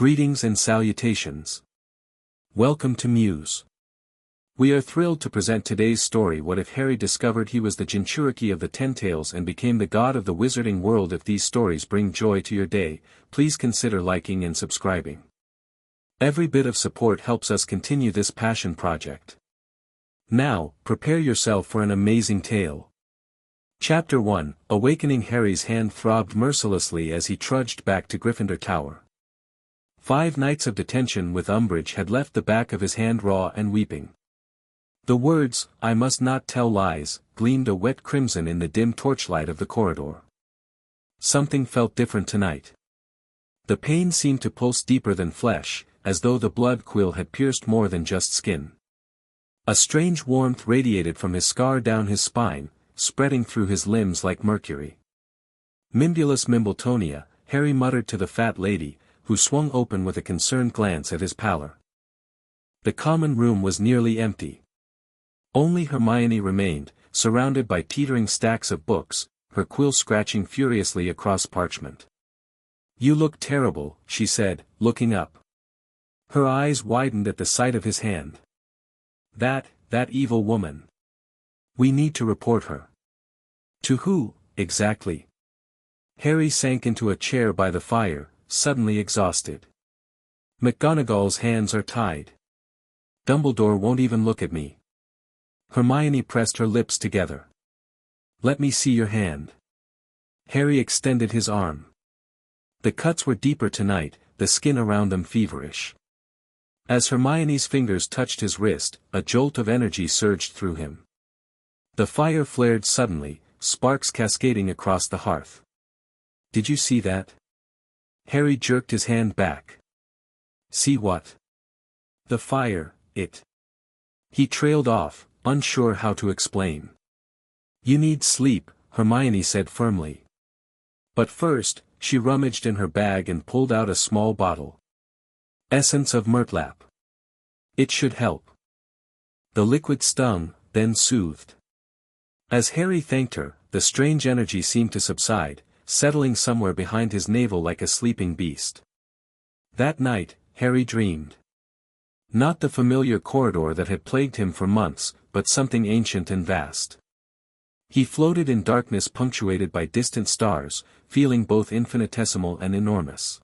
Greetings and salutations. Welcome to Muse. We are thrilled to present today's story. What if Harry discovered he was the Jinchuriki of the Ten Tails and became the god of the wizarding world? If these stories bring joy to your day, please consider liking and subscribing. Every bit of support helps us continue this passion project. Now, prepare yourself for an amazing tale. Chapter 1, Awakening. Harry's hand throbbed mercilessly as he trudged back to Gryffindor Tower. 5 nights of detention with Umbridge had left the back of his hand raw and weeping. The words, "I must not tell lies," gleamed a wet crimson in the dim torchlight of the corridor. Something felt different tonight. The pain seemed to pulse deeper than flesh, as though the blood quill had pierced more than just skin. A strange warmth radiated from his scar down his spine, spreading through his limbs like mercury. "Mimbulus Mimbletonia," Harry muttered to the fat lady, who swung open with a concerned glance at his pallor. The common room was nearly empty. Only Hermione remained, surrounded by teetering stacks of books, her quill scratching furiously across parchment. "You look terrible," she said, looking up. Her eyes widened at the sight of his hand. That evil woman. We need to report her." "To who, exactly?" Harry sank into a chair by the fire, suddenly exhausted. "McGonagall's hands are tied. Dumbledore won't even look at me." Hermione pressed her lips together. "Let me see your hand." Harry extended his arm. The cuts were deeper tonight, the skin around them feverish. As Hermione's fingers touched his wrist, a jolt of energy surged through him. The fire flared suddenly, sparks cascading across the hearth. "Did you see that?" Harry jerked his hand back. "See what?" "The fire, it." He trailed off, unsure how to explain. "You need sleep," Hermione said firmly. But first, she rummaged in her bag and pulled out a small bottle. "Essence of Myrtlap. It should help." The liquid stung, then soothed. As Harry thanked her, the strange energy seemed to subside, settling somewhere behind his navel like a sleeping beast. That night, Harry dreamed. Not the familiar corridor that had plagued him for months, but something ancient and vast. He floated in darkness punctuated by distant stars, feeling both infinitesimal and enormous.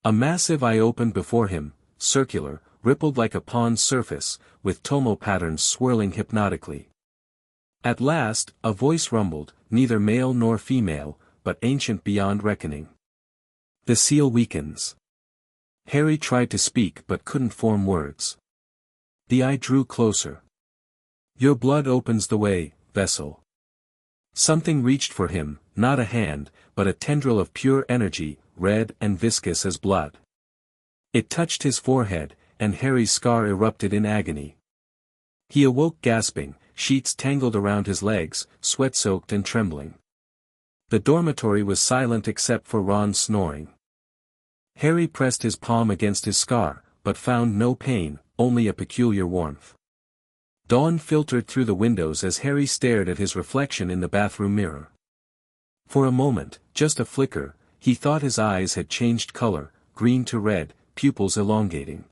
A massive eye opened before him, circular, rippled like a pond's surface, with tomo patterns swirling hypnotically. At last, a voice rumbled, neither male nor female, but ancient beyond reckoning. "The seal weakens." Harry tried to speak but couldn't form words. The eye drew closer. "Your blood opens the way, vessel." Something reached for him, not a hand, but a tendril of pure energy, red and viscous as blood. It touched his forehead, and Harry's scar erupted in agony. He awoke gasping, sheets tangled around his legs, sweat-soaked and trembling. The dormitory was silent except for Ron's snoring. Harry pressed his palm against his scar, but found no pain, only a peculiar warmth. Dawn filtered through the windows as Harry stared at his reflection in the bathroom mirror. For a moment, just a flicker, he thought his eyes had changed color, green to red, pupils elongating.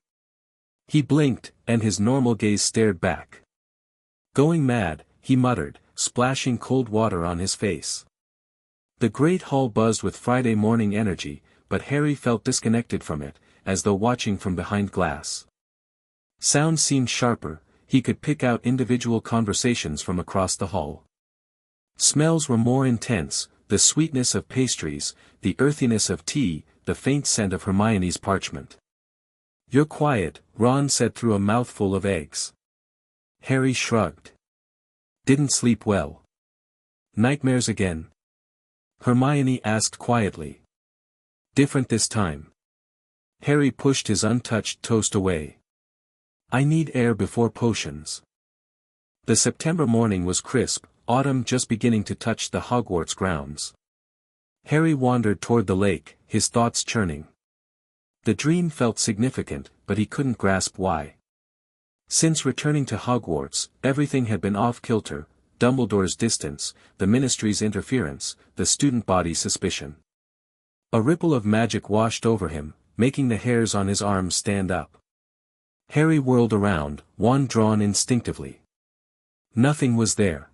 He blinked, and his normal gaze stared back. "Going mad," he muttered, splashing cold water on his face. The great hall buzzed with Friday morning energy, but Harry felt disconnected from it, as though watching from behind glass. Sounds seemed sharper, he could pick out individual conversations from across the hall. Smells were more intense, the sweetness of pastries, the earthiness of tea, the faint scent of Hermione's parchment. "You're quiet," Ron said through a mouthful of eggs. Harry shrugged. "Didn't sleep well." "Nightmares again?" Hermione asked quietly. "Different this time." Harry pushed his untouched toast away. "I need air before potions." The September morning was crisp, autumn just beginning to touch the Hogwarts grounds. Harry wandered toward the lake, his thoughts churning. The dream felt significant, but he couldn't grasp why. Since returning to Hogwarts, everything had been off-kilter, Dumbledore's distance, the Ministry's interference, the student body's suspicion. A ripple of magic washed over him, making the hairs on his arms stand up. Harry whirled around, wand drawn instinctively. Nothing was there.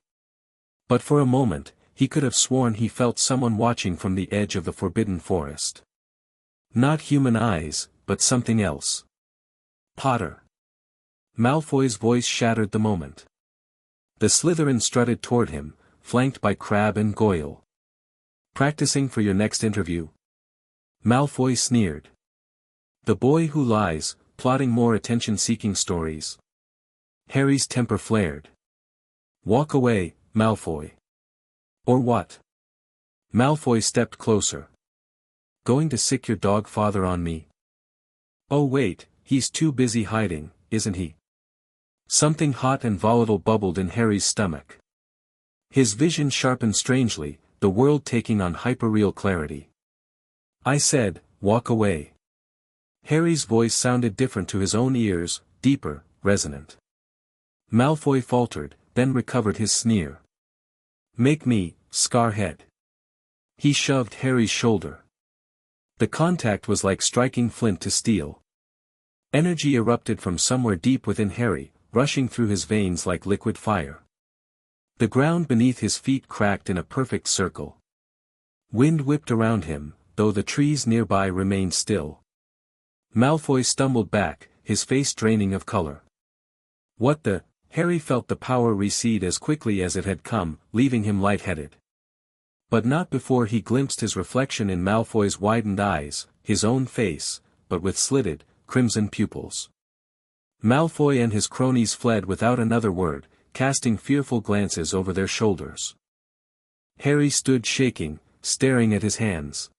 But for a moment, he could have sworn he felt someone watching from the edge of the forbidden forest. Not human eyes, but something else. Potter. Malfoy's voice shattered the moment. The Slytherin strutted toward him, flanked by Crabbe and Goyle. Practicing for your next interview? Malfoy sneered. The boy who lies, plotting more attention-seeking stories. Harry's temper flared. Walk away, Malfoy. Or what? Malfoy stepped closer. Going to sick your dog father on me? Oh wait, he's too busy hiding, isn't he? Something hot and volatile bubbled in Harry's stomach. His vision sharpened strangely, the world taking on hyperreal clarity. I said, walk away. Harry's voice sounded different to his own ears, deeper, resonant. Malfoy faltered, then recovered his sneer. Make me, Scarhead. He shoved Harry's shoulder. The contact was like striking flint to steel. Energy erupted from somewhere deep within Harry, rushing through his veins like liquid fire. The ground beneath his feet cracked in a perfect circle. Wind whipped around him, though the trees nearby remained still. Malfoy stumbled back, his face draining of color. What the? Harry felt the power recede as quickly as it had come, leaving him lightheaded. But not before he glimpsed his reflection in Malfoy's widened eyes, his own face, but with slitted, crimson pupils. Malfoy and his cronies fled without another word, casting fearful glances over their shoulders. Harry stood shaking, staring at his hands.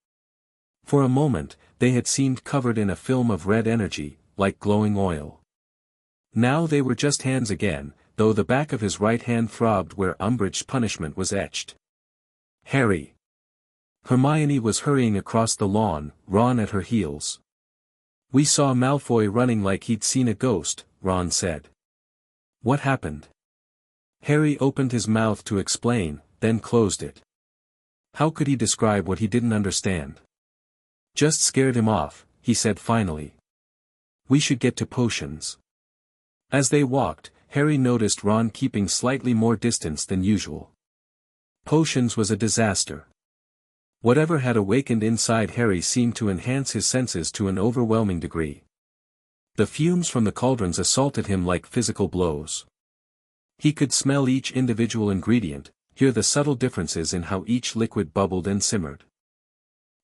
For a moment, they had seemed covered in a film of red energy, like glowing oil. Now they were just hands again, though the back of his right hand throbbed where Umbridge's punishment was etched. Harry. Hermione was hurrying across the lawn, Ron at her heels. We saw Malfoy running like he'd seen a ghost, Ron said. What happened? Harry opened his mouth to explain, then closed it. How could he describe what he didn't understand? Just scared him off, he said finally. We should get to potions. As they walked, Harry noticed Ron keeping slightly more distance than usual. Potions was a disaster. Whatever had awakened inside Harry seemed to enhance his senses to an overwhelming degree. The fumes from the cauldrons assaulted him like physical blows. He could smell each individual ingredient, hear the subtle differences in how each liquid bubbled and simmered.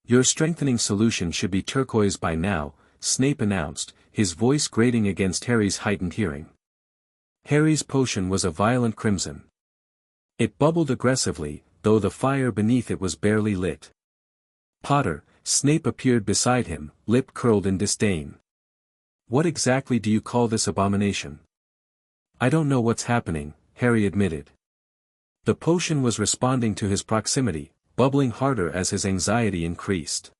Your strengthening solution should be turquoise by now, Snape announced, his voice grating against Harry's heightened hearing. Harry's potion was a violent crimson. It bubbled aggressively, though the fire beneath it was barely lit. Potter, Snape appeared beside him, lip curled in disdain. What exactly do you call this abomination? I don't know what's happening, Harry admitted. The potion was responding to his proximity, bubbling harder as his anxiety increased.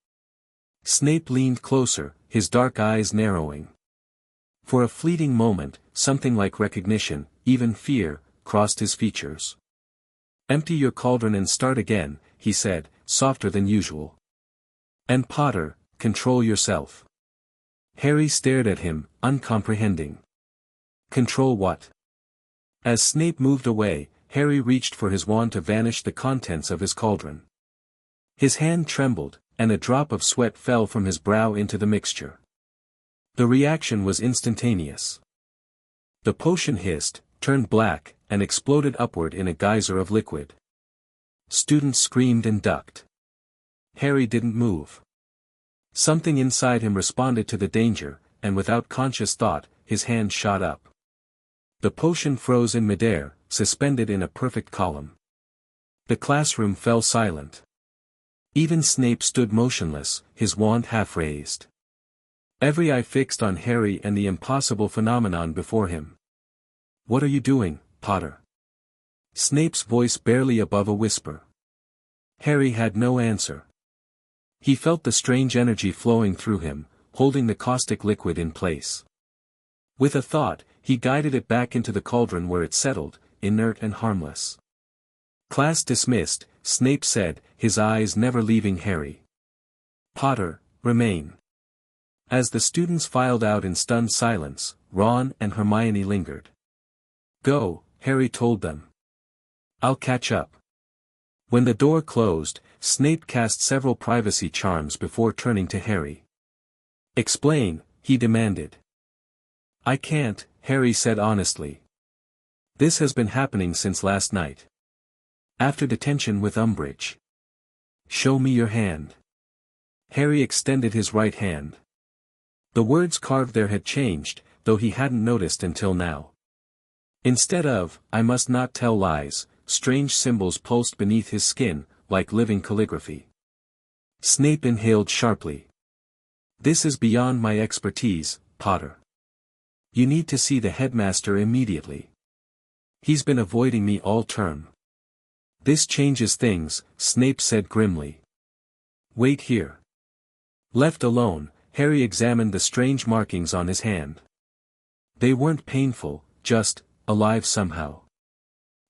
Snape leaned closer, his dark eyes narrowing. For a fleeting moment, something like recognition, even fear, crossed his features. Empty your cauldron and start again, he said, softer than usual. And Potter, control yourself. Harry stared at him, uncomprehending. Control what? As Snape moved away, Harry reached for his wand to vanish the contents of his cauldron. His hand trembled, and a drop of sweat fell from his brow into the mixture. The reaction was instantaneous. The potion hissed, turned black, and exploded upward in a geyser of liquid. Students screamed and ducked. Harry didn't move. Something inside him responded to the danger, and without conscious thought, his hand shot up. The potion froze in midair, suspended in a perfect column. The classroom fell silent. Even Snape stood motionless, his wand half raised. Every eye fixed on Harry and the impossible phenomenon before him. What are you doing, Potter? Snape's voice barely above a whisper. Harry had no answer. He felt the strange energy flowing through him, holding the caustic liquid in place. With a thought, he guided it back into the cauldron where it settled, inert and harmless. Class dismissed, Snape said, his eyes never leaving Harry. Potter, remain. As the students filed out in stunned silence, Ron and Hermione lingered. "Go," Harry told them. "I'll catch up." When the door closed, Snape cast several privacy charms before turning to Harry. "Explain," he demanded. "I can't," Harry said honestly. "This has been happening since last night. After detention with Umbridge." "Show me your hand." Harry extended his right hand. The words carved there had changed, though he hadn't noticed until now. Instead of, "I must not tell lies," strange symbols pulsed beneath his skin, like living calligraphy. Snape inhaled sharply. "This is beyond my expertise, Potter. You need to see the headmaster immediately. He's been avoiding me all term." "This changes things," Snape said grimly. "Wait here." Left alone, Harry examined the strange markings on his hand. They weren't painful, just alive somehow.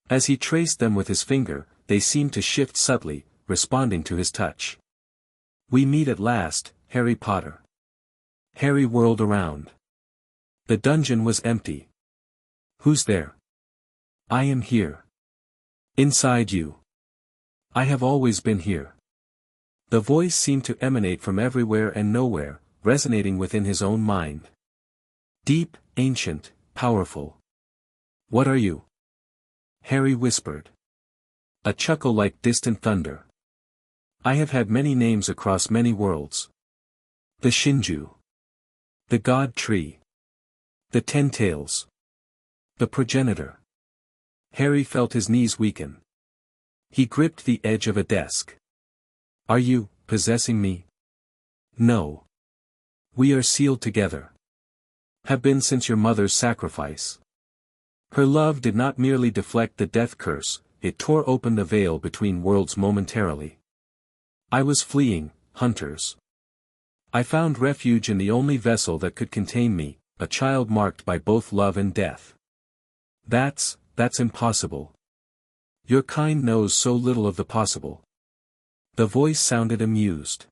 As he traced them with his finger, they seemed to shift subtly, responding to his touch. "We meet at last, Harry Potter." Harry whirled around. The dungeon was empty. "Who's there?" "I am here. Inside you. I have always been here." The voice seemed to emanate from everywhere and nowhere, resonating within his own mind. Deep, ancient, powerful. "What are you?" Harry whispered. A chuckle like distant thunder. "I have had many names across many worlds. The Shinju. The God Tree. The Ten Tails. The Progenitor." Harry felt his knees weaken. He gripped the edge of a desk. "Are you possessing me?" "No. We are sealed together. Have been since your mother's sacrifice." Her love did not merely deflect the death curse, it tore open the veil between worlds momentarily. "I was fleeing, hunters. I found refuge in the only vessel that could contain me, a child marked by both love and death." That's impossible. Your kind knows so little of the possible." The voice sounded amused.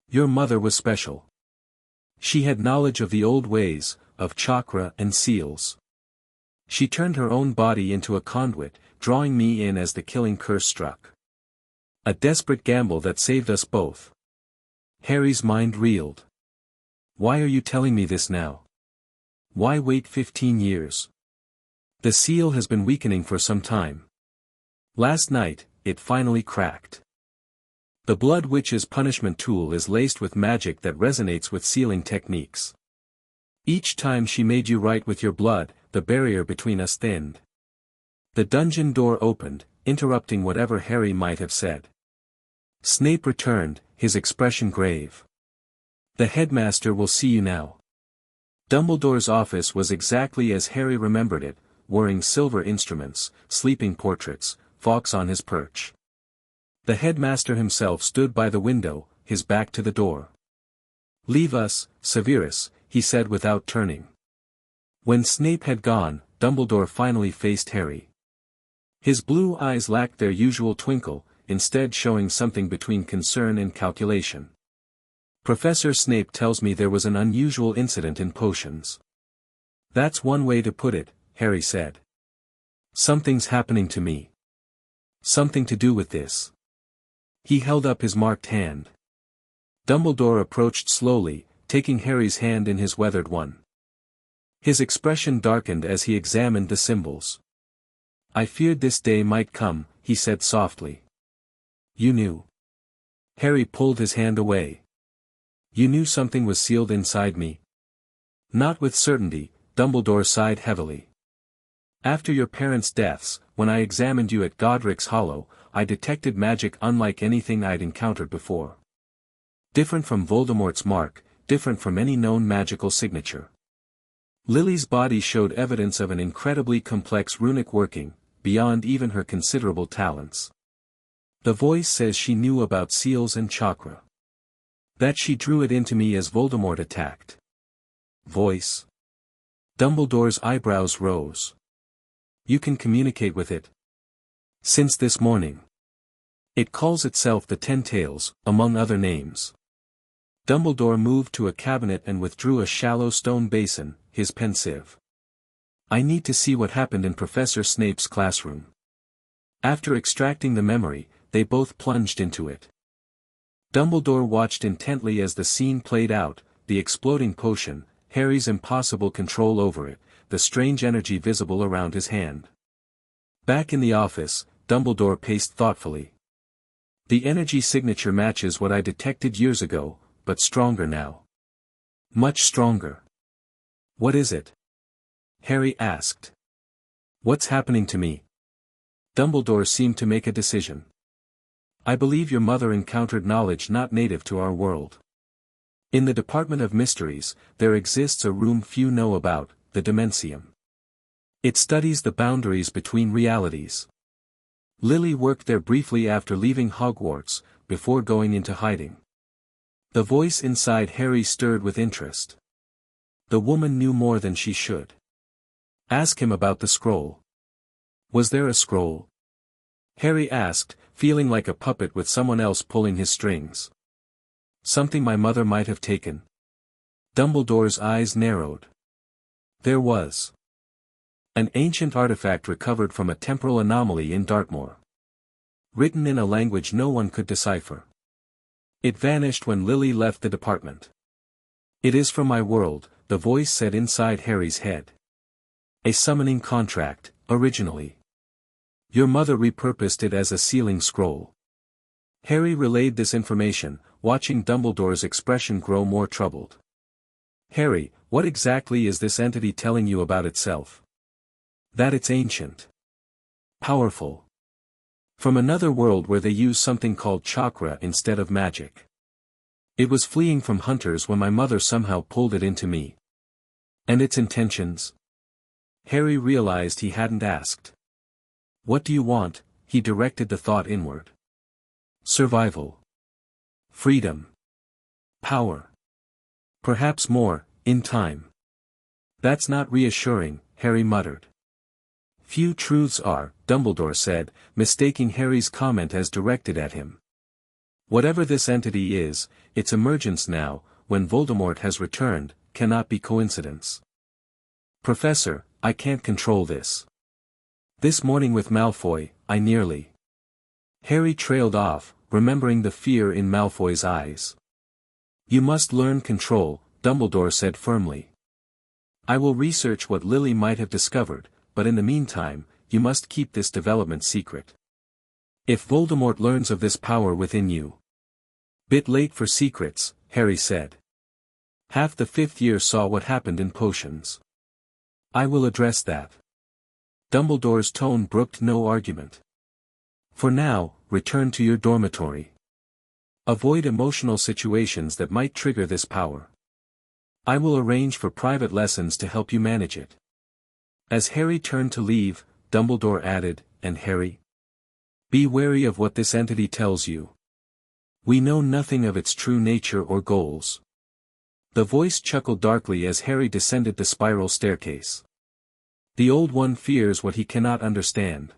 "Your mother was special. She had knowledge of the old ways, of chakra and seals. She turned her own body into a conduit, drawing me in as the killing curse struck. A desperate gamble that saved us both." Harry's mind reeled. "Why are you telling me this now? Why wait 15 years? The seal has been weakening for some time. Last night, it finally cracked. The Blood Witch's punishment tool is laced with magic that resonates with sealing techniques. Each time she made you right with your blood, the barrier between us thinned." The dungeon door opened, interrupting whatever Harry might have said. Snape returned, his expression grave. "The headmaster will see you now." Dumbledore's office was exactly as Harry remembered it, whirring silver instruments, sleeping portraits, Fawkes on his perch. The headmaster himself stood by the window, his back to the door. "Leave us, Severus," he said without turning. When Snape had gone, Dumbledore finally faced Harry. His blue eyes lacked their usual twinkle, instead showing something between concern and calculation. "Professor Snape tells me there was an unusual incident in potions." "That's one way to put it," Harry said. "Something's happening to me. Something to do with this." He held up his marked hand. Dumbledore approached slowly, taking Harry's hand in his weathered one. His expression darkened as he examined the symbols. "I feared this day might come," he said softly. "You knew?" Harry pulled his hand away. "You knew something was sealed inside me?" "Not with certainty," Dumbledore sighed heavily. "After your parents' deaths, when I examined you at Godric's Hollow, I detected magic unlike anything I'd encountered before. Different from Voldemort's mark, different from any known magical signature. Lily's body showed evidence of an incredibly complex runic working, beyond even her considerable talents. The voice says she knew about seals and chakra. That she drew it into me as Voldemort attacked." Voice. Dumbledore's eyebrows rose. "You can communicate with it?" "Since this morning. It calls itself the Ten Tails, among other names." Dumbledore moved to a cabinet and withdrew a shallow stone basin, his pensive. I need to see what happened in Professor Snape's classroom. After extracting the memory, they both plunged into it. Dumbledore watched intently as the scene played out, the exploding potion, Harry's impossible control over it, the strange energy visible around his hand. Back in the office, Dumbledore paced thoughtfully. The energy signature matches what I detected years ago, but stronger now. Much stronger. What is it? Harry asked. What's happening to me? Dumbledore seemed to make a decision. I believe your mother encountered knowledge not native to our world. In the Department of Mysteries, there exists a room few know about, the Dimensium. It studies the boundaries between realities. Lily worked there briefly after leaving Hogwarts, before going into hiding. The voice inside Harry stirred with interest. The woman knew more than she should. Ask him about the scroll. Was there a scroll? Harry asked, feeling like a puppet with someone else pulling his strings. Something my mother might have taken. Dumbledore's eyes narrowed. There was. An ancient artifact recovered from a temporal anomaly in Dartmoor. Written in a language no one could decipher. It vanished when Lily left the department. It is from my world, the voice said inside Harry's head. A summoning contract, originally. Your mother repurposed it as a sealing scroll. Harry relayed this information, watching Dumbledore's expression grow more troubled. Harry, what exactly is this entity telling you about itself? That it's ancient. Powerful. From another world where they use something called chakra instead of magic. It was fleeing from hunters when my mother somehow pulled it into me. And its intentions? Harry realized he hadn't asked. What do you want? He directed the thought inward. Survival. Freedom. Power. Perhaps more, in time. That's not reassuring, Harry muttered. Few truths are, Dumbledore said, mistaking Harry's comment as directed at him. Whatever this entity is, its emergence now, when Voldemort has returned, cannot be coincidence. Professor, I can't control this. This morning with Malfoy, I nearly. Harry trailed off, remembering the fear in Malfoy's eyes. You must learn control, Dumbledore said firmly. I will research what Lily might have discovered, but in the meantime, you must keep this development secret. If Voldemort learns of this power within you. Bit late for secrets, Harry said. Half the 5th year saw what happened in potions. I will address that. Dumbledore's tone brooked no argument. For now, return to your dormitory. Avoid emotional situations that might trigger this power. I will arrange for private lessons to help you manage it. As Harry turned to leave, Dumbledore added, and Harry? Be wary of what this entity tells you. We know nothing of its true nature or goals. The voice chuckled darkly as Harry descended the spiral staircase. The Old One fears what he cannot understand.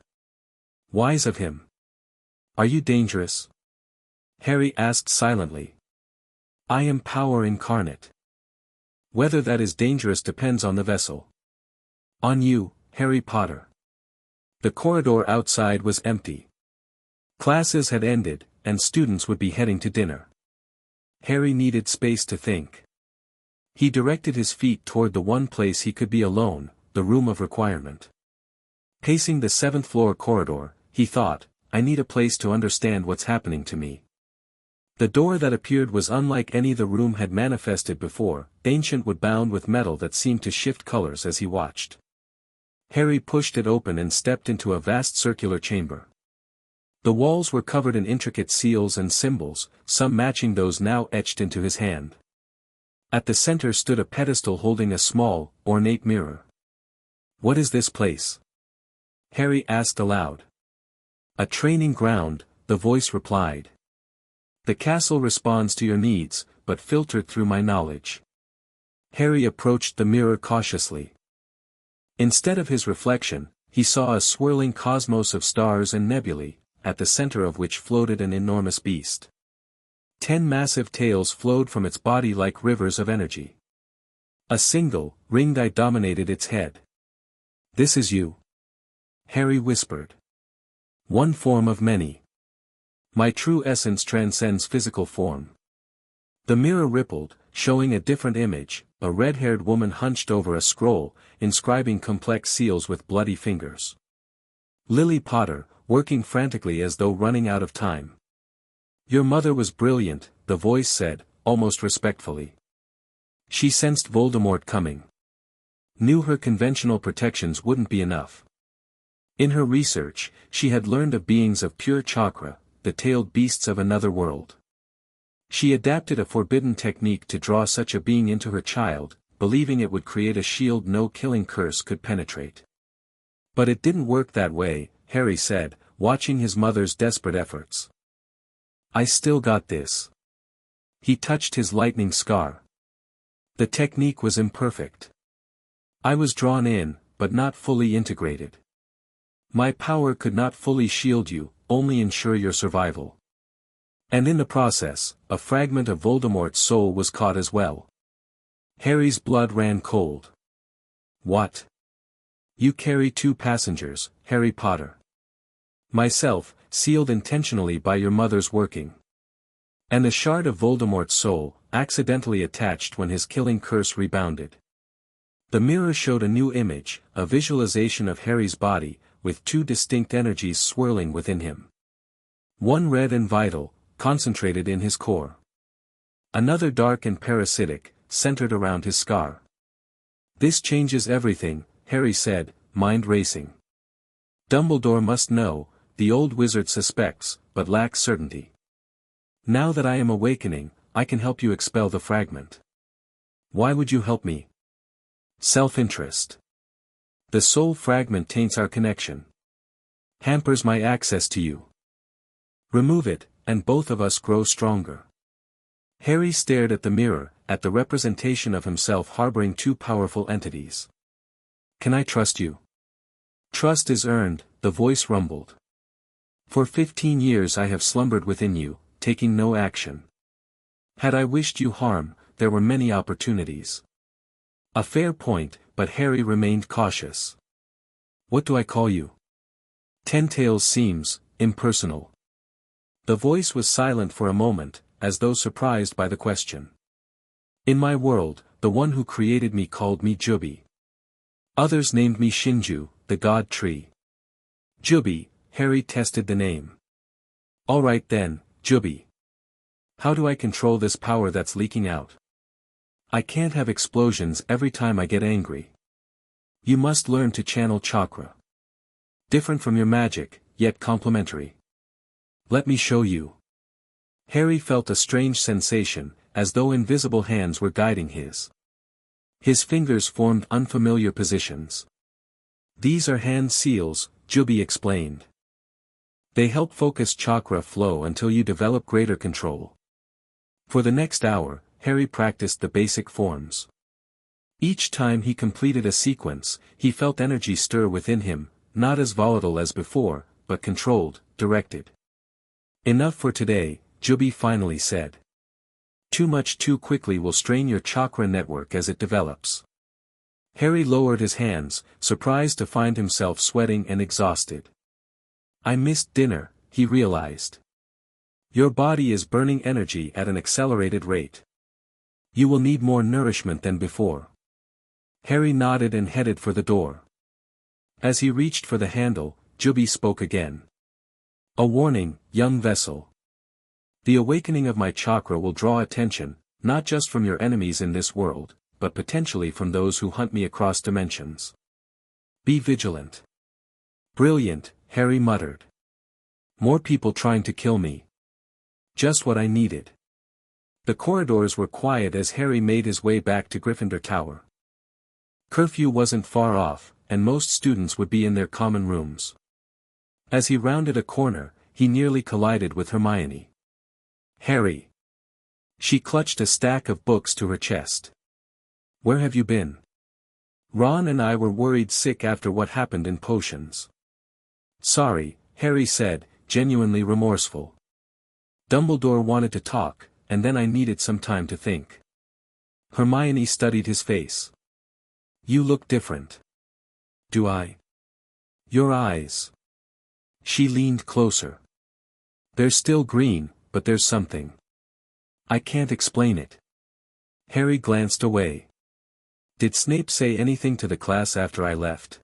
Wise of him. Are you dangerous? Harry asked silently. I am power incarnate. Whether that is dangerous depends on the vessel. On you, Harry Potter. The corridor outside was empty. Classes had ended, and students would be heading to dinner. Harry needed space to think. He directed his feet toward the one place he could be alone, the room of requirement. Pacing the 7th floor corridor, he thought, I need a place to understand what's happening to me. The door that appeared was unlike any the room had manifested before, ancient wood bound with metal that seemed to shift colors as he watched. Harry pushed it open and stepped into a vast circular chamber. The walls were covered in intricate seals and symbols, some matching those now etched into his hand. At the center stood a pedestal holding a small, ornate mirror. What is this place? Harry asked aloud. A training ground, the voice replied. The castle responds to your needs, but filtered through my knowledge. Harry approached the mirror cautiously. Instead of his reflection, he saw a swirling cosmos of stars and nebulae, at the center of which floated an enormous beast. 10 massive tails flowed from its body like rivers of energy. A single, ringed eye dominated its head. "This is you," Harry whispered. "One form of many. My true essence transcends physical form." The mirror rippled, showing a different image, a red-haired woman hunched over a scroll, inscribing complex seals with bloody fingers. Lily Potter, working frantically as though running out of time. "Your mother was brilliant," the voice said, almost respectfully. "She sensed Voldemort coming. Knew her conventional protections wouldn't be enough. In her research, she had learned of beings of pure chakra, the tailed beasts of another world. She adapted a forbidden technique to draw such a being into her child, believing it would create a shield no killing curse could penetrate. But it didn't work that way," Harry said, watching his mother's desperate efforts. "I still got this." He touched his lightning scar. "The technique was imperfect. I was drawn in, but not fully integrated. My power could not fully shield you, only ensure your survival. And in the process, a fragment of Voldemort's soul was caught as well." Harry's blood ran cold. "What? You carry 2 passengers, Harry Potter. Myself, sealed intentionally by your mother's working. And a shard of Voldemort's soul, accidentally attached when his killing curse rebounded." The mirror showed a new image, a visualization of Harry's body, with 2 distinct energies swirling within him. One red and vital, concentrated in his core. Another dark and parasitic, centered around his scar. "This changes everything," Harry said, mind racing. "Dumbledore must know, the old wizard suspects, but lacks certainty. Now that I am awakening, I can help you expel the fragment." "Why would you help me?" "Self-interest. The soul fragment taints our connection. Hampers my access to you. Remove it, and both of us grow stronger." Harry stared at the mirror, at the representation of himself harboring 2 powerful entities. "Can I trust you?" "Trust is earned," the voice rumbled. "For 15 years I have slumbered within you, taking no action. Had I wished you harm, there were many opportunities." A fair point, but Harry remained cautious. "What do I call you?" "Ten-Tails seems impersonal." The voice was silent for a moment, as though surprised by the question. "In my world, the one who created me called me Jubi. Others named me Shinju, the God Tree." "Jubi," Harry tested the name. "All right then, Jubi. How do I control this power that's leaking out? I can't have explosions every time I get angry. You must learn to channel chakra. Different from your magic, yet complementary. Let me show you." Harry felt a strange sensation, as though invisible hands were guiding his. His fingers formed unfamiliar positions. "These are hand seals," Jubi explained. "They help focus chakra flow until you develop greater control." For the next hour, Harry practiced the basic forms. Each time he completed a sequence, he felt energy stir within him, not as volatile as before, but controlled, directed. "Enough for today," Jubi finally said. "Too much too quickly will strain your chakra network as it develops." Harry lowered his hands, surprised to find himself sweating and exhausted. "I missed dinner," he realized. "Your body is burning energy at an accelerated rate. You will need more nourishment than before." Harry nodded and headed for the door. As he reached for the handle, Jubi spoke again. "A warning, young vessel. The awakening of my chakra will draw attention, not just from your enemies in this world, but potentially from those who hunt me across dimensions. Be vigilant." "Brilliant," Harry muttered. "More people trying to kill me. Just what I needed." The corridors were quiet as Harry made his way back to Gryffindor Tower. Curfew wasn't far off, and most students would be in their common rooms. As he rounded a corner, he nearly collided with Hermione. "Harry!" She clutched a stack of books to her chest. "Where have you been? Ron and I were worried sick after what happened in potions." "Sorry," Harry said, genuinely remorseful. Dumbledore wanted to talk, and then I needed some time to think. Hermione studied his face. You look different. Do I? Your eyes. She leaned closer. They're still green, but there's something. I can't explain it. Harry glanced away. Did Snape say anything to the class after I left?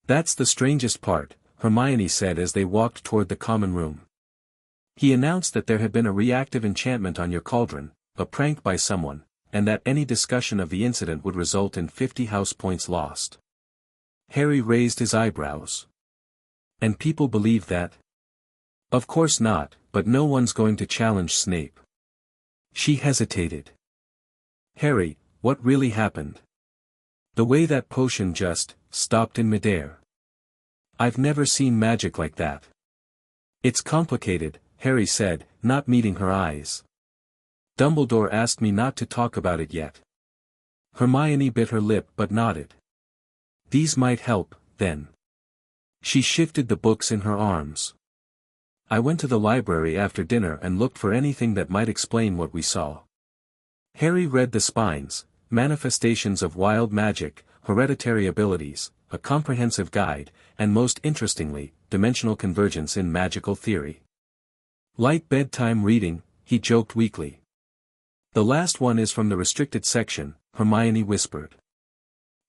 That's the strangest part, Hermione said as they walked toward the common room. He announced that there had been a reactive enchantment on your cauldron, a prank by someone, and that any discussion of the incident would result in 50 house points lost. Harry raised his eyebrows. And people believe that? Of course not, but no one's going to challenge Snape. She hesitated. Harry, what really happened? The way that potion just stopped in midair. I've never seen magic like that. It's complicated, Harry said, not meeting her eyes. Dumbledore asked me not to talk about it yet. Hermione bit her lip but nodded. These might help, then. She shifted the books in her arms. I went to the library after dinner and looked for anything that might explain what we saw. Harry read the spines, manifestations of wild magic, hereditary abilities, a comprehensive guide, and most interestingly, dimensional convergence in magical theory. Light bedtime reading, he joked weakly. The last one is from the restricted section, Hermione whispered.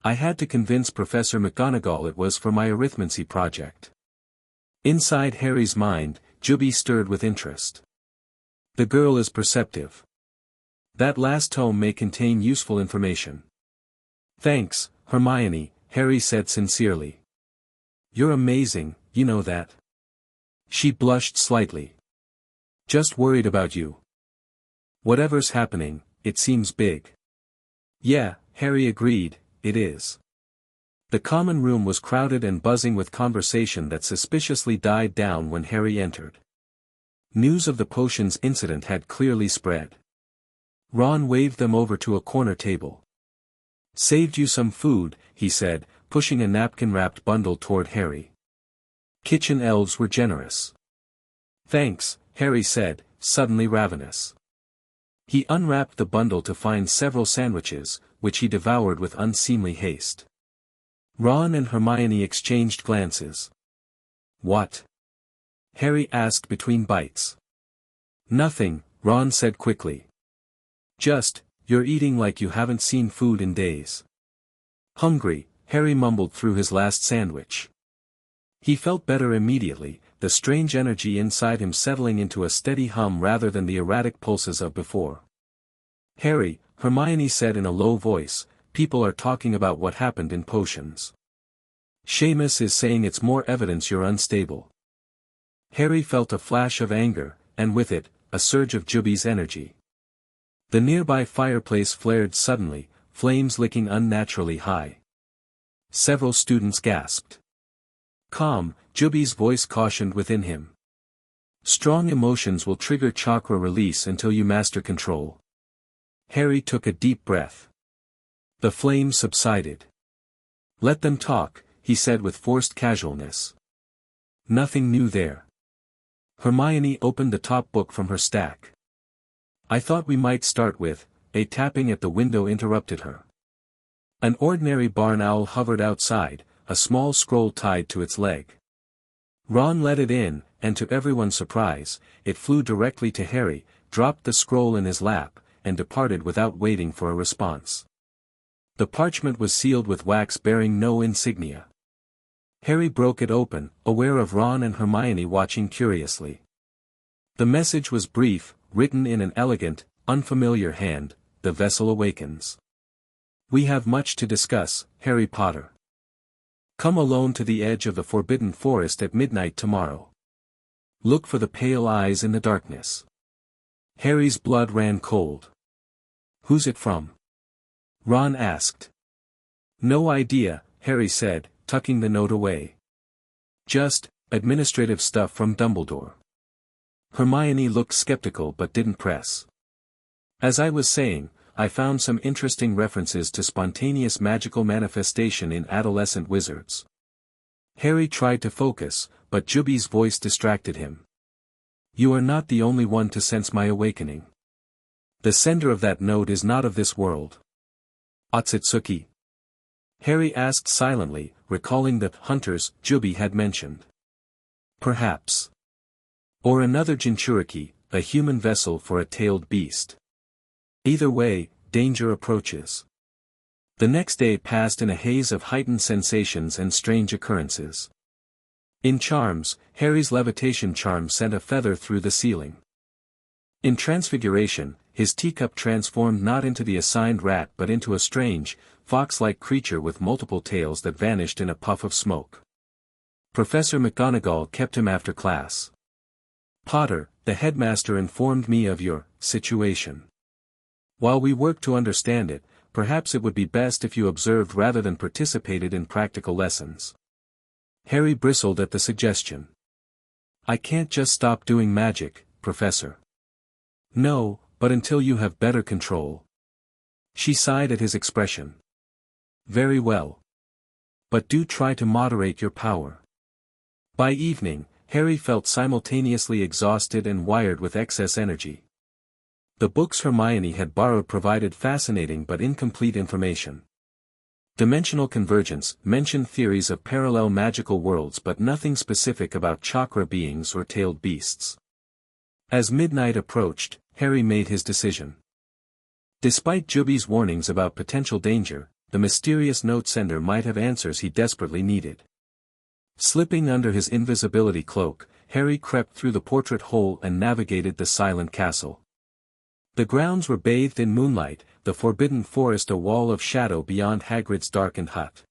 I had to convince Professor McGonagall it was for my arithmancy project. Inside Harry's mind, Juby stirred with interest. The girl is perceptive. That last tome may contain useful information. Thanks, Hermione, Harry said sincerely. You're amazing, you know that. She blushed slightly. Just worried about you. Whatever's happening, it seems big. Yeah, Harry agreed, it is. The common room was crowded and buzzing with conversation that suspiciously died down when Harry entered. News of the potions incident had clearly spread. Ron waved them over to a corner table. Saved you some food, he said, pushing a napkin-wrapped bundle toward Harry. Kitchen elves were generous. Thanks, Harry said, suddenly ravenous. He unwrapped the bundle to find several sandwiches, which he devoured with unseemly haste. Ron and Hermione exchanged glances. What? Harry asked between bites. Nothing, Ron said quickly. Just, you're eating like you haven't seen food in days. Hungry, Harry mumbled through his last sandwich. He felt better immediately, the strange energy inside him settling into a steady hum rather than the erratic pulses of before. Harry, Hermione said in a low voice, people are talking about what happened in potions. Seamus is saying it's more evidence you're unstable. Harry felt a flash of anger, and with it, a surge of Juby's energy. The nearby fireplace flared suddenly, flames licking unnaturally high. Several students gasped. Calm, Juby's voice cautioned within him. Strong emotions will trigger chakra release until you master control. Harry took a deep breath. The flames subsided. Let them talk, he said with forced casualness. Nothing new there. Hermione opened the top book from her stack. I thought we might start with, a tapping at the window interrupted her. An ordinary barn owl hovered outside, a small scroll tied to its leg. Ron let it in, and to everyone's surprise, it flew directly to Harry, dropped the scroll in his lap, and departed without waiting for a response. The parchment was sealed with wax bearing no insignia. Harry broke it open, aware of Ron and Hermione watching curiously. The message was brief, written in an elegant, unfamiliar hand, the vessel awakens. We have much to discuss, Harry Potter. Come alone to the edge of the forbidden forest at midnight tomorrow. Look for the pale eyes in the darkness. Harry's blood ran cold. Who's it from? Ron asked. No idea, Harry said, tucking the note away. Just, administrative stuff from Dumbledore. Hermione looked skeptical but didn't press. As I was saying, I found some interesting references to spontaneous magical manifestation in adolescent wizards. Harry tried to focus, but Juby's voice distracted him. You are not the only one to sense my awakening. The sender of that note is not of this world. Otsutsuki? Harry asked silently, recalling the hunters Jubi had mentioned. Perhaps. Or another Jinchuriki, a human vessel for a tailed beast. Either way, danger approaches. The next day passed in a haze of heightened sensations and strange occurrences. In charms, Harry's levitation charm sent a feather through the ceiling. In transfiguration, his teacup transformed not into the assigned rat but into a strange, fox-like creature with multiple tails that vanished in a puff of smoke. Professor McGonagall kept him after class. Potter, the headmaster informed me of your situation. While we work to understand it, perhaps it would be best if you observed rather than participated in practical lessons. Harry bristled at the suggestion. I can't just stop doing magic, Professor. No, but until you have better control. She sighed at his expression. Very well. But do try to moderate your power. By evening, Harry felt simultaneously exhausted and wired with excess energy. The books Hermione had borrowed provided fascinating but incomplete information. Dimensional convergence mentioned theories of parallel magical worlds but nothing specific about chakra beings or tailed beasts. As midnight approached, Harry made his decision. Despite Jubi's warnings about potential danger, the mysterious note sender might have answers he desperately needed. Slipping under his invisibility cloak, Harry crept through the portrait hole and navigated the silent castle. The grounds were bathed in moonlight, the forbidden forest a wall of shadow beyond Hagrid's darkened hut.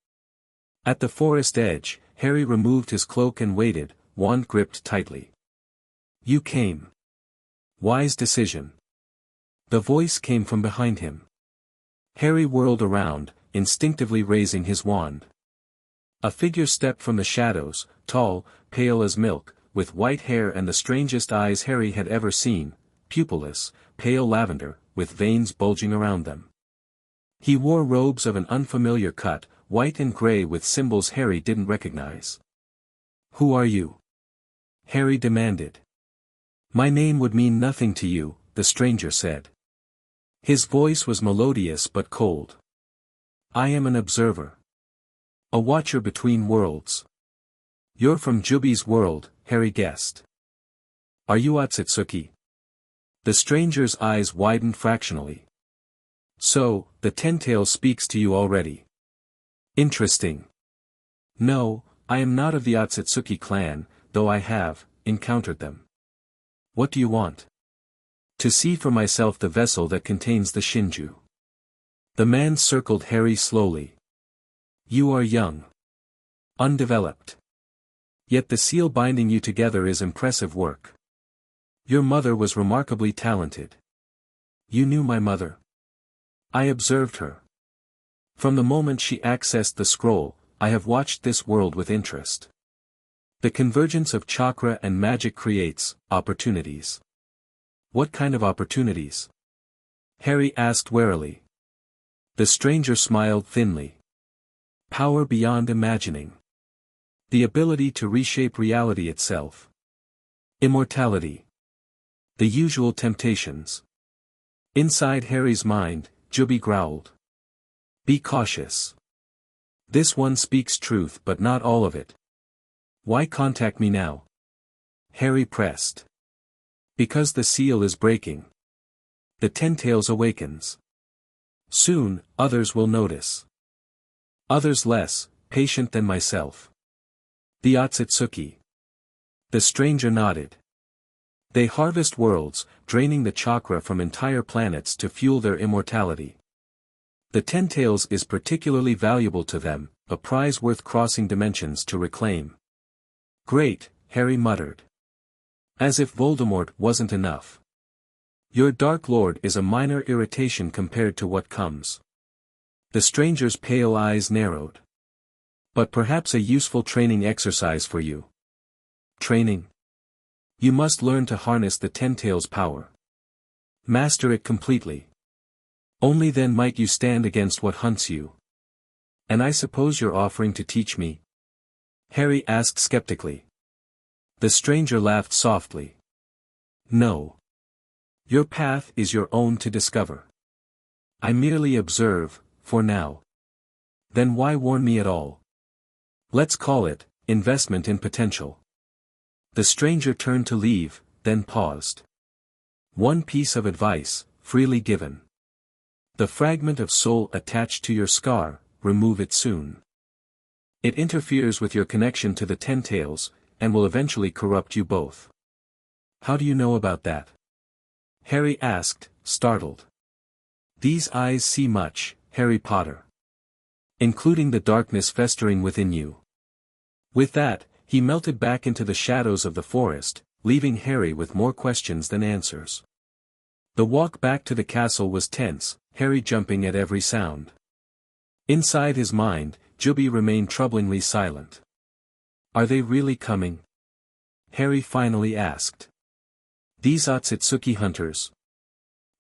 At the forest edge, Harry removed his cloak and waited, wand gripped tightly. You came. Wise decision. The voice came from behind him. Harry whirled around, instinctively raising his wand. A figure stepped from the shadows, tall, pale as milk, with white hair and the strangest eyes Harry had ever seen, pupilless, pale lavender, with veins bulging around them. He wore robes of an unfamiliar cut, white and gray with symbols Harry didn't recognize. Who are you? Harry demanded. My name would mean nothing to you, the stranger said. His voice was melodious but cold. I am an observer. A watcher between worlds. You're from Jubi's world, Harry guessed. Are you Otsutsuki? The stranger's eyes widened fractionally. So, the Ten-Tail speaks to you already. Interesting. No, I am not of the Otsutsuki clan, though I have encountered them. What do you want? To see for myself the vessel that contains the Shinju. The man circled Harry slowly. You are young. Undeveloped. Yet the seal binding you together is impressive work. Your mother was remarkably talented. You knew my mother? I observed her. From the moment she accessed the scroll, I have watched this world with interest. The convergence of chakra and magic creates opportunities. What kind of opportunities? Harry asked warily. The stranger smiled thinly. Power beyond imagining. The ability to reshape reality itself. Immortality. The usual temptations. Inside Harry's mind, Jubi growled. Be cautious. This one speaks truth but not all of it. Why contact me now? Harry pressed. Because the seal is breaking. The Ten-Tails awakens. Soon, others will notice. Others less patient than myself. The Otsutsuki. The stranger nodded. They harvest worlds, draining the chakra from entire planets to fuel their immortality. The Ten-Tails is particularly valuable to them, a prize worth crossing dimensions to reclaim. Great, Harry muttered. As if Voldemort wasn't enough. Your Dark Lord is a minor irritation compared to what comes. The stranger's pale eyes narrowed. But perhaps a useful training exercise for you. Training? You must learn to harness the Ten-Tails' power. Master it completely. Only then might you stand against what hunts you. And I suppose you're offering to teach me? Harry asked skeptically. The stranger laughed softly. No. Your path is your own to discover. I merely observe, for now. Then why warn me at all? Let's call it, investment in potential. The stranger turned to leave, then paused. One piece of advice, freely given. The fragment of soul attached to your scar, remove it soon. It interferes with your connection to the ten tails, and will eventually corrupt you both. How do you know about that? Harry asked, startled. These eyes see much, Harry Potter. Including the darkness festering within you. With that, he melted back into the shadows of the forest, leaving Harry with more questions than answers. The walk back to the castle was tense, Harry jumping at every sound. Inside his mind, Juby remained troublingly silent. Are they really coming? Harry finally asked. These Otsutsuki hunters?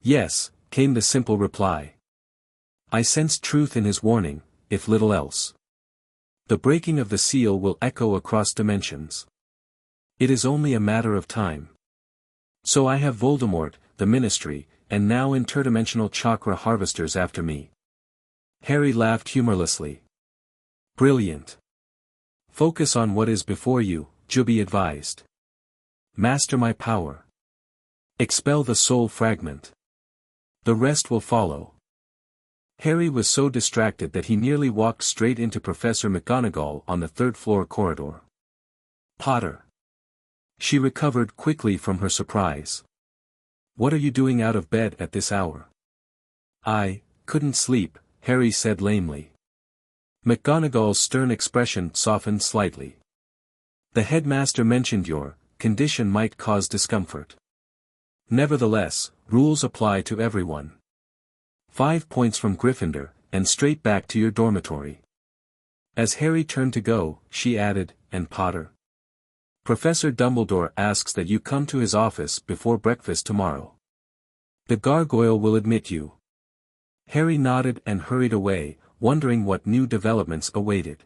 Yes, came the simple reply. I sensed truth in his warning, if little else. The breaking of the seal will echo across dimensions. It is only a matter of time. So I have Voldemort, the Ministry, and now interdimensional chakra harvesters after me. Harry laughed humorlessly. Brilliant. Focus on what is before you, Juby advised. Master my power. Expel the soul fragment. The rest will follow. Harry was so distracted that he nearly walked straight into Professor McGonagall on the third-floor corridor. Potter. She recovered quickly from her surprise. What are you doing out of bed at this hour? I couldn't sleep, Harry said lamely. McGonagall's stern expression softened slightly. The headmaster mentioned your condition might cause discomfort. Nevertheless, rules apply to everyone. 5 points from Gryffindor, and straight back to your dormitory. As Harry turned to go, she added, and Potter. Professor Dumbledore asks that you come to his office before breakfast tomorrow. The gargoyle will admit you. Harry nodded and hurried away, wondering what new developments awaited.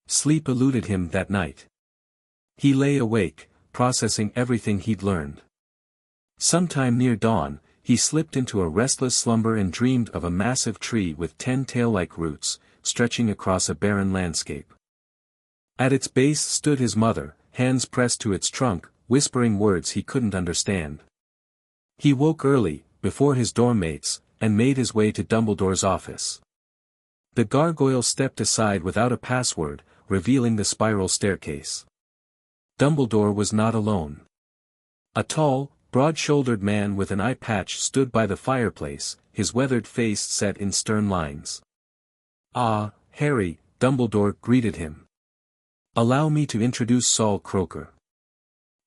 Sleep eluded him that night. He lay awake, processing everything he'd learned. Sometime near dawn, he slipped into a restless slumber and dreamed of a massive tree with 10 tail-like roots, stretching across a barren landscape. At its base stood his mother, hands pressed to its trunk, whispering words he couldn't understand. He woke early, before his dorm mates, and made his way to Dumbledore's office. The gargoyle stepped aside without a password, revealing the spiral staircase. Dumbledore was not alone. A tall, broad-shouldered man with an eye patch stood by the fireplace, his weathered face set in stern lines. Ah, Harry, Dumbledore greeted him. Allow me to introduce Saul Croaker.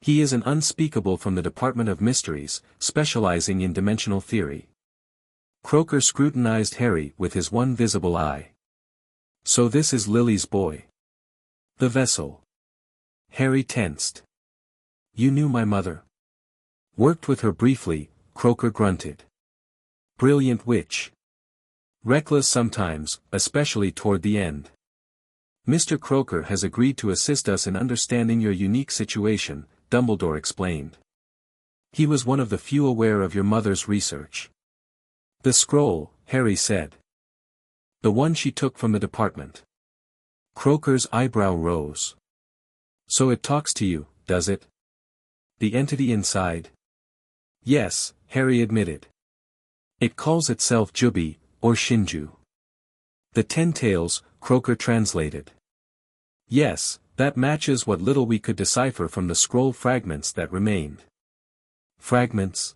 He is an unspeakable from the Department of Mysteries, specializing in dimensional theory. Croaker scrutinized Harry with his one visible eye. So this is Lily's boy. The vessel. Harry tensed. You knew my mother. Worked with her briefly, Croaker grunted. Brilliant witch. Reckless sometimes, especially toward the end. Mr. Croaker has agreed to assist us in understanding your unique situation, Dumbledore explained. He was one of the few aware of your mother's research. The scroll, Harry said. The one she took from the department. Croaker's eyebrow rose. So it talks to you, does it? The entity inside? Yes, Harry admitted. It calls itself Juby, or Shinju. The 10 tails, Croaker translated. Yes, that matches what little we could decipher from the scroll fragments that remained. Fragments?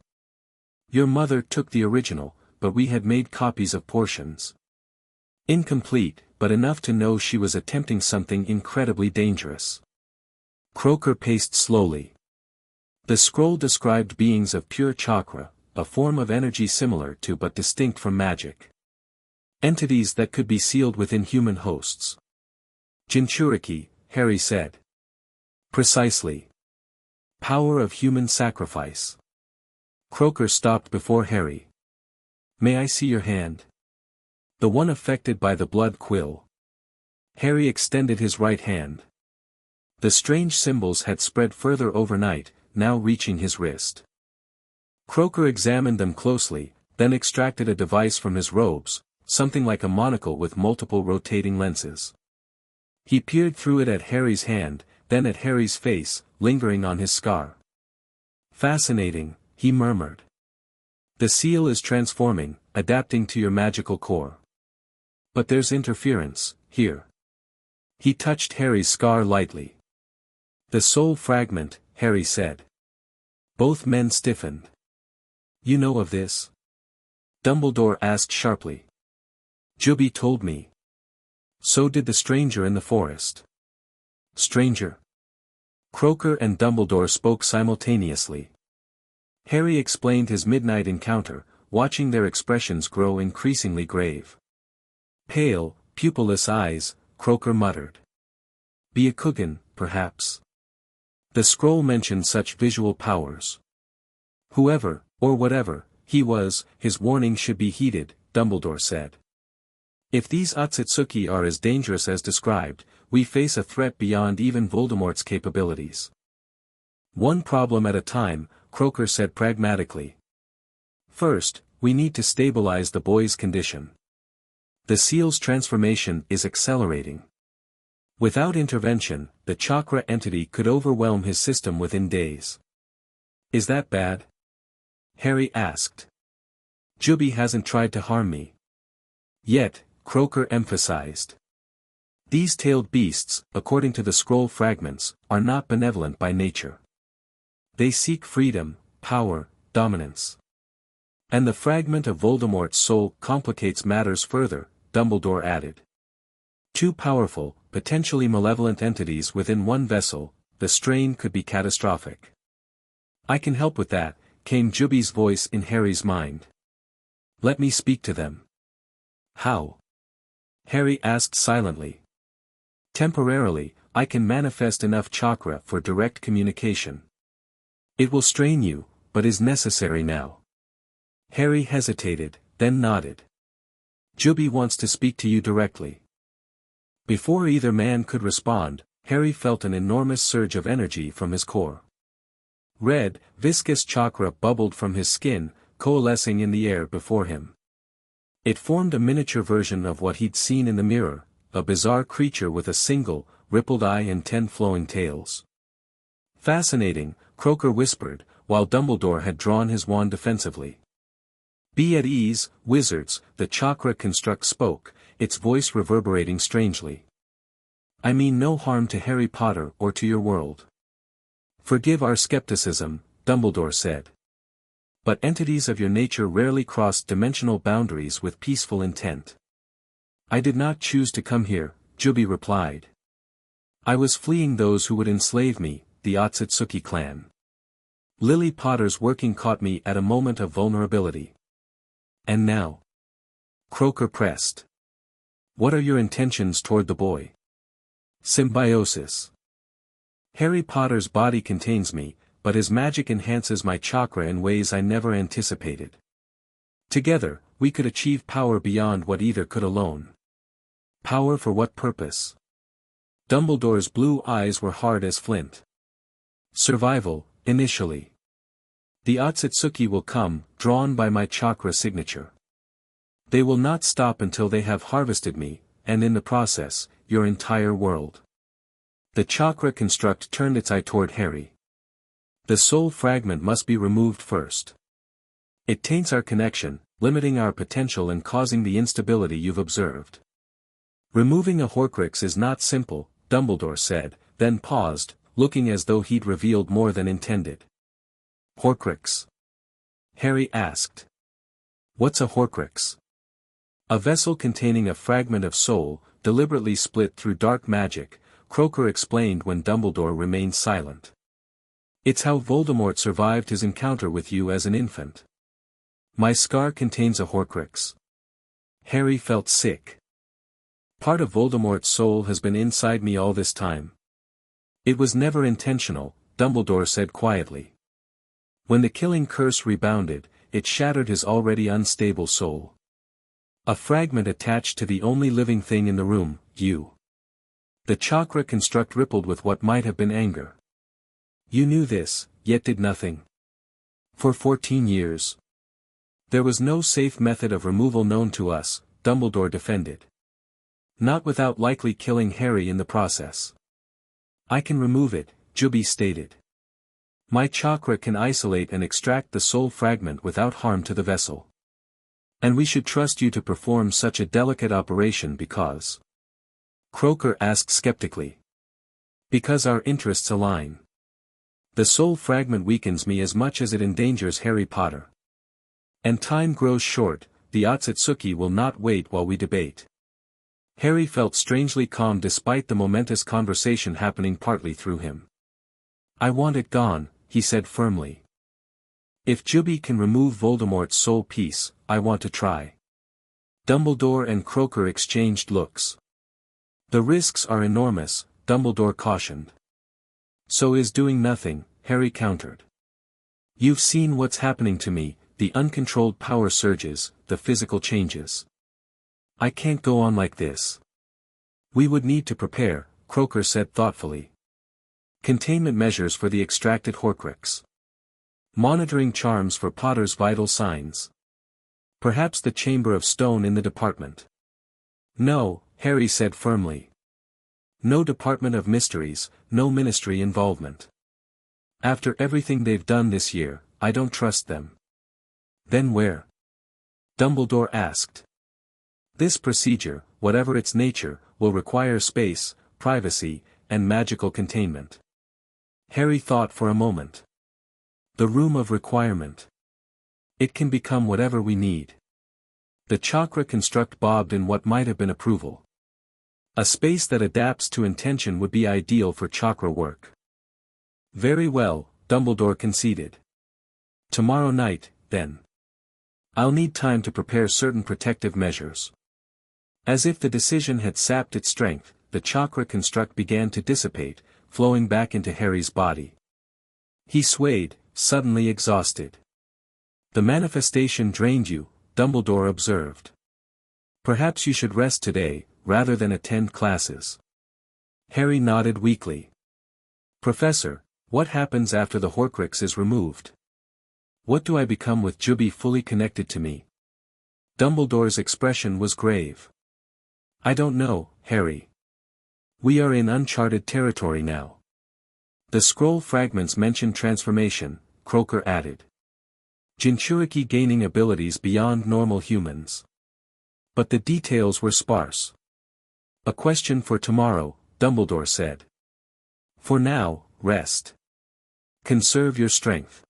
Your mother took the original, but we had made copies of portions. Incomplete, but enough to know she was attempting something incredibly dangerous. Croaker paced slowly. The scroll described beings of pure chakra, a form of energy similar to but distinct from magic. Entities that could be sealed within human hosts. Jinchuriki, Harry said. Precisely. Power of human sacrifice. Croaker stopped before Harry. May I see your hand? The one affected by the blood quill. Harry extended his right hand. The strange symbols had spread further overnight, now reaching his wrist. Croker examined them closely, then extracted a device from his robes, something like a monocle with multiple rotating lenses. He peered through it at Harry's hand, then at Harry's face, lingering on his scar. "Fascinating," he murmured. "The seal is transforming, adapting to your magical core. But there's interference, here." He touched Harry's scar lightly. "The soul fragment," Harry said. Both men stiffened. "You know of this?" Dumbledore asked sharply. "Juby told me." "So did the stranger in the forest." "Stranger?" Croker and Dumbledore spoke simultaneously. Harry explained his midnight encounter, watching their expressions grow increasingly grave. "Pale, pupilless eyes," Croker muttered. "Be a Coogan, perhaps." The scroll mentioned such visual powers. "Whoever, or whatever, he was, his warning should be heeded," Dumbledore said. "If these Otsutsuki are as dangerous as described, we face a threat beyond even Voldemort's capabilities." "One problem at a time," Croker said pragmatically. "First, we need to stabilize the boy's condition. The seal's transformation is accelerating. Without intervention, the chakra entity could overwhelm his system within days." "Is that bad?" Harry asked. "Juby hasn't tried to harm me." "Yet," Croker emphasized. "These tailed beasts, according to the scroll fragments, are not benevolent by nature. They seek freedom, power, dominance. And the fragment of Voldemort's soul complicates matters further," Dumbledore added. "Two powerful, potentially malevolent entities within one vessel, the strain could be catastrophic." "I can help with that," came Juby's voice in Harry's mind. "Let me speak to them." "How?" Harry asked silently. "Temporarily, I can manifest enough chakra for direct communication. It will strain you, but is necessary now." Harry hesitated, then nodded. "Juby wants to speak to you directly." Before either man could respond, Harry felt an enormous surge of energy from his core. Red, viscous chakra bubbled from his skin, coalescing in the air before him. It formed a miniature version of what he'd seen in the mirror, a bizarre creature with a single, rippled eye and 10 flowing tails. "Fascinating," Croker whispered, while Dumbledore had drawn his wand defensively. "Be at ease, wizards," the chakra construct spoke, its voice reverberating strangely. "I mean no harm to Harry Potter or to your world." "Forgive our skepticism," Dumbledore said. "But entities of your nature rarely cross dimensional boundaries with peaceful intent." "I did not choose to come here," Juby replied. "I was fleeing those who would enslave me, the Otsutsuki clan. Lily Potter's working caught me at a moment of vulnerability." "And now?" Croker pressed. "What are your intentions toward the boy?" "Symbiosis. Harry Potter's body contains me, but his magic enhances my chakra in ways I never anticipated. Together, we could achieve power beyond what either could alone." "Power for what purpose?" Dumbledore's blue eyes were hard as flint. "Survival, initially. The Otsutsuki will come, drawn by my chakra signature. They will not stop until they have harvested me, and in the process, your entire world." The chakra construct turned its eye toward Harry. "The soul fragment must be removed first. It taints our connection, limiting our potential and causing the instability you've observed." "Removing a Horcrux is not simple," Dumbledore said, then paused, looking as though he'd revealed more than intended. "Horcrux?" Harry asked. "What's a Horcrux?" "A vessel containing a fragment of soul, deliberately split through dark magic," Croker explained when Dumbledore remained silent. "It's how Voldemort survived his encounter with you as an infant." "My scar contains a Horcrux." Harry felt sick. "Part of Voldemort's soul has been inside me all this time." "It was never intentional," Dumbledore said quietly. "When the killing curse rebounded, it shattered his already unstable soul. A fragment attached to the only living thing in the room, you." The chakra construct rippled with what might have been anger. You knew this, yet did nothing. For 14 years. There was no safe method of removal known to us, Dumbledore defended. Not without likely killing Harry in the process. I can remove it, Juby stated. My chakra can isolate and extract the soul fragment without harm to the vessel. And we should trust you to perform such a delicate operation because... Croaker asked skeptically. Because our interests align. The soul fragment weakens me as much as it endangers Harry Potter. And time grows short, the Otsutsuki will not wait while we debate. Harry felt strangely calm despite the momentous conversation happening partly through him. I want it gone, he said firmly. If Juby can remove Voldemort's soul piece, I want to try. Dumbledore and Croaker exchanged looks. The risks are enormous, Dumbledore cautioned. So is doing nothing, Harry countered. You've seen what's happening to me, the uncontrolled power surges, the physical changes. I can't go on like this. We would need to prepare, Croaker said thoughtfully. Containment measures for the extracted Horcrux. Monitoring charms for Potter's vital signs. Perhaps the Chamber of Stone in the department. No, Harry said firmly. No Department of Mysteries, no Ministry involvement. After everything they've done this year, I don't trust them. Then where? Dumbledore asked. This procedure, whatever its nature, will require space, privacy, and magical containment. Harry thought for a moment. The room of requirement. It can become whatever we need. The chakra construct bobbed in what might have been approval. A space that adapts to intention would be ideal for chakra work. Very well, Dumbledore conceded. Tomorrow night, then. I'll need time to prepare certain protective measures. As if the decision had sapped its strength, the chakra construct began to dissipate, flowing back into Harry's body. He swayed, suddenly exhausted. The manifestation drained you, Dumbledore observed. Perhaps you should rest today, rather than attend classes. Harry nodded weakly. Professor, what happens after the Horcrux is removed? What do I become with Juby fully connected to me? Dumbledore's expression was grave. I don't know, Harry. We are in uncharted territory now. The scroll fragments mention transformation, Croaker added. Jinchuriki gaining abilities beyond normal humans. But the details were sparse. A question for tomorrow, Dumbledore said. For now, rest. Conserve your strength.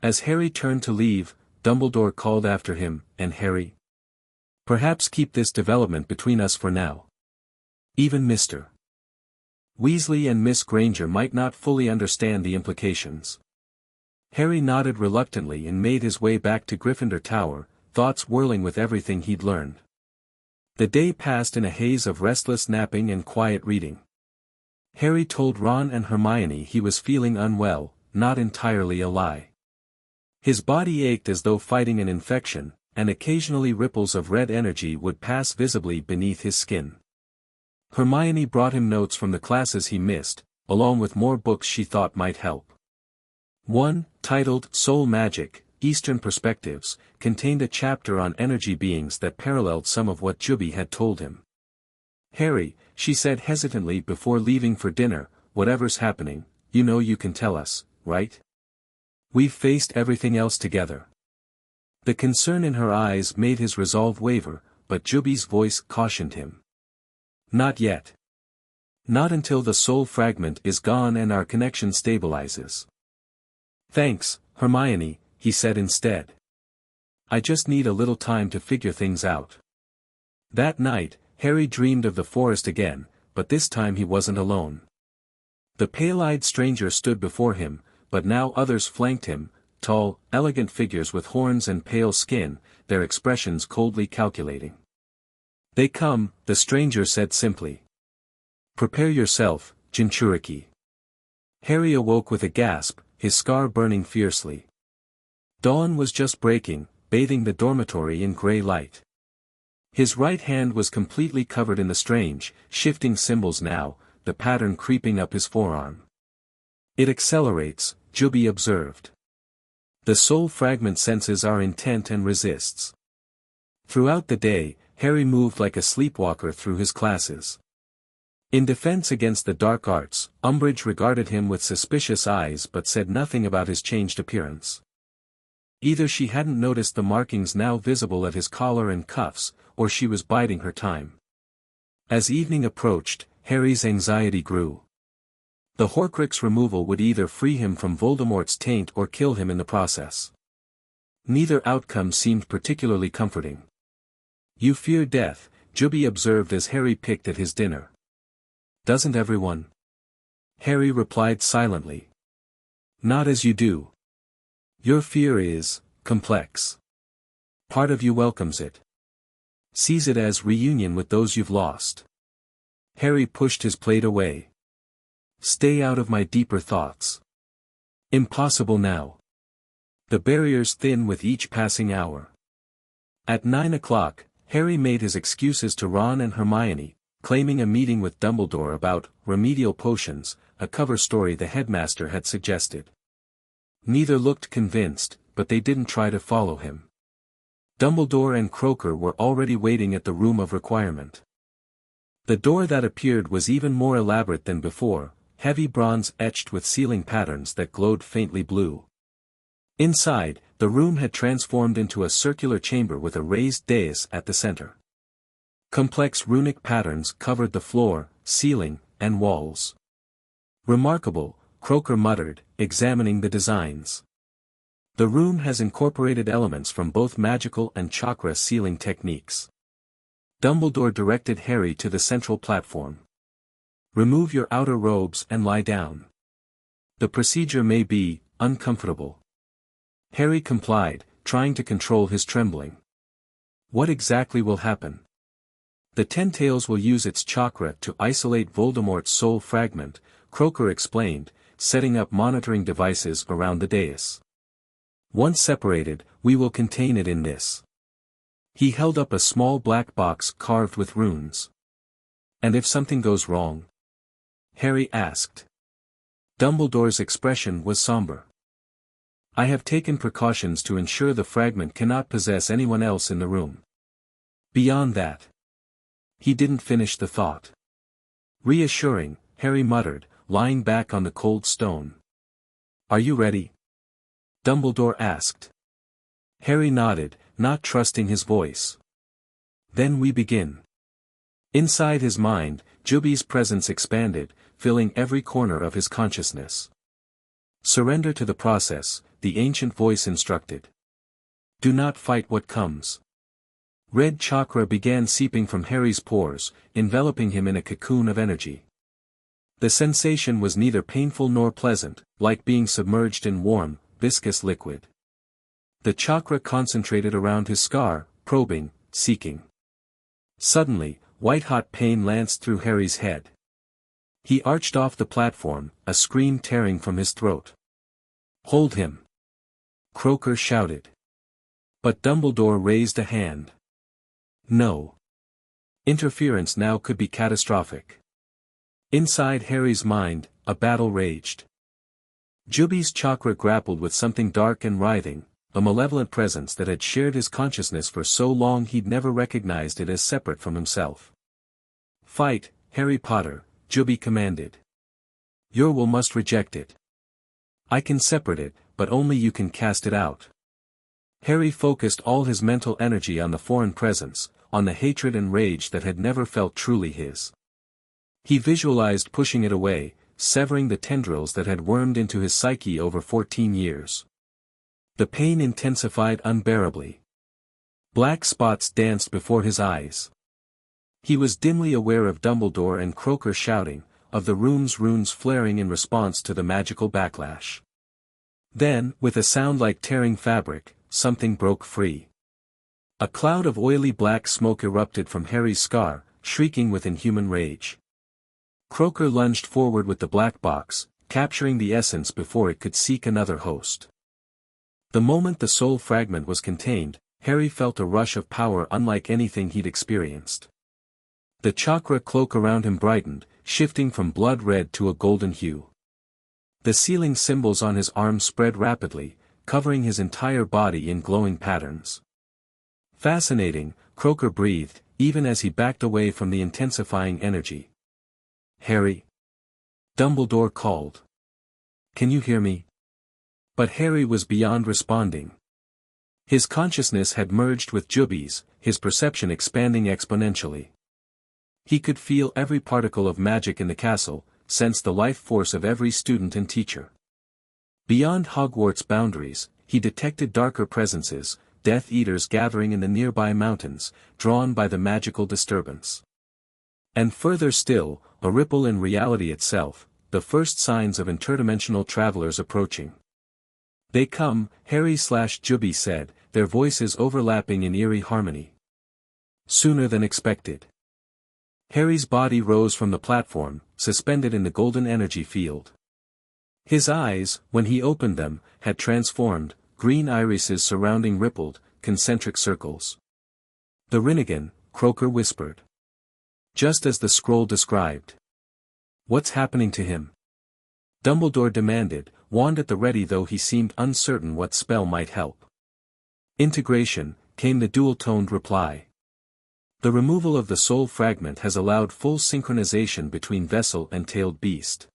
As Harry turned to leave, Dumbledore called after him, and Harry? Perhaps keep this development between us for now. Even Mr. Weasley and Miss Granger might not fully understand the implications. Harry nodded reluctantly and made his way back to Gryffindor Tower, thoughts whirling with everything he'd learned. The day passed in a haze of restless napping and quiet reading. Harry told Ron and Hermione he was feeling unwell, not entirely a lie. His body ached as though fighting an infection, and occasionally ripples of red energy would pass visibly beneath his skin. Hermione brought him notes from the classes he missed, along with more books she thought might help. One, titled Soul Magic, Eastern Perspectives, contained a chapter on energy beings that paralleled some of what Juby had told him. Harry, she said hesitantly before leaving for dinner, whatever's happening, you know you can tell us, right? We've faced everything else together. The concern in her eyes made his resolve waver, but Juby's voice cautioned him. Not yet. Not until the soul fragment is gone and our connection stabilizes. Thanks, Hermione, he said instead. I just need a little time to figure things out. That night, Harry dreamed of the forest again, but this time he wasn't alone. The pale-eyed stranger stood before him, but now others flanked him, tall, elegant figures with horns and pale skin, their expressions coldly calculating. They come, the stranger said simply. Prepare yourself, Jinchuriki. Harry awoke with a gasp, his scar burning fiercely. Dawn was just breaking, bathing the dormitory in grey light. His right hand was completely covered in the strange, shifting symbols now, the pattern creeping up his forearm. It accelerates, Juby observed. The soul fragment senses our intent and resists. Throughout the day, Harry moved like a sleepwalker through his classes. In defense against the dark arts, Umbridge regarded him with suspicious eyes but said nothing about his changed appearance. Either she hadn't noticed the markings now visible at his collar and cuffs, or she was biding her time. As evening approached, Harry's anxiety grew. The Horcrux removal would either free him from Voldemort's taint or kill him in the process. Neither outcome seemed particularly comforting. "You fear death," Juby observed as Harry picked at his dinner. "Doesn't everyone?" Harry replied silently. "Not as you do. Your fear is complex. Part of you welcomes it. Sees it as reunion with those you've lost." Harry pushed his plate away. "Stay out of my deeper thoughts. Impossible now. The barriers thin with each passing hour." At 9 o'clock, Harry made his excuses to Ron and Hermione, claiming a meeting with Dumbledore about remedial potions, a cover story the headmaster had suggested. Neither looked convinced, but they didn't try to follow him. Dumbledore and Croaker were already waiting at the room of requirement. The door that appeared was even more elaborate than before, heavy bronze etched with ceiling patterns that glowed faintly blue. Inside, the room had transformed into a circular chamber with a raised dais at the center. Complex runic patterns covered the floor, ceiling, and walls. "Remarkable," Croaker muttered, examining the designs. "The room has incorporated elements from both magical and chakra sealing techniques." Dumbledore directed Harry to the central platform. "Remove your outer robes and lie down. The procedure may be uncomfortable." Harry complied, trying to control his trembling. "What exactly will happen?" "The Ten-Tails will use its chakra to isolate Voldemort's soul fragment," Croaker explained, setting up monitoring devices around the dais. "Once separated, we will contain it in this." He held up a small black box carved with runes. "And if something goes wrong?" Harry asked. Dumbledore's expression was somber. "I have taken precautions to ensure the fragment cannot possess anyone else in the room. Beyond that." He didn't finish the thought. "Reassuring," Harry muttered, lying back on the cold stone. "Are you ready?" Dumbledore asked. Harry nodded, not trusting his voice. "Then we begin." Inside his mind, Juby's presence expanded, filling every corner of his consciousness. "Surrender to the process," the ancient voice instructed. "Do not fight what comes." Red chakra began seeping from Harry's pores, enveloping him in a cocoon of energy. The sensation was neither painful nor pleasant, like being submerged in warm, viscous liquid. The chakra concentrated around his scar, probing, seeking. Suddenly, white-hot pain lanced through Harry's head. He arched off the platform, a scream tearing from his throat. "Hold him!" Croaker shouted. But Dumbledore raised a hand. No. Interference now could be catastrophic. Inside Harry's mind, a battle raged. Juby's chakra grappled with something dark and writhing, a malevolent presence that had shared his consciousness for so long he'd never recognized it as separate from himself. "Fight, Harry Potter," Juby commanded. "Your will must reject it. I can separate it, but only you can cast it out." Harry focused all his mental energy on the foreign presence, on the hatred and rage that had never felt truly his. He visualized pushing it away, severing the tendrils that had wormed into his psyche over 14 years. The pain intensified unbearably. Black spots danced before his eyes. He was dimly aware of Dumbledore and Croaker shouting, of the room's runes flaring in response to the magical backlash. Then, with a sound like tearing fabric, something broke free. A cloud of oily black smoke erupted from Harry's scar, shrieking with inhuman rage. Croaker lunged forward with the black box, capturing the essence before it could seek another host. The moment the soul fragment was contained, Harry felt a rush of power unlike anything he'd experienced. The chakra cloak around him brightened, shifting from blood red to a golden hue. The sealing symbols on his arm spread rapidly, covering his entire body in glowing patterns. Fascinating, Croker breathed, even as he backed away from the intensifying energy. "Harry?" Dumbledore called. "Can you hear me?" But Harry was beyond responding. His consciousness had merged with Juby's, his perception expanding exponentially. He could feel every particle of magic in the castle, sense the life force of every student and teacher. Beyond Hogwarts' boundaries, he detected darker presences, Death Eaters gathering in the nearby mountains, drawn by the magical disturbance. And further still, a ripple in reality itself, the first signs of interdimensional travelers approaching. "They come," Harry/Juby said, their voices overlapping in eerie harmony. "Sooner than expected." Harry's body rose from the platform, suspended in the golden energy field. His eyes, when he opened them, had transformed, green irises surrounding rippled, concentric circles. "The Rinnegan," Croker whispered. "Just as the scroll described." "What's happening to him?" Dumbledore demanded, wand at the ready though he seemed uncertain what spell might help. "Integration," came the dual-toned reply. "The removal of the soul fragment has allowed full synchronization between vessel and tailed beast."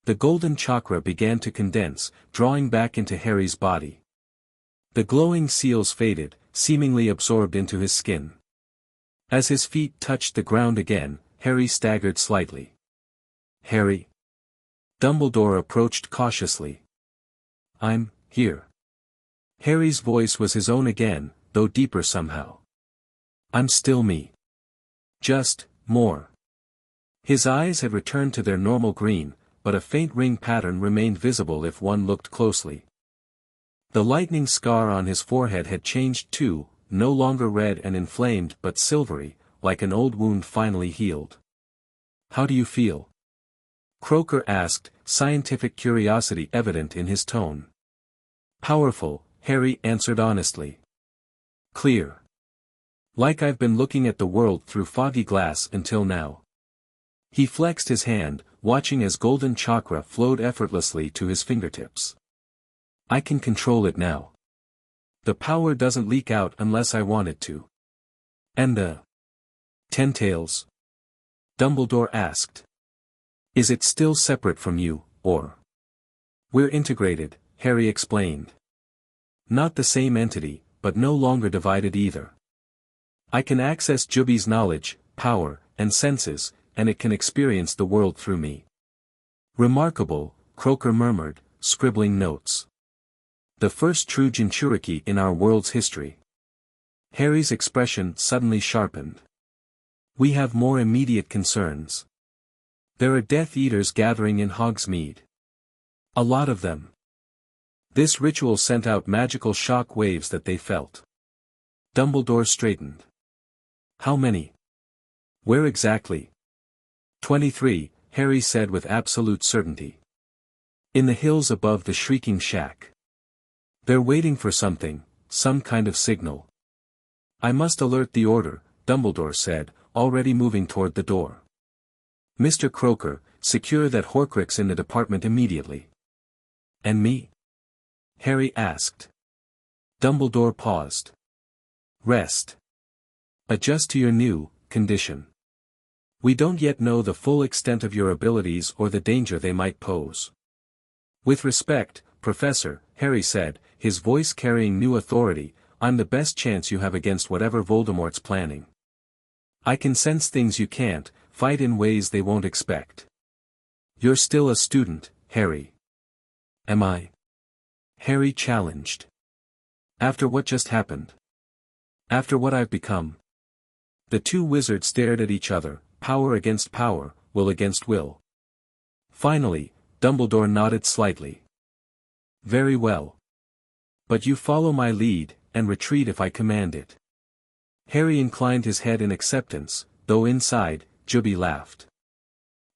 The golden chakra began to condense, drawing back into Harry's body. The glowing seals faded, seemingly absorbed into his skin. As his feet touched the ground again, Harry staggered slightly. "Harry?" Dumbledore approached cautiously. "I'm here." Harry's voice was his own again, though deeper somehow. "I'm still me. Just, more." His eyes had returned to their normal green, but a faint ring pattern remained visible if one looked closely. The lightning scar on his forehead had changed too, no longer red and inflamed but silvery, like an old wound finally healed. "How do you feel?" Croker asked, scientific curiosity evident in his tone. "Powerful," Harry answered honestly. "Clear. Like I've been looking at the world through foggy glass until now." He flexed his hand, watching as golden chakra flowed effortlessly to his fingertips. "I can control it now. The power doesn't leak out unless I want it to." "And the Tentails?" Dumbledore asked. "Is it still separate from you, or?" "We're integrated," Harry explained. "Not the same entity, but no longer divided either. I can access Juby's knowledge, power, and senses, and it can experience the world through me." "Remarkable," Croker murmured, scribbling notes. "The first true Jinchuriki in our world's history." Harry's expression suddenly sharpened. "We have more immediate concerns. There are Death Eaters gathering in Hogsmeade. A lot of them." This ritual sent out magical shock waves that they felt. Dumbledore straightened. "How many? Where exactly?" 23, Harry said with absolute certainty. "In the hills above the Shrieking Shack. They're waiting for something, some kind of signal." "I must alert the Order," Dumbledore said, already moving toward the door. "Mr. Croker, secure that Horcrux in the department immediately." "And me?" Harry asked. Dumbledore paused. "Rest. Adjust to your new condition. We don't yet know the full extent of your abilities or the danger they might pose." "With respect, Professor," Harry said, his voice carrying new authority, "I'm the best chance you have against whatever Voldemort's planning. I can sense things you can't, fight in ways they won't expect." "You're still a student, Harry." "Am I?" Harry challenged. "After what just happened? After what I've become?" The two wizards stared at each other, power against power, will against will. Finally, Dumbledore nodded slightly. "Very well. But you follow my lead, and retreat if I command it." Harry inclined his head in acceptance, though inside, Juby laughed.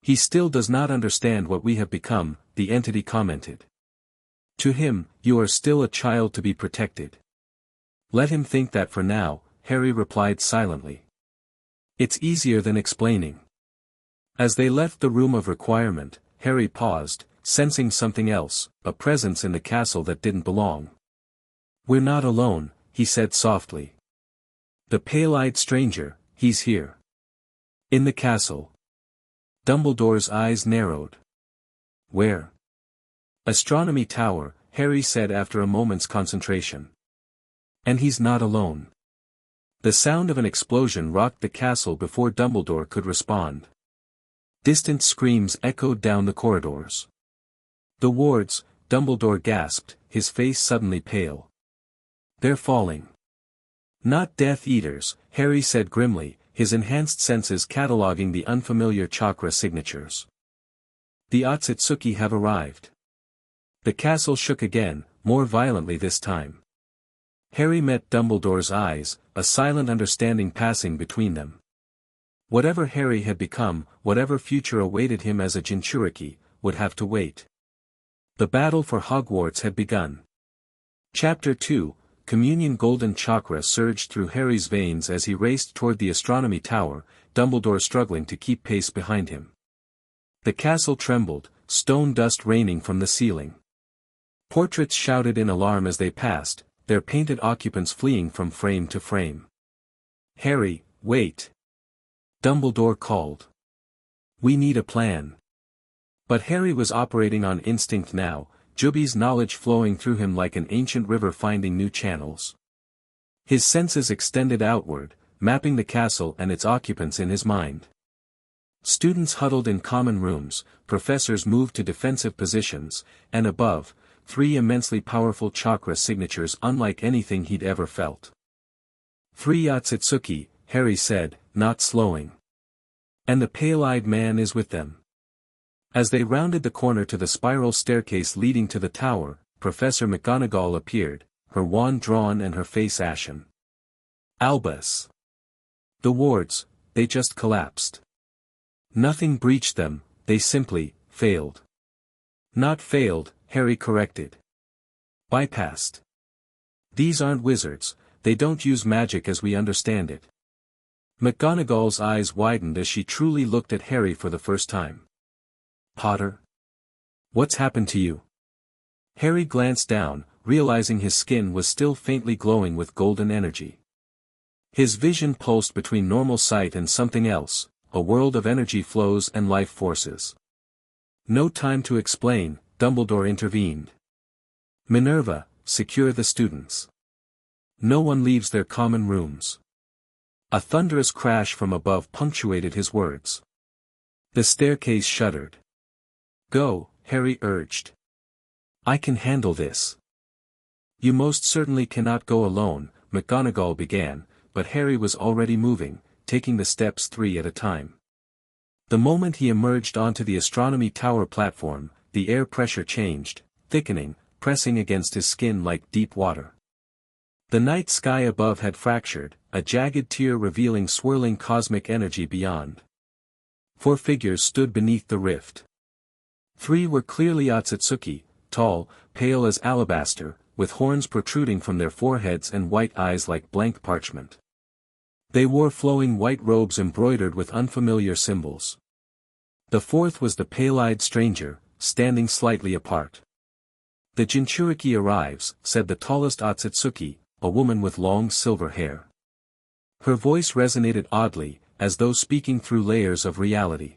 "He still does not understand what we have become," the entity commented. "To him, you are still a child to be protected." "Let him think that for now," Harry replied silently. "It's easier than explaining." As they left the room of requirement, Harry paused, sensing something else, a presence in the castle that didn't belong. "We're not alone," he said softly. "The pale-eyed stranger, he's here." "In the castle." Dumbledore's eyes narrowed. "Where?" "Astronomy Tower," Harry said after a moment's concentration. "And he's not alone." The sound of an explosion rocked the castle before Dumbledore could respond. Distant screams echoed down the corridors. "The wards," Dumbledore gasped, his face suddenly pale. "They're falling." "Not Death Eaters," Harry said grimly, his enhanced senses cataloging the unfamiliar chakra signatures. "The Otsutsuki have arrived." The castle shook again, more violently this time. Harry met Dumbledore's eyes, a silent understanding passing between them. Whatever Harry had become, whatever future awaited him as a Jinchuriki, would have to wait. The battle for Hogwarts had begun. Chapter 2, Communion. Golden chakra surged through Harry's veins as he raced toward the Astronomy Tower, Dumbledore struggling to keep pace behind him. The castle trembled, stone dust raining from the ceiling. Portraits shouted in alarm as they passed, their painted occupants fleeing from frame to frame. "Harry, wait!" Dumbledore called. "We need a plan." But Harry was operating on instinct now, Juby's knowledge flowing through him like an ancient river finding new channels. His senses extended outward, mapping the castle and its occupants in his mind. Students huddled in common rooms, professors moved to defensive positions, and above, 3 immensely powerful chakra signatures unlike anything he'd ever felt. 3 Otsutsuki, Harry said, not slowing. "And the pale-eyed man is with them." As they rounded the corner to the spiral staircase leading to the tower, Professor McGonagall appeared, her wand drawn and her face ashen. "Albus. The wards, they just collapsed. Nothing breached them, they simply failed." "Not failed," Harry corrected. "Bypassed. These aren't wizards, they don't use magic as we understand it." McGonagall's eyes widened as she truly looked at Harry for the first time. "Potter? What's happened to you?" Harry glanced down, realizing his skin was still faintly glowing with golden energy. His vision pulsed between normal sight and something else, a world of energy flows and life forces. "No time to explain," Dumbledore intervened. "Minerva, secure the students. No one leaves their common rooms." A thunderous crash from above punctuated his words. The staircase shuddered. "Go," Harry urged. "I can handle this." "You most certainly cannot go alone," McGonagall began, but Harry was already moving, taking the steps 3 at a time. The moment he emerged onto the Astronomy Tower platform, the air pressure changed, thickening, pressing against his skin like deep water. The night sky above had fractured, a jagged tear revealing swirling cosmic energy beyond. 4 figures stood beneath the rift. 3 were clearly Otsutsuki, tall, pale as alabaster, with horns protruding from their foreheads and white eyes like blank parchment. They wore flowing white robes embroidered with unfamiliar symbols. The 4th was the pale-eyed stranger, standing slightly apart. "The Jinchuriki arrives," said the tallest Otsutsuki, a woman with long silver hair. Her voice resonated oddly, as though speaking through layers of reality.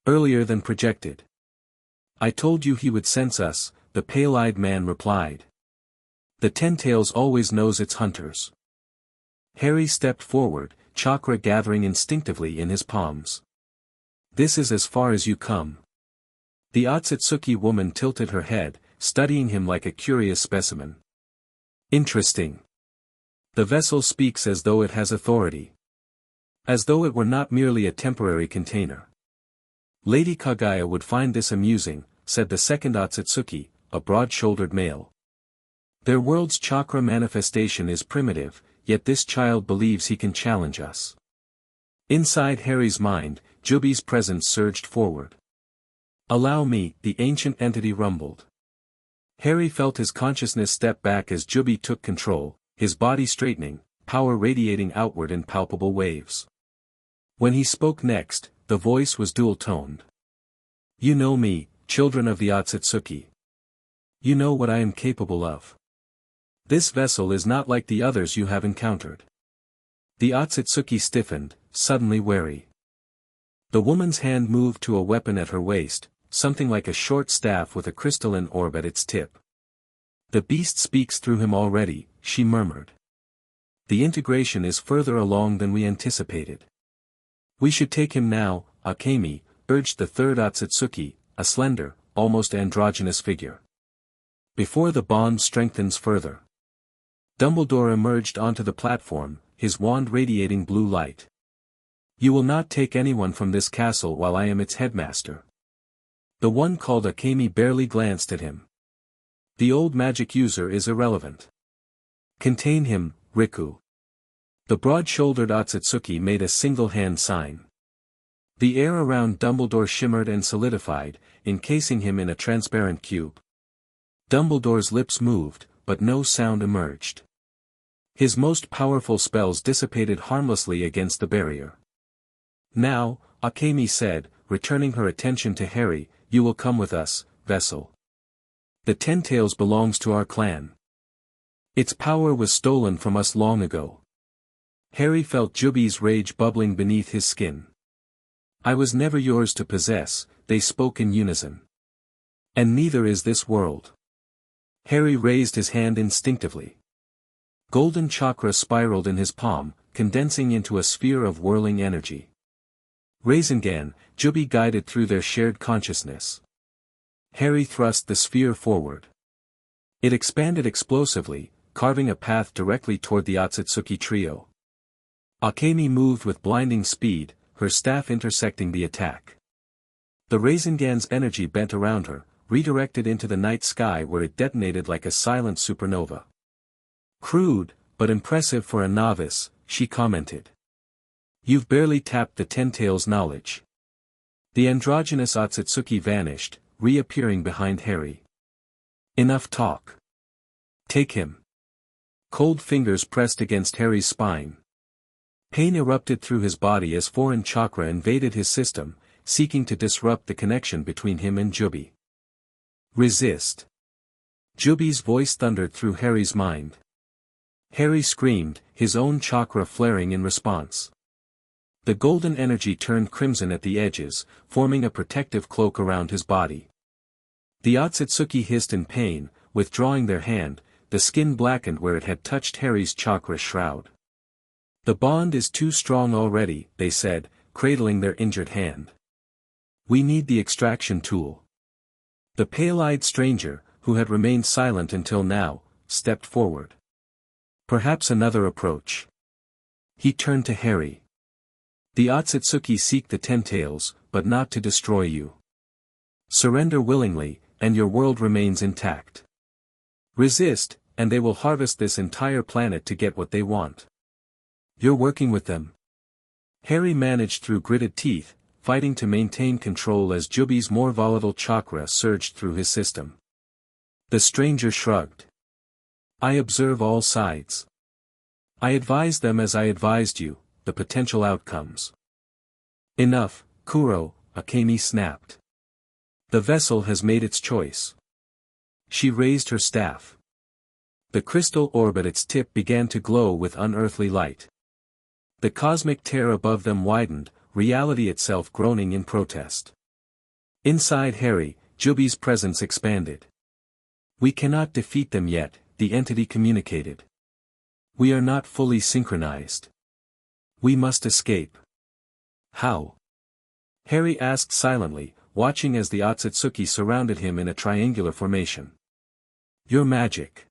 "Earlier than projected." "I told you he would sense us," the pale-eyed man replied. "The Ten-Tails always knows its hunters." Harry stepped forward, chakra gathering instinctively in his palms. "This is as far as you come." The Otsutsuki woman tilted her head, studying him like a curious specimen. "Interesting. The vessel speaks as though it has authority. As though it were not merely a temporary container." "Lady Kaguya would find this amusing," said the second Otsutsuki, a broad-shouldered male. "Their world's chakra manifestation is primitive, yet this child believes he can challenge us." Inside Harry's mind, Juby's presence surged forward. "Allow me," the ancient entity rumbled. Harry felt his consciousness step back as Juby took control, his body straightening, power radiating outward in palpable waves. When he spoke next, the voice was dual-toned. "You know me, children of the Otsutsuki. You know what I am capable of. This vessel is not like the others you have encountered. The Otsutsuki stiffened, suddenly wary. The woman's hand moved to a weapon at her waist, something like a short staff with a crystalline orb at its tip. The beast speaks through him already, she murmured. The integration is further along than we anticipated. We should take him now, Akemi, urged the third Otsutsuki, a slender, almost androgynous figure. Before the bond strengthens further. Dumbledore emerged onto the platform, his wand radiating blue light. You will not take anyone from this castle while I am its headmaster. The one called Akemi barely glanced at him. The old magic user is irrelevant. Contain him, Riku. The broad-shouldered Otsutsuki made a single-hand sign. The air around Dumbledore shimmered and solidified, encasing him in a transparent cube. Dumbledore's lips moved, but no sound emerged. His most powerful spells dissipated harmlessly against the barrier. Now, Akemi said, returning her attention to Harry, you will come with us, Vessel. The Ten-Tails belongs to our clan. Its power was stolen from us long ago. Harry felt Juby's rage bubbling beneath his skin. I was never yours to possess, they spoke in unison. And neither is this world. Harry raised his hand instinctively. Golden chakra spiraled in his palm, condensing into a sphere of whirling energy. Rasengan, Juby guided through their shared consciousness. Harry thrust the sphere forward. It expanded explosively, carving a path directly toward the Otsutsuki trio. Akemi moved with blinding speed, her staff intersecting the attack. The Rasengan's energy bent around her, redirected into the night sky where it detonated like a silent supernova. Crude, but impressive for a novice, she commented. You've barely tapped the Ten-Tails' knowledge. The androgynous Otsutsuki vanished, reappearing behind Harry. Enough talk. Take him. Cold fingers pressed against Harry's spine. Pain erupted through his body as foreign chakra invaded his system, seeking to disrupt the connection between him and Juby. Resist. Juby's voice thundered through Harry's mind. Harry screamed, his own chakra flaring in response. The golden energy turned crimson at the edges, forming a protective cloak around his body. The Otsutsuki hissed in pain, withdrawing their hand, the skin blackened where it had touched Harry's chakra shroud. The bond is too strong already, they said, cradling their injured hand. We need the extraction tool. The pale-eyed stranger, who had remained silent until now, stepped forward. Perhaps another approach. He turned to Harry. The Otsutsuki seek the Ten-Tails, but not to destroy you. Surrender willingly, and your world remains intact. Resist, and they will harvest this entire planet to get what they want. You're working with them. Harry managed through gritted teeth, fighting to maintain control as Juby's more volatile chakra surged through his system. The stranger shrugged. I observe all sides. I advise them as I advised you, the potential outcomes. Enough, Kuro, Akemi snapped. The vessel has made its choice. She raised her staff. The crystal orb at its tip began to glow with unearthly light. The cosmic tear above them widened, reality itself groaning in protest. Inside Harry, Juby's presence expanded. We cannot defeat them yet, the entity communicated. We are not fully synchronized. We must escape. How? Harry asked silently, watching as the Otsutsuki surrounded him in a triangular formation. Your magic.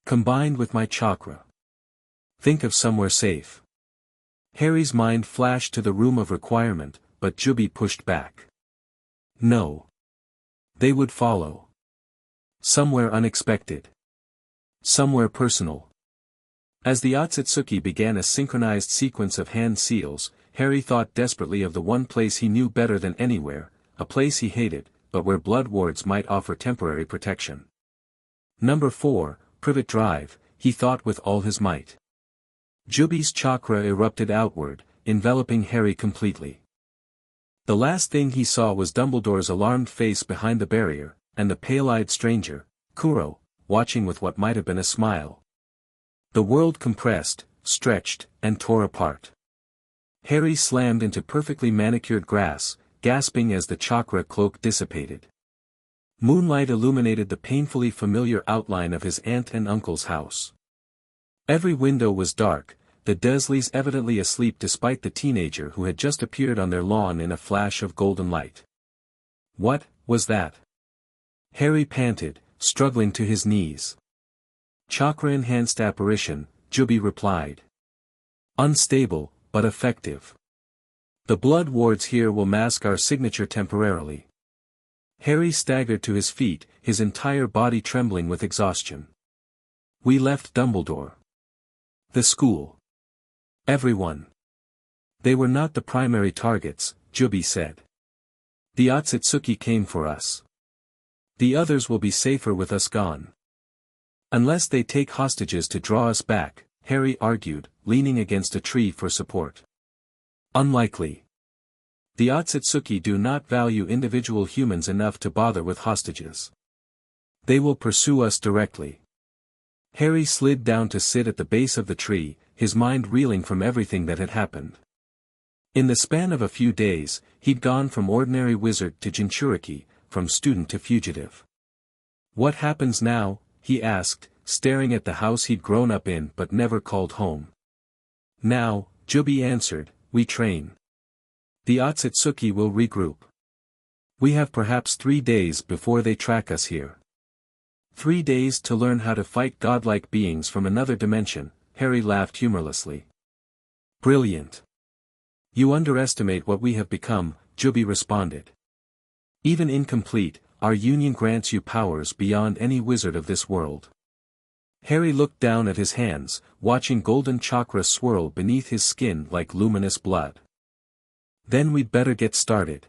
Combined with my chakra. Think of somewhere safe. Harry's mind flashed to the room of requirement, but Juby pushed back. No. They would follow. Somewhere unexpected. Somewhere personal. As the Otsutsuki began a synchronized sequence of hand seals, Harry thought desperately of the one place he knew better than anywhere, a place he hated, but where blood wards might offer temporary protection. Number 4, Privet Drive, he thought with all his might. Juby's chakra erupted outward, enveloping Harry completely. The last thing he saw was Dumbledore's alarmed face behind the barrier, and the pale-eyed stranger, Kuro, watching with what might have been a smile. The world compressed, stretched, and tore apart. Harry slammed into perfectly manicured grass, gasping as the chakra cloak dissipated. Moonlight illuminated the painfully familiar outline of his aunt and uncle's house. Every window was dark, the Dursleys evidently asleep despite the teenager who had just appeared on their lawn in a flash of golden light. What was that? Harry panted, struggling to his knees. Chakra-enhanced apparition, Juby replied. Unstable, but effective. The blood wards here will mask our signature temporarily. Harry staggered to his feet, his entire body trembling with exhaustion. We left Dumbledore. The school. Everyone. They were not the primary targets, Juby said. The Otsutsuki came for us. The others will be safer with us gone. Unless they take hostages to draw us back, Harry argued, leaning against a tree for support. Unlikely. The Otsutsuki do not value individual humans enough to bother with hostages. They will pursue us directly. Harry slid down to sit at the base of the tree, his mind reeling from everything that had happened. In the span of a few days, he'd gone from ordinary wizard to Jinchuriki, from student to fugitive. What happens now? He asked, staring at the house he'd grown up in but never called home. Now, Juby answered, we train. The Otsutsuki will regroup. We have perhaps 3 days before they track us here. 3 days to learn how to fight godlike beings from another dimension, Harry laughed humorlessly. Brilliant. You underestimate what we have become, Juby responded. Even incomplete, our union grants you powers beyond any wizard of this world. Harry looked down at his hands, watching golden chakra swirl beneath his skin like luminous blood. Then we'd better get started.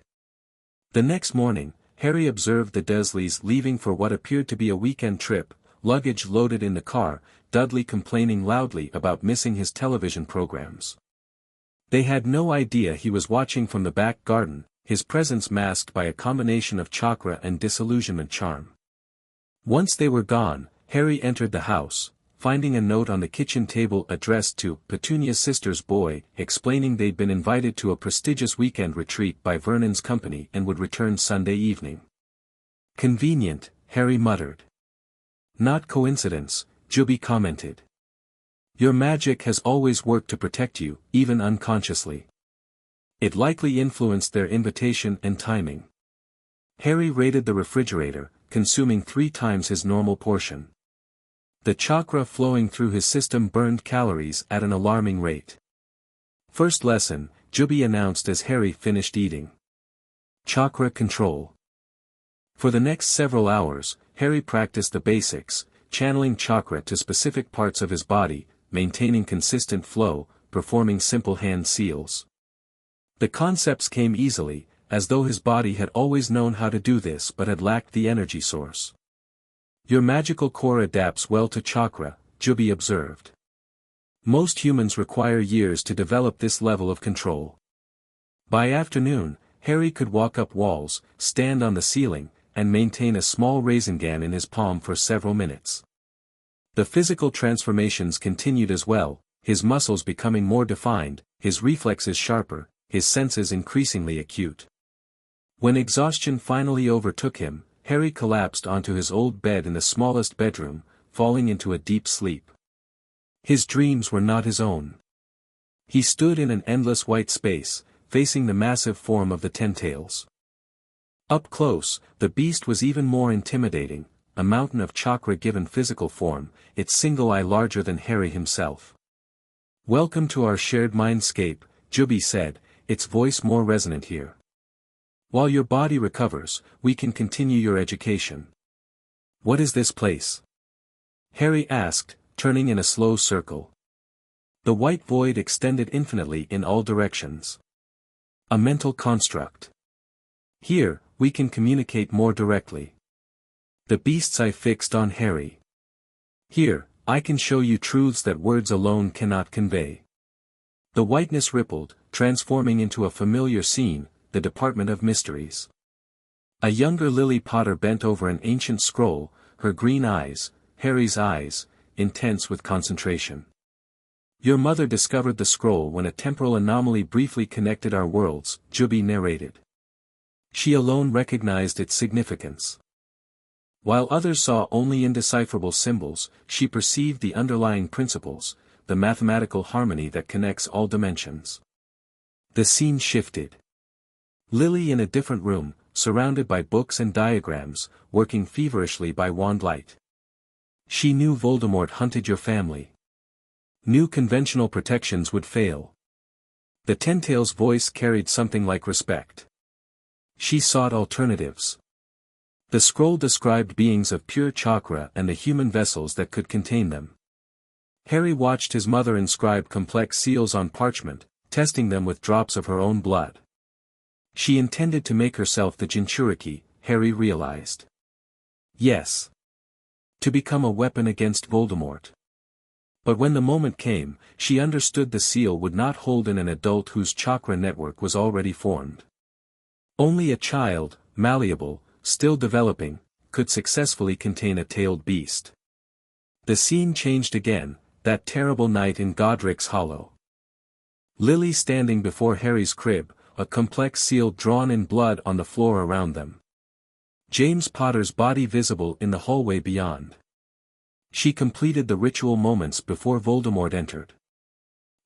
The next morning, Harry observed the Dursleys leaving for what appeared to be a weekend trip, luggage loaded in the car, Dudley complaining loudly about missing his television programs. They had no idea he was watching from the back garden, his presence masked by a combination of chakra and disillusionment charm. Once they were gone, Harry entered the house, finding a note on the kitchen table addressed to Petunia's sister's boy, explaining they'd been invited to a prestigious weekend retreat by Vernon's company and would return Sunday evening. Convenient, Harry muttered. Not coincidence, Juby commented. Your magic has always worked to protect you, even unconsciously. It likely influenced their invitation and timing. Harry raided the refrigerator, consuming 3 times his normal portion. The chakra flowing through his system burned calories at an alarming rate. First lesson, Juby announced as Harry finished eating. Chakra control. For the next several hours, Harry practiced the basics, channeling chakra to specific parts of his body, maintaining consistent flow, performing simple hand seals. The concepts came easily, as though his body had always known how to do this but had lacked the energy source. Your magical core adapts well to chakra, Juby observed. Most humans require years to develop this level of control. By afternoon, Harry could walk up walls, stand on the ceiling, and maintain a small Rasengan in his palm for several minutes. The physical transformations continued as well, his muscles becoming more defined, his reflexes sharper, his senses increasingly acute. When exhaustion finally overtook him, Harry collapsed onto his old bed in the smallest bedroom, falling into a deep sleep. His dreams were not his own. He stood in an endless white space, facing the massive form of the Tentails. Up close, the beast was even more intimidating, a mountain of chakra given physical form, its single eye larger than Harry himself. Welcome to our shared mindscape, Juby said, its voice more resonant here. While your body recovers, we can continue your education. What is this place? Harry asked, turning in a slow circle. The white void extended infinitely in all directions. A mental construct. Here, we can communicate more directly. The beast's eye fixed on Harry. Here, I can show you truths that words alone cannot convey. The whiteness rippled, transforming into a familiar scene, the Department of Mysteries. A younger Lily Potter bent over an ancient scroll, her green eyes, Harry's eyes, intense with concentration. Your mother discovered the scroll when a temporal anomaly briefly connected our worlds, Juby narrated. She alone recognized its significance. While others saw only indecipherable symbols, she perceived the underlying principles, the mathematical harmony that connects all dimensions. The scene shifted. Lily in a different room, surrounded by books and diagrams, working feverishly by wand light. She knew Voldemort hunted your family. Knew conventional protections would fail. The Tentail's voice carried something like respect. She sought alternatives. The scroll described beings of pure chakra and the human vessels that could contain them. Harry watched his mother inscribe complex seals on parchment, testing them with drops of her own blood. She intended to make herself the Jinchuriki, Harry realized. Yes. To become a weapon against Voldemort. But when the moment came, she understood the seal would not hold in an adult whose chakra network was already formed. Only a child, malleable, still developing, could successfully contain a tailed beast. The scene changed again, that terrible night in Godric's Hollow. Lily standing before Harry's crib, a complex seal drawn in blood on the floor around them. James Potter's body visible in the hallway beyond. She completed the ritual moments before Voldemort entered.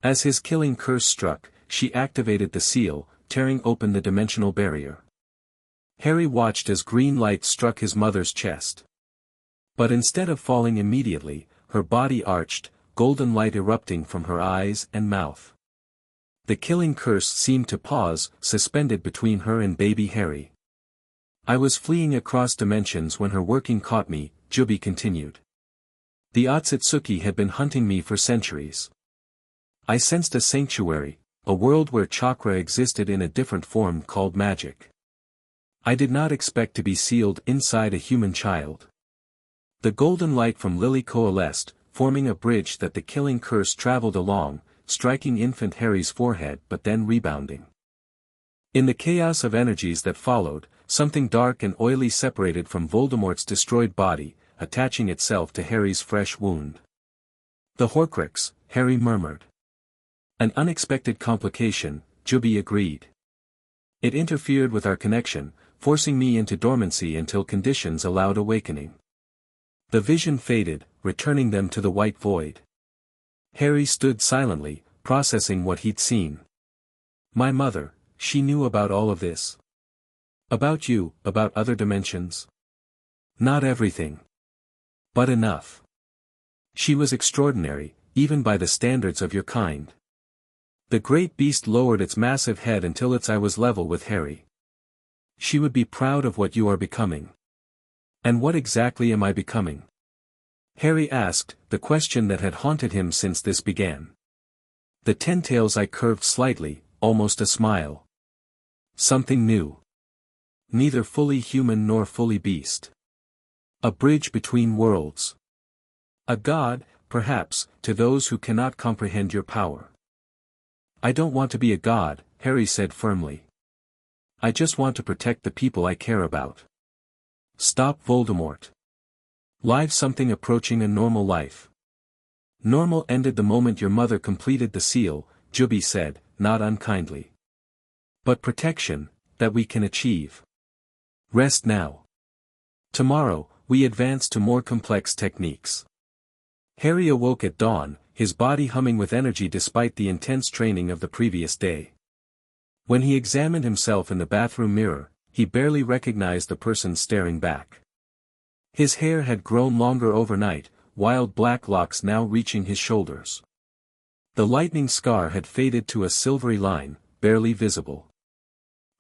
As his killing curse struck, she activated the seal, tearing open the dimensional barrier. Harry watched as green light struck his mother's chest. But instead of falling immediately, her body arched, golden light erupting from her eyes and mouth. The killing curse seemed to pause, suspended between her and baby Harry. I was fleeing across dimensions when her working caught me, Juby continued. The Otsutsuki had been hunting me for centuries. I sensed a sanctuary, a world where chakra existed in a different form called magic. I did not expect to be sealed inside a human child. The golden light from Lily coalesced, forming a bridge that the killing curse traveled along, striking infant Harry's forehead but then rebounding. In the chaos of energies that followed, something dark and oily separated from Voldemort's destroyed body, attaching itself to Harry's fresh wound. The Horcrux, Harry murmured. An unexpected complication, Juby agreed. It interfered with our connection, forcing me into dormancy until conditions allowed awakening. The vision faded, returning them to the white void. Harry stood silently, processing what he'd seen. My mother, she knew about all of this. About you, about other dimensions. Not everything. But enough. She was extraordinary, even by the standards of your kind. The great beast lowered its massive head until its eye was level with Harry. She would be proud of what you are becoming. And what exactly am I becoming? Harry asked, the question that had haunted him since this began. The Tentail's eye curved slightly, almost a smile. Something new. Neither fully human nor fully beast. A bridge between worlds. A god, perhaps, to those who cannot comprehend your power. I don't want to be a god, Harry said firmly. I just want to protect the people I care about. Stop Voldemort. Live something approaching a normal life. Normal ended the moment your mother completed the seal, Juby said, not unkindly. But protection, that we can achieve. Rest now. Tomorrow, we advance to more complex techniques. Harry awoke at dawn, his body humming with energy despite the intense training of the previous day. When he examined himself in the bathroom mirror, he barely recognized the person staring back. His hair had grown longer overnight, wild black locks now reaching his shoulders. The lightning scar had faded to a silvery line, barely visible.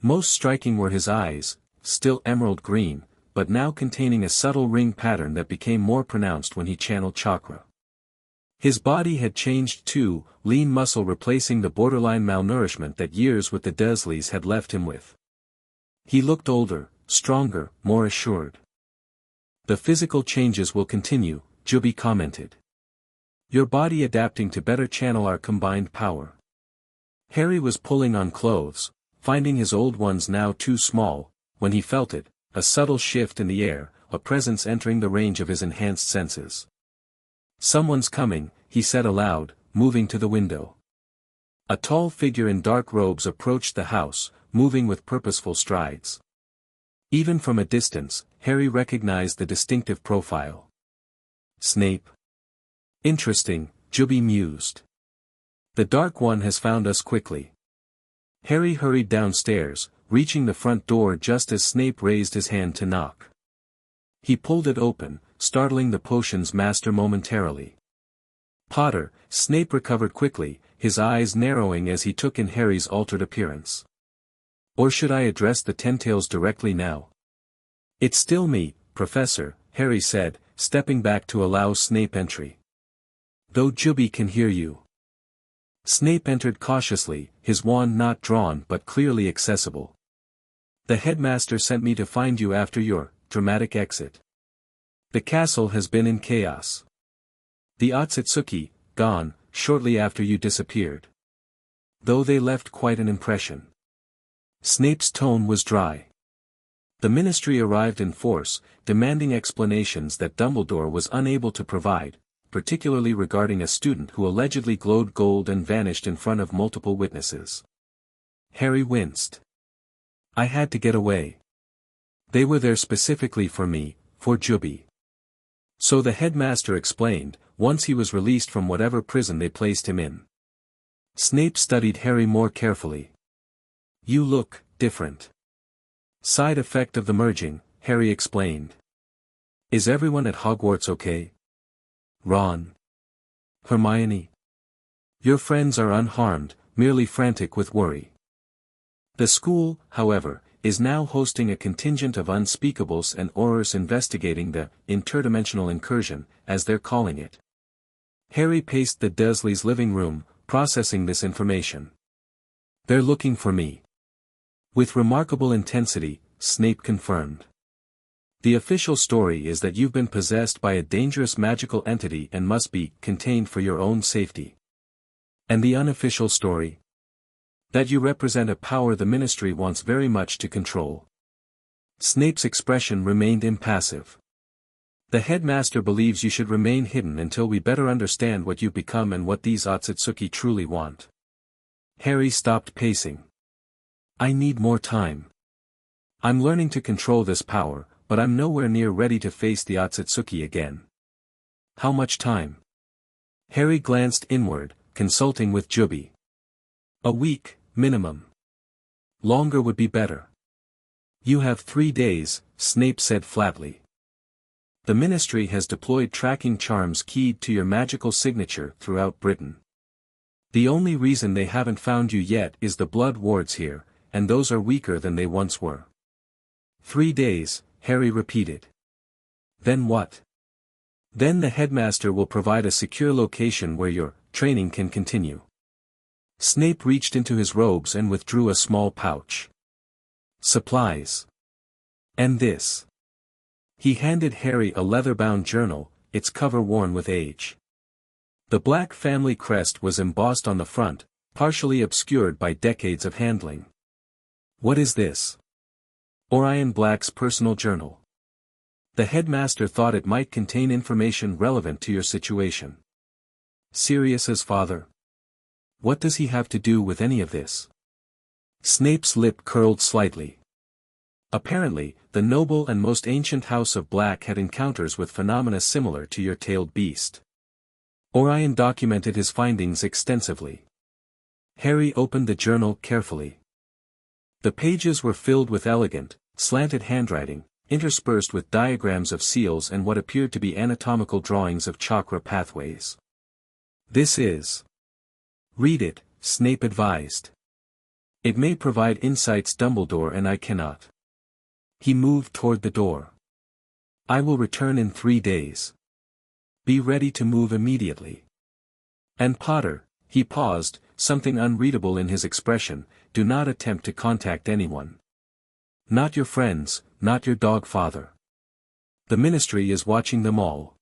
Most striking were his eyes, still emerald green, but now containing a subtle ring pattern that became more pronounced when he channeled chakra. His body had changed too, lean muscle replacing the borderline malnourishment that years with the Dursleys had left him with. He looked older, stronger, more assured. The physical changes will continue, Juby commented. Your body adapting to better channel our combined power. Harry was pulling on clothes, finding his old ones now too small, when he felt it, a subtle shift in the air, a presence entering the range of his enhanced senses. "Someone's coming," he said aloud, moving to the window. A tall figure in dark robes approached the house, moving with purposeful strides. Even from a distance, Harry recognized the distinctive profile. Snape. "Interesting," Juby mused. "The Dark One has found us quickly." Harry hurried downstairs, reaching the front door just as Snape raised his hand to knock. He pulled it open, startling the potion's master momentarily. "Potter," Snape recovered quickly, his eyes narrowing as he took in Harry's altered appearance. "Or should I address the Tentails directly now?" "It's still me, Professor," Harry said, stepping back to allow Snape entry. "Though Juby can hear you." Snape entered cautiously, his wand not drawn but clearly accessible. "The headmaster sent me to find you after your dramatic exit. The castle has been in chaos. The Otsutsuki, gone, shortly after you disappeared. Though they left quite an impression." Snape's tone was dry. "The Ministry arrived in force, demanding explanations that Dumbledore was unable to provide, particularly regarding a student who allegedly glowed gold and vanished in front of multiple witnesses." Harry winced. "I had to get away. They were there specifically for me, for Juby." So the headmaster explained, once he was released from whatever prison they placed him in. Snape studied Harry more carefully. "You look different." "Side effect of the merging," Harry explained. "Is everyone at Hogwarts okay? Ron? Hermione? Your friends are unharmed, merely frantic with worry. The school, however, is now hosting a contingent of unspeakables and Aurors investigating the interdimensional incursion, as they're calling it." Harry paced the Dursleys' living room, processing this information. "They're looking for me." With remarkable intensity, Snape confirmed. "The official story is that you've been possessed by a dangerous magical entity and must be contained for your own safety." "And the unofficial story?" "That you represent a power the Ministry wants very much to control." Snape's expression remained impassive. "The headmaster believes you should remain hidden until we better understand what you've become and what these Otsutsuki truly want." Harry stopped pacing. "I need more time. I'm learning to control this power, but I'm nowhere near ready to face the Otsutsuki again." "How much time?" Harry glanced inward, consulting with Juby. "A week, minimum. Longer would be better." "You have 3 days," Snape said flatly. "The Ministry has deployed tracking charms keyed to your magical signature throughout Britain. The only reason they haven't found you yet is the blood wards here, and those are weaker than they once were." 3 days, Harry repeated. "Then what?" "Then the headmaster will provide a secure location where your training can continue." Snape reached into his robes and withdrew a small pouch. "Supplies. And this." He handed Harry a leather-bound journal, its cover worn with age. The black family crest was embossed on the front, partially obscured by decades of handling. "What is this?" "Orion Black's personal journal. The headmaster thought it might contain information relevant to your situation." "Sirius's father? What does he have to do with any of this?" Snape's lip curled slightly. "Apparently, the noble and most ancient House of Black had encounters with phenomena similar to your tailed beast. Orion documented his findings extensively." Harry opened the journal carefully. The pages were filled with elegant, slanted handwriting, interspersed with diagrams of seals and what appeared to be anatomical drawings of chakra pathways. "This is..." "Read it," Snape advised. "It may provide insights Dumbledore and I cannot." He moved toward the door. "I will return in 3 days. Be ready to move immediately. And Potter," he paused, something unreadable in his expression, "do not attempt to contact anyone. Not your friends, not your dog father. The Ministry is watching them all."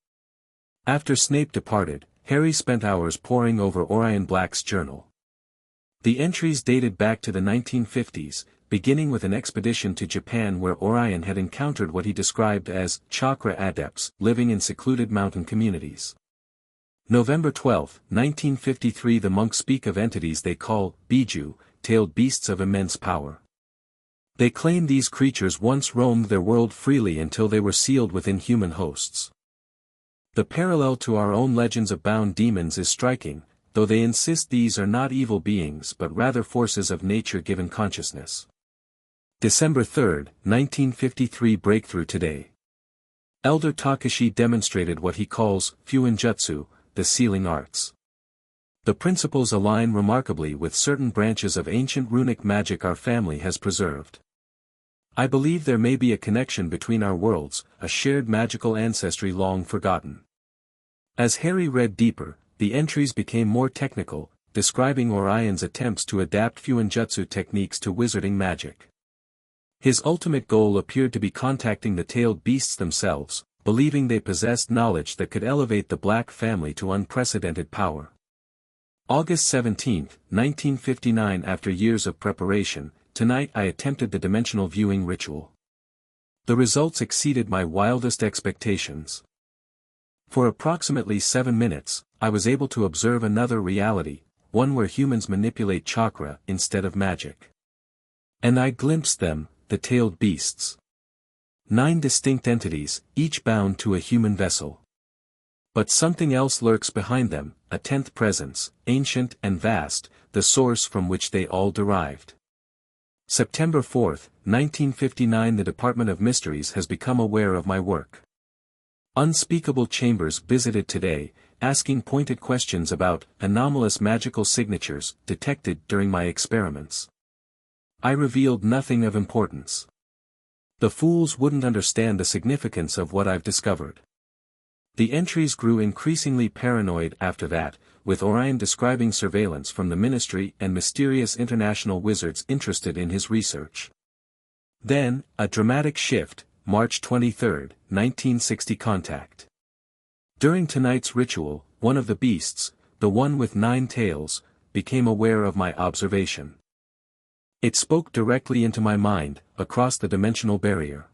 After Snape departed, Harry spent hours poring over Orion Black's journal. The entries dated back to the 1950s, beginning with an expedition to Japan where Orion had encountered what he described as chakra adepts living in secluded mountain communities. November 12, 1953. The monks speak of entities they call biju, tailed beasts of immense power. They claim these creatures once roamed their world freely until they were sealed within human hosts. The parallel to our own legends of bound demons is striking, though they insist these are not evil beings but rather forces of nature given consciousness. December 3, 1953. Breakthrough today. Elder Takashi demonstrated what he calls fuinjutsu, the sealing arts. The principles align remarkably with certain branches of ancient runic magic our family has preserved. I believe there may be a connection between our worlds, a shared magical ancestry long forgotten. As Harry read deeper, the entries became more technical, describing Orion's attempts to adapt fuinjutsu techniques to wizarding magic. His ultimate goal appeared to be contacting the tailed beasts themselves, believing they possessed knowledge that could elevate the Black family to unprecedented power. August 17, 1959. After years of preparation, tonight I attempted the dimensional viewing ritual. The results exceeded my wildest expectations. For approximately 7 minutes, I was able to observe another reality, one where humans manipulate chakra instead of magic. And I glimpsed them, the tailed beasts. 9 distinct entities, each bound to a human vessel. But something else lurks behind them, a 10th presence, ancient and vast, the source from which they all derived. September 4, 1959. The Department of Mysteries has become aware of my work. Unspeakable chambers visited today, asking pointed questions about anomalous magical signatures detected during my experiments. I revealed nothing of importance. The fools wouldn't understand the significance of what I've discovered. The entries grew increasingly paranoid after that, with Orion describing surveillance from the Ministry and mysterious international wizards interested in his research. Then, a dramatic shift, March 23, 1960. Contact. During tonight's ritual, one of the beasts, the one with 9 tails, became aware of my observation. It spoke directly into my mind, across the dimensional barrier.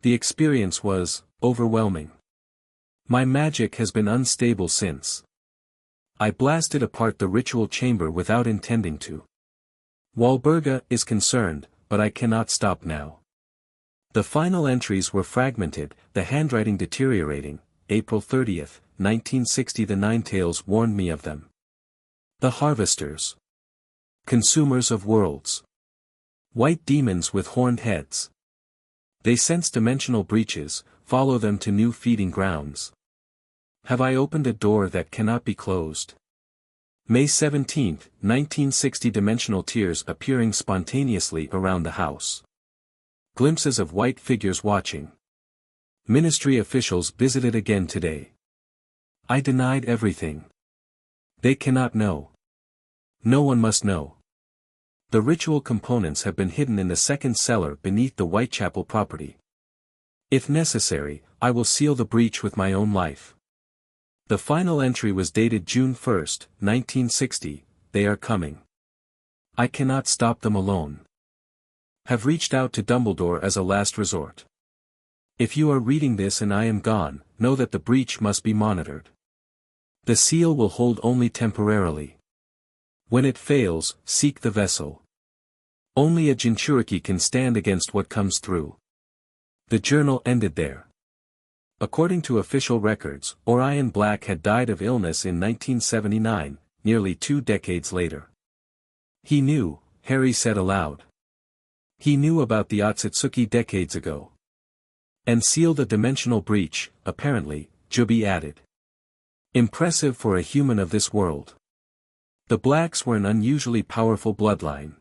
The experience was overwhelming. My magic has been unstable since. I blasted apart the ritual chamber without intending to. Walburga is concerned, but I cannot stop now. The final entries were fragmented, the handwriting deteriorating. April 30, 1960. The 9 tails warned me of them. The harvesters. Consumers of worlds. White demons with horned heads. They sense dimensional breaches, follow them to new feeding grounds. Have I opened a door that cannot be closed? May 17, 1960. Dimensional tears appearing spontaneously around the house. Glimpses of white figures watching. Ministry officials visited again today. I denied everything. They cannot know. No one must know. The ritual components have been hidden in the second cellar beneath the Whitechapel property. If necessary, I will seal the breach with my own life. The final entry was dated June 1, 1960, they are coming. I cannot stop them alone. Have reached out to Dumbledore as a last resort. If you are reading this and I am gone, know that the breach must be monitored. The seal will hold only temporarily. When it fails, seek the vessel. Only a Jinchuriki can stand against what comes through. The journal ended there. According to official records, Orion Black had died of illness in 1979, nearly 2 decades later. He knew, Harry said aloud. He knew about the Otsutsuki decades ago. And sealed a dimensional breach, apparently, Jubi added. Impressive for a human of this world. The Blacks were an unusually powerful bloodline.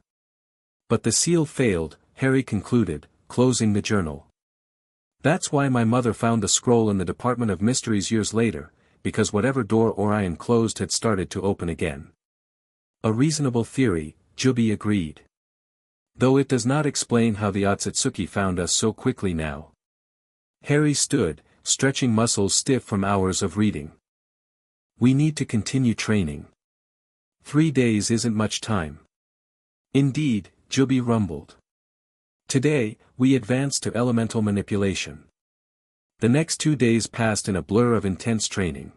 But the seal failed, Harry concluded, closing the journal. That's why my mother found the scroll in the Department of Mysteries years later, because whatever door Orion closed had started to open again. A reasonable theory, Jubi agreed. Though it does not explain how the Otsutsuki found us so quickly now. Harry stood, stretching muscles stiff from hours of reading. We need to continue training. 3 days isn't much time. Indeed, Jubi rumbled. Today, we advance to elemental manipulation. The next 2 days passed in a blur of intense training.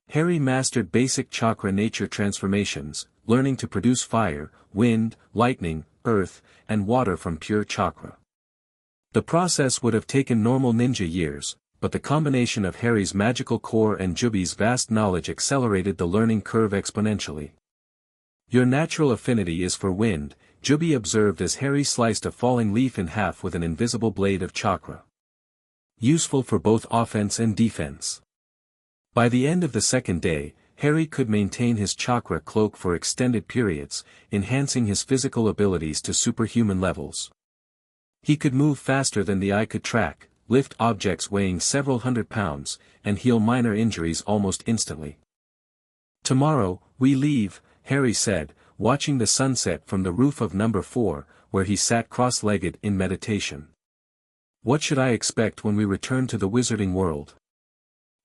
Harry mastered basic chakra nature transformations, learning to produce fire, wind, lightning, earth, and water from pure chakra. The process would have taken normal ninja years, but the combination of Harry's magical core and Jubi's vast knowledge accelerated the learning curve exponentially. Your natural affinity is for wind, Jubi observed as Harry sliced a falling leaf in half with an invisible blade of chakra. Useful for both offense and defense. By the end of the second day, Harry could maintain his chakra cloak for extended periods, enhancing his physical abilities to superhuman levels. He could move faster than the eye could track, lift objects weighing several hundred pounds, and heal minor injuries almost instantly. Tomorrow, we leave, Harry said, watching the sunset from the roof of number 4, where he sat cross-legged in meditation. What should I expect when we return to the wizarding world?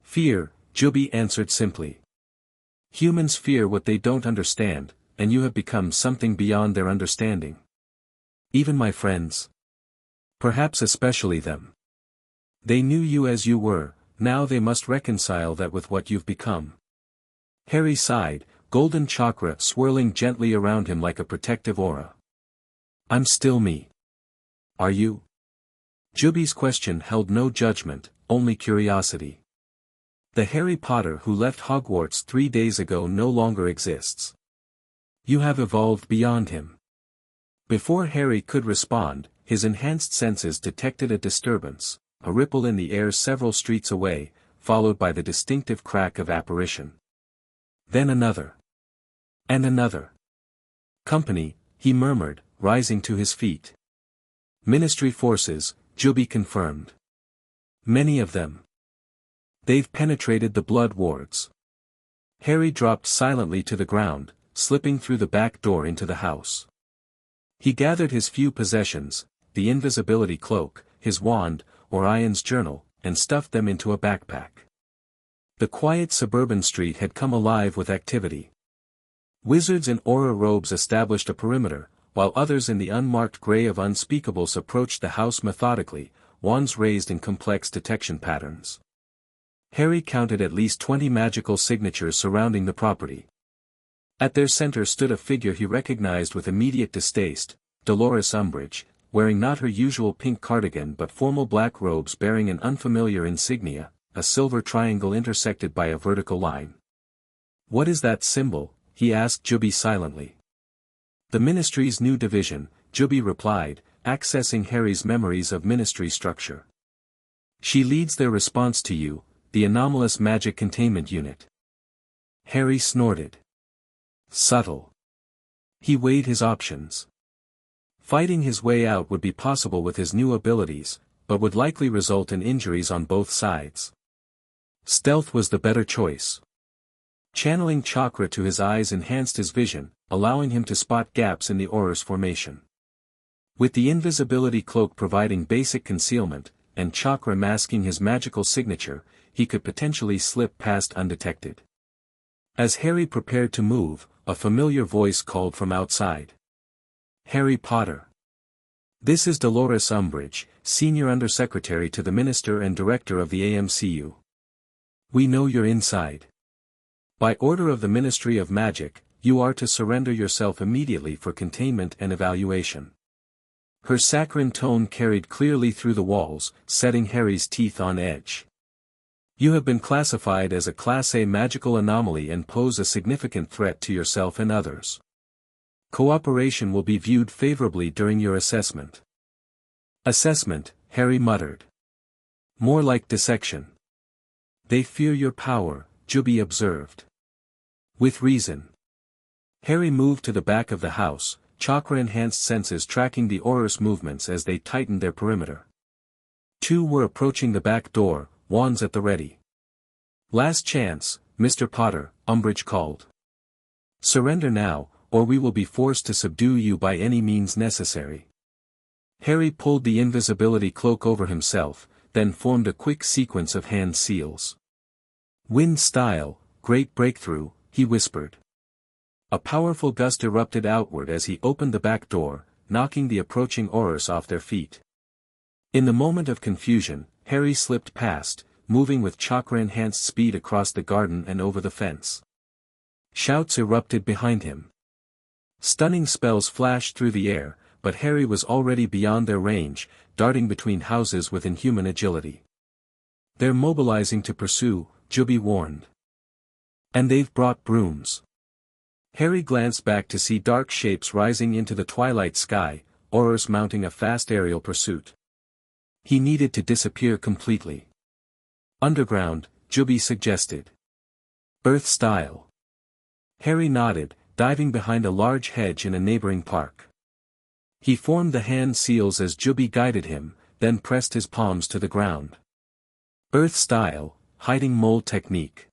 Fear, Jubi answered simply. Humans fear what they don't understand, and you have become something beyond their understanding. Even my friends. Perhaps especially them. They knew you as you were, now they must reconcile that with what you've become. Harry sighed, golden chakra swirling gently around him like a protective aura. I'm still me. Are you? Jubi's question held no judgment, only curiosity. The Harry Potter who left Hogwarts 3 days ago no longer exists. You have evolved beyond him. Before Harry could respond, his enhanced senses detected a disturbance, a ripple in the air several streets away, followed by the distinctive crack of apparition. Then another. And another. Company, he murmured, rising to his feet. Ministry forces, Jubi confirmed. Many of them. They've penetrated the blood wards. Harry dropped silently to the ground, slipping through the back door into the house. He gathered his few possessions, the invisibility cloak, his wand, Orion's journal, and stuffed them into a backpack. The quiet suburban street had come alive with activity. Wizards in aura robes established a perimeter, while others in the unmarked gray of unspeakables approached the house methodically, wands raised in complex detection patterns. Harry counted at least 20 magical signatures surrounding the property. At their center stood a figure he recognized with immediate distaste, Dolores Umbridge, wearing not her usual pink cardigan but formal black robes bearing an unfamiliar insignia, a silver triangle intersected by a vertical line. What is that symbol? He asked Jubi silently. The Ministry's new division, Jubi replied, accessing Harry's memories of Ministry structure. She leads their response to you, the anomalous magic containment unit. Harry snorted. Subtle. He weighed his options. Fighting his way out would be possible with his new abilities, but would likely result in injuries on both sides. Stealth was the better choice. Channeling chakra to his eyes enhanced his vision, allowing him to spot gaps in the aura's formation. With the invisibility cloak providing basic concealment, and chakra masking his magical signature, he could potentially slip past undetected. As Harry prepared to move, a familiar voice called from outside. Harry Potter. This is Dolores Umbridge, Senior Undersecretary to the Minister and Director of the AMCU. We know you're inside. By order of the Ministry of Magic, you are to surrender yourself immediately for containment and evaluation. Her saccharine tone carried clearly through the walls, setting Harry's teeth on edge. You have been classified as a Class A magical anomaly and pose a significant threat to yourself and others. Cooperation will be viewed favorably during your assessment. Assessment, Harry muttered. More like dissection. They fear your power, Jubi observed. With reason. Harry moved to the back of the house, chakra-enhanced senses tracking the aura's movements as they tightened their perimeter. 2 were approaching the back door, wands at the ready. Last chance, Mr. Potter, Umbridge called. Surrender now, or we will be forced to subdue you by any means necessary. Harry pulled the invisibility cloak over himself, then formed a quick sequence of hand seals. Wind style, great breakthrough, he whispered. A powerful gust erupted outward as he opened the back door, knocking the approaching Aurors off their feet. In the moment of confusion, Harry slipped past, moving with chakra-enhanced speed across the garden and over the fence. Shouts erupted behind him. Stunning spells flashed through the air, but Harry was already beyond their range, darting between houses with inhuman agility. "They're mobilizing to pursue," Juby warned. "And they've brought brooms." Harry glanced back to see dark shapes rising into the twilight sky, Aurors mounting a fast aerial pursuit. He needed to disappear completely. "Underground," Juby suggested. "Earth style." Harry nodded, diving behind a large hedge in a neighboring park. He formed the hand seals as Juby guided him, then pressed his palms to the ground. "Earth style, hiding mole technique."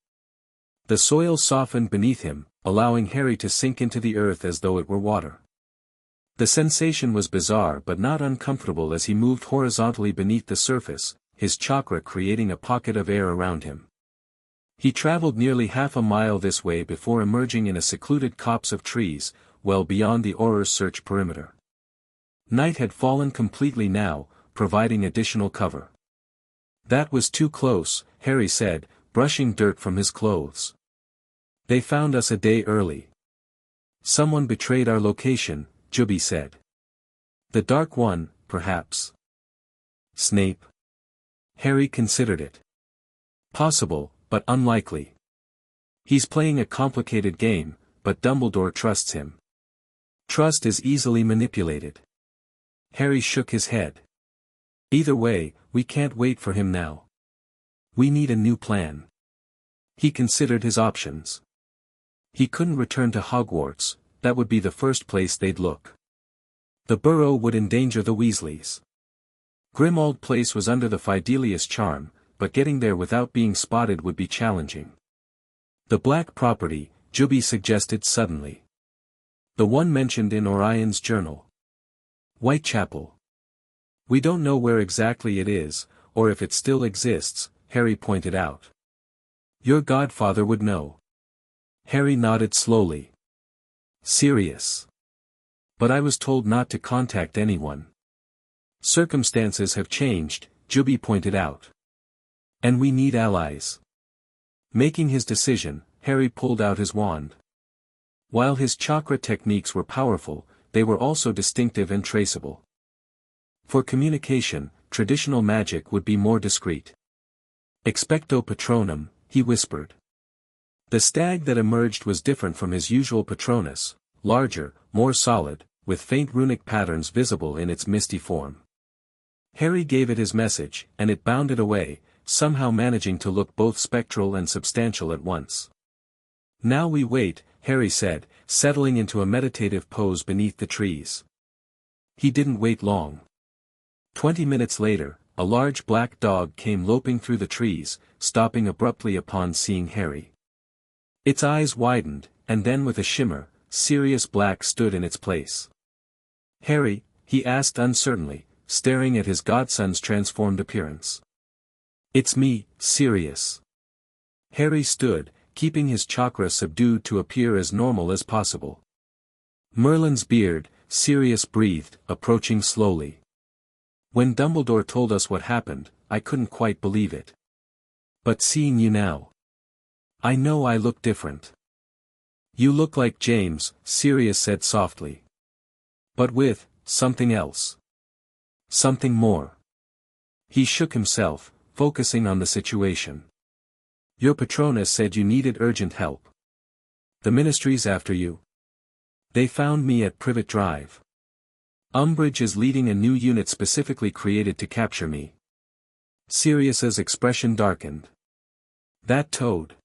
The soil softened beneath him, allowing Harry to sink into the earth as though it were water. The sensation was bizarre but not uncomfortable as he moved horizontally beneath the surface, his chakra creating a pocket of air around him. He traveled nearly half a mile this way before emerging in a secluded copse of trees, well beyond the Aurors' search perimeter. Night had fallen completely now, providing additional cover. "That was too close," Harry said, brushing dirt from his clothes. "They found us a day early." "Someone betrayed our location," Juby said. "The Dark One, perhaps." "Snape?" Harry considered it. "Possible, but unlikely. He's playing a complicated game, but Dumbledore trusts him." "Trust is easily manipulated." Harry shook his head. "Either way, we can't wait for him now. We need a new plan." He considered his options. He couldn't return to Hogwarts, that would be the first place they'd look. The burrow would endanger the Weasleys. Grimmauld Place was under the Fidelius charm, but getting there without being spotted would be challenging. The Black Property, Juby suggested suddenly. The one mentioned in Orion's journal. Whitechapel. "We don't know where exactly it is, or if it still exists," Harry pointed out. "Your godfather would know." Harry nodded slowly. "Sirius. But I was told not to contact anyone." "Circumstances have changed," Juby pointed out. "And we need allies." Making his decision, Harry pulled out his wand. While his chakra techniques were powerful, they were also distinctive and traceable. For communication, traditional magic would be more discreet. "Expecto Patronum," he whispered. The stag that emerged was different from his usual Patronus, larger, more solid, with faint runic patterns visible in its misty form. Harry gave it his message, and it bounded away, somehow managing to look both spectral and substantial at once. "Now we wait," Harry said, settling into a meditative pose beneath the trees. He didn't wait long. 20 minutes later, a large black dog came loping through the trees, stopping abruptly upon seeing Harry. Its eyes widened, and then with a shimmer, Sirius Black stood in its place. "Harry?" he asked uncertainly, staring at his godson's transformed appearance. "It's me, Sirius." Harry stood, keeping his chakra subdued to appear as normal as possible. "Merlin's beard," Sirius breathed, approaching slowly. "When Dumbledore told us what happened, I couldn't quite believe it. But seeing you now, I know I look different." "You look like James," Sirius said softly. "But with something else. Something more." He shook himself, focusing on the situation. "Your Patronus said you needed urgent help. The Ministry's after you. They found me at Privet Drive. Umbridge is leading a new unit specifically created to capture me." Sirius's expression darkened. "That Toad.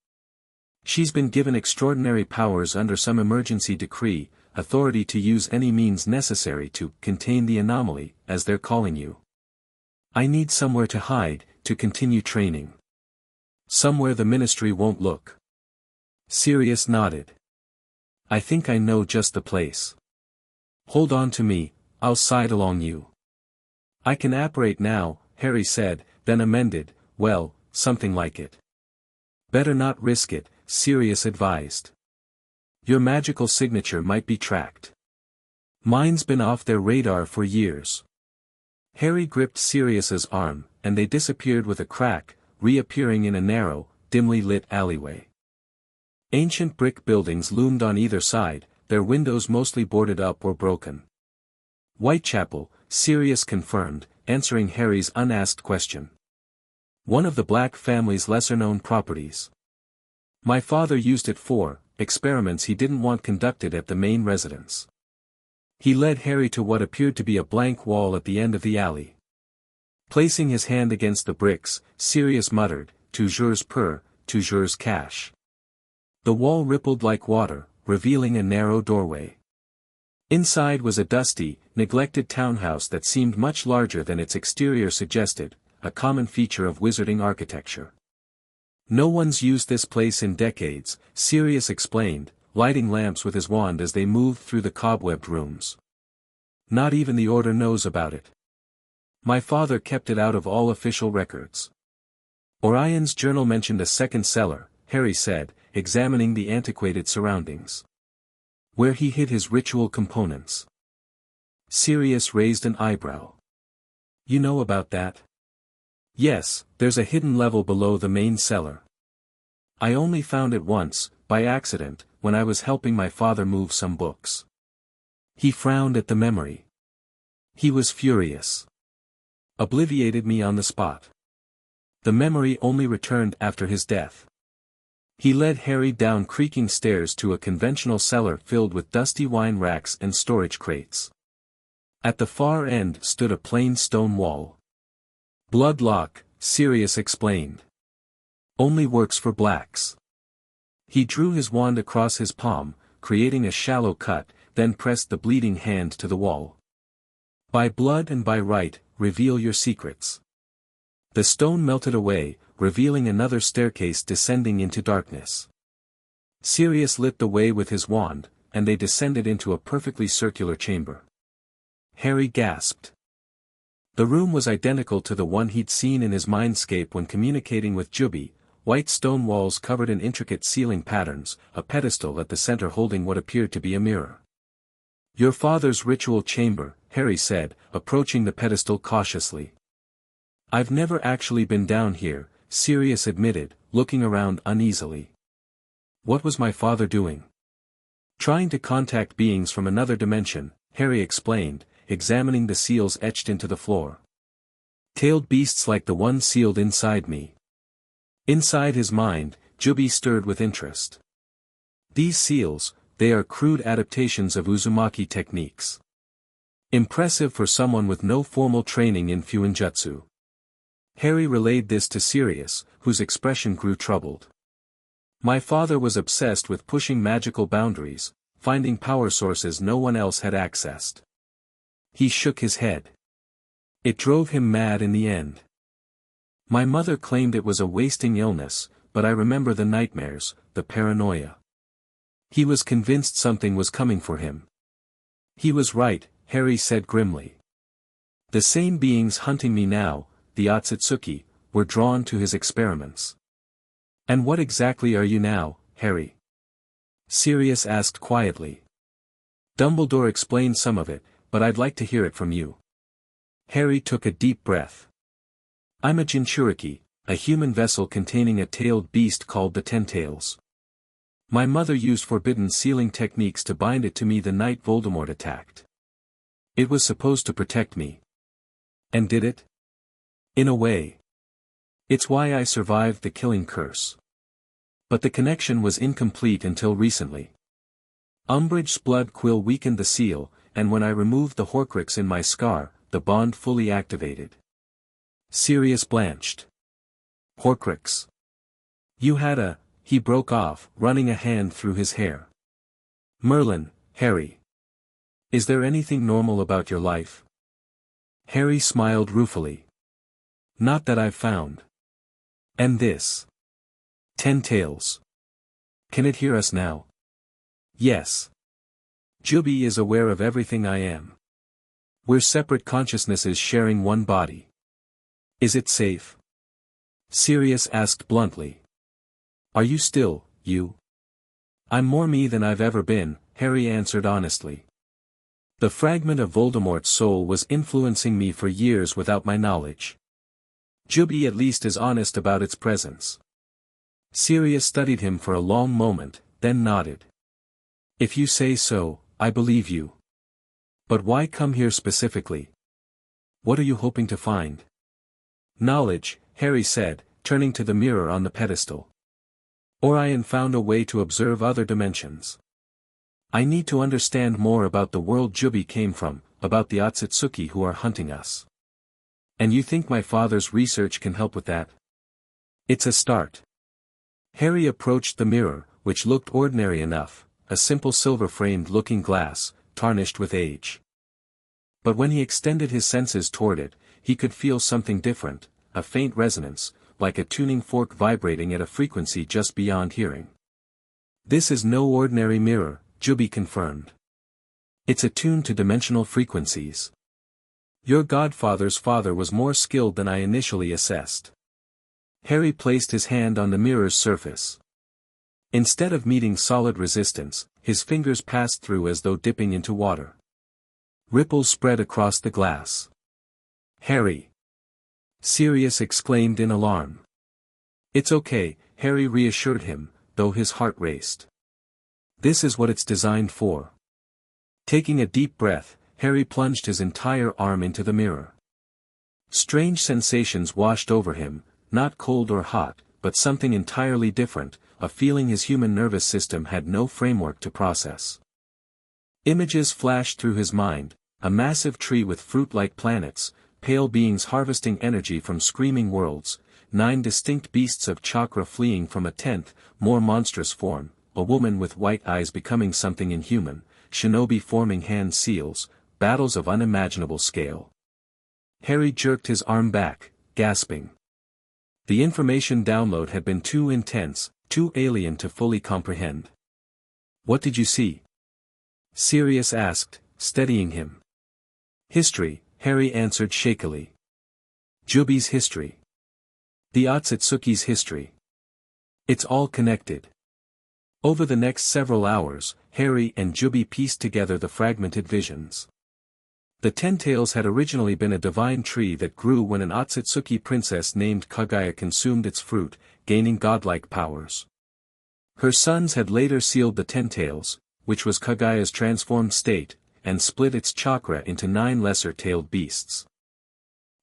She's been given extraordinary powers under some emergency decree, authority to use any means necessary to contain the anomaly, as they're calling you. I need somewhere to hide, to continue training. Somewhere the Ministry won't look." Sirius nodded. "I think I know just the place. Hold on to me, I'll side along you." "I can apparate now," Harry said, then amended, "Well, something like it." "Better not risk it," Sirius advised. Your magical signature might be tracked. Mine's been off their radar for years. Harry gripped Sirius's arm, and they disappeared with a crack, reappearing in a narrow, dimly lit alleyway. Ancient brick buildings loomed on either side, their windows mostly boarded up or broken. Whitechapel, Sirius confirmed, answering Harry's unasked question. One of the Black family's lesser-known properties. My father used it for experiments he didn't want conducted at the main residence. He led Harry to what appeared to be a blank wall at the end of the alley. Placing his hand against the bricks, Sirius muttered, "Toujours pur, toujours cash." The wall rippled like water, revealing a narrow doorway. Inside was a dusty, neglected townhouse that seemed much larger than its exterior suggested, a common feature of wizarding architecture. No one's used this place in decades, Sirius explained, lighting lamps with his wand as they moved through the cobwebbed rooms. Not even the Order knows about it. My father kept it out of all official records. Orion's journal mentioned a second cellar, Harry said, examining the antiquated surroundings. Where he hid his ritual components. Sirius raised an eyebrow. You know about that? Yes, there's a hidden level below the main cellar. I only found it once, by accident, when I was helping my father move some books. He frowned at the memory. He was furious. Obliviated me on the spot. The memory only returned after his death. He led Harry down creaking stairs to a conventional cellar filled with dusty wine racks and storage crates. At the far end stood a plain stone wall. Blood lock, Sirius explained. Only works for blacks. He drew his wand across his palm, creating a shallow cut, then pressed the bleeding hand to the wall. By blood and by right, reveal your secrets. The stone melted away, revealing another staircase descending into darkness. Sirius lit the way with his wand, and they descended into a perfectly circular chamber. Harry gasped. The room was identical to the one he'd seen in his mindscape when communicating with Juby, white stone walls covered in intricate ceiling patterns, a pedestal at the center holding what appeared to be a mirror. Your father's ritual chamber, Harry said, approaching the pedestal cautiously. I've never actually been down here, Sirius admitted, looking around uneasily. What was my father doing? Trying to contact beings from another dimension, Harry explained, examining the seals etched into the floor. Tailed beasts like the one sealed inside me. Inside his mind, Juby stirred with interest. These seals, they are crude adaptations of Uzumaki techniques. Impressive for someone with no formal training in Fuinjutsu. Harry relayed this to Sirius, whose expression grew troubled. My father was obsessed with pushing magical boundaries, finding power sources no one else had accessed. He shook his head. It drove him mad in the end. My mother claimed it was a wasting illness, but I remember the nightmares, the paranoia. He was convinced something was coming for him. He was right, Harry said grimly. The same beings hunting me now, the Otsutsuki, were drawn to his experiments. And what exactly are you now, Harry? Sirius asked quietly. Dumbledore explained some of it, but I'd like to hear it from you. Harry took a deep breath. I'm a Jinchuriki, a human vessel containing a tailed beast called the Ten-Tails. My mother used forbidden sealing techniques to bind it to me the night Voldemort attacked. It was supposed to protect me. And did it? In a way. It's why I survived the killing curse. But the connection was incomplete until recently. Umbridge's blood quill weakened the seal, and when I removed the Horcrux in my scar, the bond fully activated. Sirius blanched. Horcrux. You had a... He broke off, running a hand through his hair. Merlin, Harry. Is there anything normal about your life? Harry smiled ruefully. Not that I've found. And this. Ten-Tails. Can it hear us now? Yes. Juby is aware of everything I am. We're separate consciousnesses sharing one body. Is it safe? Sirius asked bluntly. Are you still, you? I'm more me than I've ever been, Harry answered honestly. The fragment of Voldemort's soul was influencing me for years without my knowledge. Juby at least is honest about its presence. Sirius studied him for a long moment, then nodded. If you say so, I believe you. But why come here specifically? What are you hoping to find? Knowledge, Harry said, turning to the mirror on the pedestal. Orion found a way to observe other dimensions. I need to understand more about the world Juby came from, about the Otsutsuki who are hunting us. And you think my father's research can help with that? It's a start. Harry approached the mirror, which looked ordinary enough, a simple silver-framed looking glass, tarnished with age. But when he extended his senses toward it, he could feel something different, a faint resonance, like a tuning fork vibrating at a frequency just beyond hearing. This is no ordinary mirror, Juby confirmed. It's attuned to dimensional frequencies. Your godfather's father was more skilled than I initially assessed. Harry placed his hand on the mirror's surface. Instead of meeting solid resistance, his fingers passed through as though dipping into water. Ripples spread across the glass. Harry! Sirius exclaimed in alarm. It's okay, Harry reassured him, though his heart raced. This is what it's designed for. Taking a deep breath, Harry plunged his entire arm into the mirror. Strange sensations washed over him, not cold or hot, but something entirely different, a feeling his human nervous system had no framework to process. Images flashed through his mind, a massive tree with fruit-like planets, pale beings harvesting energy from screaming worlds, 9 distinct beasts of chakra fleeing from a 10th, more monstrous form, a woman with white eyes becoming something inhuman, shinobi forming hand seals, battles of unimaginable scale. Harry jerked his arm back, gasping. The information download had been too intense, too alien to fully comprehend. What did you see? Sirius asked, steadying him. History, Harry answered shakily. Juby's history. The Otsutsuki's history. It's all connected. Over the next several hours, Harry and Juby pieced together the fragmented visions. The Ten-Tails had originally been a divine tree that grew when an Otsutsuki princess named Kaguya consumed its fruit, gaining godlike powers. Her sons had later sealed the Ten-Tails, which was Kaguya's transformed state, and split its chakra into 9 lesser-tailed beasts.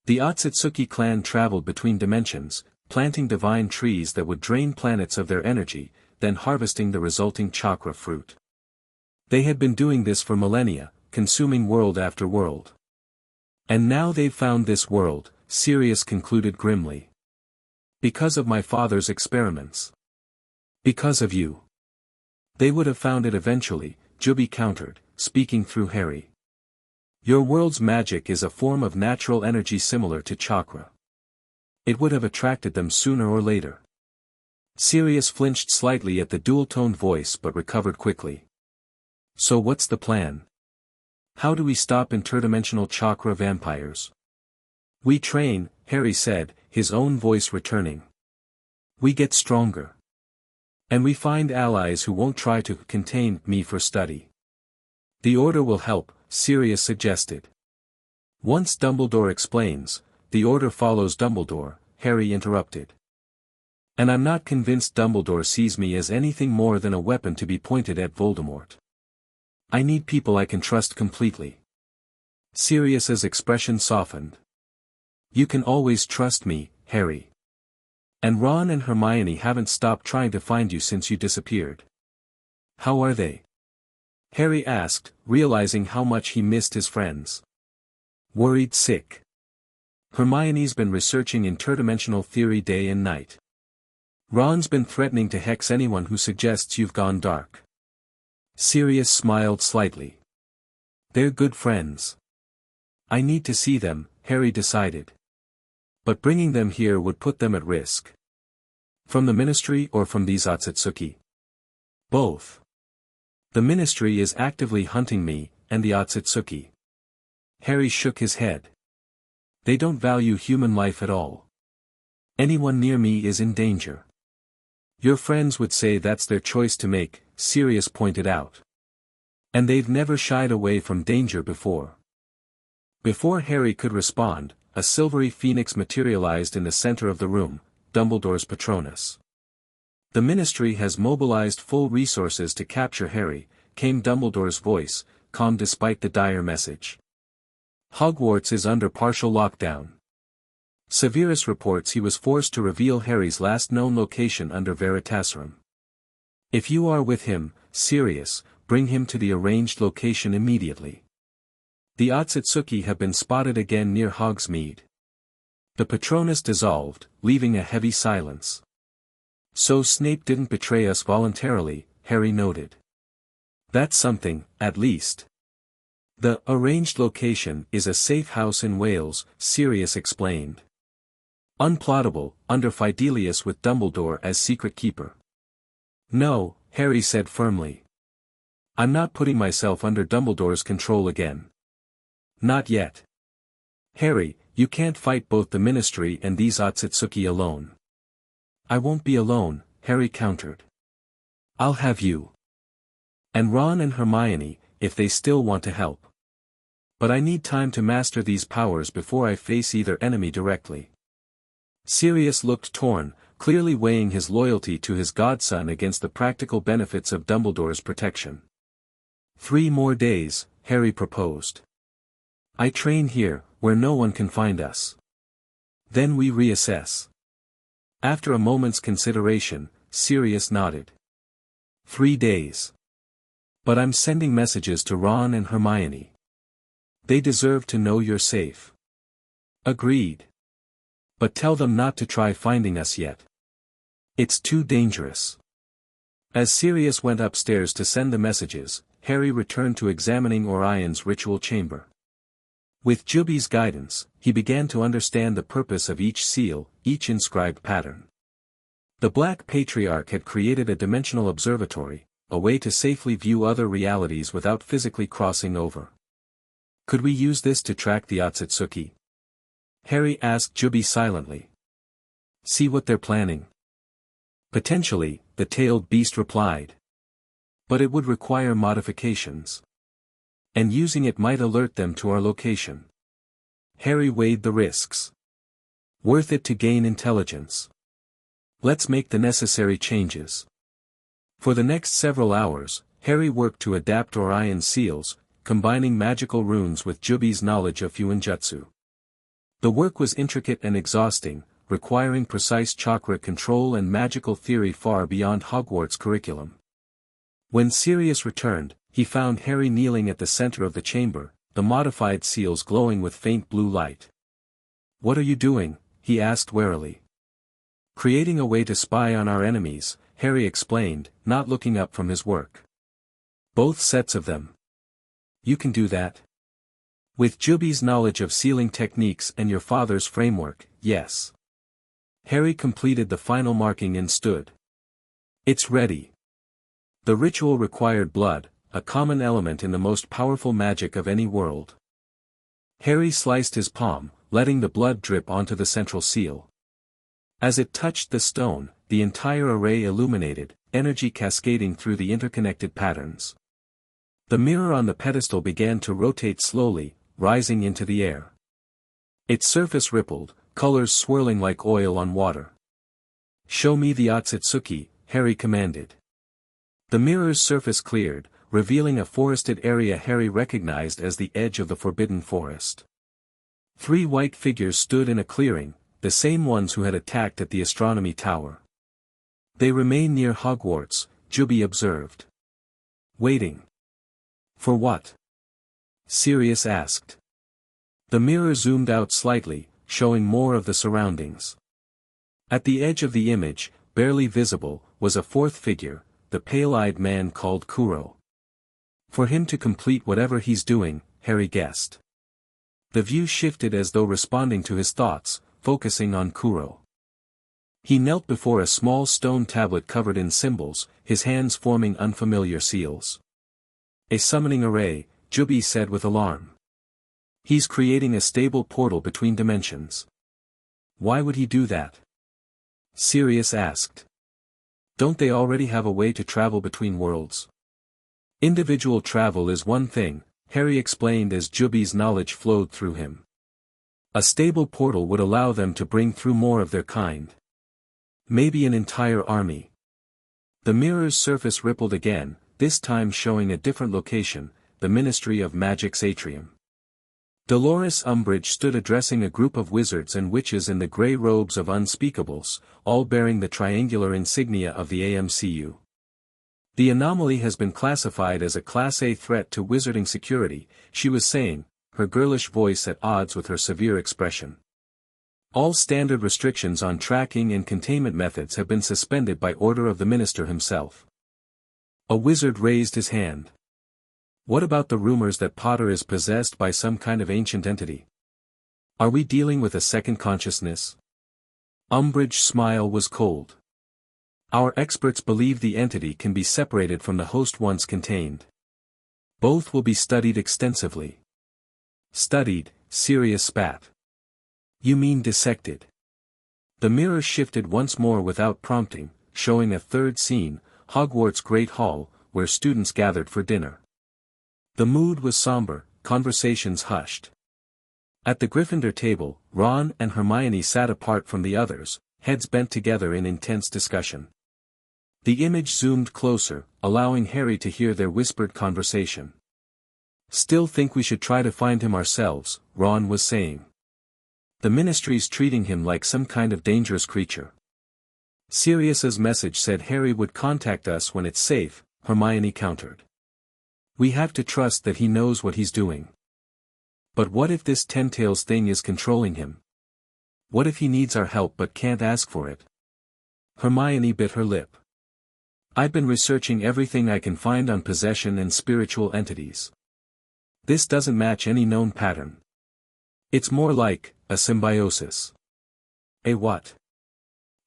The Otsutsuki clan traveled between dimensions, planting divine trees that would drain planets of their energy, then harvesting the resulting chakra fruit. They had been doing this for millennia, consuming world after world. And now they've found this world, Sirius concluded grimly. Because of my father's experiments. Because of you. They would have found it eventually, Juby countered, speaking through Harry. Your world's magic is a form of natural energy similar to chakra. It would have attracted them sooner or later. Sirius flinched slightly at the dual-toned voice but recovered quickly. So what's the plan? How do we stop interdimensional chakra vampires? We train, Harry said, his own voice returning. We get stronger. And we find allies who won't try to contain me for study. The Order will help, Sirius suggested. Once Dumbledore explains, the Order follows Dumbledore, Harry interrupted. And I'm not convinced Dumbledore sees me as anything more than a weapon to be pointed at Voldemort. I need people I can trust completely. Sirius's expression softened. You can always trust me, Harry. And Ron and Hermione haven't stopped trying to find you since you disappeared. How are they? Harry asked, realizing how much he missed his friends. Worried sick. Hermione's been researching interdimensional theory day and night. Ron's been threatening to hex anyone who suggests you've gone dark. Sirius smiled slightly. They're good friends. I need to see them, Harry decided. But bringing them here would put them at risk. From the Ministry or from these Otsutsuki? Both. The Ministry is actively hunting me, and the Otsutsuki. Harry shook his head. They don't value human life at all. Anyone near me is in danger. Your friends would say that's their choice to make, Sirius pointed out. And they've never shied away from danger before. Before Harry could respond, a silvery phoenix materialized in the center of the room, Dumbledore's Patronus. The Ministry has mobilized full resources to capture Harry, came Dumbledore's voice, calm despite the dire message. Hogwarts is under partial lockdown. Severus reports he was forced to reveal Harry's last known location under Veritaserum. If you are with him, Sirius, bring him to the arranged location immediately. The Otsutsuki have been spotted again near Hogsmeade. The Patronus dissolved, leaving a heavy silence. So Snape didn't betray us voluntarily, Harry noted. That's something, at least. The arranged location is a safe house in Wales, Sirius explained. Unplottable, under Fidelius with Dumbledore as secret keeper. No, Harry said firmly. I'm not putting myself under Dumbledore's control again. Not yet. Harry, you can't fight both the Ministry and these Otsutsuki alone. I won't be alone, Harry countered. I'll have you. And Ron and Hermione, if they still want to help. But I need time to master these powers before I face either enemy directly. Sirius looked torn, clearly weighing his loyalty to his godson against the practical benefits of Dumbledore's protection. 3 more days, Harry proposed. I train here, where no one can find us. Then we reassess. After a moment's consideration, Sirius nodded. 3 days. But I'm sending messages to Ron and Hermione. They deserve to know you're safe. Agreed. But tell them not to try finding us yet. It's too dangerous. As Sirius went upstairs to send the messages, Harry returned to examining Orion's ritual chamber. With Juby's guidance, he began to understand the purpose of each seal, each inscribed pattern. The Black Patriarch had created a dimensional observatory, a way to safely view other realities without physically crossing over. Could we use this to track the Otsutsuki? Harry asked Juby silently. See what they're planning. Potentially, the tailed beast replied. But it would require modifications. And using it might alert them to our location. Harry weighed the risks. Worth it to gain intelligence. Let's make the necessary changes. For the next several hours, Harry worked to adapt Orion's seals, combining magical runes with Juby's knowledge of Fuinjutsu. The work was intricate and exhausting, requiring precise chakra control and magical theory far beyond Hogwarts' curriculum. When Sirius returned, he found Harry kneeling at the center of the chamber, the modified seals glowing with faint blue light. What are you doing? He asked warily. Creating a way to spy on our enemies, Harry explained, not looking up from his work. Both sets of them. You can do that? With Juby's knowledge of sealing techniques and your father's framework, yes. Harry completed the final marking and stood. It's ready. The ritual required blood, a common element in the most powerful magic of any world. Harry sliced his palm, letting the blood drip onto the central seal. As it touched the stone, the entire array illuminated, energy cascading through the interconnected patterns. The mirror on the pedestal began to rotate slowly, rising into the air. Its surface rippled, colors swirling like oil on water. Show me the Otsutsuki, Harry commanded. The mirror's surface cleared, revealing a forested area Harry recognized as the edge of the Forbidden Forest. 3 white figures stood in a clearing, the same ones who had attacked at the astronomy tower. They remain near Hogwarts, Juby observed. Waiting. For what? Sirius asked. The mirror zoomed out slightly, showing more of the surroundings. At the edge of the image, barely visible, was a 4th figure, the pale-eyed man called Kuro. For him to complete whatever he's doing, Harry guessed. The view shifted as though responding to his thoughts, focusing on Kuro. He knelt before a small stone tablet covered in symbols, his hands forming unfamiliar seals. A summoning array, Juby said with alarm. He's creating a stable portal between dimensions. Why would he do that? Sirius asked. Don't they already have a way to travel between worlds? Individual travel is one thing, Harry explained as Juby's knowledge flowed through him. A stable portal would allow them to bring through more of their kind. Maybe an entire army. The mirror's surface rippled again, this time showing a different location, the Ministry of Magic's atrium. Dolores Umbridge stood addressing a group of wizards and witches in the grey robes of unspeakables, all bearing the triangular insignia of the AMCU. The anomaly has been classified as a Class A threat to wizarding security, she was saying, her girlish voice at odds with her severe expression. All standard restrictions on tracking and containment methods have been suspended by order of the minister himself. A wizard raised his hand. What about the rumors that Potter is possessed by some kind of ancient entity? Are we dealing with a second consciousness? Umbridge's smile was cold. Our experts believe the entity can be separated from the host once contained. Both will be studied extensively. Studied, Sirius spat. You mean dissected? The mirror shifted once more without prompting, showing a third scene, Hogwarts' Great Hall, where students gathered for dinner. The mood was somber, conversations hushed. At the Gryffindor table, Ron and Hermione sat apart from the others, heads bent together in intense discussion. The image zoomed closer, allowing Harry to hear their whispered conversation. Still think we should try to find him ourselves, Ron was saying. The Ministry's treating him like some kind of dangerous creature. Sirius's message said Harry would contact us when it's safe, Hermione countered. We have to trust that he knows what he's doing. But what if this Ten-Tails thing is controlling him? What if he needs our help but can't ask for it? Hermione bit her lip. I've been researching everything I can find on possession and spiritual entities. This doesn't match any known pattern. It's more like a symbiosis. A what?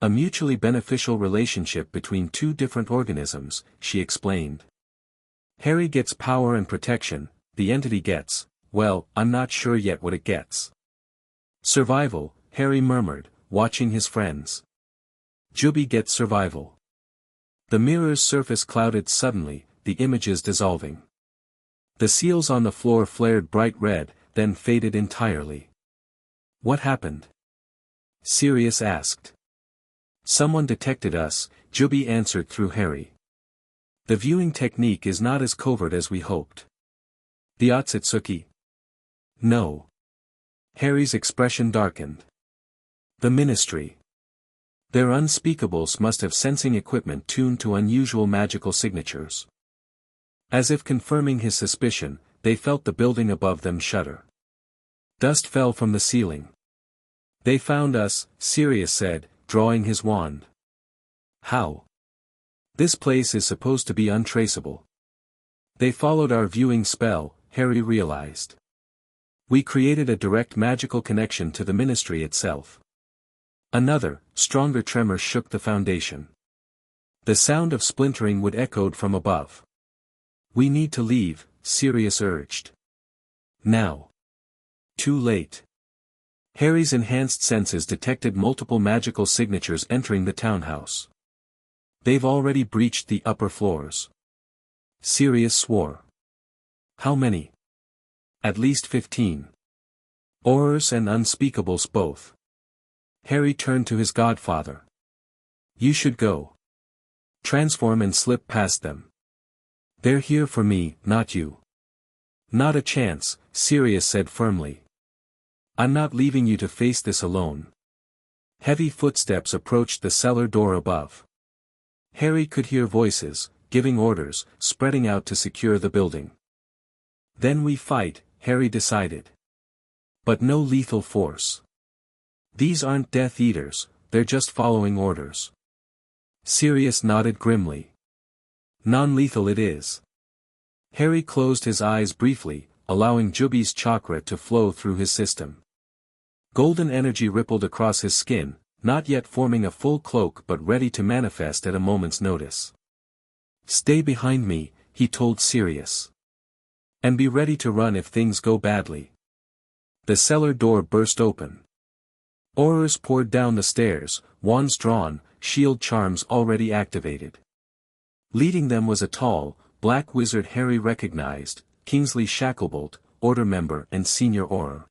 A mutually beneficial relationship between two different organisms, she explained. Harry gets power and protection, the entity gets, well, I'm not sure yet what it gets. Survival, Harry murmured, watching his friends. Juby gets survival. The mirror's surface clouded suddenly, the images dissolving. The seals on the floor flared bright red, then faded entirely. What happened? Sirius asked. Someone detected us, Juby answered through Harry. The viewing technique is not as covert as we hoped. The Otsutsuki? No. Harry's expression darkened. The Ministry. Their unspeakables must have sensing equipment tuned to unusual magical signatures. As if confirming his suspicion, they felt the building above them shudder. Dust fell from the ceiling. They found us, Sirius said, drawing his wand. How? This place is supposed to be untraceable. They followed our viewing spell, Harry realized. We created a direct magical connection to the Ministry itself. Another, stronger tremor shook the foundation. The sound of splintering would echoed from above. We need to leave, Sirius urged. Now. Too late. Harry's enhanced senses detected multiple magical signatures entering the townhouse. They've already breached the upper floors. Sirius swore. How many? At least 15. Aurors and unspeakables both. Harry turned to his godfather. You should go. Transform and slip past them. They're here for me, not you. Not a chance, Sirius said firmly. I'm not leaving you to face this alone. Heavy footsteps approached the cellar door above. Harry could hear voices, giving orders, spreading out to secure the building. Then we fight, Harry decided. But no lethal force. These aren't Death Eaters, they're just following orders. Sirius nodded grimly. Non-lethal it is. Harry closed his eyes briefly, allowing Juby's chakra to flow through his system. Golden energy rippled across his skin, not yet forming a full cloak but ready to manifest at a moment's notice. Stay behind me, he told Sirius. And be ready to run if things go badly. The cellar door burst open. Aurors poured down the stairs, wands drawn, shield charms already activated. Leading them was a tall, black wizard Harry recognized, Kingsley Shacklebolt, Order member and senior Auror.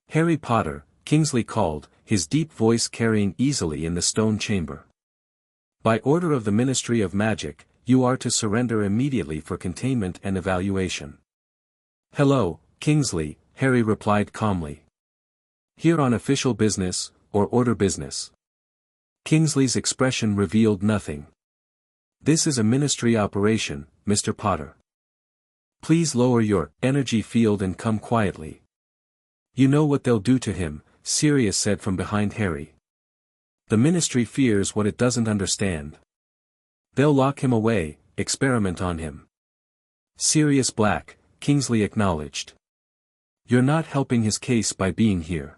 Harry Potter, Kingsley called, his deep voice carrying easily in the stone chamber. By order of the Ministry of Magic, you are to surrender immediately for containment and evaluation. Hello, Kingsley, Harry replied calmly. Here on official business, or order business? Kingsley's expression revealed nothing. This is a ministry operation, Mr. Potter. Please lower your energy field and come quietly. You know what they'll do to him, Sirius said from behind Harry. The ministry fears what it doesn't understand. They'll lock him away, experiment on him. Sirius Black, Kingsley acknowledged. You're not helping his case by being here.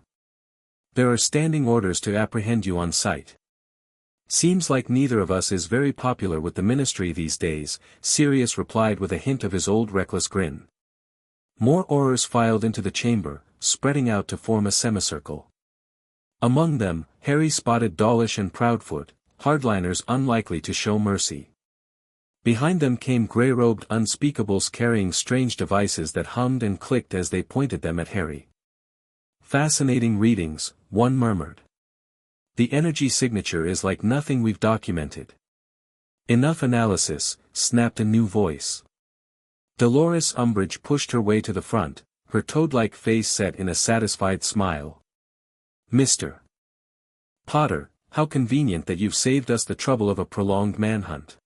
There are standing orders to apprehend you on sight. Seems like neither of us is very popular with the ministry these days, Sirius replied with a hint of his old reckless grin. More Aurors filed into the chamber, spreading out to form a semicircle. Among them, Harry spotted Dawlish and Proudfoot, hardliners unlikely to show mercy. Behind them came grey-robed unspeakables carrying strange devices that hummed and clicked as they pointed them at Harry. Fascinating readings, one murmured. The energy signature is like nothing we've documented. Enough analysis, snapped a new voice. Dolores Umbridge pushed her way to the front, her toad-like face set in a satisfied smile. Mr. Potter, how convenient that you've saved us the trouble of a prolonged manhunt.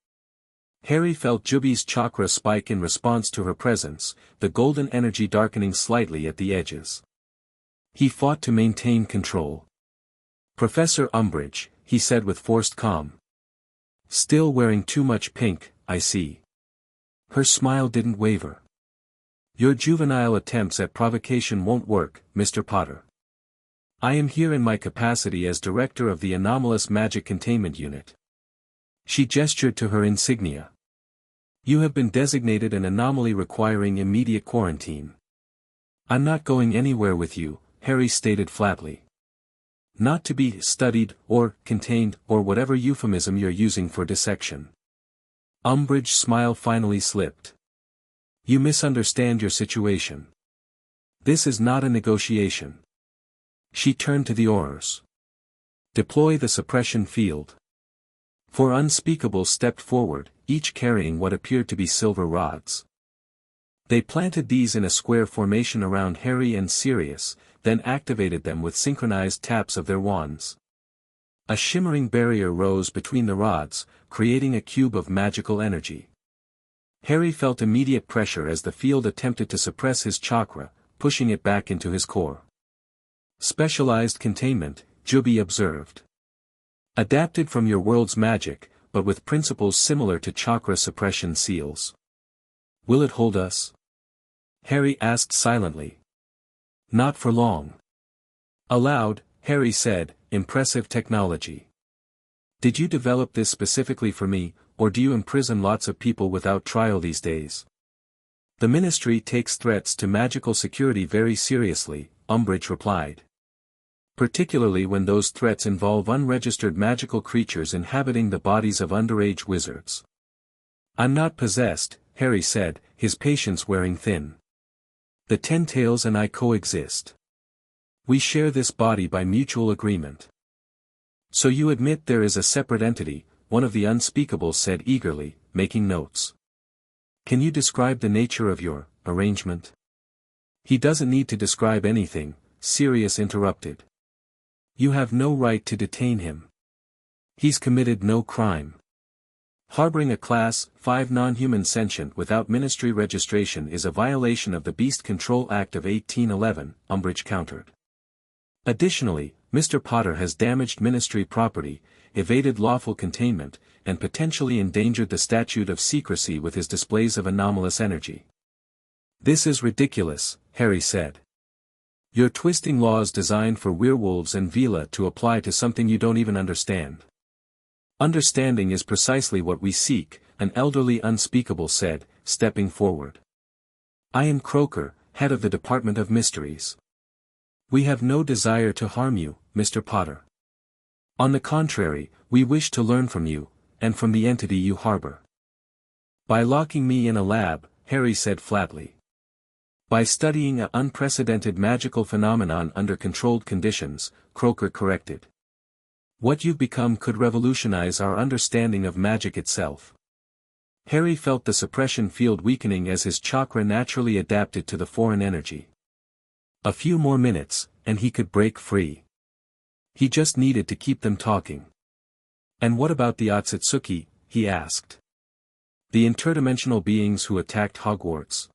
Harry felt Juby's chakra spike in response to her presence, the golden energy darkening slightly at the edges. He fought to maintain control. Professor Umbridge, he said with forced calm. Still wearing too much pink, I see. Her smile didn't waver. Your juvenile attempts at provocation won't work, Mr. Potter. I am here in my capacity as director of the Anomalous Magic Containment Unit. She gestured to her insignia. You have been designated an anomaly requiring immediate quarantine. I'm not going anywhere with you, Harry stated flatly. Not to be studied, or contained, or whatever euphemism you're using for dissection. Umbridge's smile finally slipped. You misunderstand your situation. This is not a negotiation. She turned to the Aurors. Deploy the suppression field. Four unspeakables stepped forward, each carrying what appeared to be silver rods. They planted these in a square formation around Harry and Sirius, then activated them with synchronized taps of their wands. A shimmering barrier rose between the rods, creating a cube of magical energy. Harry felt immediate pressure as the field attempted to suppress his chakra, pushing it back into his core. Specialized containment, Juby observed. Adapted from your world's magic, but with principles similar to chakra suppression seals. Will it hold us? Harry asked silently. Not for long. Aloud, Harry said, impressive technology. Did you develop this specifically for me, or do you imprison lots of people without trial these days? The Ministry takes threats to magical security very seriously, Umbridge replied. Particularly when those threats involve unregistered magical creatures inhabiting the bodies of underage wizards. I'm not possessed, Harry said, his patience wearing thin. The Ten-Tails and I coexist. We share this body by mutual agreement. So you admit there is a separate entity, one of the unspeakables said eagerly, making notes. Can you describe the nature of your arrangement? He doesn't need to describe anything, Sirius interrupted. You have no right to detain him. He's committed no crime. Harboring a Class 5 non-human sentient without ministry registration is a violation of the Beast Control Act of 1811, Umbridge countered. Additionally, Mr. Potter has damaged ministry property, evaded lawful containment, and potentially endangered the statute of secrecy with his displays of anomalous energy. This is ridiculous, Harry said. You're twisting laws designed for werewolves and Vila to apply to something you don't even understand. Understanding is precisely what we seek, an elderly unspeakable said, stepping forward. I am Croker, head of the Department of Mysteries. We have no desire to harm you, Mr. Potter. On the contrary, we wish to learn from you, and from the entity you harbor. By locking me in a lab, Harry said flatly. By studying an unprecedented magical phenomenon under controlled conditions, Croker corrected. What you've become could revolutionize our understanding of magic itself. Harry felt the suppression field weakening as his chakra naturally adapted to the foreign energy. A few more minutes, and he could break free. He just needed to keep them talking. And what about the Otsutsuki? He asked. The interdimensional beings who attacked Hogwarts.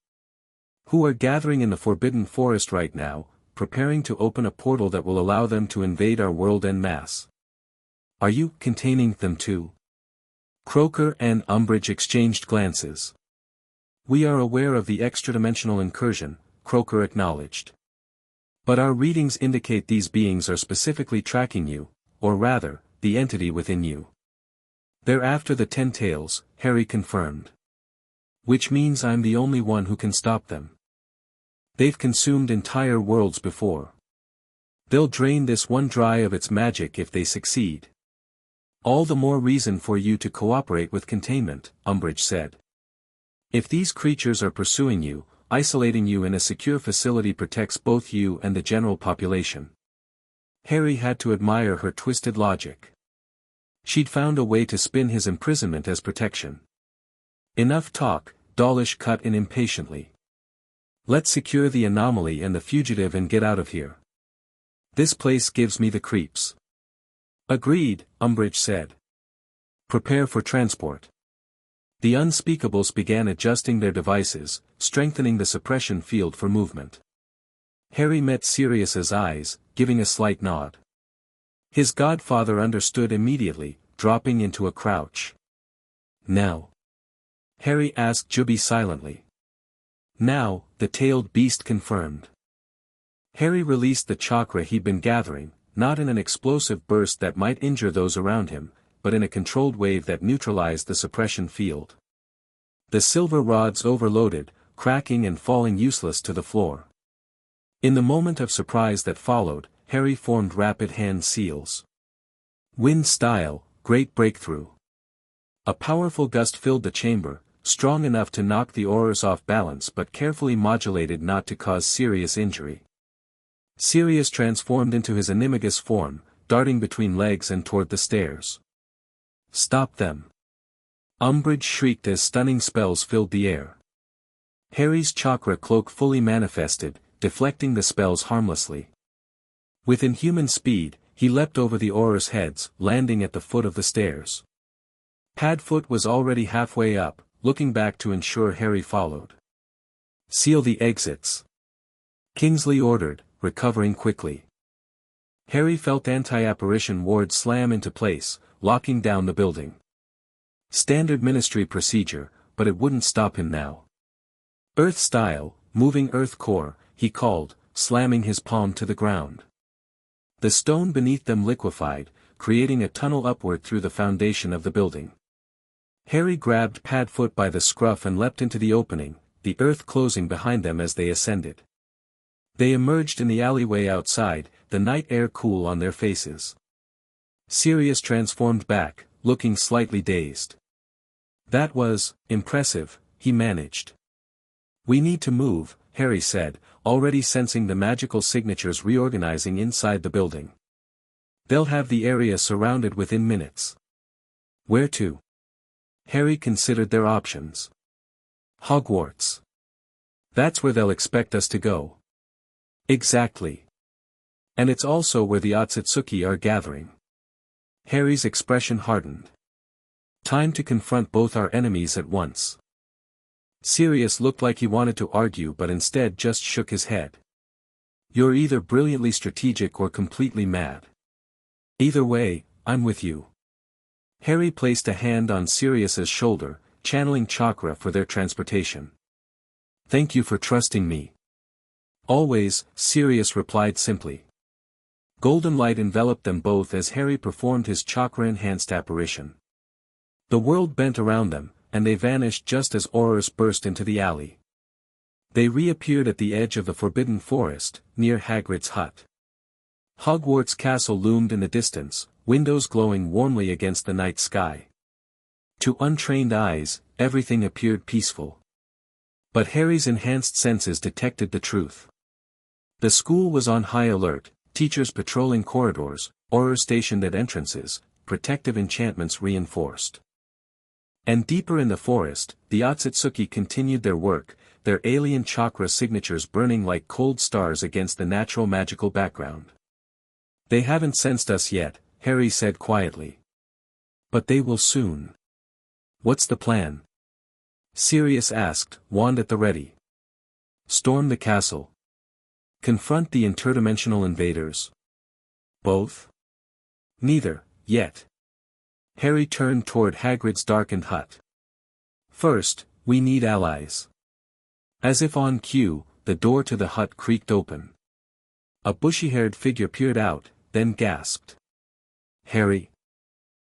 Who are gathering in the Forbidden Forest right now, preparing to open a portal that will allow them to invade our world en masse. Are you containing them too? Croker and Umbridge exchanged glances. We are aware of the extradimensional incursion, Croker acknowledged. But our readings indicate these beings are specifically tracking you, or rather, the entity within you. They're after the 10 tails, Harry confirmed. Which means I'm the only one who can stop them. They've consumed entire worlds before. They'll drain this one dry of its magic if they succeed. All the more reason for you to cooperate with containment, Umbridge said. If these creatures are pursuing you, isolating you in a secure facility protects both you and the general population. Harry had to admire her twisted logic. She'd found a way to spin his imprisonment as protection. Enough talk, Dawlish cut in impatiently. Let's secure the anomaly and the fugitive and get out of here. This place gives me the creeps. Agreed, Umbridge said. Prepare for transport. The unspeakables began adjusting their devices, strengthening the suppression field for movement. Harry met Sirius's eyes, giving a slight nod. His godfather understood immediately, dropping into a crouch. Now? Harry asked Juby silently. Now, the tailed beast confirmed. Harry released the chakra he'd been gathering, not in an explosive burst that might injure those around him, but in a controlled wave that neutralized the suppression field. The silver rods overloaded, cracking and falling useless to the floor. In the moment of surprise that followed, Harry formed rapid hand seals. Wind style, great breakthrough. A powerful gust filled the chamber, strong enough to knock the Aurors off balance but carefully modulated not to cause serious injury. Sirius transformed into his animagus form, darting between legs and toward the stairs. Stop them! Umbridge shrieked as stunning spells filled the air. Harry's chakra cloak fully manifested, deflecting the spells harmlessly. With inhuman speed, he leapt over the Aurors' heads, landing at the foot of the stairs. Padfoot was already halfway up, looking back to ensure Harry followed. Seal the exits. Kingsley ordered, recovering quickly. Harry felt anti-apparition wards slam into place, locking down the building. Standard ministry procedure, but it wouldn't stop him now. Earth style, moving earth core, he called, slamming his palm to the ground. The stone beneath them liquefied, creating a tunnel upward through the foundation of the building. Harry grabbed Padfoot by the scruff and leapt into the opening, the earth closing behind them as they ascended. They emerged in the alleyway outside, the night air cool on their faces. Sirius transformed back, looking slightly dazed. That was impressive, he managed. We need to move, Harry said, already sensing the magical signatures reorganizing inside the building. They'll have the area surrounded within minutes. Where to? Harry considered their options. Hogwarts. That's where they'll expect us to go. Exactly. And it's also where the Otsutsuki are gathering. Harry's expression hardened. Time to confront both our enemies at once. Sirius looked like he wanted to argue but instead just shook his head. You're either brilliantly strategic or completely mad. Either way, I'm with you. Harry placed a hand on Sirius's shoulder, channeling chakra for their transportation. Thank you for trusting me. Always, Sirius replied simply. Golden light enveloped them both as Harry performed his chakra-enhanced apparition. The world bent around them, and they vanished just as Aurors burst into the alley. They reappeared at the edge of the Forbidden Forest, near Hagrid's hut. Hogwarts Castle loomed in the distance, windows glowing warmly against the night sky. To untrained eyes, everything appeared peaceful. But Harry's enhanced senses detected the truth. The school was on high alert, teachers patrolling corridors, aurors stationed at entrances, protective enchantments reinforced. And deeper in the forest, the Otsutsuki continued their work, their alien chakra signatures burning like cold stars against the natural magical background. They haven't sensed us yet, Harry said quietly. But they will soon. What's the plan? Sirius asked, wand at the ready. Storm the castle. Confront the interdimensional invaders. Both? Neither, yet. Harry turned toward Hagrid's darkened hut. First, we need allies. As if on cue, the door to the hut creaked open. A bushy-haired figure peered out, then gasped. Harry?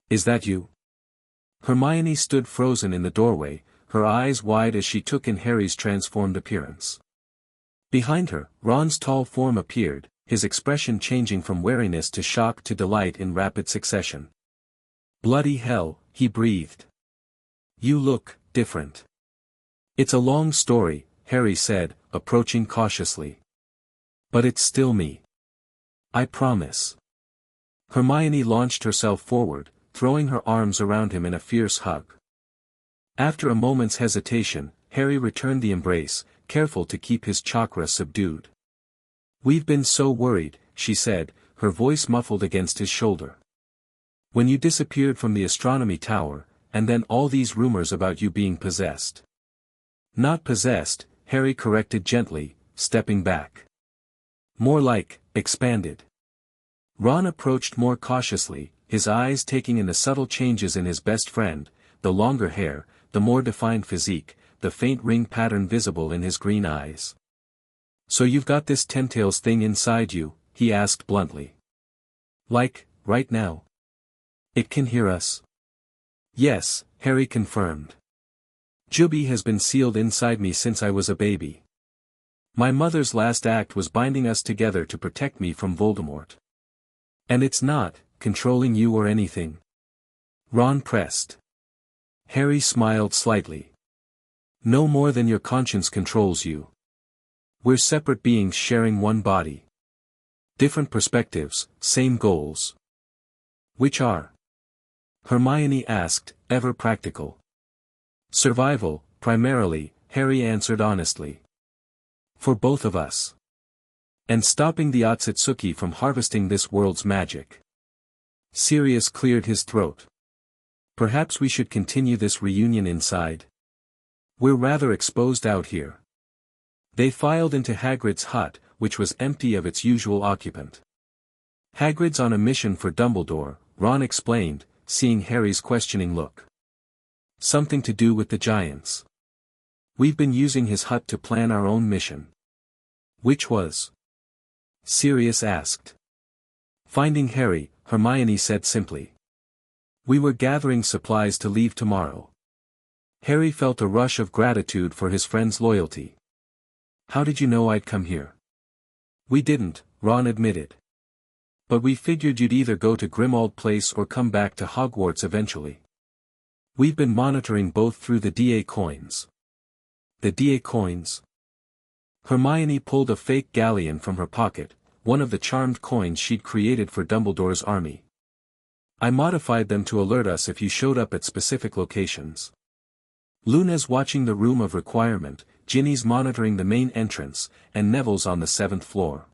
Is that you? Hermione stood frozen in the doorway, her eyes wide as she took in Harry's transformed appearance. Behind her, Ron's tall form appeared, his expression changing from wariness to shock to delight in rapid succession. Bloody hell, he breathed. You look different. It's a long story, Harry said, approaching cautiously. But it's still me. I promise. Hermione launched herself forward, throwing her arms around him in a fierce hug. After a moment's hesitation, Harry returned the embrace, careful to keep his chakra subdued. We've been so worried, she said, her voice muffled against his shoulder. When you disappeared from the astronomy tower, and then all these rumors about you being possessed. Not possessed, Harry corrected gently, stepping back. More like, expanded. Ron approached more cautiously, his eyes taking in the subtle changes in his best friend, the longer hair, the more defined physique, the faint ring pattern visible in his green eyes. So you've got this Tentails thing inside you, he asked bluntly. Like, right now? It can hear us? Yes, Harry confirmed. Juby has been sealed inside me since I was a baby. My mother's last act was binding us together to protect me from Voldemort. And it's not controlling you or anything. Ron pressed. Harry smiled slightly. No more than your conscience controls you. We're separate beings sharing one body. Different perspectives, same goals. Which are? Hermione asked, ever practical. Survival, primarily, Harry answered honestly. For both of us. And stopping the Otsutsuki from harvesting this world's magic. Sirius cleared his throat. Perhaps we should continue this reunion inside. We're rather exposed out here. They filed into Hagrid's hut, which was empty of its usual occupant. Hagrid's on a mission for Dumbledore, Ron explained, seeing Harry's questioning look. Something to do with the giants. We've been using his hut to plan our own mission. Which was? Sirius asked. Finding Harry, Hermione said simply. We were gathering supplies to leave tomorrow. Harry felt a rush of gratitude for his friend's loyalty. How did you know I'd come here? We didn't, Ron admitted. But we figured you'd either go to Grimmauld Place or come back to Hogwarts eventually. We've been monitoring both through the DA coins. The DA coins? Hermione pulled a fake galleon from her pocket, one of the charmed coins she'd created for Dumbledore's army. I modified them to alert us if you showed up at specific locations. Luna's watching the room of requirement, Ginny's monitoring the main entrance, and Neville's on the 7th floor.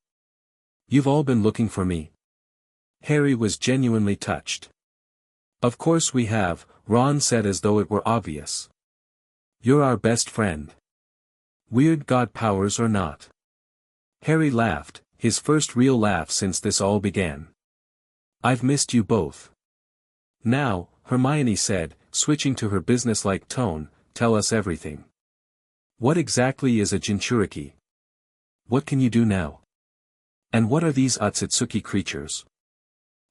You've all been looking for me. Harry was genuinely touched. Of course we have, Ron said as though it were obvious. You're our best friend. Weird god powers or not. Harry laughed, his first real laugh since this all began. I've missed you both. Now, Hermione said, switching to her businesslike tone, tell us everything. What exactly is a Jinchuriki? What can you do now? And what are these Otsutsuki creatures?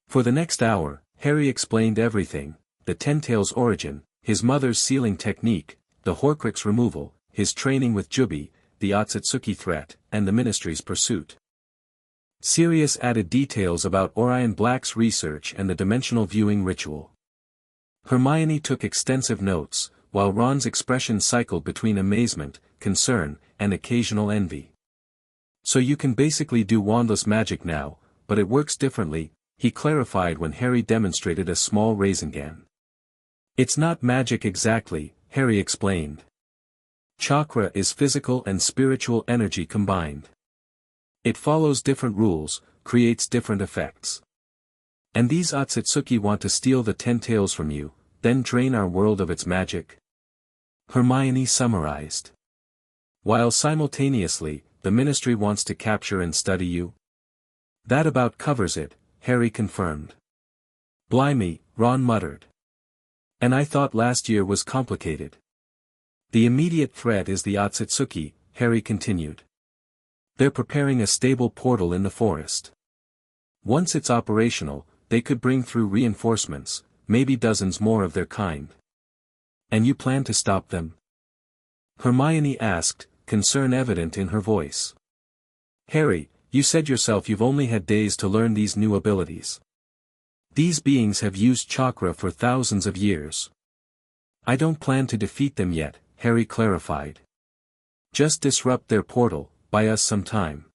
For the next hour, Harry explained everything, the Tentails' origin, his mother's sealing technique, the Horcrux removal, his training with Juby, the Otsutsuki threat, and the Ministry's pursuit. Sirius added details about Orion Black's research and the dimensional viewing ritual. Hermione took extensive notes, while Ron's expression cycled between amazement, concern, and occasional envy. So you can basically do wandless magic now, but it works differently, he clarified when Harry demonstrated a small Rasengan. It's not magic exactly, Harry explained. Chakra is physical and spiritual energy combined. It follows different rules, creates different effects. And these Otsutsuki want to steal the 10 tails from you, then drain our world of its magic. Hermione summarized. While simultaneously, the Ministry wants to capture and study you. That about covers it, Harry confirmed. Blimey, Ron muttered. And I thought last year was complicated. The immediate threat is the Otsutsuki, Harry continued. They're preparing a stable portal in the forest. Once it's operational, they could bring through reinforcements, maybe dozens more of their kind. And you plan to stop them? Hermione asked, concern evident in her voice. Harry, you said yourself you've only had days to learn these new abilities. These beings have used chakra for thousands of years. I don't plan to defeat them yet, Harry clarified. Just disrupt their portal, buy us some time.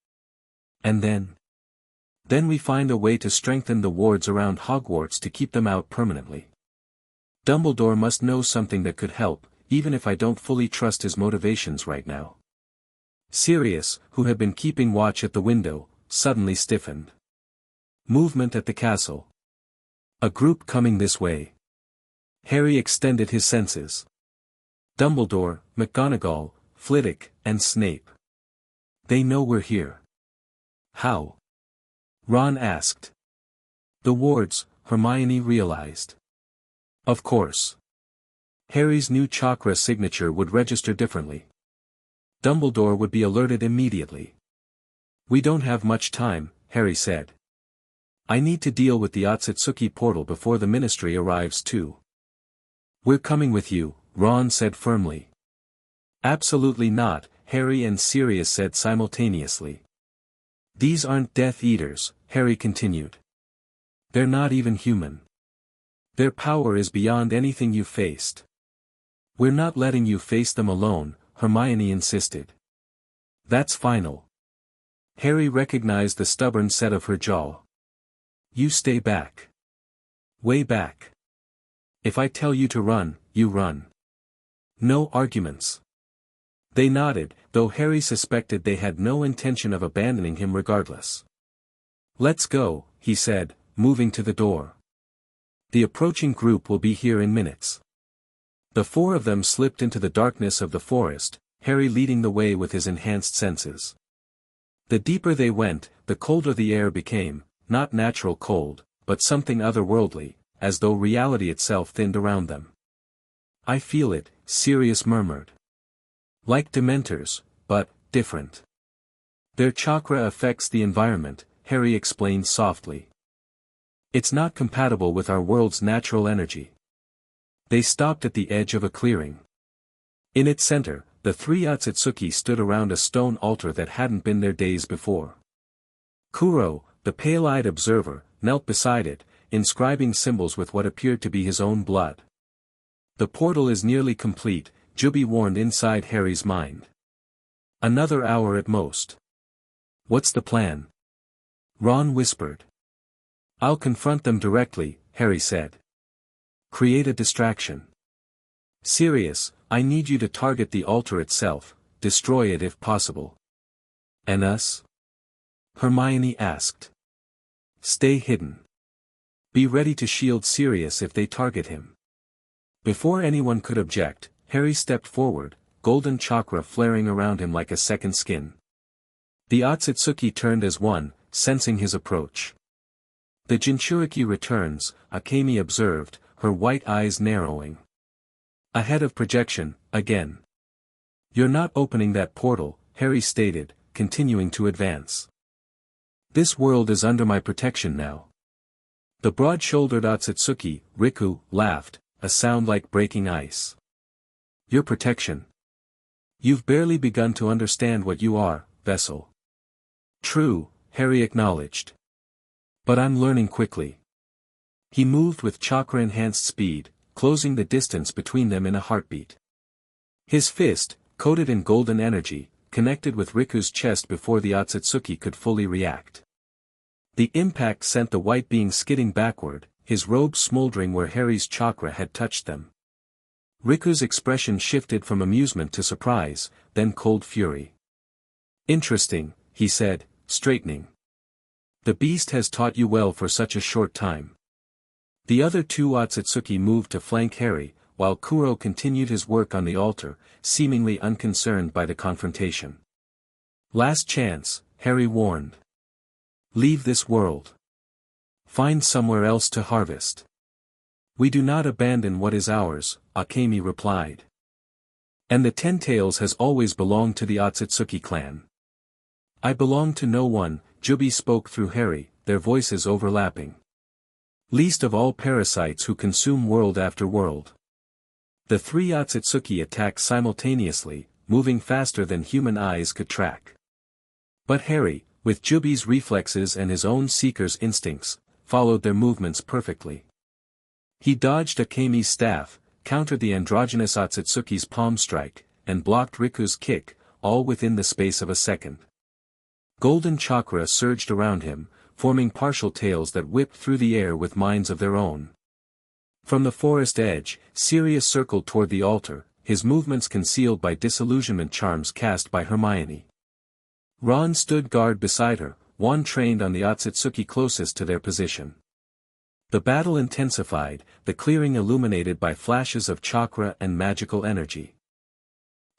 And then? Then we find a way to strengthen the wards around Hogwarts to keep them out permanently. Dumbledore must know something that could help, even if I don't fully trust his motivations right now. Sirius, who had been keeping watch at the window, suddenly stiffened. Movement at the castle. A group coming this way. Harry extended his senses. Dumbledore, McGonagall, Flitwick, and Snape. They know we're here. How? Ron asked. The wards, Hermione realized. Of course. Harry's new chakra signature would register differently. Dumbledore would be alerted immediately. We don't have much time, Harry said. I need to deal with the Otsutsuki portal before the Ministry arrives too. We're coming with you, Ron said firmly. Absolutely not, Harry and Sirius said simultaneously. These aren't Death Eaters, Harry continued. They're not even human. Their power is beyond anything you faced. We're not letting you face them alone, Hermione insisted. That's final. Harry recognized the stubborn set of her jaw. You stay back. Way back. If I tell you to run, you run. No arguments. They nodded, though Harry suspected they had no intention of abandoning him regardless. Let's go, he said, moving to the door. The approaching group will be here in minutes. The four of them slipped into the darkness of the forest, Harry leading the way with his enhanced senses. The deeper they went, the colder the air became, not natural cold, but something otherworldly, as though reality itself thinned around them. I feel it, Sirius murmured. Like Dementors, but different. Their chakra affects the environment, Harry explained softly. It's not compatible with our world's natural energy. They stopped at the edge of a clearing. In its center, the three Otsutsuki stood around a stone altar that hadn't been there days before. Kuro, the pale-eyed observer, knelt beside it, inscribing symbols with what appeared to be his own blood. The portal is nearly complete, Juby warned inside Harry's mind. Another hour at most. What's the plan? Ron whispered. I'll confront them directly, Harry said. Create a distraction. Sirius, I need you to target the altar itself, destroy it if possible. And us? Hermione asked. Stay hidden. Be ready to shield Sirius if they target him. Before anyone could object, Harry stepped forward, golden chakra flaring around him like a second skin. The Otsutsuki turned as one, sensing his approach. The Jinchuriki returns, Akemi observed, her white eyes narrowing. Ahead of projection, again. You're not opening that portal, Harry stated, continuing to advance. This world is under my protection now. The broad-shouldered Otsutsuki, Riku, laughed, a sound like breaking ice. Your protection. You've barely begun to understand what you are, vessel. True, Harry acknowledged. But I'm learning quickly. He moved with chakra-enhanced speed, closing the distance between them in a heartbeat. His fist, coated in golden energy, connected with Riku's chest before the Otsutsuki could fully react. The impact sent the white being skidding backward, his robe smoldering where Harry's chakra had touched them. Riku's expression shifted from amusement to surprise, then cold fury. Interesting, he said, straightening. The beast has taught you well for such a short time. The other two Otsutsuki moved to flank Harry, while Kuro continued his work on the altar, seemingly unconcerned by the confrontation. Last chance, Harry warned. Leave this world. Find somewhere else to harvest. We do not abandon what is ours, Akemi replied. And the Ten Tails has always belonged to the Otsutsuki clan. I belong to no one, Jubi spoke through Harry, their voices overlapping. Least of all parasites who consume world after world. The three Otsutsuki attacked simultaneously, moving faster than human eyes could track. But Harry, with Jubi's reflexes and his own seeker's instincts, followed their movements perfectly. He dodged Akemi's staff, countered the androgynous Otsutsuki's palm strike, and blocked Riku's kick, all within the space of a second. Golden chakra surged around him, forming partial tails that whipped through the air with minds of their own. From the forest edge, Sirius circled toward the altar, his movements concealed by disillusionment charms cast by Hermione. Ron stood guard beside her, one trained on the Otsutsuki closest to their position. The battle intensified, the clearing illuminated by flashes of chakra and magical energy.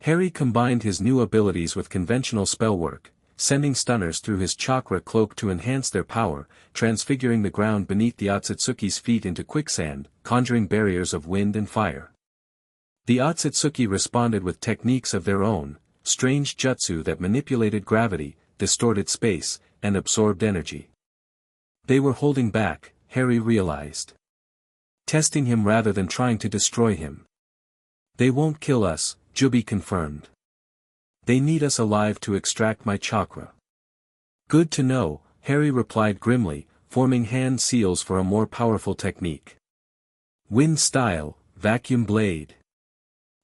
Harry combined his new abilities with conventional spellwork, sending stunners through his chakra cloak to enhance their power, transfiguring the ground beneath the Otsutsuki's feet into quicksand, conjuring barriers of wind and fire. The Otsutsuki responded with techniques of their own, strange jutsu that manipulated gravity, distorted space, and absorbed energy. They were holding back, Harry realized. Testing him rather than trying to destroy him. They won't kill us, Jubi confirmed. They need us alive to extract my chakra. Good to know, Harry replied grimly, forming hand seals for a more powerful technique. Wind style, vacuum blade.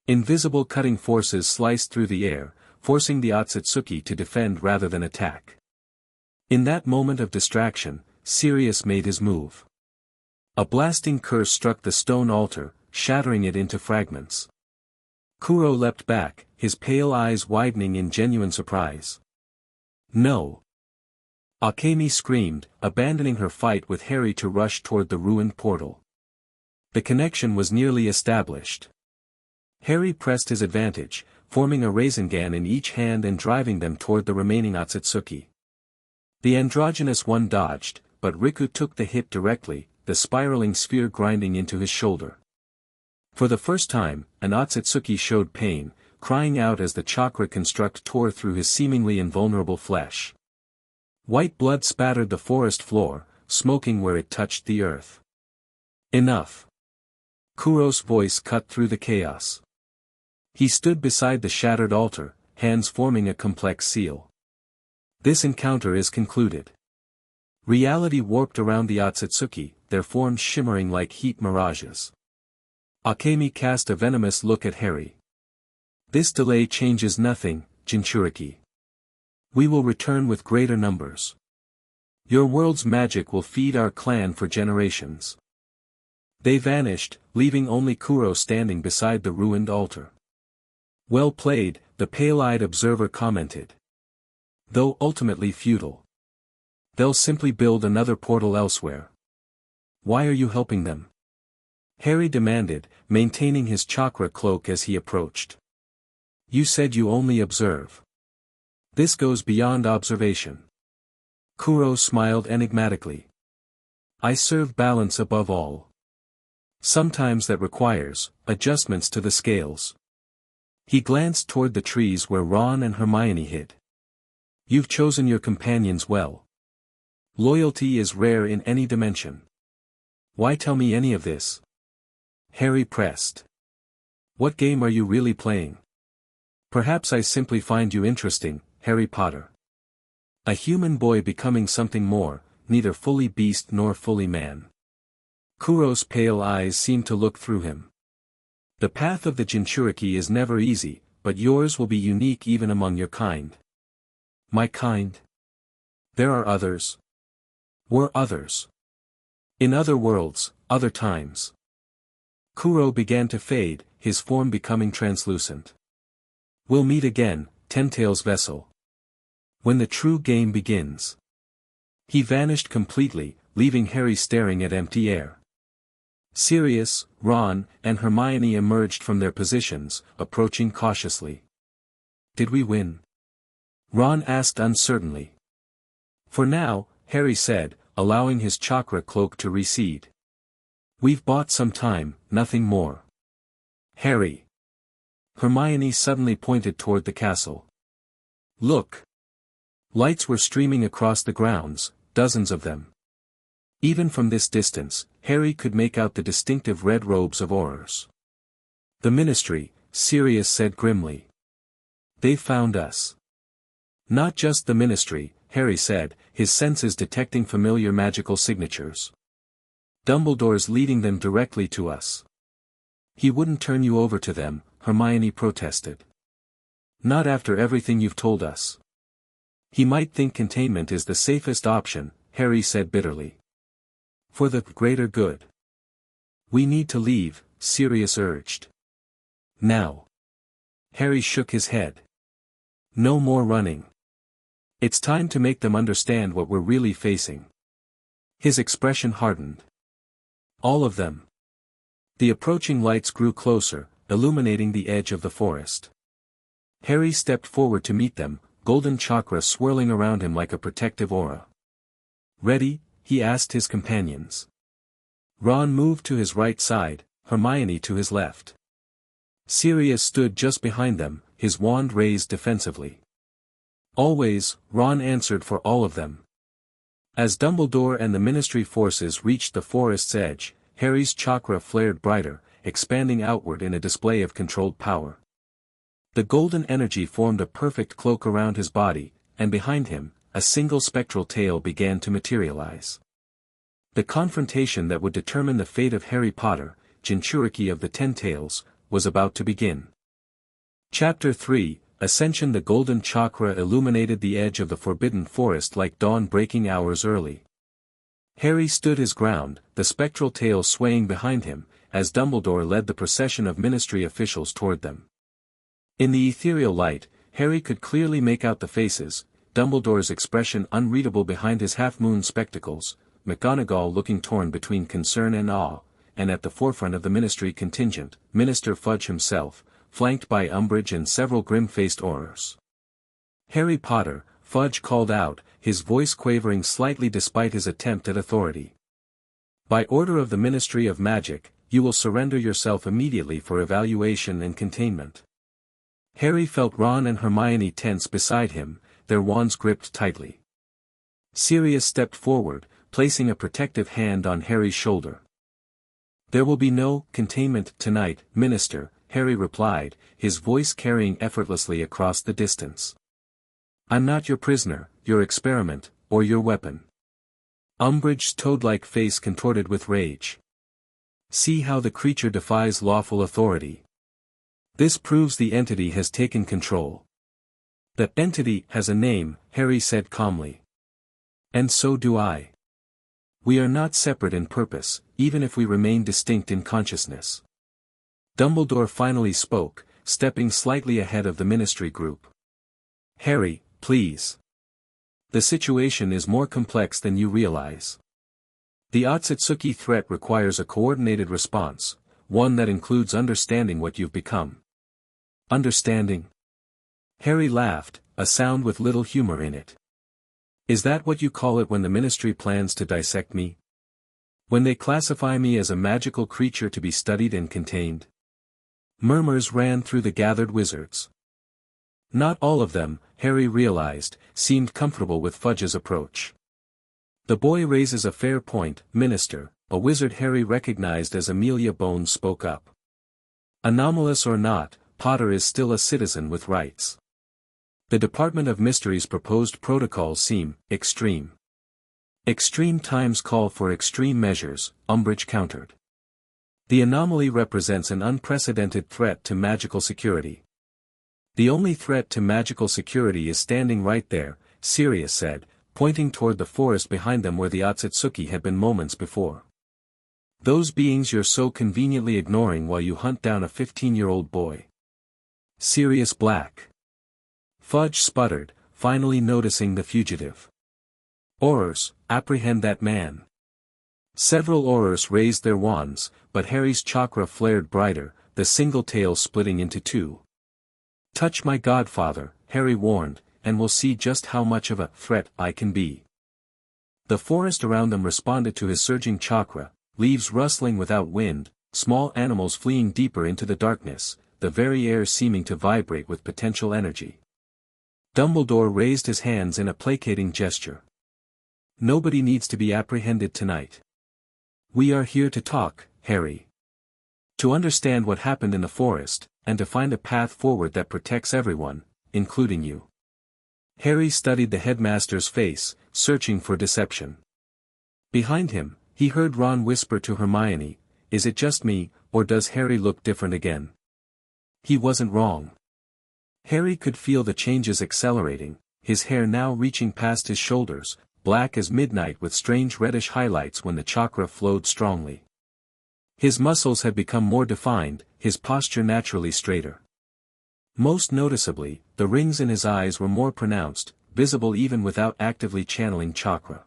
Invisible cutting forces sliced through the air, forcing the Otsutsuki to defend rather than attack. In that moment of distraction, Sirius made his move. A blasting curse struck the stone altar, shattering it into fragments. Kuro leapt back, his pale eyes widening in genuine surprise. No! Akemi screamed, abandoning her fight with Harry to rush toward the ruined portal. The connection was nearly established. Harry pressed his advantage, forming a Rasengan in each hand and driving them toward the remaining Otsutsuki. The androgynous one dodged, but Riku took the hit directly, the spiraling sphere grinding into his shoulder. For the first time, an Otsutsuki showed pain, crying out as the chakra construct tore through his seemingly invulnerable flesh. White blood spattered the forest floor, smoking where it touched the earth. Enough! Kuro's voice cut through the chaos. He stood beside the shattered altar, hands forming a complex seal. This encounter is concluded. Reality warped around the Otsutsuki, their forms shimmering like heat mirages. Akemi cast a venomous look at Harry. This delay changes nothing, Jinchuriki. We will return with greater numbers. Your world's magic will feed our clan for generations. They vanished, leaving only Kuro standing beside the ruined altar. Well played, the pale-eyed observer commented. Though ultimately futile. They'll simply build another portal elsewhere. Why are you helping them? Harry demanded, maintaining his chakra cloak as he approached. You said you only observe. This goes beyond observation. Kuro smiled enigmatically. I serve balance above all. Sometimes that requires adjustments to the scales. He glanced toward the trees where Ron and Hermione hid. You've chosen your companions well. Loyalty is rare in any dimension. Why tell me any of this? Harry pressed. What game are you really playing? Perhaps I simply find you interesting, Harry Potter. A human boy becoming something more, neither fully beast nor fully man. Kuro's pale eyes seemed to look through him. The path of the Jinchuriki is never easy, but yours will be unique even among your kind. My kind? There are others. Were others. In other worlds, other times. Kuro began to fade, his form becoming translucent. We'll meet again, Ten-Tail's vessel. When the true game begins. He vanished completely, leaving Harry staring at empty air. Sirius, Ron, and Hermione emerged from their positions, approaching cautiously. Did we win? Ron asked uncertainly. For now, Harry said, allowing his chakra cloak to recede. We've bought some time, nothing more. Harry. Hermione suddenly pointed toward the castle. Look. Lights were streaming across the grounds, dozens of them. Even from this distance, Harry could make out the distinctive red robes of Aurors. The Ministry, Sirius said grimly. They found us. Not just the Ministry, Harry said, his senses detecting familiar magical signatures. Dumbledore's leading them directly to us. He wouldn't turn you over to them, Hermione protested. Not after everything you've told us. He might think containment is the safest option, Harry said bitterly. For the greater good. We need to leave, Sirius urged. Now. Harry shook his head. No more running. It's time to make them understand what we're really facing. His expression hardened. All of them. The approaching lights grew closer, illuminating the edge of the forest. Harry stepped forward to meet them, golden chakra swirling around him like a protective aura. Ready? He asked his companions. Ron moved to his right side, Hermione to his left. Sirius stood just behind them, his wand raised defensively. Always, Ron answered for all of them. As Dumbledore and the Ministry forces reached the forest's edge, Harry's chakra flared brighter, expanding outward in a display of controlled power. The golden energy formed a perfect cloak around his body, and behind him, a single spectral tail began to materialize. The confrontation that would determine the fate of Harry Potter, Jinchuriki of the Ten-Tails, was about to begin. Chapter 3, Ascension. The golden chakra illuminated the edge of the forbidden forest like dawn breaking hours early. Harry stood his ground, the spectral tail swaying behind him, as Dumbledore led the procession of Ministry officials toward them. In the ethereal light, Harry could clearly make out the faces, Dumbledore's expression unreadable behind his half-moon spectacles, McGonagall looking torn between concern and awe, and at the forefront of the Ministry contingent, Minister Fudge himself, flanked by Umbridge and several grim-faced Aurors. Harry Potter, Fudge called out, his voice quavering slightly despite his attempt at authority. By order of the Ministry of Magic, you will surrender yourself immediately for evaluation and containment. Harry felt Ron and Hermione tense beside him, their wands gripped tightly. Sirius stepped forward, placing a protective hand on Harry's shoulder. There will be no containment tonight, Minister, Harry replied, his voice carrying effortlessly across the distance. I'm not your prisoner, your experiment, or your weapon. Umbridge's toad-like face contorted with rage. See how the creature defies lawful authority. This proves the entity has taken control. The entity has a name, Harry said calmly. And so do I. We are not separate in purpose, even if we remain distinct in consciousness. Dumbledore finally spoke, stepping slightly ahead of the Ministry group. Harry, please. The situation is more complex than you realize. The Otsutsuki threat requires a coordinated response, one that includes understanding what you've become. Understanding? Harry laughed, a sound with little humor in it. Is that what you call it when the Ministry plans to dissect me? When they classify me as a magical creature to be studied and contained? Murmurs ran through the gathered wizards. Not all of them, Harry realized, seemed comfortable with Fudge's approach. The boy raises a fair point, Minister, a wizard Harry recognized as Amelia Bones spoke up. Anomalous or not, Potter is still a citizen with rights. The Department of Mystery's proposed protocols seem extreme. Extreme times call for extreme measures, Umbridge countered. The anomaly represents an unprecedented threat to magical security. The only threat to magical security is standing right there, Sirius said, pointing toward the forest behind them where the Otsutsuki had been moments before. Those beings you're so conveniently ignoring while you hunt down a 15-year-old boy. Sirius Black. Fudge sputtered, finally noticing the fugitive. Aurors, apprehend that man. Several Aurors raised their wands, but Harry's chakra flared brighter, the single tail splitting into two. Touch my godfather, Harry warned, and we'll see just how much of a threat I can be. The forest around them responded to his surging chakra, leaves rustling without wind, small animals fleeing deeper into the darkness, the very air seeming to vibrate with potential energy. Dumbledore raised his hands in a placating gesture. Nobody needs to be apprehended tonight. We are here to talk, Harry. To understand what happened in the forest, and to find a path forward that protects everyone, including you. Harry studied the headmaster's face, searching for deception. Behind him, he heard Ron whisper to Hermione, "Is it just me, or does Harry look different again?" He wasn't wrong. Harry could feel the changes accelerating, his hair now reaching past his shoulders, black as midnight with strange reddish highlights when the chakra flowed strongly. His muscles had become more defined, his posture naturally straighter. Most noticeably, the rings in his eyes were more pronounced, visible even without actively channeling chakra.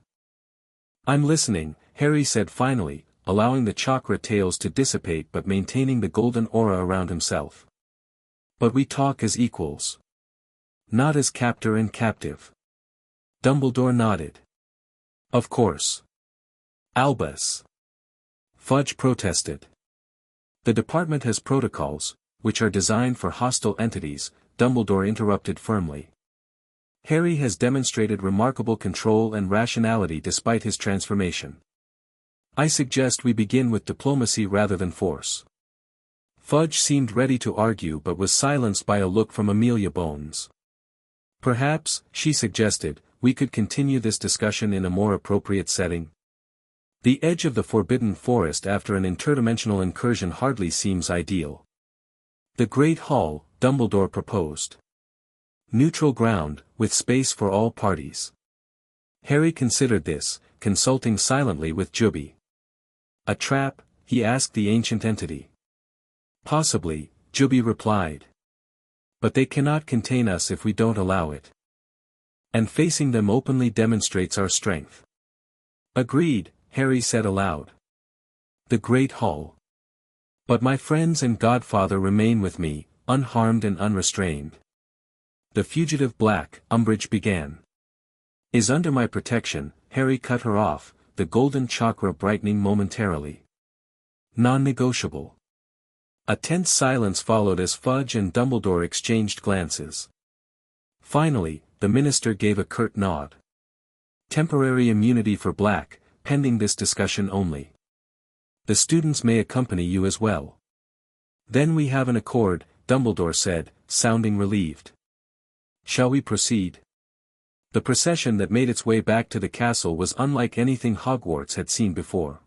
"I'm listening," Harry said finally, allowing the chakra tails to dissipate but maintaining the golden aura around himself. "But we talk as equals. Not as captor and captive." Dumbledore nodded. "Of course. Albus." Fudge protested. "The department has protocols, which are designed for hostile entities," Dumbledore interrupted firmly. "Harry has demonstrated remarkable control and rationality despite his transformation. I suggest we begin with diplomacy rather than force." Fudge seemed ready to argue but was silenced by a look from Amelia Bones. "Perhaps," she suggested, "we could continue this discussion in a more appropriate setting. The edge of the forbidden forest after an interdimensional incursion hardly seems ideal." "The Great Hall," Dumbledore proposed. "Neutral ground, with space for all parties." Harry considered this, consulting silently with Juby. "A trap?" he asked the ancient entity. "Possibly," Juby replied. "But they cannot contain us if we don't allow it. And facing them openly demonstrates our strength." "Agreed," Harry said aloud. "The Great Hall. But my friends and godfather remain with me, unharmed and unrestrained." "The fugitive Black," Umbridge began. "Is under my protection," Harry cut her off, the golden chakra brightening momentarily. "Non-negotiable." A tense silence followed as Fudge and Dumbledore exchanged glances. Finally, the minister gave a curt nod. "Temporary immunity for Black, pending this discussion only. The students may accompany you as well." "Then we have an accord," Dumbledore said, sounding relieved. "Shall we proceed?" The procession that made its way back to the castle was unlike anything Hogwarts had seen before.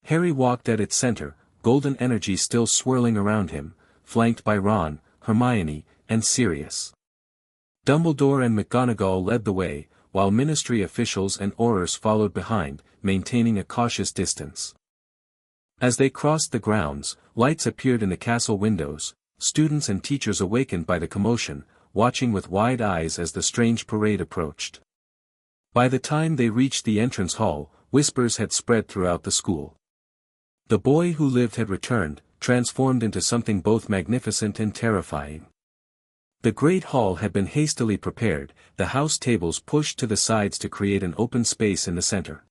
Harry walked at its center, golden energy still swirling around him, flanked by Ron, Hermione, and Sirius. Dumbledore and McGonagall led the way, while ministry officials and Aurors followed behind, maintaining a cautious distance. As they crossed the grounds, lights appeared in the castle windows, students and teachers awakened by the commotion, watching with wide eyes as the strange parade approached. By the time they reached the entrance hall, whispers had spread throughout the school. The boy who lived had returned, transformed into something both magnificent and terrifying. The great hall had been hastily prepared, the house tables pushed to the sides to create an open space in the center.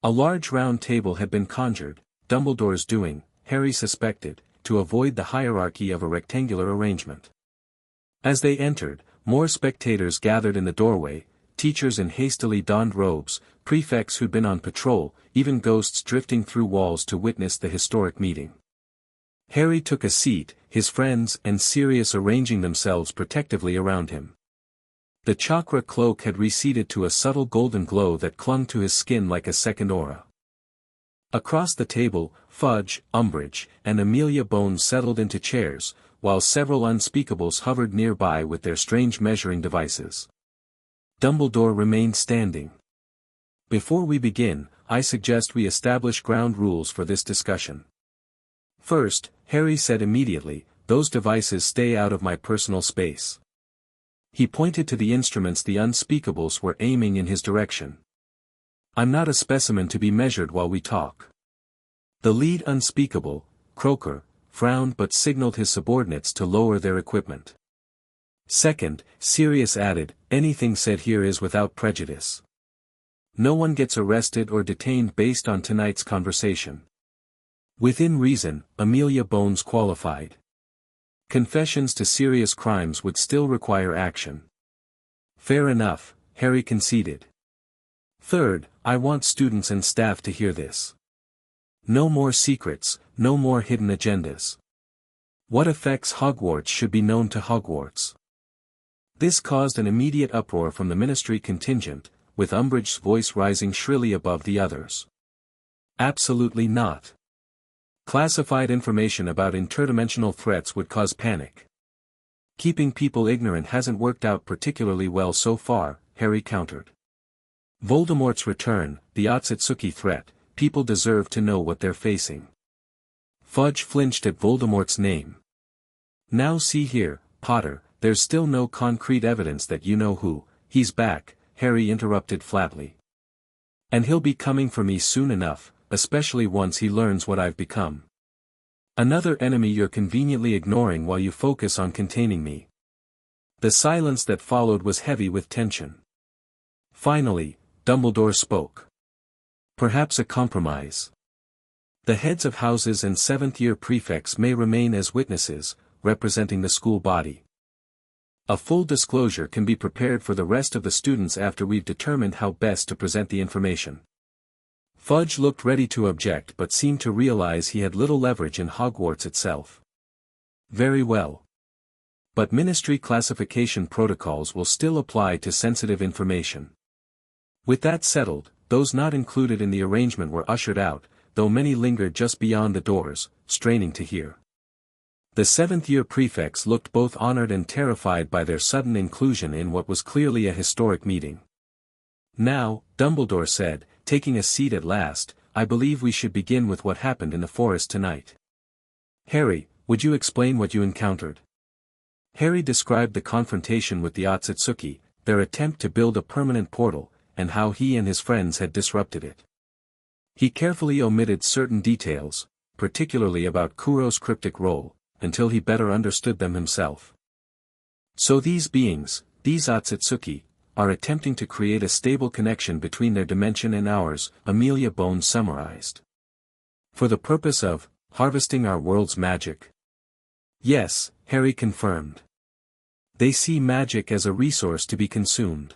A large round table had been conjured, Dumbledore's doing, Harry suspected, to avoid the hierarchy of a rectangular arrangement. As they entered, more spectators gathered in the doorway, teachers in hastily donned robes, prefects who'd been on patrol, even ghosts drifting through walls to witness the historic meeting. Harry took a seat, his friends and Sirius arranging themselves protectively around him. The chakra cloak had receded to a subtle golden glow that clung to his skin like a second aura. Across the table, Fudge, Umbridge, and Amelia Bones settled into chairs, while several unspeakables hovered nearby with their strange measuring devices. Dumbledore remained standing. Before we begin, I suggest we establish ground rules for this discussion. First, Harry said immediately, those devices stay out of my personal space. He pointed to the instruments the unspeakables were aiming in his direction. I'm not a specimen to be measured while we talk. The lead unspeakable, Croaker, frowned but signaled his subordinates to lower their equipment. Second, Sirius added, anything said here is without prejudice. No one gets arrested or detained based on tonight's conversation. Within reason, Amelia Bones qualified. Confessions to serious crimes would still require action. Fair enough, Harry conceded. Third, I want students and staff to hear this. No more secrets, no more hidden agendas. What affects Hogwarts should be known to Hogwarts. This caused an immediate uproar from the Ministry contingent, with Umbridge's voice rising shrilly above the others. Absolutely not. Classified information about interdimensional threats would cause panic. Keeping people ignorant hasn't worked out particularly well so far, Harry countered. Voldemort's return, the Otsutsuki threat, people deserve to know what they're facing. Fudge flinched at Voldemort's name. Now see here, Potter, there's still no concrete evidence that you know who, he's back, Harry interrupted flatly. And he'll be coming for me soon enough, especially once he learns what I've become. Another enemy you're conveniently ignoring while you focus on containing me. The silence that followed was heavy with tension. Finally, Dumbledore spoke. Perhaps a compromise. The heads of houses and seventh-year prefects may remain as witnesses, representing the school body. A full disclosure can be prepared for the rest of the students after we've determined how best to present the information. Fudge looked ready to object but seemed to realize he had little leverage in Hogwarts itself. Very well. But Ministry classification protocols will still apply to sensitive information. With that settled, those not included in the arrangement were ushered out, though many lingered just beyond the doors, straining to hear. The seventh-year prefects looked both honored and terrified by their sudden inclusion in what was clearly a historic meeting. Now, Dumbledore said, taking a seat at last, I believe we should begin with what happened in the forest tonight. Harry, would you explain what you encountered? Harry described the confrontation with the Otsutsuki, their attempt to build a permanent portal, and how he and his friends had disrupted it. He carefully omitted certain details, particularly about Kuro's cryptic role, until he better understood them himself. So these beings, these Otsutsuki, are attempting to create a stable connection between their dimension and ours, Amelia Bones summarized. For the purpose of harvesting our world's magic. Yes, Harry confirmed. They see magic as a resource to be consumed.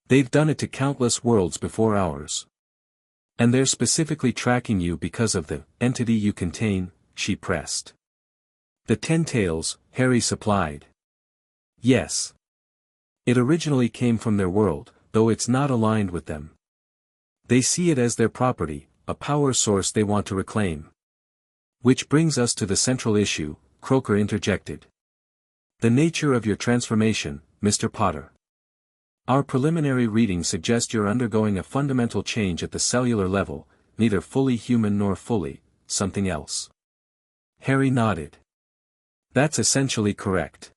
They've done it to countless worlds before ours. And they're specifically tracking you because of the entity you contain, she pressed. The 10 tails, Harry supplied. Yes. It originally came from their world, though it's not aligned with them. They see it as their property, a power source they want to reclaim. Which brings us to the central issue, Croaker interjected. The nature of your transformation, Mr. Potter. Our preliminary readings suggest you're undergoing a fundamental change at the cellular level, neither fully human nor fully, something else. Harry nodded. That's essentially correct.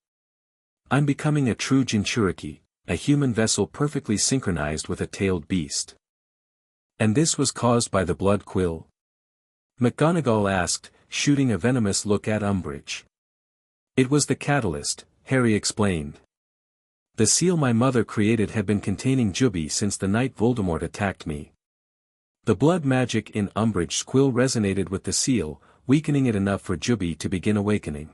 I'm becoming a true Jinchuriki, a human vessel perfectly synchronized with a tailed beast. And this was caused by the blood quill? McGonagall asked, shooting a venomous look at Umbridge. It was the catalyst, Harry explained. The seal my mother created had been containing Juby since the night Voldemort attacked me. The blood magic in Umbridge's quill resonated with the seal, weakening it enough for Juby to begin awakening.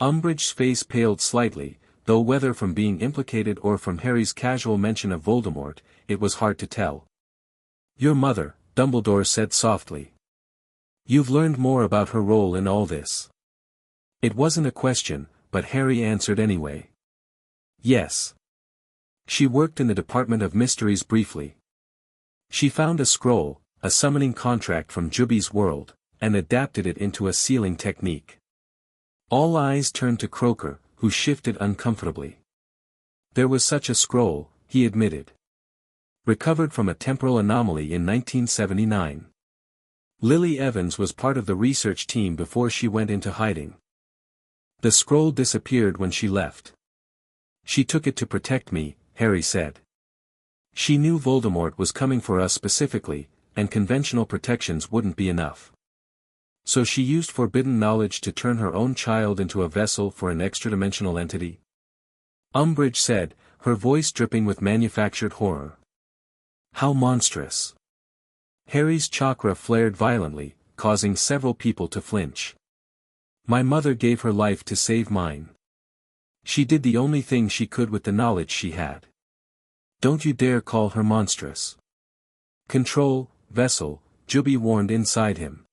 Umbridge's face paled slightly, though whether from being implicated or from Harry's casual mention of Voldemort, it was hard to tell. Your mother, Dumbledore said softly. You've learned more about her role in all this. It wasn't a question, but Harry answered anyway. Yes. She worked in the Department of Mysteries briefly. She found a scroll, a summoning contract from Juby's world, and adapted it into a sealing technique. All eyes turned to Croker, who shifted uncomfortably. There was such a scroll, he admitted. Recovered from a temporal anomaly in 1979. Lily Evans was part of the research team before she went into hiding. The scroll disappeared when she left. She took it to protect me, Harry said. She knew Voldemort was coming for us specifically, and conventional protections wouldn't be enough. So she used forbidden knowledge to turn her own child into a vessel for an extra-dimensional entity? Umbridge said, her voice dripping with manufactured horror. How monstrous. Harry's chakra flared violently, causing several people to flinch. My mother gave her life to save mine. She did the only thing she could with the knowledge she had. Don't you dare call her monstrous. Control, vessel, Juby warned inside him.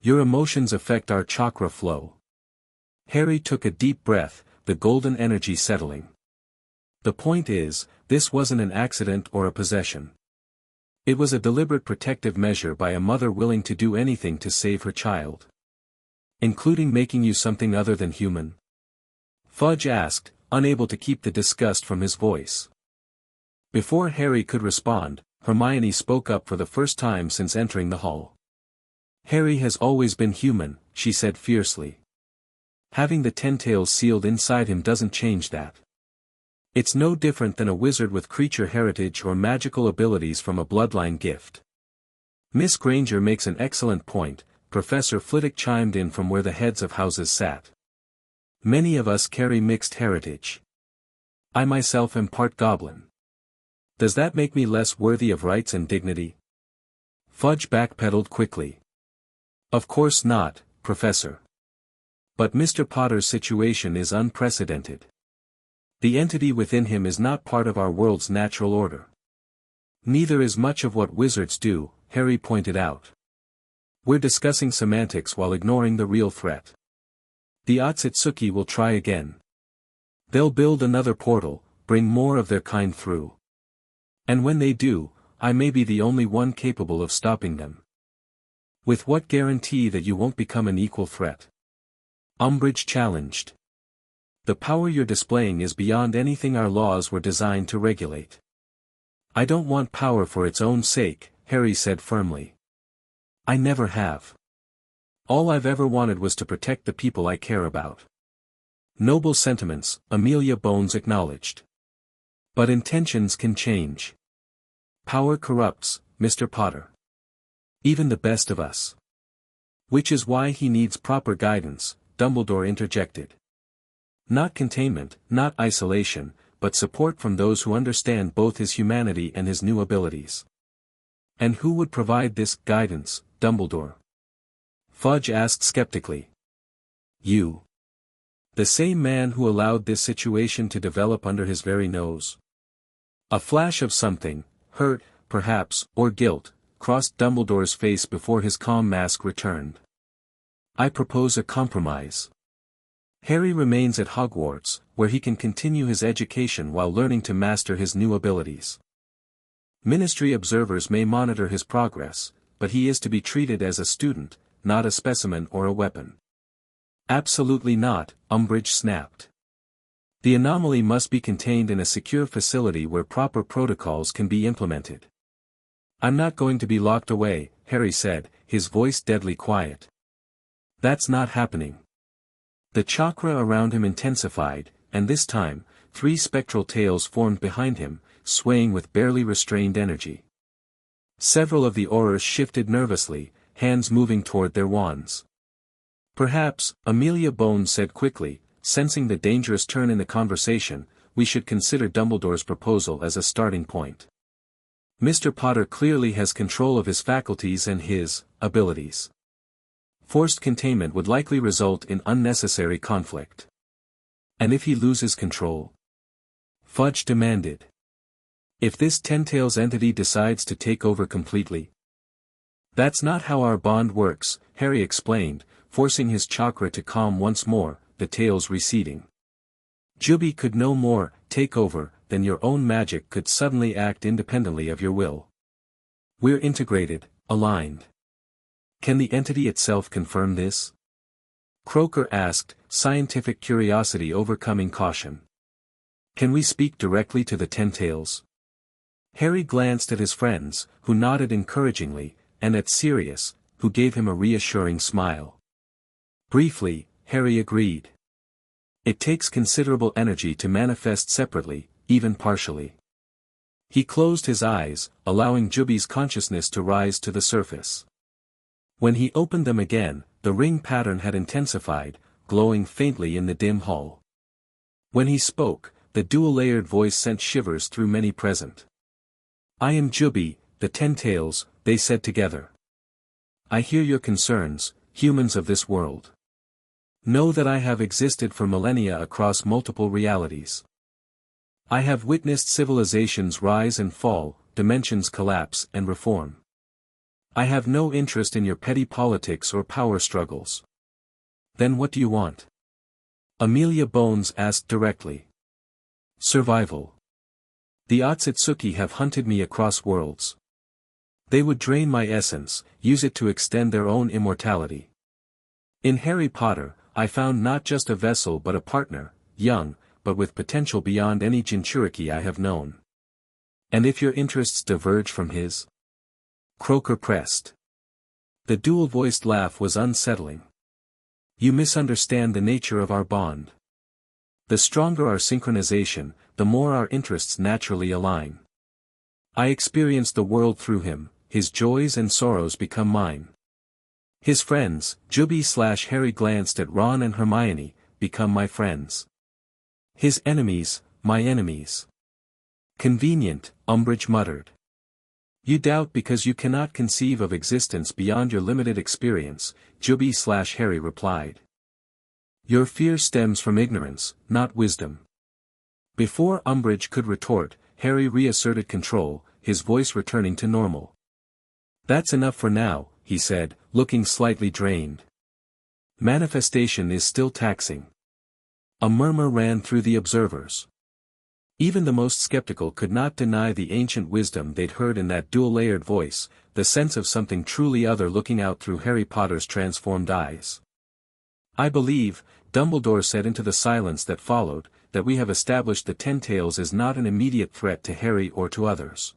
Your emotions affect our chakra flow. Harry took a deep breath, the golden energy settling. The point is, this wasn't an accident or a possession. It was a deliberate protective measure by a mother willing to do anything to save her child. Including making you something other than human? Fudge asked, unable to keep the disgust from his voice. Before Harry could respond, Hermione spoke up for the first time since entering the hall. Harry has always been human, she said fiercely. Having the Tentails sealed inside him doesn't change that. It's no different than a wizard with creature heritage or magical abilities from a bloodline gift. Miss Granger makes an excellent point, Professor Flitwick chimed in from where the heads of houses sat. Many of us carry mixed heritage. I myself am part goblin. Does that make me less worthy of rights and dignity? Fudge backpedaled quickly. Of course not, Professor. But Mr. Potter's situation is unprecedented. The entity within him is not part of our world's natural order. Neither is much of what wizards do, Harry pointed out. We're discussing semantics while ignoring the real threat. The Otsutsuki will try again. They'll build another portal, bring more of their kind through. And when they do, I may be the only one capable of stopping them. With what guarantee that you won't become an equal threat? Umbridge challenged. The power you're displaying is beyond anything our laws were designed to regulate. I don't want power for its own sake, Harry said firmly. I never have. All I've ever wanted was to protect the people I care about. Noble sentiments, Amelia Bones acknowledged. But intentions can change. Power corrupts, Mr. Potter. Even the best of us. Which is why he needs proper guidance, Dumbledore interjected. Not containment, not isolation, but support from those who understand both his humanity and his new abilities. And who would provide this guidance, Dumbledore? Fudge asked skeptically. You. The same man who allowed this situation to develop under his very nose. A flash of something, hurt, perhaps, or guilt, crossed Dumbledore's face before his calm mask returned. I propose a compromise. Harry remains at Hogwarts, where he can continue his education while learning to master his new abilities. Ministry observers may monitor his progress, but he is to be treated as a student, not a specimen or a weapon. Absolutely not, Umbridge snapped. The anomaly must be contained in a secure facility where proper protocols can be implemented. I'm not going to be locked away, Harry said, his voice deadly quiet. That's not happening. The chakra around him intensified, and this time, 3 spectral tails formed behind him, swaying with barely restrained energy. Several of the aurors shifted nervously, hands moving toward their wands. Perhaps, Amelia Bones said quickly, sensing the dangerous turn in the conversation, we should consider Dumbledore's proposal as a starting point. Mr. Potter clearly has control of his faculties and his abilities. Forced containment would likely result in unnecessary conflict. And if he loses control? Fudge demanded. If this Tentails entity decides to take over completely? That's not how our bond works, Harry explained, forcing his chakra to calm once more, the tails receding. Juby could no more take over then your own magic could suddenly act independently of your will. We're integrated, aligned. Can the entity itself confirm this? Croker asked, scientific curiosity overcoming caution. Can we speak directly to the Tentails? Harry glanced at his friends, who nodded encouragingly, and at Sirius, who gave him a reassuring smile. Briefly, Harry agreed. It takes considerable energy to manifest separately, even partially. He closed his eyes, allowing Juby's consciousness to rise to the surface. When he opened them again, the ring pattern had intensified, glowing faintly in the dim hall. When he spoke, the dual-layered voice sent shivers through many present. I am Juby, the Tentails, they said together. I hear your concerns, humans of this world. Know that I have existed for millennia across multiple realities. I have witnessed civilizations rise and fall, dimensions collapse and reform. I have no interest in your petty politics or power struggles. Then what do you want? Amelia Bones asked directly. Survival. The Otsutsuki have hunted me across worlds. They would drain my essence, use it to extend their own immortality. In Harry Potter, I found not just a vessel but a partner, young, but with potential beyond any Jinchuriki I have known. And if your interests diverge from his? Croker pressed. The dual-voiced laugh was unsettling. You misunderstand the nature of our bond. The stronger our synchronization, the more our interests naturally align. I experience the world through him, his joys and sorrows become mine. His friends, Juby/Harry glanced at Ron and Hermione, become my friends. His enemies, my enemies. Convenient, Umbridge muttered. You doubt because you cannot conceive of existence beyond your limited experience, Juby/Harry replied. Your fear stems from ignorance, not wisdom. Before Umbridge could retort, Harry reasserted control, his voice returning to normal. That's enough for now, he said, looking slightly drained. Manifestation is still taxing. A murmur ran through the observers. Even the most skeptical could not deny the ancient wisdom they'd heard in that dual-layered voice, the sense of something truly other looking out through Harry Potter's transformed eyes. I believe, Dumbledore said into the silence that followed, that we have established the Tentails as not an immediate threat to Harry or to others.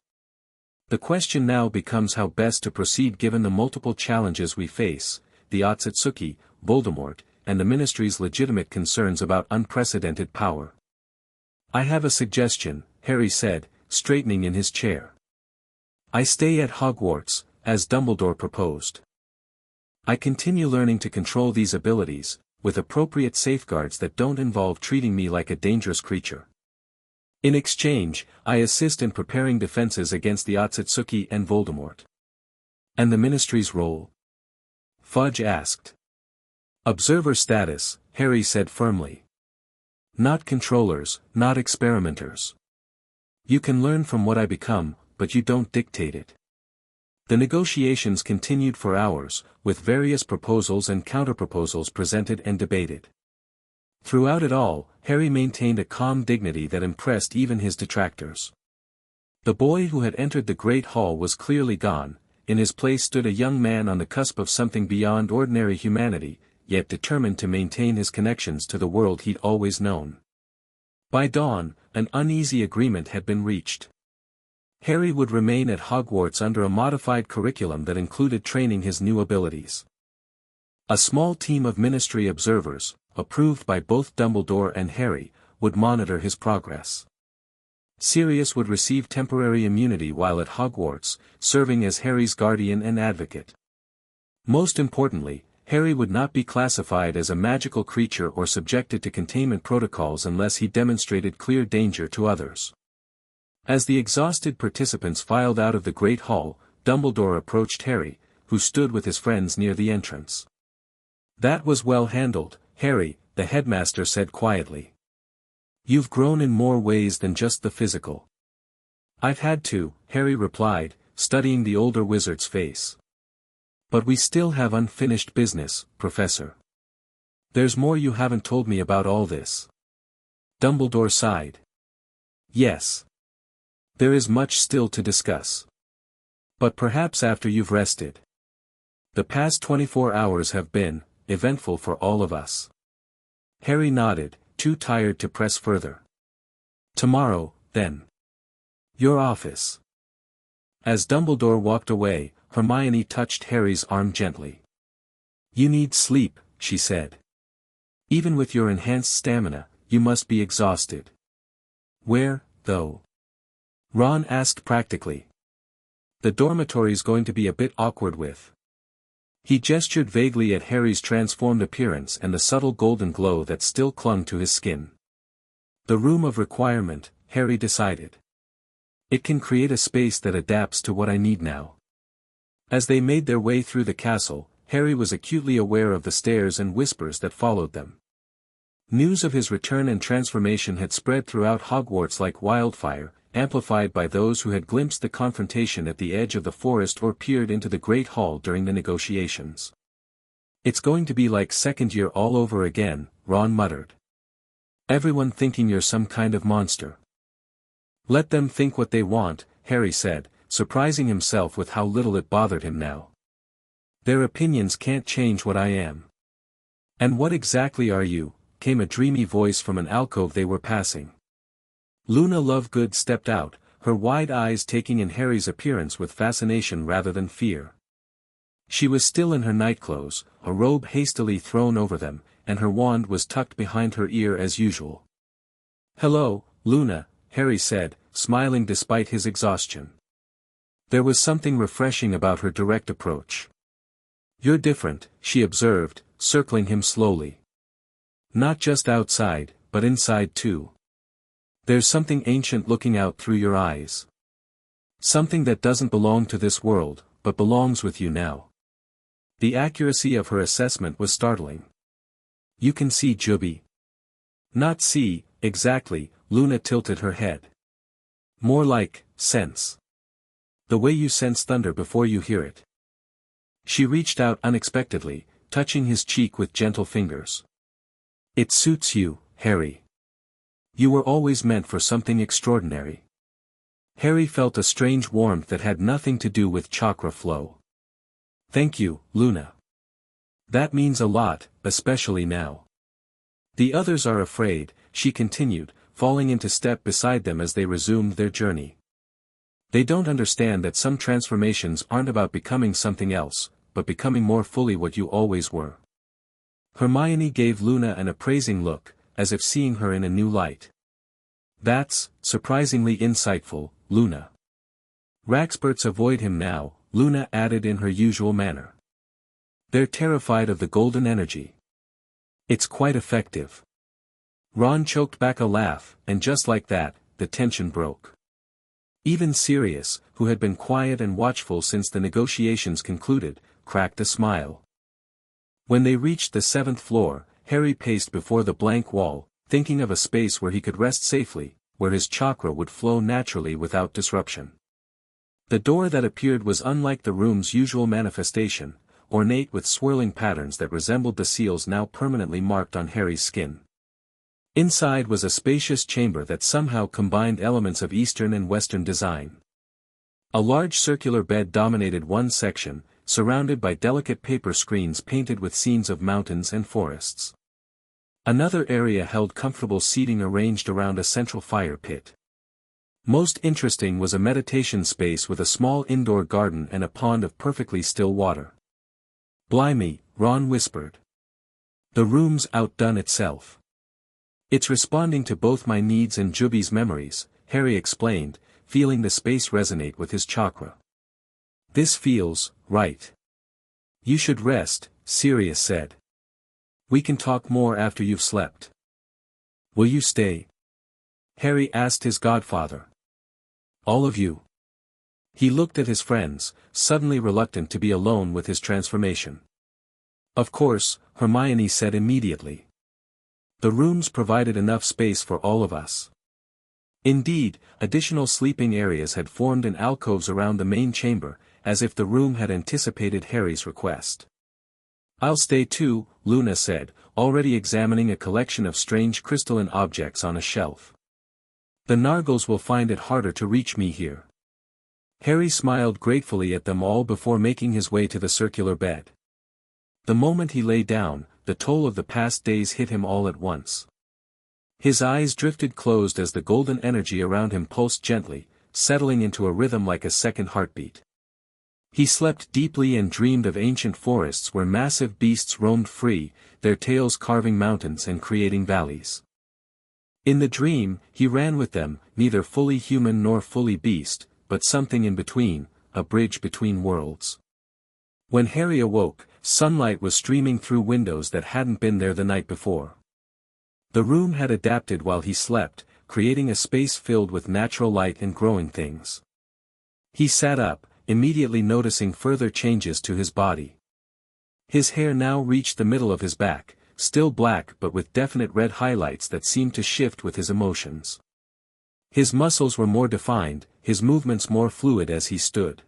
The question now becomes how best to proceed given the multiple challenges we face, the Otsutsuki, Voldemort, and the Ministry's legitimate concerns about unprecedented power. I have a suggestion, Harry said, straightening in his chair. I stay at Hogwarts, as Dumbledore proposed. I continue learning to control these abilities, with appropriate safeguards that don't involve treating me like a dangerous creature. In exchange, I assist in preparing defenses against the Otsutsuki and Voldemort. And the Ministry's role? Fudge asked. Observer status, Harry said firmly. Not controllers, not experimenters. You can learn from what I become, but you don't dictate it. The negotiations continued for hours, with various proposals and counterproposals presented and debated. Throughout it all, Harry maintained a calm dignity that impressed even his detractors. The boy who had entered the Great Hall was clearly gone, in his place stood a young man on the cusp of something beyond ordinary humanity, yet determined to maintain his connections to the world he'd always known. By dawn, an uneasy agreement had been reached. Harry would remain at Hogwarts under a modified curriculum that included training his new abilities. A small team of Ministry observers, approved by both Dumbledore and Harry, would monitor his progress. Sirius would receive temporary immunity while at Hogwarts, serving as Harry's guardian and advocate. Most importantly, Harry would not be classified as a magical creature or subjected to containment protocols unless he demonstrated clear danger to others. As the exhausted participants filed out of the Great Hall, Dumbledore approached Harry, who stood with his friends near the entrance. That was well handled, Harry, the headmaster said quietly. You've grown in more ways than just the physical. I've had to, Harry replied, studying the older wizard's face. But we still have unfinished business, Professor. There's more you haven't told me about all this. Dumbledore sighed. Yes. There is much still to discuss. But perhaps after you've rested. The past 24 hours have been eventful for all of us. Harry nodded, too tired to press further. Tomorrow, then. Your office. As Dumbledore walked away, Hermione touched Harry's arm gently. You need sleep, she said. Even with your enhanced stamina, you must be exhausted. Where, though? Ron asked practically. The dormitory's going to be a bit awkward with. He gestured vaguely at Harry's transformed appearance and the subtle golden glow that still clung to his skin. The room of requirement, Harry decided. It can create a space that adapts to what I need now. As they made their way through the castle, Harry was acutely aware of the stares and whispers that followed them. News of his return and transformation had spread throughout Hogwarts like wildfire, amplified by those who had glimpsed the confrontation at the edge of the forest or peered into the Great Hall during the negotiations. It's going to be like second year all over again, Ron muttered. Everyone thinking you're some kind of monster. Let them think what they want, Harry said, surprising himself with how little it bothered him now. Their opinions can't change what I am. And what exactly are you? Came a dreamy voice from an alcove they were passing. Luna Lovegood stepped out, her wide eyes taking in Harry's appearance with fascination rather than fear. She was still in her nightclothes, a robe hastily thrown over them, and her wand was tucked behind her ear as usual. Hello, Luna, Harry said, smiling despite his exhaustion. There was something refreshing about her direct approach. You're different, she observed, circling him slowly. Not just outside, but inside too. There's something ancient looking out through your eyes. Something that doesn't belong to this world, but belongs with you now. The accuracy of her assessment was startling. You can see Juby. Not see, exactly, Luna tilted her head. More like, sense. The way you sense thunder before you hear it. She reached out unexpectedly, touching his cheek with gentle fingers. It suits you, Harry. You were always meant for something extraordinary. Harry felt a strange warmth that had nothing to do with chakra flow. Thank you, Luna. That means a lot, especially now. The others are afraid, she continued, falling into step beside them as they resumed their journey. They don't understand that some transformations aren't about becoming something else, but becoming more fully what you always were. Hermione gave Luna an appraising look, as if seeing her in a new light. That's surprisingly insightful, Luna. Raxperts avoid him now, Luna added in her usual manner. They're terrified of the golden energy. It's quite effective. Ron choked back a laugh, and just like that, the tension broke. Even Sirius, who had been quiet and watchful since the negotiations concluded, cracked a smile. When they reached the 7th floor, Harry paced before the blank wall, thinking of a space where he could rest safely, where his chakra would flow naturally without disruption. The door that appeared was unlike the room's usual manifestation, ornate with swirling patterns that resembled the seals now permanently marked on Harry's skin. Inside was a spacious chamber that somehow combined elements of Eastern and Western design. A large circular bed dominated one section, surrounded by delicate paper screens painted with scenes of mountains and forests. Another area held comfortable seating arranged around a central fire pit. Most interesting was a meditation space with a small indoor garden and a pond of perfectly still water. Blimey, Ron whispered. The room's outdone itself. It's responding to both my needs and Juby's memories, Harry explained, feeling the space resonate with his chakra. This feels right. You should rest, Sirius said. We can talk more after you've slept. Will you stay? Harry asked his godfather. All of you. He looked at his friends, suddenly reluctant to be alone with his transformation. Of course, Hermione said immediately. The rooms provided enough space for all of us. Indeed, additional sleeping areas had formed in alcoves around the main chamber, as if the room had anticipated Harry's request. I'll stay too, Luna said, already examining a collection of strange crystalline objects on a shelf. The Nargles will find it harder to reach me here. Harry smiled gratefully at them all before making his way to the circular bed. The moment he lay down, the toll of the past days hit him all at once. His eyes drifted closed as the golden energy around him pulsed gently, settling into a rhythm like a second heartbeat. He slept deeply and dreamed of ancient forests where massive beasts roamed free, their tails carving mountains and creating valleys. In the dream, he ran with them, neither fully human nor fully beast, but something in between, a bridge between worlds. When Harry awoke, sunlight was streaming through windows that hadn't been there the night before. The room had adapted while he slept, creating a space filled with natural light and growing things. He sat up, immediately noticing further changes to his body. His hair now reached the middle of his back, still black but with definite red highlights that seemed to shift with his emotions. His muscles were more defined, his movements more fluid as he stood.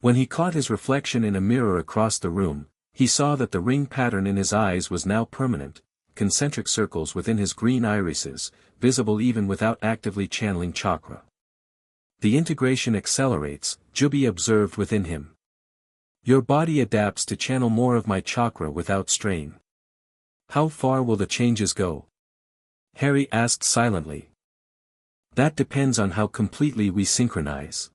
When he caught his reflection in a mirror across the room, he saw that the ring pattern in his eyes was now permanent, concentric circles within his green irises, visible even without actively channeling chakra. The integration accelerates, Jubi observed within him. Your body adapts to channel more of my chakra without strain. How far will the changes go? Harry asked silently. That depends on how completely we synchronize.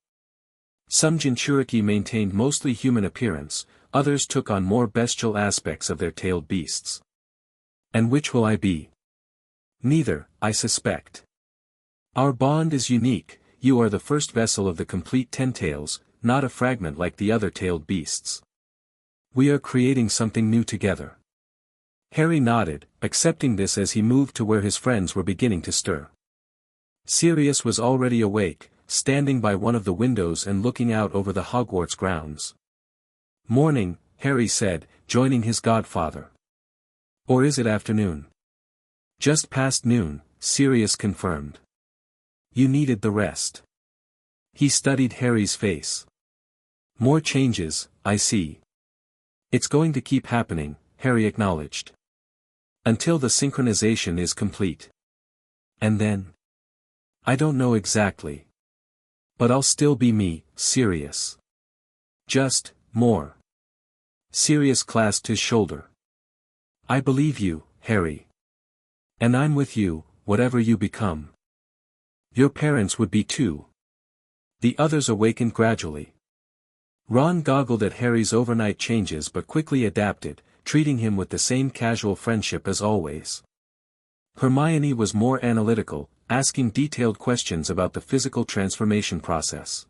Some Jinchuriki maintained mostly human appearance, others took on more bestial aspects of their tailed beasts. And which will I be? Neither, I suspect. Our bond is unique, you are the first vessel of the complete 10 tails, not a fragment like the other tailed beasts. We are creating something new together. Harry nodded, accepting this as he moved to where his friends were beginning to stir. Sirius was already awake, standing by one of the windows and looking out over the Hogwarts grounds. Morning, Harry said, joining his godfather. Or is it afternoon? Just past noon, Sirius confirmed. You needed the rest. He studied Harry's face. More changes, I see. It's going to keep happening, Harry acknowledged. Until the synchronization is complete. And then? I don't know exactly. But I'll still be me, Sirius. Just, more. Sirius clasped his shoulder. I believe you, Harry. And I'm with you, whatever you become. Your parents would be too. The others awakened gradually. Ron goggled at Harry's overnight changes but quickly adapted, treating him with the same casual friendship as always. Hermione was more analytical, asking detailed questions about the physical transformation process.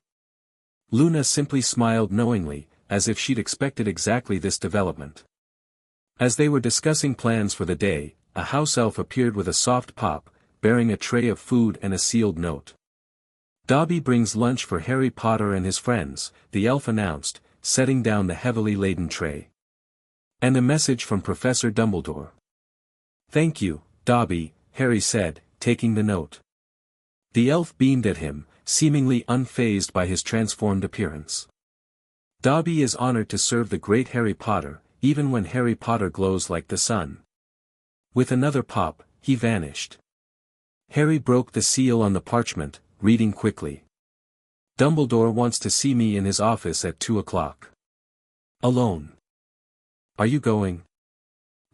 Luna simply smiled knowingly, as if she'd expected exactly this development. As they were discussing plans for the day, a house elf appeared with a soft pop, bearing a tray of food and a sealed note. Dobby brings lunch for Harry Potter and his friends, the elf announced, setting down the heavily laden tray. And a message from Professor Dumbledore. Thank you, Dobby, Harry said, taking the note. The elf beamed at him, seemingly unfazed by his transformed appearance. Dobby is honored to serve the great Harry Potter, even when Harry Potter glows like the sun. With another pop, he vanished. Harry broke the seal on the parchment, reading quickly. Dumbledore wants to see me in his office at 2 o'clock. Alone. Are you going?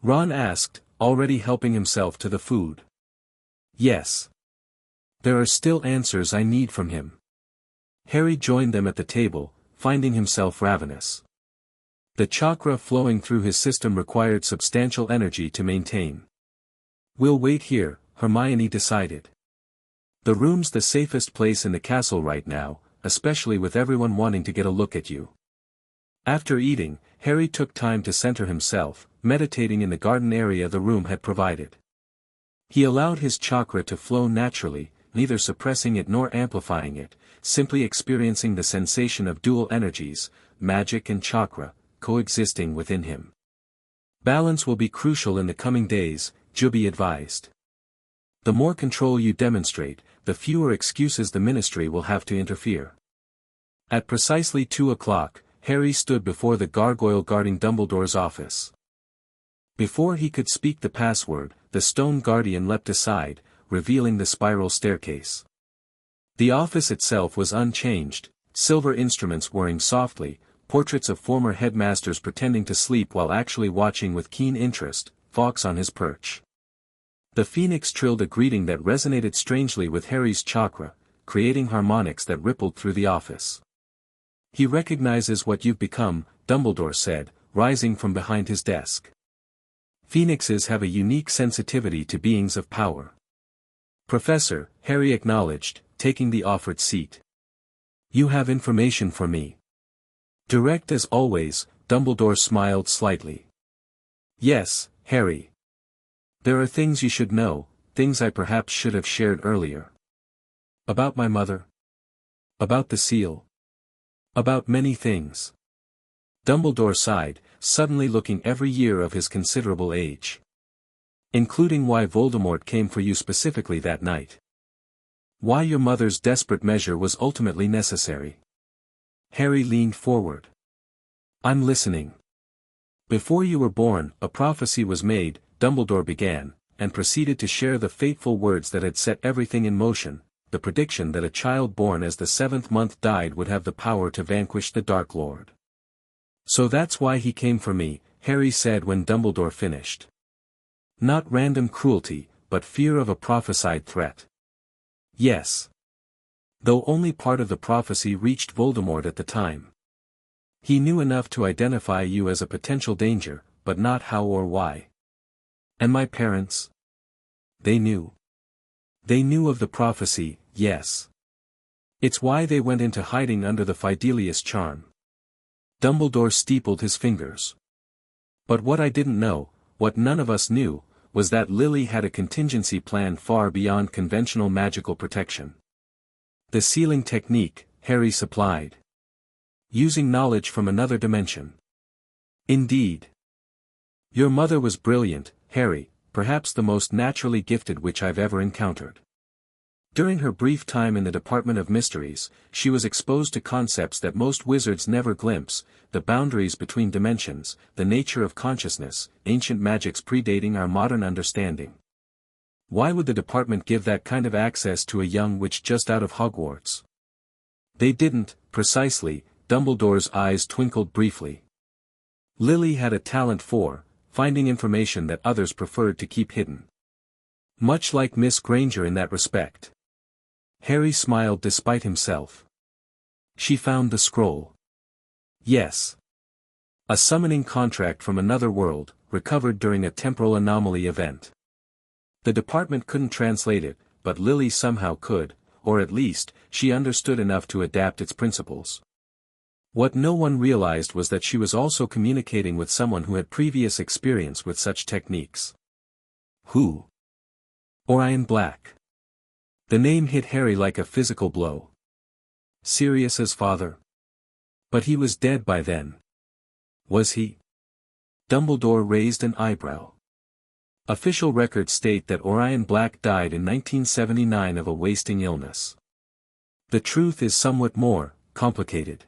Ron asked, already helping himself to the food. Yes. There are still answers I need from him. Harry joined them at the table, finding himself ravenous. The chakra flowing through his system required substantial energy to maintain. We'll wait here, Hermione decided. The room's the safest place in the castle right now, especially with everyone wanting to get a look at you. After eating, Harry took time to center himself, meditating in the garden area the room had provided. He allowed his chakra to flow naturally, neither suppressing it nor amplifying it, simply experiencing the sensation of dual energies, magic and chakra, coexisting within him. Balance will be crucial in the coming days, Jubi advised. The more control you demonstrate, the fewer excuses the ministry will have to interfere. At precisely 2 o'clock, Harry stood before the gargoyle guarding Dumbledore's office. Before he could speak the password, the stone guardian leapt aside, revealing the spiral staircase. The office itself was unchanged, silver instruments whirring softly, portraits of former headmasters pretending to sleep while actually watching with keen interest, Fox on his perch. The phoenix trilled a greeting that resonated strangely with Harry's chakra, creating harmonics that rippled through the office. "He recognizes what you've become," Dumbledore said, rising from behind his desk. "Phoenixes have a unique sensitivity to beings of power." "Professor," Harry acknowledged, taking the offered seat. "You have information for me." Direct as always, Dumbledore smiled slightly. "Yes, Harry. There are things you should know, things I perhaps should have shared earlier. About my mother. About the seal. About many things." Dumbledore sighed, suddenly looking every year of his considerable age. "Including why Voldemort came for you specifically that night. Why your mother's desperate measure was ultimately necessary." Harry leaned forward. "I'm listening." "Before you were born, a prophecy was made," Dumbledore began, and proceeded to share the fateful words that had set everything in motion, the prediction that a child born as the 7th month died would have the power to vanquish the Dark Lord. "So that's why he came for me," Harry said when Dumbledore finished. "Not random cruelty, but fear of a prophesied threat." "Yes. Though only part of the prophecy reached Voldemort at the time. He knew enough to identify you as a potential danger, but not how or why." "And my parents?" "They knew. They knew of the prophecy, yes. It's why they went into hiding under the Fidelius charm." Dumbledore steepled his fingers. "But what I didn't know, what none of us knew, was that Lily had a contingency plan far beyond conventional magical protection. The sealing technique, Harry supplied. Using knowledge from another dimension." "Indeed. Your mother was brilliant, Harry, perhaps the most naturally gifted which I've ever encountered. During her brief time in the Department of Mysteries, she was exposed to concepts that most wizards never glimpse, the boundaries between dimensions, the nature of consciousness, ancient magics predating our modern understanding. Why would the department give that kind of access to a young witch just out of Hogwarts? They didn't, precisely." Dumbledore's eyes twinkled briefly. "Lily had a talent for finding information that others preferred to keep hidden. Much like Miss Granger in that respect." Harry smiled despite himself. "She found the scroll." "Yes. A summoning contract from another world, recovered during a temporal anomaly event. The department couldn't translate it, but Lily somehow could, or at least, she understood enough to adapt its principles. What no one realized was that she was also communicating with someone who had previous experience with such techniques." "Who?" "Orion Black." The name hit Harry like a physical blow. "Sirius's father? But he was dead by then. Was he?" Dumbledore raised an eyebrow. "Official records state that Orion Black died in 1979 of a wasting illness. The truth is somewhat more complicated."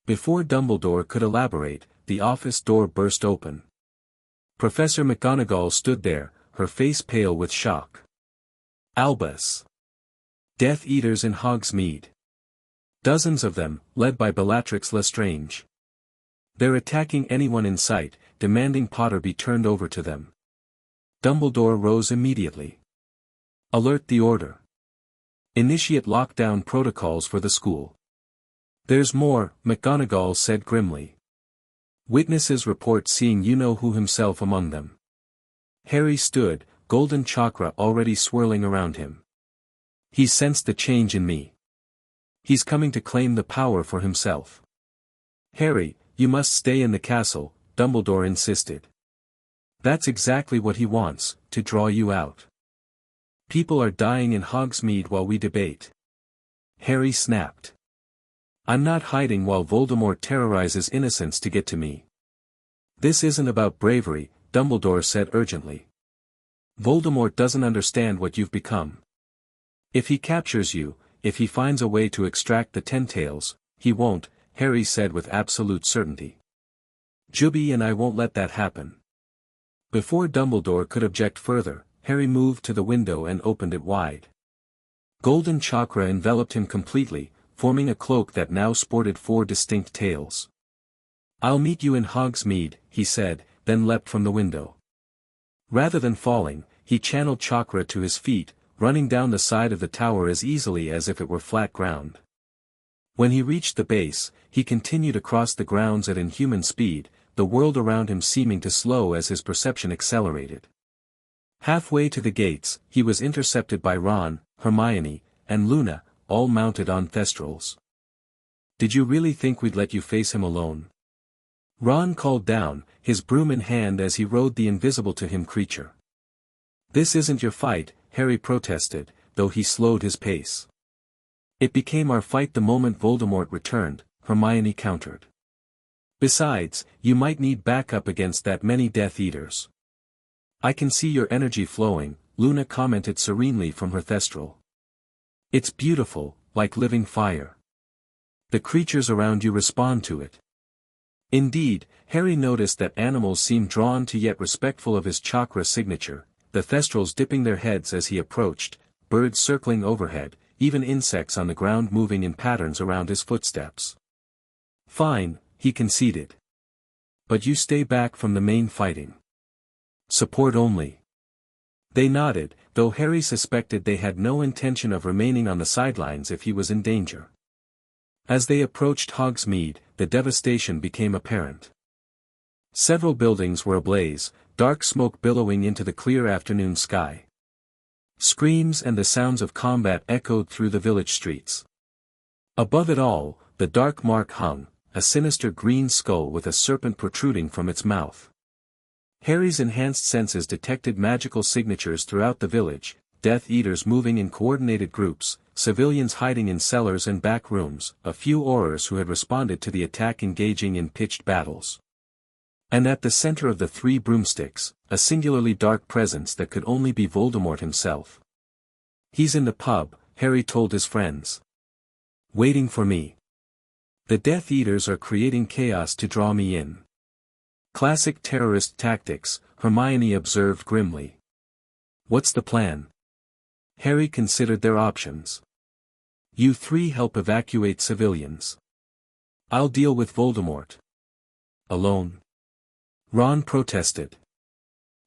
Before Dumbledore could elaborate, the office door burst open. Professor McGonagall stood there, her face pale with shock. "Albus! Death Eaters in Hogsmeade. Dozens of them, led by Bellatrix Lestrange. They're attacking anyone in sight, demanding Potter be turned over to them." Dumbledore rose immediately. "Alert the Order. Initiate lockdown protocols for the school." "There's more," McGonagall said grimly. "Witnesses report seeing you-know-who himself among them." Harry stood, golden chakra already swirling around him. "He sensed the change in me. He's coming to claim the power for himself." "Harry, you must stay in the castle," Dumbledore insisted. "That's exactly what he wants, to draw you out. People are dying in Hogsmeade while we debate." Harry snapped. "I'm not hiding while Voldemort terrorizes innocents to get to me. This isn't about bravery," Dumbledore said urgently. "Voldemort doesn't understand what you've become. If he captures you, if he finds a way to extract the Tentails, he won't," Harry said with absolute certainty. "Juby and I won't let that happen." Before Dumbledore could object further, Harry moved to the window and opened it wide. Golden chakra enveloped him completely, forming a cloak that now sported 4 distinct tails. "I'll meet you in Hogsmeade," he said, then leapt from the window. Rather than falling, he channeled chakra to his feet, running down the side of the tower as easily as if it were flat ground. When he reached the base, he continued across the grounds at inhuman speed, the world around him seeming to slow as his perception accelerated. Halfway to the gates, he was intercepted by Ron, Hermione, and Luna, all mounted on thestrals. "Did you really think we'd let you face him alone?" Ron called down, his broom in hand as he rode the invisible-to-him creature. "This isn't your fight," Harry protested, though he slowed his pace. "It became our fight the moment Voldemort returned," Hermione countered. "Besides, you might need backup against that many Death Eaters." "I can see your energy flowing," Luna commented serenely from her thestral. "It's beautiful, like living fire. The creatures around you respond to it." Indeed, Harry noticed that animals seemed drawn to yet respectful of his chakra signature, the thestrals dipping their heads as he approached, birds circling overhead, even insects on the ground moving in patterns around his footsteps. "Fine," he conceded. "But you stay back from the main fighting. Support only." They nodded, though Harry suspected they had no intention of remaining on the sidelines if he was in danger. As they approached Hogsmeade, the devastation became apparent. Several buildings were ablaze, dark smoke billowing into the clear afternoon sky. Screams and the sounds of combat echoed through the village streets. Above it all, the dark mark hung, a sinister green skull with a serpent protruding from its mouth. Harry's enhanced senses detected magical signatures throughout the village, Death Eaters moving in coordinated groups, civilians hiding in cellars and back rooms, a few Aurors who had responded to the attack engaging in pitched battles. And at the center of the 3 broomsticks, a singularly dark presence that could only be Voldemort himself. "He's in the pub," Harry told his friends. "Waiting for me. The Death Eaters are creating chaos to draw me in." "Classic terrorist tactics," Hermione observed grimly. "What's the plan?" Harry considered their options. "You 3 help evacuate civilians. I'll deal with Voldemort." "Alone?" Ron protested.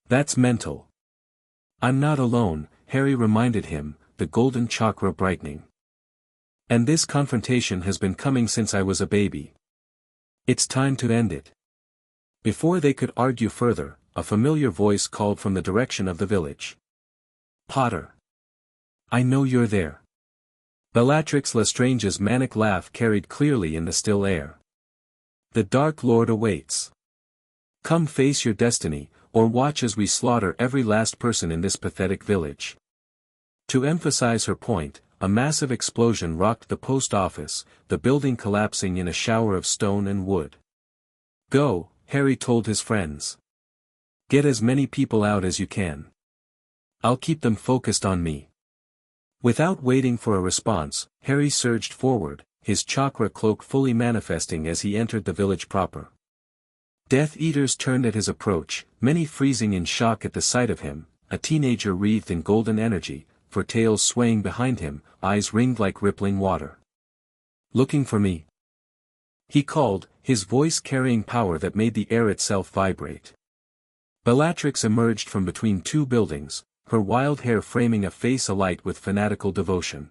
"That's mental." "I'm not alone," Harry reminded him, the golden chakra brightening. "And this confrontation has been coming since I was a baby. It's time to end it." Before they could argue further, a familiar voice called from the direction of the village. "Potter. I know you're there." Bellatrix Lestrange's manic laugh carried clearly in the still air. "The Dark Lord awaits. Come face your destiny, or watch as we slaughter every last person in this pathetic village." To emphasize her point, a massive explosion rocked the post office, the building collapsing in a shower of stone and wood. "Go," Harry told his friends. "Get as many people out as you can. I'll keep them focused on me." Without waiting for a response, Harry surged forward, his chakra cloak fully manifesting as he entered the village proper. Death Eaters turned at his approach, many freezing in shock at the sight of him, a teenager wreathed in golden energy, for tails swaying behind him, eyes ringed like rippling water. "Looking for me?" he called, his voice carrying power that made the air itself vibrate. Bellatrix emerged from between 2 buildings, her wild hair framing a face alight with fanatical devotion.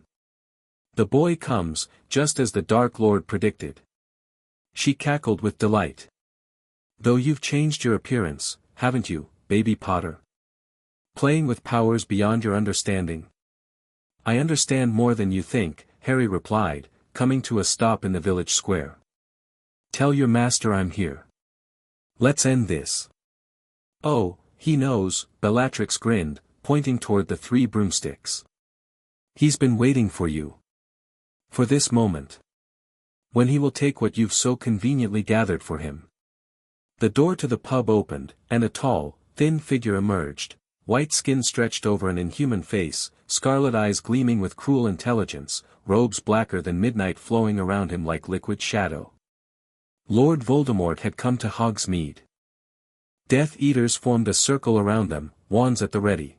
"The boy comes, just as the Dark Lord predicted." She cackled with delight. "Though you've changed your appearance, haven't you, baby Potter? Playing with powers beyond your understanding." "I understand more than you think," Harry replied, coming to a stop in the village square. "Tell your master I'm here. Let's end this." "Oh, he knows," Bellatrix grinned, pointing toward the 3 broomsticks. "He's been waiting for you. For this moment. When he will take what you've so conveniently gathered for him." The door to the pub opened, and a tall, thin figure emerged, white skin stretched over an inhuman face, scarlet eyes gleaming with cruel intelligence, robes blacker than midnight flowing around him like liquid shadow. Lord Voldemort had come to Hogsmeade. Death Eaters formed a circle around them, wands at the ready.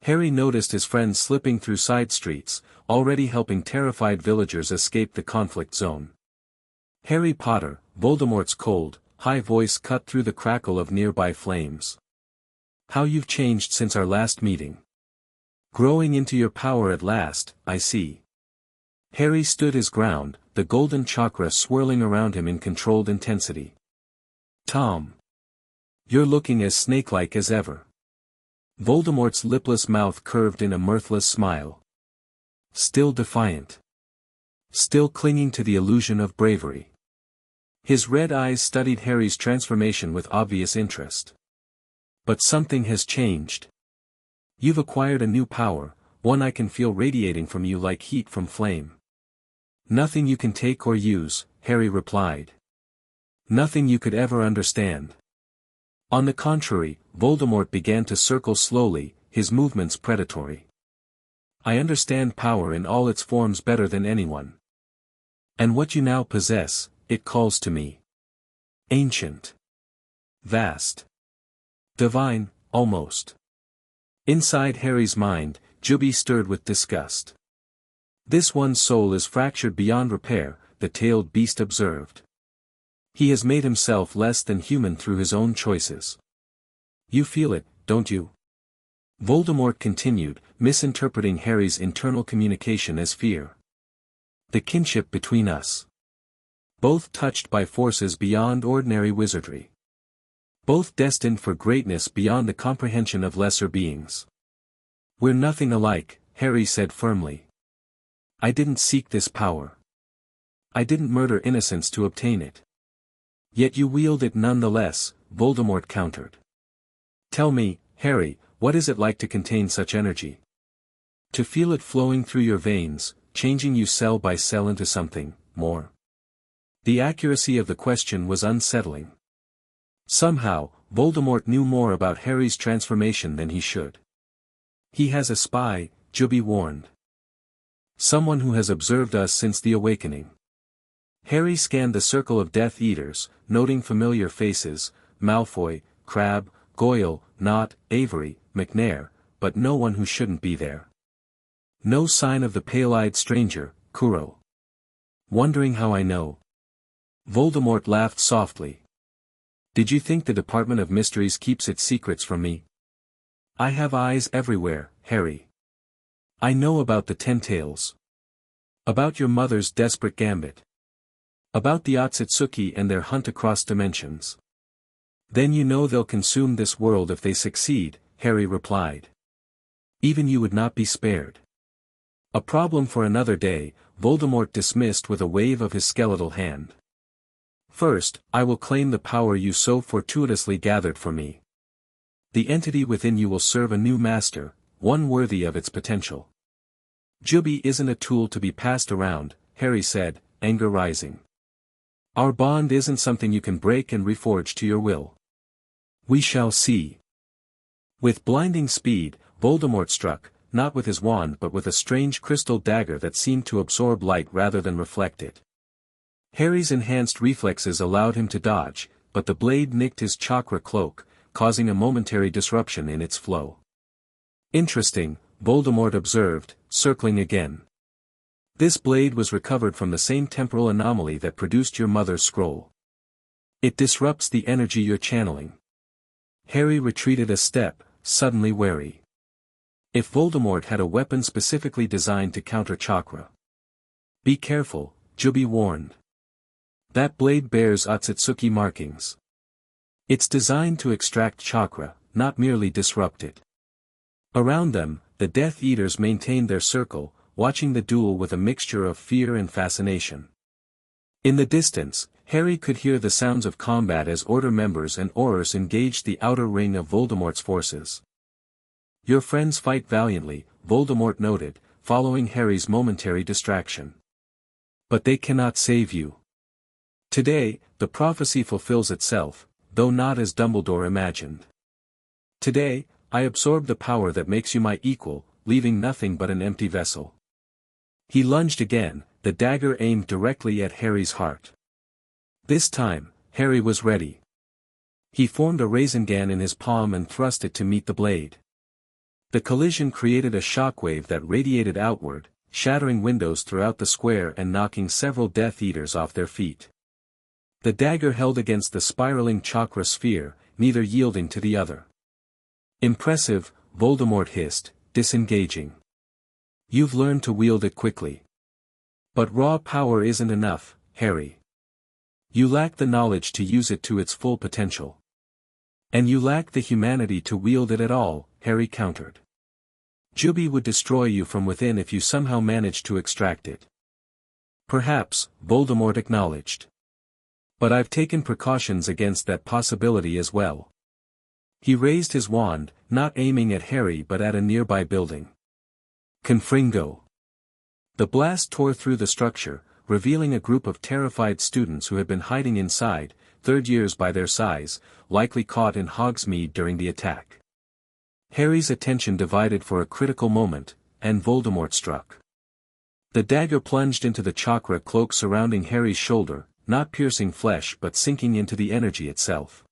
Harry noticed his friends slipping through side streets, already helping terrified villagers escape the conflict zone. Harry Potter, Voldemort's cold, high voice cut through the crackle of nearby flames. How you've changed since our last meeting. Growing into your power at last, I see. Harry stood his ground, the golden chakra swirling around him in controlled intensity. Tom. You're looking as snake-like as ever. Voldemort's lipless mouth curved in a mirthless smile. Still defiant. Still clinging to the illusion of bravery. His red eyes studied Harry's transformation with obvious interest. But something has changed. You've acquired a new power, one I can feel radiating from you like heat from flame. Nothing you can take or use, Harry replied. Nothing you could ever understand. On the contrary, Voldemort began to circle slowly, his movements predatory. I understand power in all its forms better than anyone. And what you now possess, it calls to me. Ancient. Vast. Divine, almost. Inside Harry's mind, Juby stirred with disgust. This one's soul is fractured beyond repair, the tailed beast observed. He has made himself less than human through his own choices. You feel it, don't you? Voldemort continued, misinterpreting Harry's internal communication as fear. The kinship between us. Both touched by forces beyond ordinary wizardry. Both destined for greatness beyond the comprehension of lesser beings. We're nothing alike, Harry said firmly. I didn't seek this power. I didn't murder innocents to obtain it. Yet you wield it nonetheless, Voldemort countered. Tell me, Harry, what is it like to contain such energy? To feel it flowing through your veins, changing you cell by cell into something more. The accuracy of the question was unsettling. Somehow, Voldemort knew more about Harry's transformation than he should. He has a spy, Juby warned. Someone who has observed us since the awakening. Harry scanned the circle of Death Eaters, noting familiar faces, Malfoy, Crabbe, Goyle, Nott, Avery, McNair, but no one who shouldn't be there. No sign of the pale-eyed stranger, Kuro. Wondering how I know? Voldemort laughed softly. Did you think the Department of Mysteries keeps its secrets from me? I have eyes everywhere, Harry. I know about the Ten-Tails. About your mother's desperate gambit. About the Otsutsuki and their hunt across dimensions. Then you know they'll consume this world if they succeed, Harry replied. Even you would not be spared. A problem for another day, Voldemort dismissed with a wave of his skeletal hand. First, I will claim the power you so fortuitously gathered for me. The entity within you will serve a new master, one worthy of its potential. Juby isn't a tool to be passed around, Harry said, anger rising. Our bond isn't something you can break and reforge to your will. We shall see. With blinding speed, Voldemort struck, not with his wand but with a strange crystal dagger that seemed to absorb light rather than reflect it. Harry's enhanced reflexes allowed him to dodge, but the blade nicked his chakra cloak, causing a momentary disruption in its flow. Interesting, Voldemort observed, circling again. This blade was recovered from the same temporal anomaly that produced your mother's scroll. It disrupts the energy you're channeling. Harry retreated a step, suddenly wary. If Voldemort had a weapon specifically designed to counter chakra. Be careful, Juby warned. That blade bears Otsutsuki markings. It's designed to extract chakra, not merely disrupt it. Around them, the Death Eaters maintained their circle, watching the duel with a mixture of fear and fascination. In the distance, Harry could hear the sounds of combat as Order members and Aurors engaged the outer ring of Voldemort's forces. Your friends fight valiantly, Voldemort noted, following Harry's momentary distraction. But they cannot save you. Today, the prophecy fulfills itself, though not as Dumbledore imagined. Today, I absorb the power that makes you my equal, leaving nothing but an empty vessel. He lunged again, the dagger aimed directly at Harry's heart. This time, Harry was ready. He formed a Rasengan in his palm and thrust it to meet the blade. The collision created a shockwave that radiated outward, shattering windows throughout the square and knocking several Death Eaters off their feet. The dagger held against the spiraling chakra sphere, neither yielding to the other. "Impressive," Voldemort hissed, disengaging. "You've learned to wield it quickly. But raw power isn't enough, Harry. You lack the knowledge to use it to its full potential. And you lack the humanity to wield it at all," Harry countered. "Juby would destroy you from within if you somehow managed to extract it." "Perhaps," Voldemort acknowledged. "But I've taken precautions against that possibility as well." He raised his wand, not aiming at Harry but at a nearby building. Confringo. The blast tore through the structure, revealing a group of terrified students who had been hiding inside, third years by their size, likely caught in Hogsmeade during the attack. Harry's attention divided for a critical moment, and Voldemort struck. The dagger plunged into the chakra cloak surrounding Harry's shoulder, not piercing flesh but sinking into the energy itself.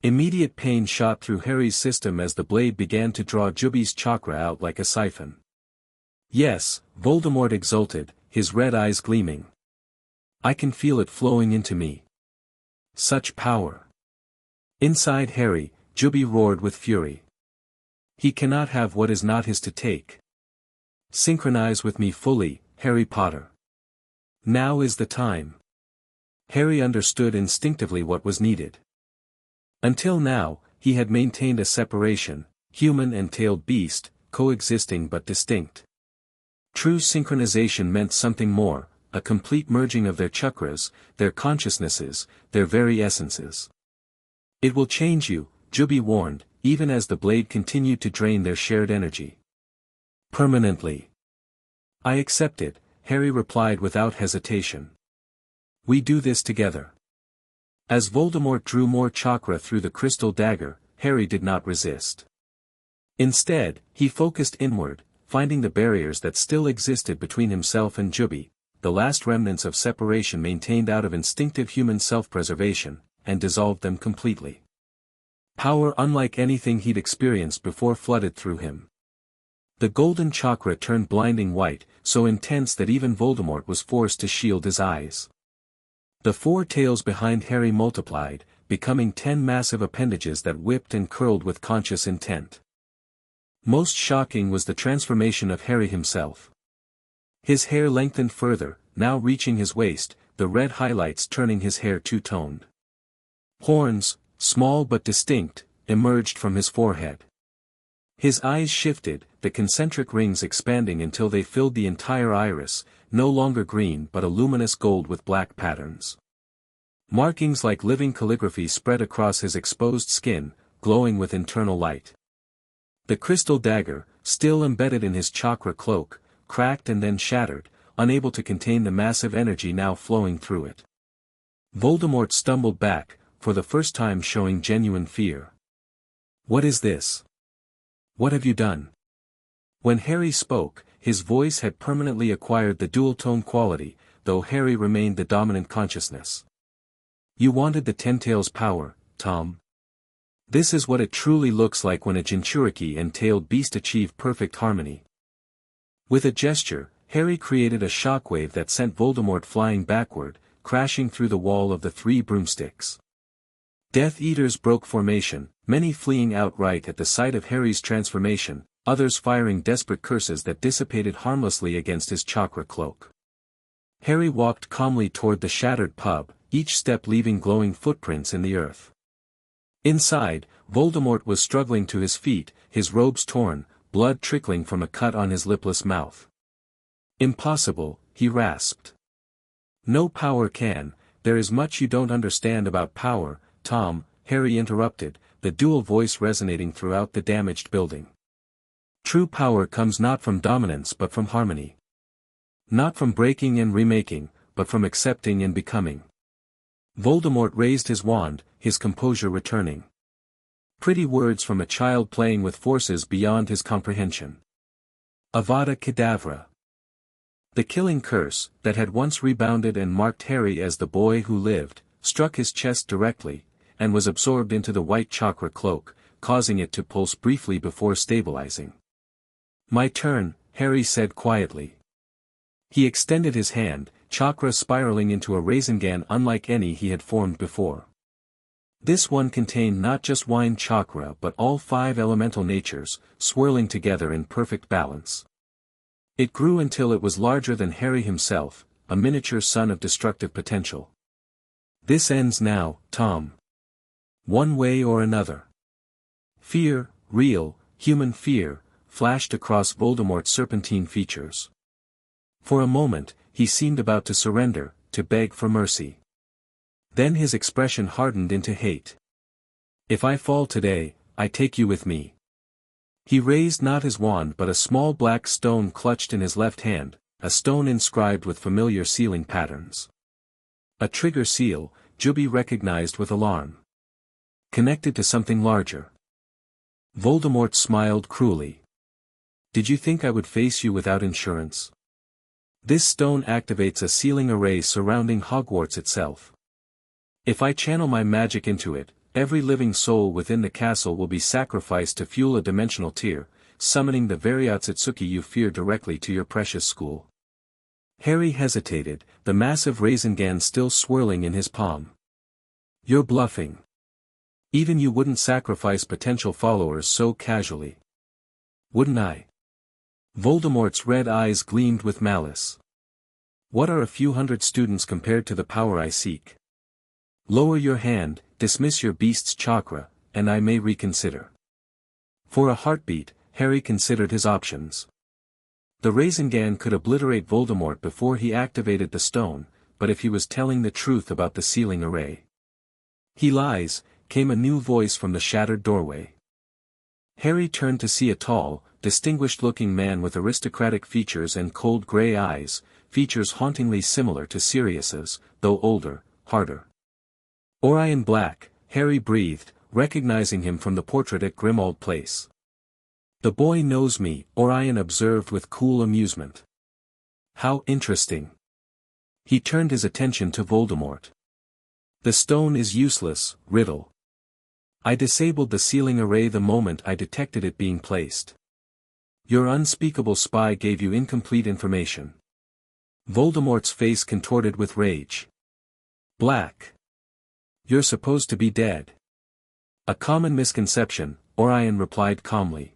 Immediate pain shot through Harry's system as the blade began to draw Juby's chakra out like a siphon. "Yes," Voldemort exulted, his red eyes gleaming. "I can feel it flowing into me. Such power." Inside Harry, Juby roared with fury. "He cannot have what is not his to take. Synchronize with me fully, Harry Potter. Now is the time." Harry understood instinctively what was needed. Until now, he had maintained a separation, human and tailed beast, coexisting but distinct. True synchronization meant something more, a complete merging of their chakras, their consciousnesses, their very essences. "It will change you," Juby warned, even as the blade continued to drain their shared energy. "Permanently." "I accept it," Harry replied without hesitation. "We do this together." As Voldemort drew more chakra through the crystal dagger, Harry did not resist. Instead, he focused inward, finding the barriers that still existed between himself and Juby, the last remnants of separation maintained out of instinctive human self-preservation, and dissolved them completely. Power unlike anything he'd experienced before flooded through him. The golden chakra turned blinding white, so intense that even Voldemort was forced to shield his eyes. The four tails behind Harry multiplied, becoming 10 massive appendages that whipped and curled with conscious intent. Most shocking was the transformation of Harry himself. His hair lengthened further, now reaching his waist, the red highlights turning his hair two-toned. Horns, small but distinct, emerged from his forehead. His eyes shifted, the concentric rings expanding until they filled the entire iris, no longer green but a luminous gold with black patterns. Markings like living calligraphy spread across his exposed skin, glowing with internal light. The crystal dagger, still embedded in his chakra cloak, cracked and then shattered, unable to contain the massive energy now flowing through it. Voldemort stumbled back, for the first time showing genuine fear. "What is this? What have you done?" When Harry spoke, his voice had permanently acquired the dual-tone quality, though Harry remained the dominant consciousness. "You wanted the Ten-Tails' power, Tom. This is what it truly looks like when a Jinchuriki and tailed beast achieve perfect harmony." With a gesture, Harry created a shockwave that sent Voldemort flying backward, crashing through the wall of the 3 broomsticks. Death Eaters broke formation, many fleeing outright at the sight of Harry's transformation, others firing desperate curses that dissipated harmlessly against his chakra cloak. Harry walked calmly toward the shattered pub, each step leaving glowing footprints in the earth. Inside, Voldemort was struggling to his feet, his robes torn, blood trickling from a cut on his lipless mouth. "Impossible," he rasped. "No power can. There is much you don't understand about power, Tom," Harry interrupted, the dual voice resonating throughout the damaged building. "True power comes not from dominance but from harmony. Not from breaking and remaking, but from accepting and becoming." Voldemort raised his wand, his composure returning. Pretty words from a child playing with forces beyond his comprehension. Avada Kedavra. The killing curse, that had once rebounded and marked Harry as the boy who lived, struck his chest directly, and was absorbed into the white chakra cloak, causing it to pulse briefly before stabilizing. "My turn," Harry said quietly. He extended his hand, chakra spiraling into a Rasengan unlike any he had formed before. This one contained not just wine chakra but all 5 elemental natures, swirling together in perfect balance. It grew until it was larger than Harry himself, a miniature sun of destructive potential. "This ends now, Tom. One way or another." Fear, real, human fear, flashed across Voldemort's serpentine features. For a moment, he seemed about to surrender, to beg for mercy. Then his expression hardened into hate. "If I fall today, I take you with me." He raised not his wand but a small black stone clutched in his left hand, a stone inscribed with familiar sealing patterns. A trigger seal, Juby recognized with alarm. Connected to something larger. Voldemort smiled cruelly. "Did you think I would face you without insurance? This stone activates a sealing array surrounding Hogwarts itself. If I channel my magic into it, every living soul within the castle will be sacrificed to fuel a dimensional tier, summoning the very Otsutsuki you fear directly to your precious school." Harry hesitated, the massive Rasengan still swirling in his palm. "You're bluffing. Even you wouldn't sacrifice potential followers so casually." "Wouldn't I?" Voldemort's red eyes gleamed with malice. "What are a few hundred students compared to the power I seek? Lower your hand, dismiss your beast's chakra, and I may reconsider." For a heartbeat, Harry considered his options. The Rasengan could obliterate Voldemort before he activated the stone, but if he was telling the truth about the sealing array. "He lies," came a new voice from the shattered doorway. Harry turned to see a tall, distinguished-looking man with aristocratic features and cold gray eyes, features hauntingly similar to Sirius's, though older, harder. "Orion Black," Harry breathed, recognizing him from the portrait at Grimmauld Place. "The boy knows me," Orion observed with cool amusement. "How interesting." He turned his attention to Voldemort. "The stone is useless, Riddle. I disabled the sealing array the moment I detected it being placed. Your unspeakable spy gave you incomplete information." Voldemort's face contorted with rage. "Black. You're supposed to be dead." "A common misconception," Orion replied calmly.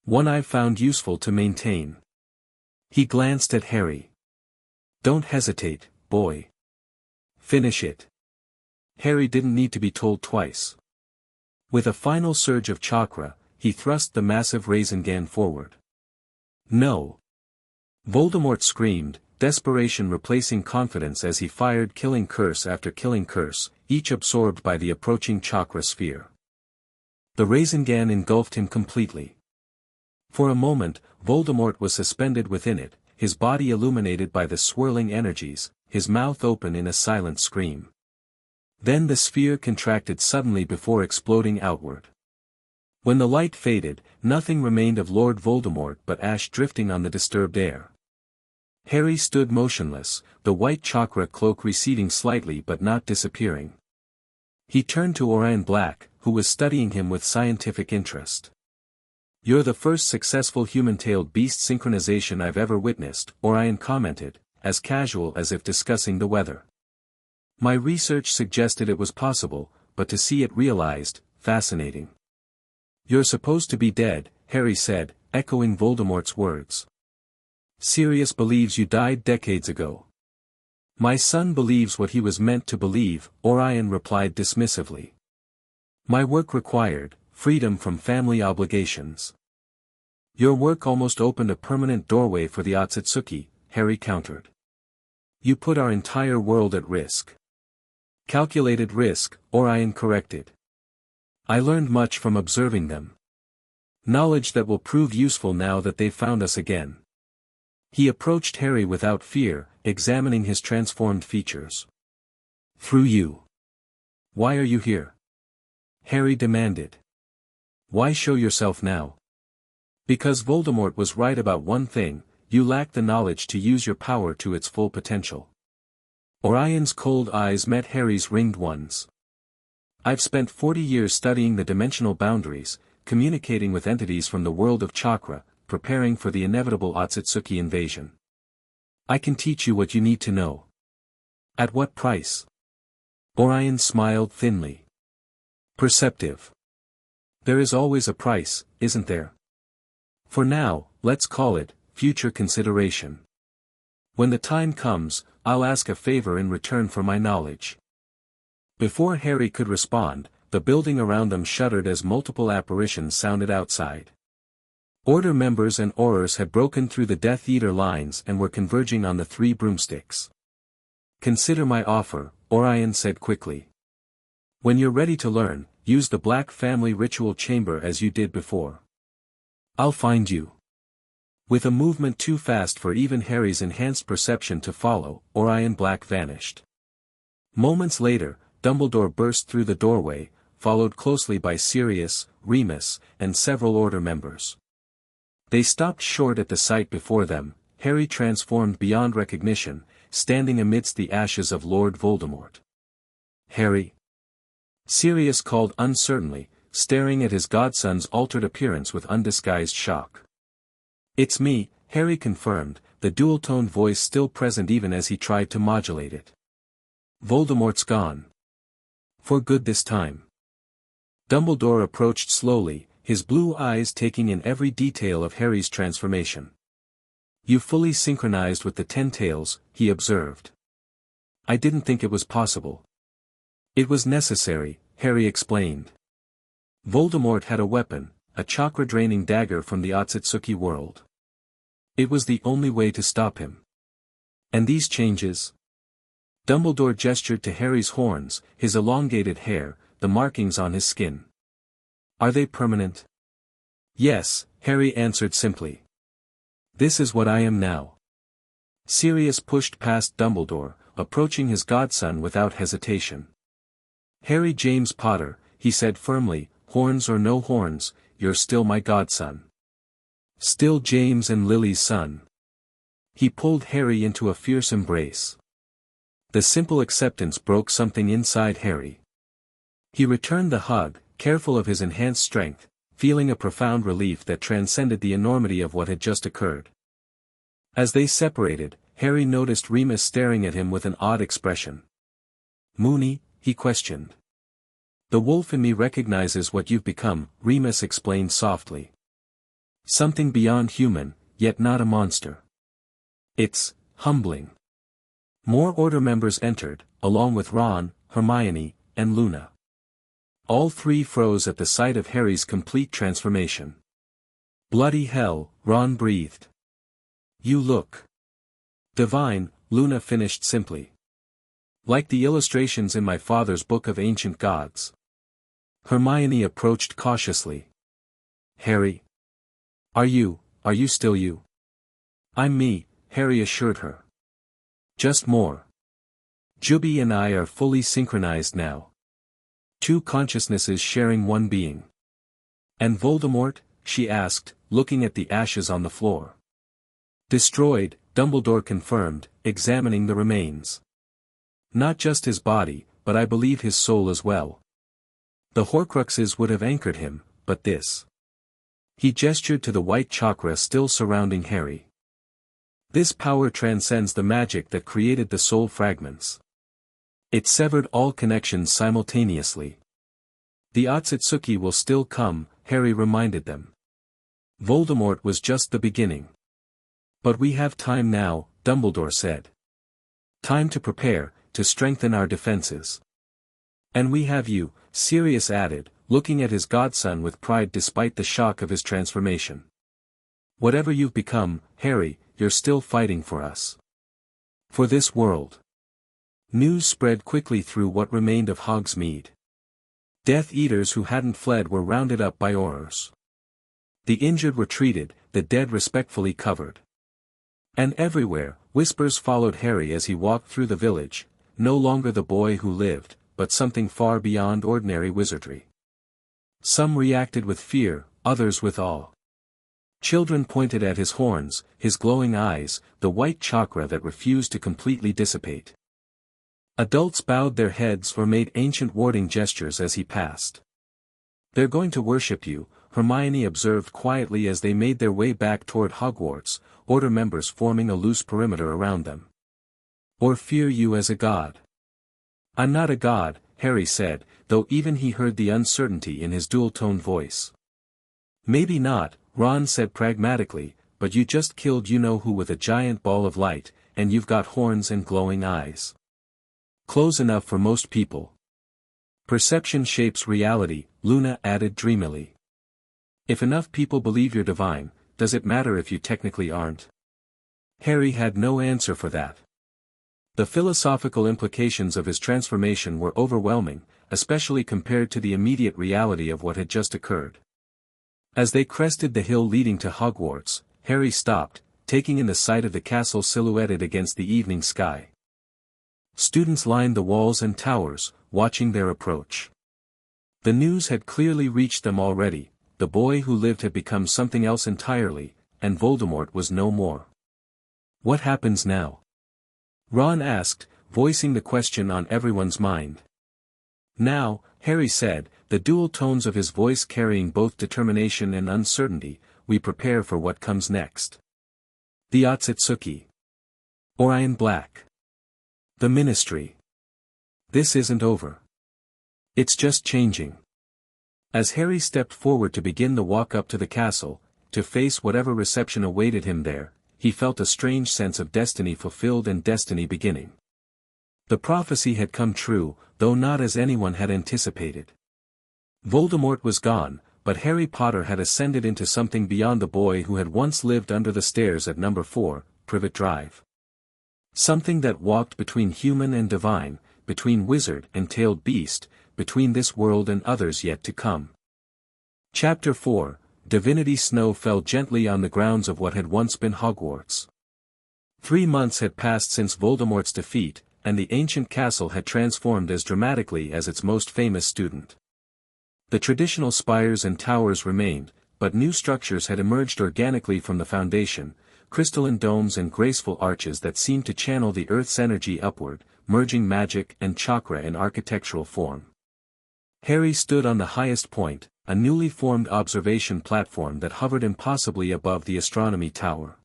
"One I've found useful to maintain." He glanced at Harry. "Don't hesitate, boy. Finish it." Harry didn't need to be told twice. With a final surge of chakra, he thrust the massive Rasengan forward. "No!" Voldemort screamed, desperation replacing confidence as he fired killing curse after killing curse, each absorbed by the approaching chakra sphere. The Rasengan engulfed him completely. For a moment, Voldemort was suspended within it, his body illuminated by the swirling energies, his mouth open in a silent scream. Then the sphere contracted suddenly before exploding outward. When the light faded, nothing remained of Lord Voldemort but ash drifting on the disturbed air. Harry stood motionless, the white chakra cloak receding slightly but not disappearing. He turned to Orion Black, who was studying him with scientific interest. "You're the first successful human-tailed beast synchronization I've ever witnessed," Orion commented, as casual as if discussing the weather. "My research suggested it was possible, but to see it realized, fascinating." "You're supposed to be dead," Harry said, echoing Voldemort's words. "Sirius believes you died decades ago." "My son believes what he was meant to believe," Orion replied dismissively. "My work required freedom from family obligations." "Your work almost opened a permanent doorway for the Otsutsuki," Harry countered. "You put our entire world at risk." "Calculated risk," Orion corrected. "I learned much from observing them. Knowledge that will prove useful now that they've found us again." He approached Harry without fear, examining his transformed features. "Through you. Why are you here?" Harry demanded. "Why show yourself now?" "Because Voldemort was right about one thing, you lack the knowledge to use your power to its full potential." Orion's cold eyes met Harry's ringed ones. I've spent 40 years studying the dimensional boundaries, communicating with entities from the world of chakra, preparing for the inevitable Otsutsuki invasion. I can teach you what you need to know. At what price? Orion smiled thinly. Perceptive. There is always a price, isn't there? For now, let's call it future consideration. When the time comes, I'll ask a favor in return for my knowledge. Before Harry could respond, the building around them shuddered as multiple apparitions sounded outside. Order members and Aurors had broken through the Death Eater lines and were converging on the three broomsticks. Consider my offer, Orion said quickly. When you're ready to learn, use the Black Family Ritual Chamber as you did before. I'll find you. With a movement too fast for even Harry's enhanced perception to follow, Orion Black vanished. Moments later, Dumbledore burst through the doorway, followed closely by Sirius, Remus, and several Order members. They stopped short at the sight before them, Harry transformed beyond recognition, standing amidst the ashes of Lord Voldemort. Harry? Sirius called uncertainly, staring at his godson's altered appearance with undisguised shock. It's me, Harry confirmed, the dual-toned voice still present even as he tried to modulate it. Voldemort's gone. For good this time. Dumbledore approached slowly, his blue eyes taking in every detail of Harry's transformation. You fully synchronized with the Ten-Tails, he observed. I didn't think it was possible. It was necessary, Harry explained. Voldemort had a weapon, a chakra-draining dagger from the Otsutsuki world. It was the only way to stop him. And these changes? Dumbledore gestured to Harry's horns, his elongated hair, the markings on his skin. Are they permanent? Yes, Harry answered simply. This is what I am now. Sirius pushed past Dumbledore, approaching his godson without hesitation. Harry James Potter, he said firmly, horns or no horns, you're still my godson. Still James and Lily's son. He pulled Harry into a fierce embrace. The simple acceptance broke something inside Harry. He returned the hug, careful of his enhanced strength, feeling a profound relief that transcended the enormity of what had just occurred. As they separated, Harry noticed Remus staring at him with an odd expression. Moony, he questioned. The wolf in me recognizes what you've become, Remus explained softly. Something beyond human, yet not a monster. It's humbling. More Order members entered, along with Ron, Hermione, and Luna. All three froze at the sight of Harry's complete transformation. Bloody hell, Ron breathed. You look divine, Luna finished simply. Like the illustrations in my father's book of ancient gods. Hermione approached cautiously. Harry. Are you still you? I'm me, Harry assured her. Just more. Juby and I are fully synchronized now. Two consciousnesses sharing one being. And Voldemort? She asked, looking at the ashes on the floor. Destroyed, Dumbledore confirmed, examining the remains. Not just his body, but I believe his soul as well. The Horcruxes would have anchored him, but this. He gestured to the white chakra still surrounding Harry. This power transcends the magic that created the soul fragments. It severed all connections simultaneously. The Otsutsuki will still come, Harry reminded them. Voldemort was just the beginning. But we have time now, Dumbledore said. Time to prepare, to strengthen our defenses. And we have you, Sirius added, looking at his godson with pride despite the shock of his transformation. Whatever you've become, Harry, you're still fighting for us. For this world. News spread quickly through what remained of Hogsmeade. Death Eaters who hadn't fled were rounded up by Aurors. The injured were treated, the dead respectfully covered. And everywhere, whispers followed Harry as he walked through the village, no longer the boy who lived, but something far beyond ordinary wizardry. Some reacted with fear, others with awe. Children pointed at his horns, his glowing eyes, the white chakra that refused to completely dissipate. Adults bowed their heads or made ancient warding gestures as he passed. "They're going to worship you," Hermione observed quietly as they made their way back toward Hogwarts, Order members forming a loose perimeter around them. "Or fear you as a god." "I'm not a god," Harry said, though even he heard the uncertainty in his dual-toned voice. "Maybe not," Ron said pragmatically, "but you just killed you-know-who with a giant ball of light, and you've got horns and glowing eyes. Close enough for most people." "Perception shapes reality," Luna added dreamily. "If enough people believe you're divine, does it matter if you technically aren't?" Harry had no answer for that. The philosophical implications of his transformation were overwhelming, especially compared to the immediate reality of what had just occurred. As they crested the hill leading to Hogwarts, Harry stopped, taking in the sight of the castle silhouetted against the evening sky. Students lined the walls and towers, watching their approach. The news had clearly reached them already. The boy who lived had become something else entirely, and Voldemort was no more. "What happens now?" Ron asked, voicing the question on everyone's mind. "Now," Harry said, the dual tones of his voice carrying both determination and uncertainty, "we prepare for what comes next. The Otsutsuki. Orion Black. The Ministry. This isn't over. It's just changing." As Harry stepped forward to begin the walk up to the castle, to face whatever reception awaited him there, he felt a strange sense of destiny fulfilled and destiny beginning. The prophecy had come true, though not as anyone had anticipated. Voldemort was gone, but Harry Potter had ascended into something beyond the boy who had once lived under the stairs at number 4, Privet Drive. Something that walked between human and divine, between wizard and tailed beast, between this world and others yet to come. Chapter 4, Divinity. Snow fell gently on the grounds of what had once been Hogwarts. 3 months had passed since Voldemort's defeat, and the ancient castle had transformed as dramatically as its most famous student. The traditional spires and towers remained, but new structures had emerged organically from the foundation, crystalline domes and graceful arches that seemed to channel the earth's energy upward, merging magic and chakra in architectural form. Harry stood on the highest point, a newly formed observation platform that hovered impossibly above the astronomy tower.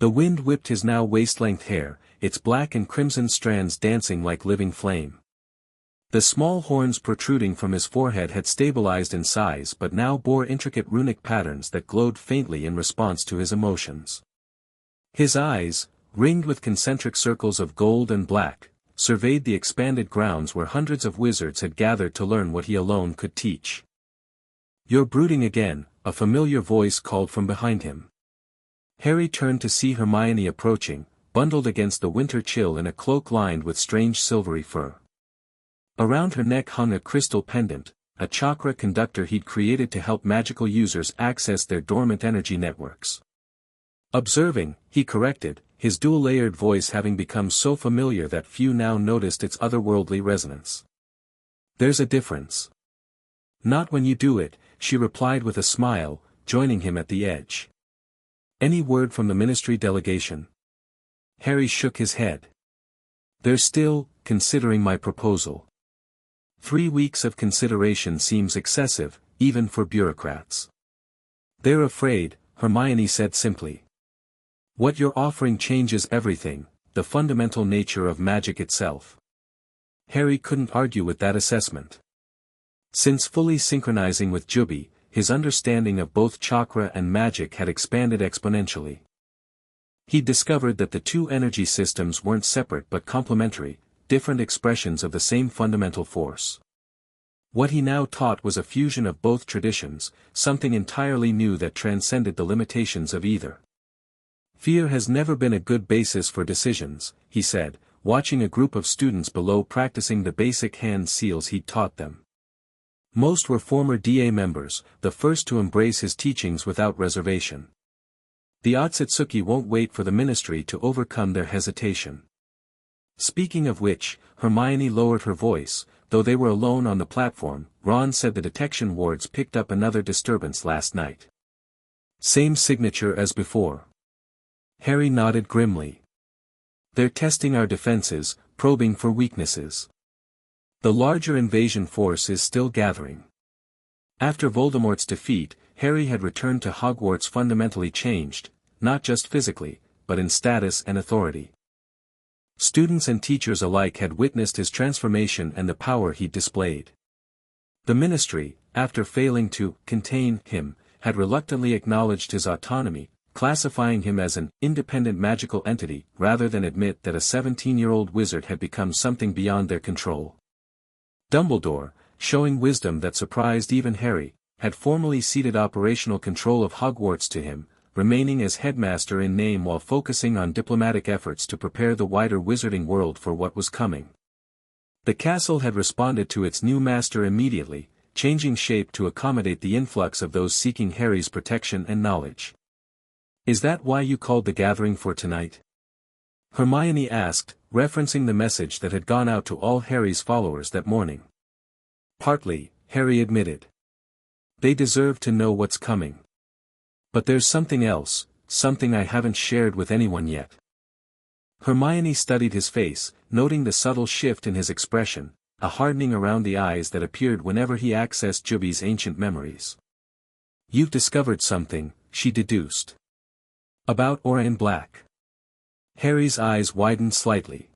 The wind whipped his now waist-length hair, its black and crimson strands dancing like living flame. The small horns protruding from his forehead had stabilized in size but now bore intricate runic patterns that glowed faintly in response to his emotions. His eyes, ringed with concentric circles of gold and black, surveyed the expanded grounds where hundreds of wizards had gathered to learn what he alone could teach. "You're brooding again," a familiar voice called from behind him. Harry turned to see Hermione approaching, bundled against the winter chill in a cloak lined with strange silvery fur. Around her neck hung a crystal pendant, a chakra conductor he'd created to help magical users access their dormant energy networks. "Observing," he corrected, his dual-layered voice having become so familiar that few now noticed its otherworldly resonance. "There's a difference." "Not when you do it," she replied with a smile, joining him at the edge. "Any word from the Ministry delegation?" Harry shook his head. "They're still considering my proposal." 3 weeks of consideration seems excessive, even for bureaucrats. "They're afraid," Hermione said simply. "What you're offering changes everything, the fundamental nature of magic itself." Harry couldn't argue with that assessment. Since fully synchronizing with Juby, his understanding of both chakra and magic had expanded exponentially. He'd discovered that the two energy systems weren't separate but complementary, different expressions of the same fundamental force. What he now taught was a fusion of both traditions, something entirely new that transcended the limitations of either. "Fear has never been a good basis for decisions," he said, watching a group of students below practicing the basic hand seals he'd taught them. Most were former DA members, the first to embrace his teachings without reservation. "The Otsutsuki won't wait for the Ministry to overcome their hesitation." Speaking of which, Hermione lowered her voice, though they were alone on the platform. "Ron said the detection wards picked up another disturbance last night." "Same signature as before." Harry nodded grimly. "They're testing our defenses," probing for weaknesses. The larger invasion force is still gathering. After Voldemort's defeat, Harry had returned to Hogwarts fundamentally changed, not just physically, but in status and authority. Students and teachers alike had witnessed his transformation and the power he displayed. The Ministry, after failing to contain him, had reluctantly acknowledged his autonomy, classifying him as an independent magical entity rather than admit that a 17-year-old wizard had become something beyond their control. Dumbledore, showing wisdom that surprised even Harry, had formally ceded operational control of Hogwarts to him, remaining as headmaster in name while focusing on diplomatic efforts to prepare the wider wizarding world for what was coming. The castle had responded to its new master immediately, changing shape to accommodate the influx of those seeking Harry's protection and knowledge. "Is that why you called the gathering for tonight?" Hermione asked, referencing the message that had gone out to all Harry's followers that morning. "Partly," Harry admitted. "They deserve to know what's coming. But there's something else, something I haven't shared with anyone yet." Hermione studied his face, noting the subtle shift in his expression, a hardening around the eyes that appeared whenever he accessed Juby's ancient memories. "You've discovered something," she deduced. "About Orion Black." Harry's eyes widened slightly.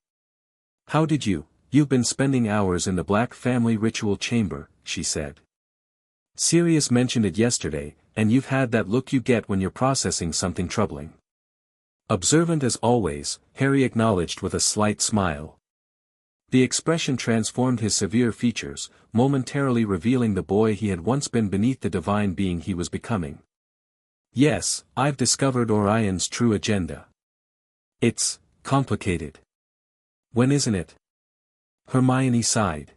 "How did you? You've been spending hours in the Black family ritual chamber," she said. "Sirius mentioned it yesterday, and you've had that look you get when you're processing something troubling." Observant as always, Harry acknowledged with a slight smile. The expression transformed his severe features, momentarily revealing the boy he had once been beneath the divine being he was becoming. "Yes, I've discovered Orion's true agenda. It's complicated." "When isn't it?" Hermione sighed.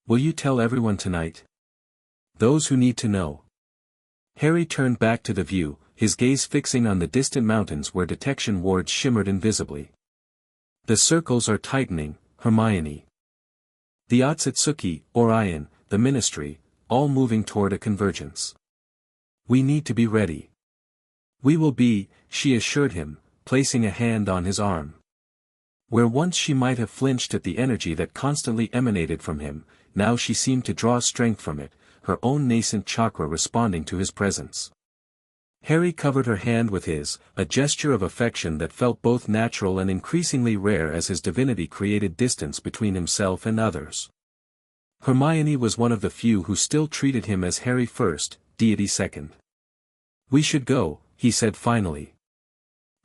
"Will you tell everyone tonight? Those who need to know." Harry turned back to the view, his gaze fixing on the distant mountains where detection wards shimmered invisibly. "The circles are tightening, Hermione. The Otsutsuki, Orion, the Ministry, all moving toward a convergence. We need to be ready." "We will be," she assured him, placing a hand on his arm. Where once she might have flinched at the energy that constantly emanated from him, now she seemed to draw strength from it, her own nascent chakra responding to his presence. Harry covered her hand with his, a gesture of affection that felt both natural and increasingly rare as his divinity created distance between himself and others. Hermione was one of the few who still treated him as Harry first, deity second. "We should go," he said finally.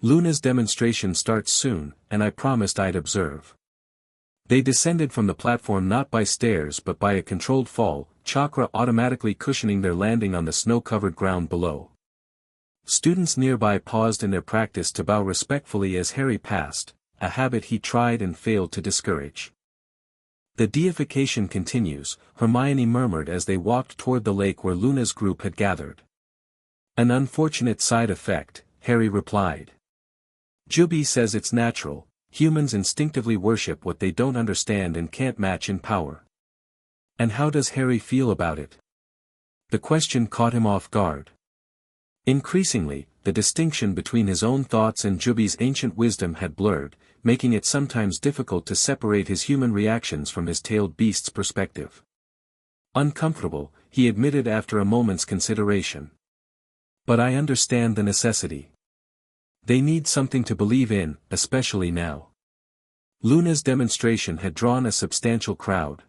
"Luna's demonstration starts soon, and I promised I'd observe." They descended from the platform not by stairs but by a controlled fall, chakra automatically cushioning their landing on the snow-covered ground below. Students nearby paused in their practice to bow respectfully as Harry passed, a habit he tried and failed to discourage. "The deification continues," Hermione murmured as they walked toward the lake where Luna's group had gathered. "An unfortunate side effect," Harry replied. "Juby says it's natural, humans instinctively worship what they don't understand and can't match in power." And how does Harry feel about it? The question caught him off guard. Increasingly, the distinction between his own thoughts and Juby's ancient wisdom had blurred, making it sometimes difficult to separate his human reactions from his tailed beast's perspective. "Uncomfortable," he admitted after a moment's consideration. "But I understand the necessity. They need something to believe in, especially now." Luna's demonstration had drawn a substantial crowd.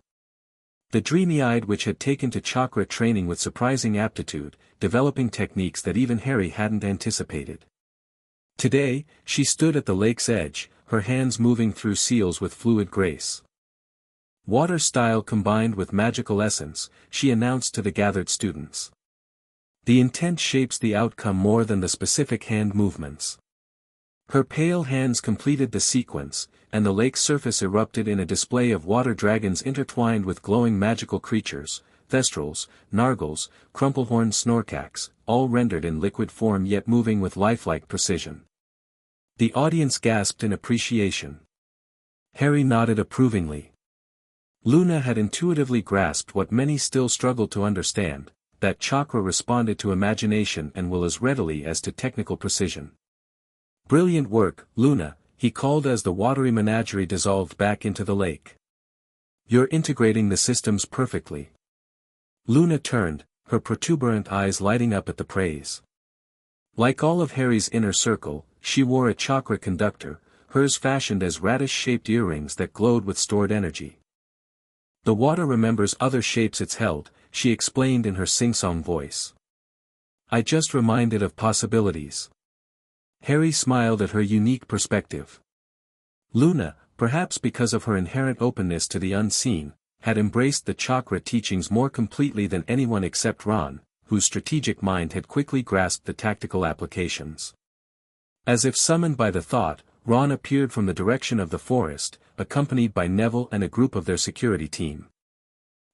The dreamy-eyed witch had taken to chakra training with surprising aptitude, developing techniques that even Harry hadn't anticipated. Today, she stood at the lake's edge, her hands moving through seals with fluid grace. "Water style combined with magical essence," she announced to the gathered students. "The intent shapes the outcome more than the specific hand movements." Her pale hands completed the sequence, and the lake's surface erupted in a display of water dragons intertwined with glowing magical creatures, thestrals, nargles, crumplehorned snorkax, all rendered in liquid form yet moving with lifelike precision. The audience gasped in appreciation. Harry nodded approvingly. Luna had intuitively grasped what many still struggled to understand, that chakra responded to imagination and will as readily as to technical precision. "Brilliant work, Luna," he called as the watery menagerie dissolved back into the lake. "You're integrating the systems perfectly." Luna turned, her protuberant eyes lighting up at the praise. Like all of Harry's inner circle, she wore a chakra conductor, hers fashioned as radish-shaped earrings that glowed with stored energy. "The water remembers other shapes it's held," she explained in her sing-song voice. "I just reminded of possibilities." Harry smiled at her unique perspective. Luna, perhaps because of her inherent openness to the unseen, had embraced the chakra teachings more completely than anyone except Ron, whose strategic mind had quickly grasped the tactical applications. As if summoned by the thought, Ron appeared from the direction of the forest, accompanied by Neville and a group of their security team.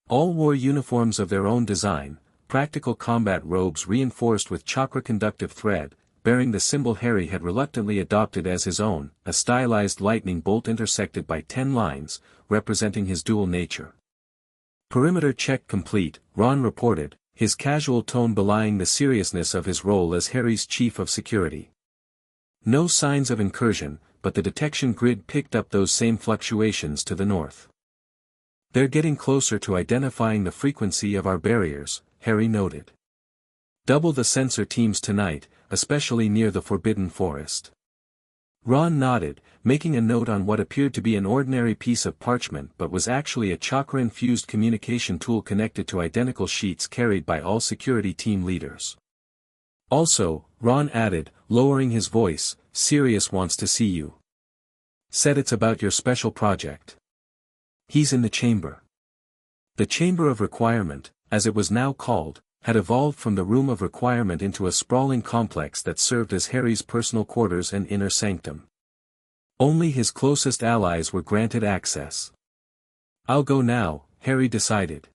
All wore uniforms of their own design, practical combat robes reinforced with chakra-conductive thread, bearing the symbol Harry had reluctantly adopted as his own, a stylized lightning bolt intersected by 10 lines, representing his dual nature. "Perimeter check complete," Ron reported, his casual tone belying the seriousness of his role as Harry's chief of security. No signs of incursion, but the detection grid picked up those same fluctuations to the north. "They're getting closer to identifying the frequency of our barriers," Harry noted. "Double the sensor teams tonight, especially near the Forbidden Forest." Ron nodded, making a note on what appeared to be an ordinary piece of parchment but was actually a chakra-infused communication tool connected to identical sheets carried by all security team leaders. "Also," Ron added, lowering his voice, "Sirius wants to see you. Said it's about your special project. He's in the chamber." The Chamber of Requirement, as it was now called, had evolved from the Room of Requirement into a sprawling complex that served as Harry's personal quarters and inner sanctum. Only his closest allies were granted access. "I'll go now," Harry decided.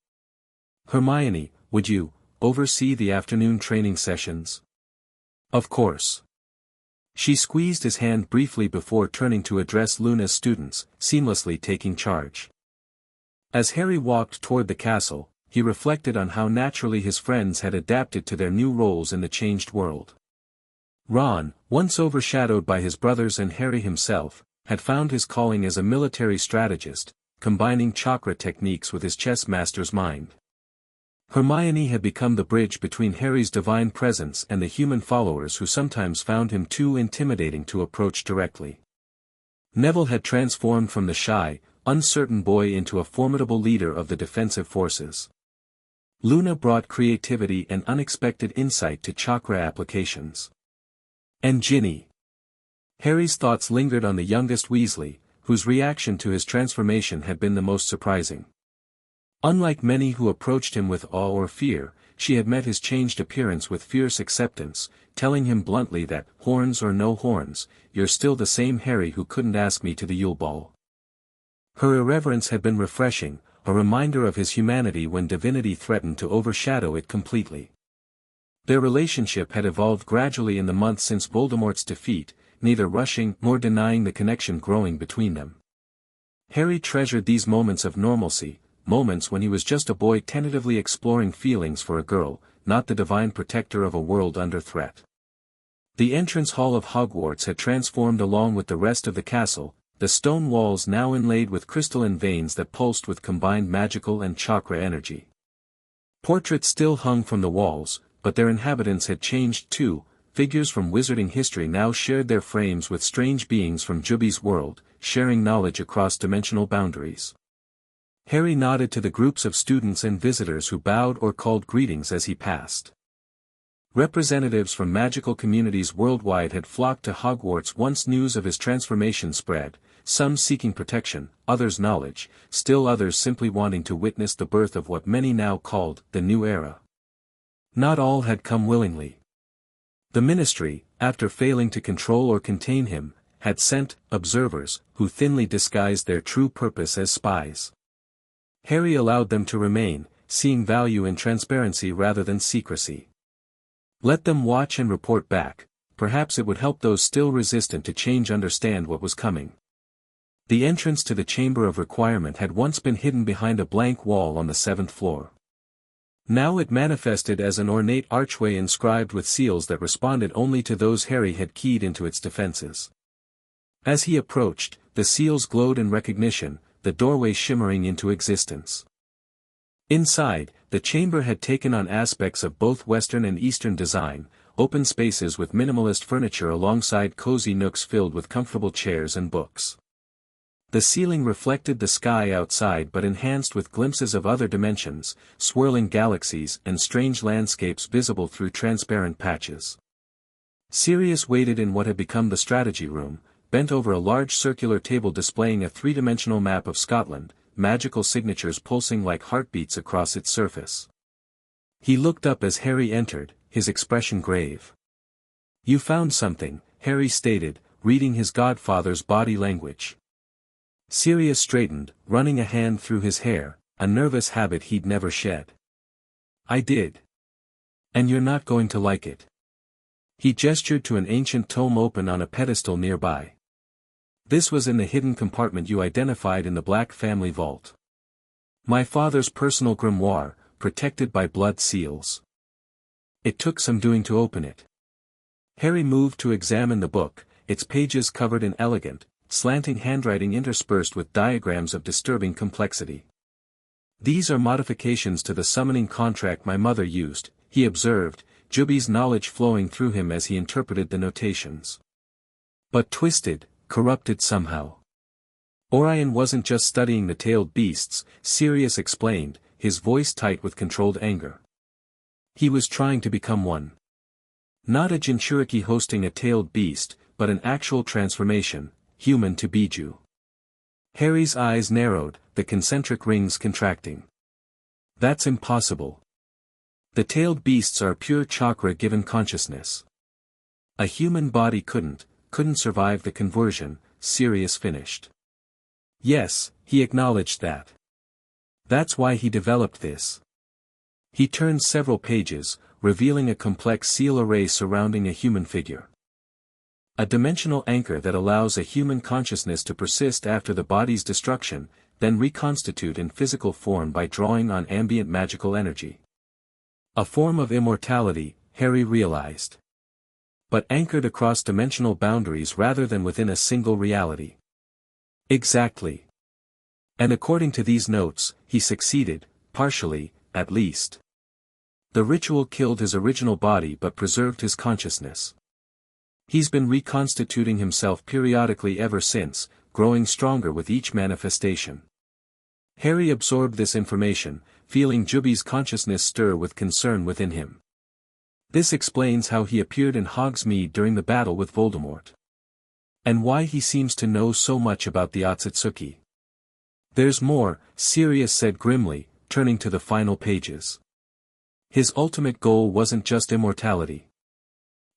"Hermione, would you oversee the afternoon training sessions?" "Of course." She squeezed his hand briefly before turning to address Luna's students, seamlessly taking charge. As Harry walked toward the castle, he reflected on how naturally his friends had adapted to their new roles in the changed world. Ron, once overshadowed by his brothers and Harry himself, had found his calling as a military strategist, combining chakra techniques with his chess master's mind. Hermione had become the bridge between Harry's divine presence and the human followers who sometimes found him too intimidating to approach directly. Neville had transformed from the shy, uncertain boy into a formidable leader of the defensive forces. Luna brought creativity and unexpected insight to chakra applications. And Ginny. Harry's thoughts lingered on the youngest Weasley, whose reaction to his transformation had been the most surprising. Unlike many who approached him with awe or fear, she had met his changed appearance with fierce acceptance, telling him bluntly that, horns or no horns, you're still the same Harry who couldn't ask me to the Yule Ball. Her irreverence had been refreshing, a reminder of his humanity when divinity threatened to overshadow it completely. Their relationship had evolved gradually in the months since Voldemort's defeat, neither rushing nor denying the connection growing between them. Harry treasured these moments of normalcy, moments when he was just a boy tentatively exploring feelings for a girl, not the divine protector of a world under threat. The entrance hall of Hogwarts had transformed along with the rest of the castle, the stone walls now inlaid with crystalline veins that pulsed with combined magical and chakra energy. Portraits still hung from the walls, but their inhabitants had changed too. Figures from wizarding history now shared their frames with strange beings from Juby's world, sharing knowledge across dimensional boundaries. Harry nodded to the groups of students and visitors who bowed or called greetings as he passed. Representatives from magical communities worldwide had flocked to Hogwarts once news of his transformation spread, some seeking protection, others knowledge, still others simply wanting to witness the birth of what many now called the new era. Not all had come willingly. The Ministry, after failing to control or contain him, had sent observers, who thinly disguised their true purpose as spies. Harry allowed them to remain, seeing value in transparency rather than secrecy. Let them watch and report back, perhaps it would help those still resistant to change understand what was coming. The entrance to the Chamber of Requirement had once been hidden behind a blank wall on the 7th floor. Now it manifested as an ornate archway inscribed with seals that responded only to those Harry had keyed into its defenses. As he approached, the seals glowed in recognition, the doorway shimmering into existence. Inside, the chamber had taken on aspects of both Western and Eastern design, open spaces with minimalist furniture alongside cozy nooks filled with comfortable chairs and books. The ceiling reflected the sky outside but enhanced with glimpses of other dimensions, swirling galaxies and strange landscapes visible through transparent patches. Sirius waited in what had become the strategy room, bent over a large circular table displaying a three-dimensional map of Scotland, magical signatures pulsing like heartbeats across its surface. He looked up as Harry entered, his expression grave. "You found something," Harry stated, reading his godfather's body language. Sirius straightened, running a hand through his hair, a nervous habit he'd never shed. "I did. And you're not going to like it." He gestured to an ancient tome open on a pedestal nearby. "This was in the hidden compartment you identified in the Black family vault. My father's personal grimoire, protected by blood seals. It took some doing to open it." Harry moved to examine the book, its pages covered in elegant, slanting handwriting interspersed with diagrams of disturbing complexity. "These are modifications to the summoning contract my mother used," he observed, Juby's knowledge flowing through him as he interpreted the notations. "But twisted, corrupted somehow. Orion wasn't just studying the tailed beasts," Sirius explained, his voice tight with controlled anger. "He was trying to become one. Not a Jinchuriki hosting a tailed beast, but an actual transformation, human to Biju." Harry's eyes narrowed, the concentric rings contracting. "That's impossible. The tailed beasts are pure chakra-given consciousness. A human body couldn't survive the conversion," Sirius finished. "Yes," he acknowledged that. "That's why he developed this." He turned several pages, revealing a complex seal array surrounding a human figure. A dimensional anchor that allows a human consciousness to persist after the body's destruction, then reconstitute in physical form by drawing on ambient magical energy. A form of immortality, Harry realized. But anchored across dimensional boundaries rather than within a single reality. Exactly. And according to these notes, he succeeded, partially, at least. The ritual killed his original body but preserved his consciousness. He's been reconstituting himself periodically ever since, growing stronger with each manifestation. Harry absorbed this information, feeling Juby's consciousness stir with concern within him. This explains how he appeared in Hogsmeade during the battle with Voldemort. And why he seems to know so much about the Otsutsuki. "There's more," Sirius said grimly, turning to the final pages. His ultimate goal wasn't just immortality.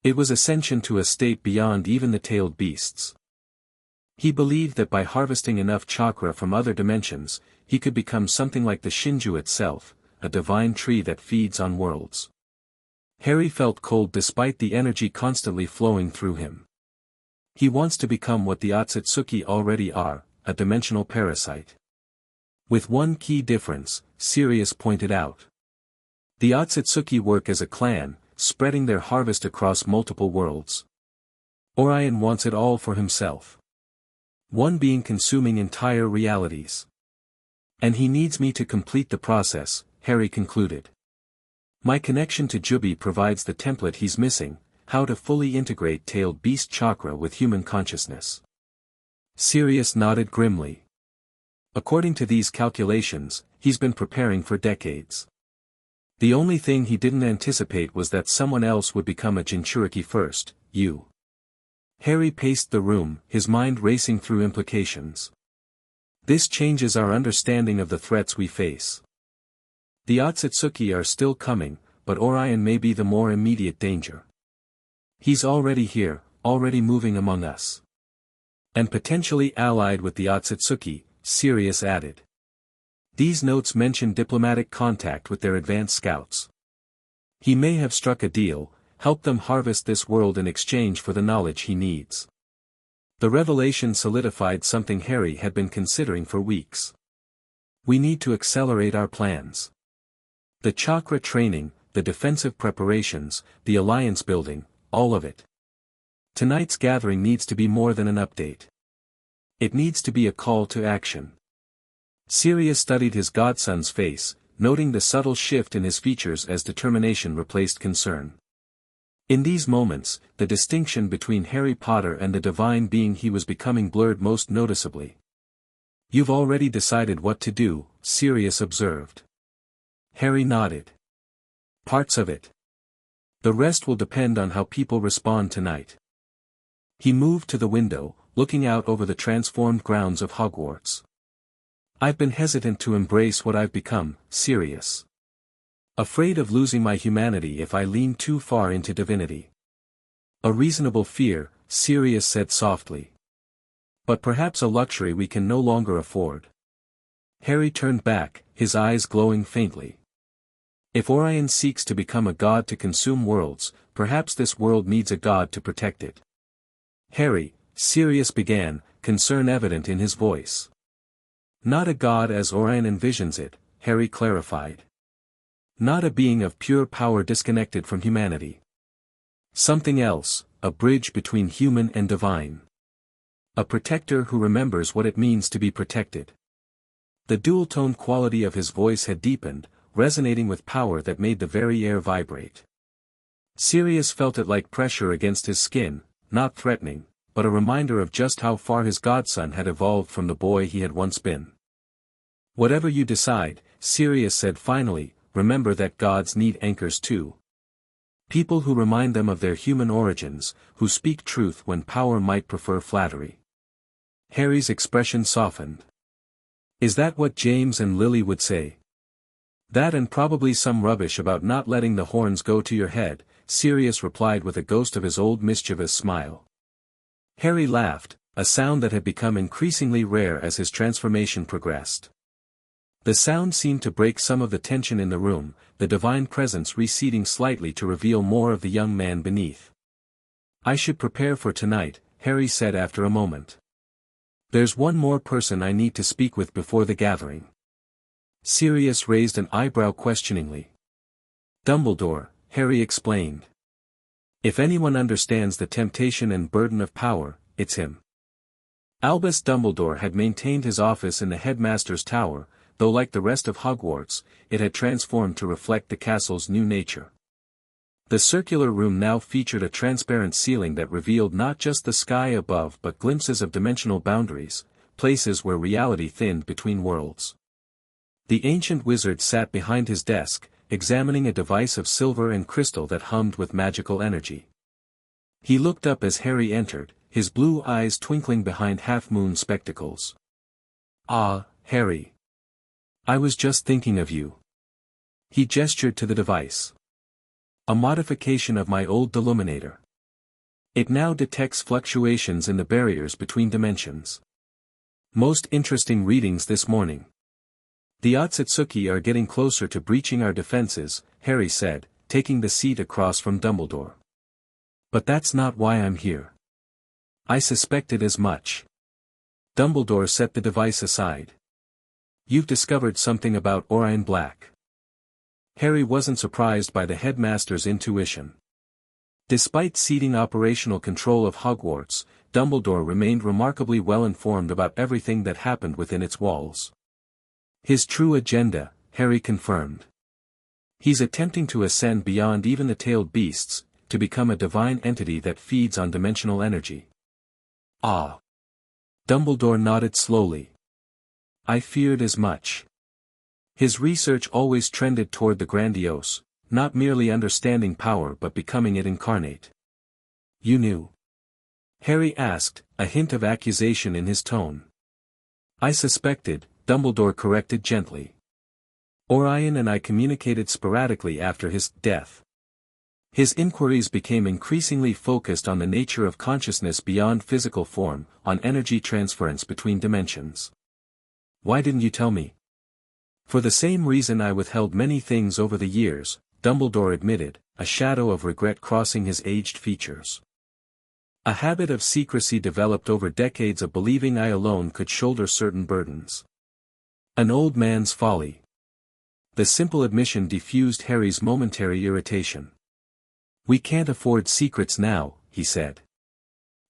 It was ascension to a state beyond even the tailed beasts. He believed that by harvesting enough chakra from other dimensions, he could become something like the Shinju itself, a divine tree that feeds on worlds. Harry felt cold despite the energy constantly flowing through him. He wants to become what the Otsutsuki already are, a dimensional parasite. With one key difference, Sirius pointed out. The Otsutsuki work as a clan, spreading their harvest across multiple worlds. Orion wants it all for himself. One being consuming entire realities. And he needs me to complete the process, Harry concluded. My connection to Juby provides the template he's missing, how to fully integrate tailed beast chakra with human consciousness. Sirius nodded grimly. According to these calculations, he's been preparing for decades. The only thing he didn't anticipate was that someone else would become a Jinchuriki first, you. Harry paced the room, his mind racing through implications. This changes our understanding of the threats we face. The Otsutsuki are still coming, but Orion may be the more immediate danger. He's already here, already moving among us. And potentially allied with the Otsutsuki, Sirius added. These notes mention diplomatic contact with their advanced scouts. He may have struck a deal, helped them harvest this world in exchange for the knowledge he needs. The revelation solidified something Harry had been considering for weeks. We need to accelerate our plans. The chakra training, the defensive preparations, the alliance building, all of it. Tonight's gathering needs to be more than an update. It needs to be a call to action. Sirius studied his godson's face, noting the subtle shift in his features as determination replaced concern. In these moments, the distinction between Harry Potter and the divine being he was becoming blurred most noticeably. "You've already decided what to do," Sirius observed. Harry nodded. "Parts of it. The rest will depend on how people respond tonight." He moved to the window, looking out over the transformed grounds of Hogwarts. "I've been hesitant to embrace what I've become, Sirius. Afraid of losing my humanity if I lean too far into divinity." "A reasonable fear," Sirius said softly. "But perhaps a luxury we can no longer afford." Harry turned back, his eyes glowing faintly. "If Orion seeks to become a god to consume worlds, perhaps this world needs a god to protect it." "Harry," Sirius began, concern evident in his voice. "Not a god as Orion envisions it," Harry clarified. "Not a being of pure power disconnected from humanity. Something else, a bridge between human and divine. A protector who remembers what it means to be protected." The dual-tone quality of his voice had deepened, resonating with power that made the very air vibrate. Sirius felt it like pressure against his skin, not threatening, but a reminder of just how far his godson had evolved from the boy he had once been. "Whatever you decide," Sirius said finally, "remember that gods need anchors too. People who remind them of their human origins, who speak truth when power might prefer flattery." Harry's expression softened. "Is that what James and Lily would say?" "That and probably some rubbish about not letting the horns go to your head," Sirius replied with a ghost of his old mischievous smile. Harry laughed, a sound that had become increasingly rare as his transformation progressed. The sound seemed to break some of the tension in the room, the divine presence receding slightly to reveal more of the young man beneath. "I should prepare for tonight," Harry said after a moment. "There's one more person I need to speak with before the gathering." Sirius raised an eyebrow questioningly. "Dumbledore," Harry explained. "If anyone understands the temptation and burden of power, it's him." Albus Dumbledore had maintained his office in the headmaster's tower, though like the rest of Hogwarts, it had transformed to reflect the castle's new nature. The circular room now featured a transparent ceiling that revealed not just the sky above but glimpses of dimensional boundaries, places where reality thinned between worlds. The ancient wizard sat behind his desk, examining a device of silver and crystal that hummed with magical energy. He looked up as Harry entered, his blue eyes twinkling behind half-moon spectacles. "Ah, Harry. I was just thinking of you." He gestured to the device. "A modification of my old deluminator. It now detects fluctuations in the barriers between dimensions. Most interesting readings this morning." "The Otsutsuki are getting closer to breaching our defenses," Harry said, taking the seat across from Dumbledore. "But that's not why I'm here." "I suspected as much." Dumbledore set the device aside. "You've discovered something about Orion Black." Harry wasn't surprised by the headmaster's intuition. Despite ceding operational control of Hogwarts, Dumbledore remained remarkably well informed about everything that happened within its walls. "His true agenda," Harry confirmed. "He's attempting to ascend beyond even the tailed beasts, to become a divine entity that feeds on dimensional energy." "Ah." Dumbledore nodded slowly. "I feared as much. His research always trended toward the grandiose, not merely understanding power but becoming it incarnate." "You knew?" Harry asked, a hint of accusation in his tone. "I suspected," Dumbledore corrected gently. "Orion and I communicated sporadically after his death." His inquiries became increasingly focused on the nature of consciousness beyond physical form, on energy transference between dimensions. "Why didn't you tell me?" "For the same reason I withheld many things over the years," Dumbledore admitted, a shadow of regret crossing his aged features. "A habit of secrecy developed over decades of believing I alone could shoulder certain burdens. An old man's folly." The simple admission diffused Harry's momentary irritation. "We can't afford secrets now," he said.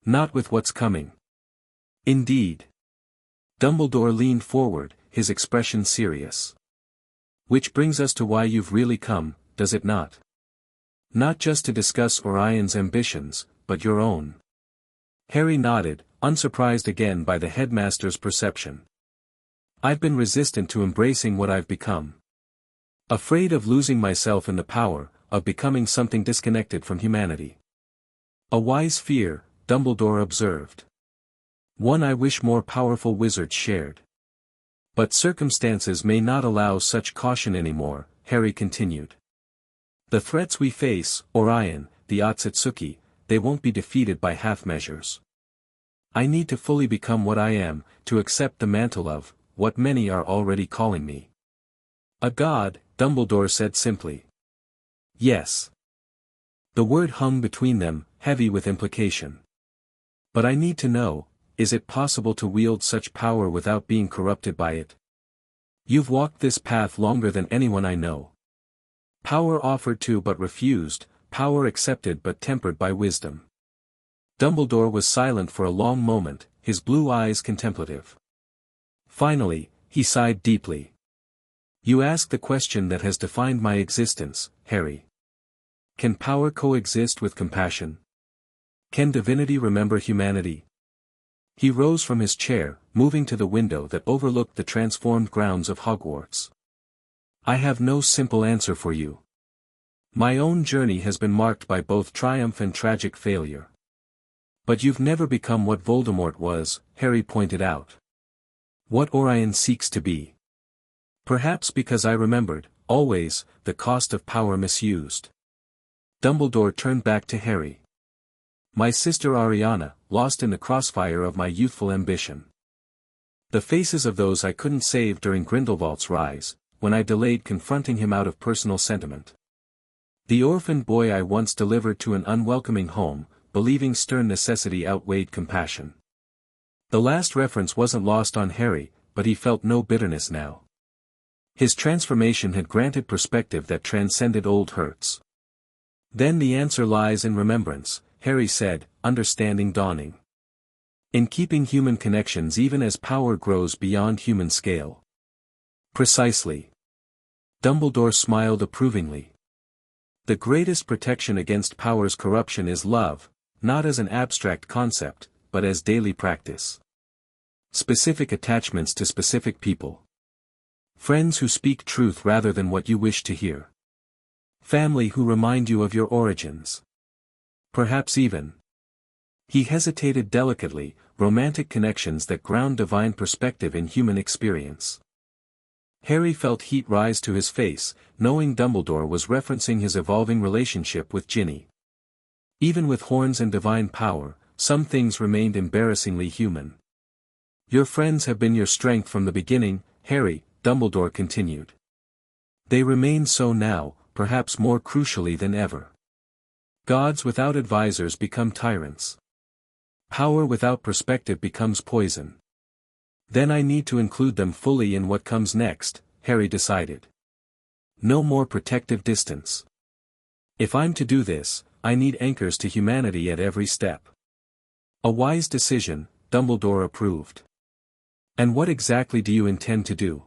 "Not with what's coming." "Indeed. Dumbledore leaned forward, his expression serious. Which brings us to why you've really come, does it not? Not just to discuss Orion's ambitions, but your own. Harry nodded, unsurprised again by the headmaster's perception. I've been resistant to embracing what I've become. Afraid of losing myself in the power, of becoming something disconnected from humanity. A wise fear, Dumbledore observed. One I wish more powerful wizards shared. But circumstances may not allow such caution anymore, Harry continued. The threats we face, Orion, the Otsutsuki, they won't be defeated by half measures. I need to fully become what I am, to accept the mantle of, what many are already calling me. A god, Dumbledore said simply. Yes. The word hung between them, heavy with implication. But I need to know, is it possible to wield such power without being corrupted by it? You've walked this path longer than anyone I know. Power offered to but refused, power accepted but tempered by wisdom. Dumbledore was silent for a long moment, his blue eyes contemplative. Finally, he sighed deeply. You ask the question that has defined my existence, Harry. Can power coexist with compassion? Can divinity remember humanity? He rose from his chair, moving to the window that overlooked the transformed grounds of Hogwarts. I have no simple answer for you. My own journey has been marked by both triumph and tragic failure. But you've never become what Voldemort was, Harry pointed out. What Orion seeks to be. Perhaps because I remembered, always, the cost of power misused. Dumbledore turned back to Harry. My sister Ariana, lost in the crossfire of my youthful ambition. The faces of those I couldn't save during Grindelwald's rise, when I delayed confronting him out of personal sentiment. The orphaned boy I once delivered to an unwelcoming home, believing stern necessity outweighed compassion. The last reference wasn't lost on Harry, but he felt no bitterness now. His transformation had granted perspective that transcended old hurts. Then the answer lies in remembrance, Harry said, understanding dawning. In keeping human connections even as power grows beyond human scale. Precisely. Dumbledore smiled approvingly. The greatest protection against power's corruption is love, not as an abstract concept, but as daily practice. Specific attachments to specific people. Friends who speak truth rather than what you wish to hear. Family who remind you of your origins. Perhaps even. He hesitated delicately, romantic connections that ground divine perspective in human experience. Harry felt heat rise to his face, knowing Dumbledore was referencing his evolving relationship with Ginny. Even with horns and divine power, some things remained embarrassingly human. Your friends have been your strength from the beginning, Harry, Dumbledore continued. They remain so now, perhaps more crucially than ever. Gods without advisors become tyrants. Power without perspective becomes poison. Then I need to include them fully in what comes next, Harry decided. No more protective distance. If I'm to do this, I need anchors to humanity at every step. A wise decision, Dumbledore approved. And what exactly do you intend to do?